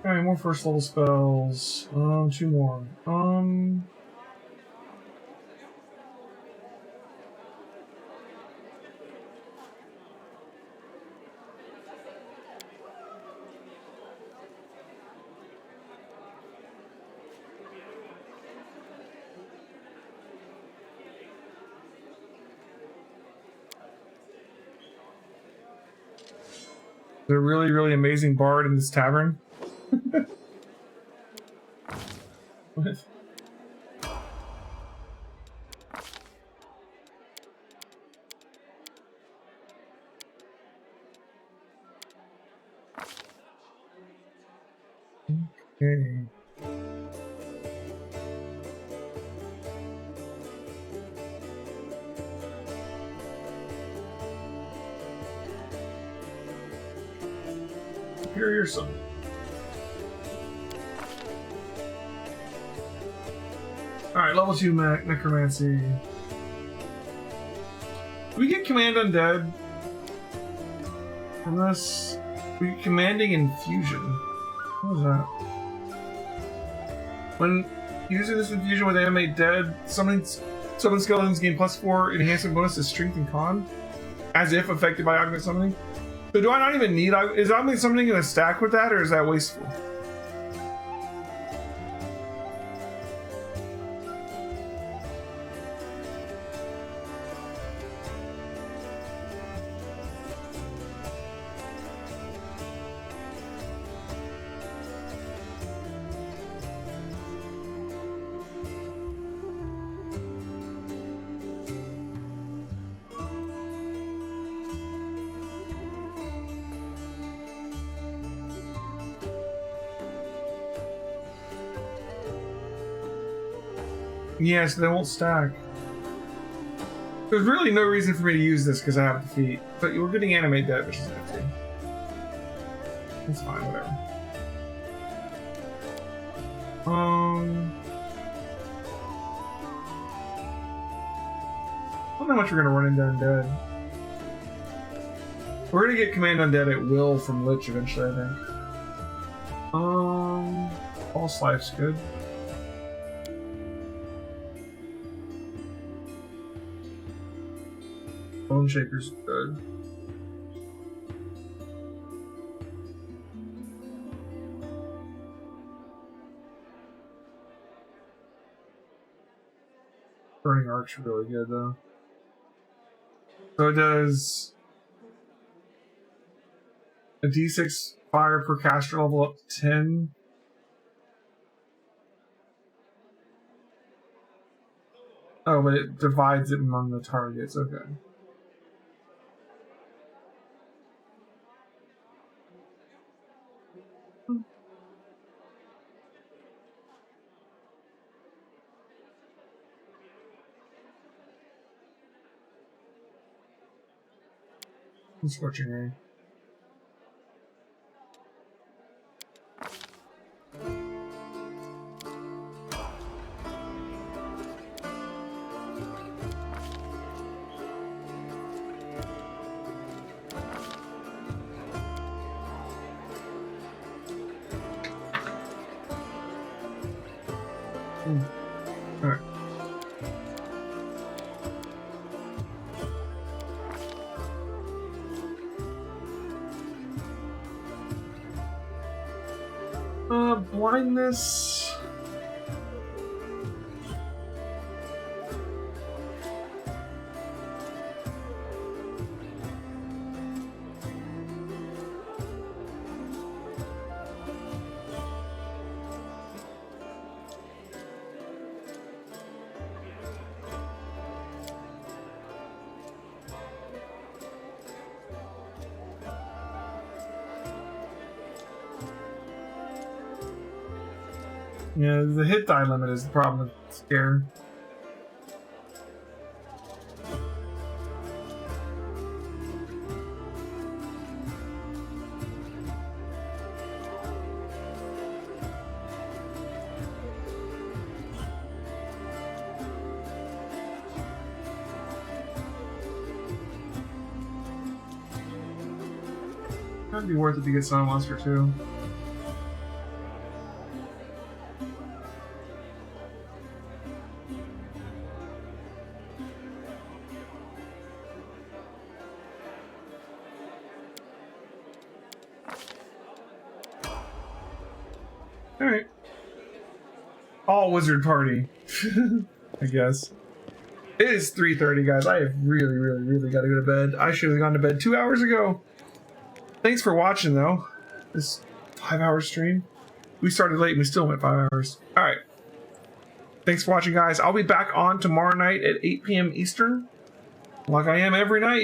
Alright, more first level spells. 2 more. There's a really, really amazing bard in this tavern. What? Okay. Superior Summon. Alright, level 2 necromancy. Do we get command undead from this? We get commanding infusion. What is that? When using this infusion with animate dead, summon skeletons gain +4 enhancement bonus to strength and con, as if affected by augment summoning. So do I not even need? Is augment summoning in a stack with that, or is that wasteful? Yes, they won't stack. There's really no reason for me to use this because I have defeat. But we're getting animate dead, which is empty. That's fine, whatever. I don't know how much we're gonna run into undead. We're gonna get command undead at will from Lich eventually, I think. False life's good. Bone Shaker's good. Burning Arch really good though. So it does a D6 fire per caster level up to 10. Oh, but it divides it among the targets, okay. Scorching Ray. Alright. Blindness. Yeah, the hit die limit is the problem with Scare. That'd be worth it to get Sun Monster too. Alright. All wizard party. I guess. It is 3:30, guys. I have really got to go to bed. I should have gone to bed 2 hours ago. Thanks for watching, though. This 5-hour stream. We started late and we still went 5 hours. Alright. Thanks for watching, guys. I'll be back on tomorrow night at 8 p.m. Eastern. Like I am every night.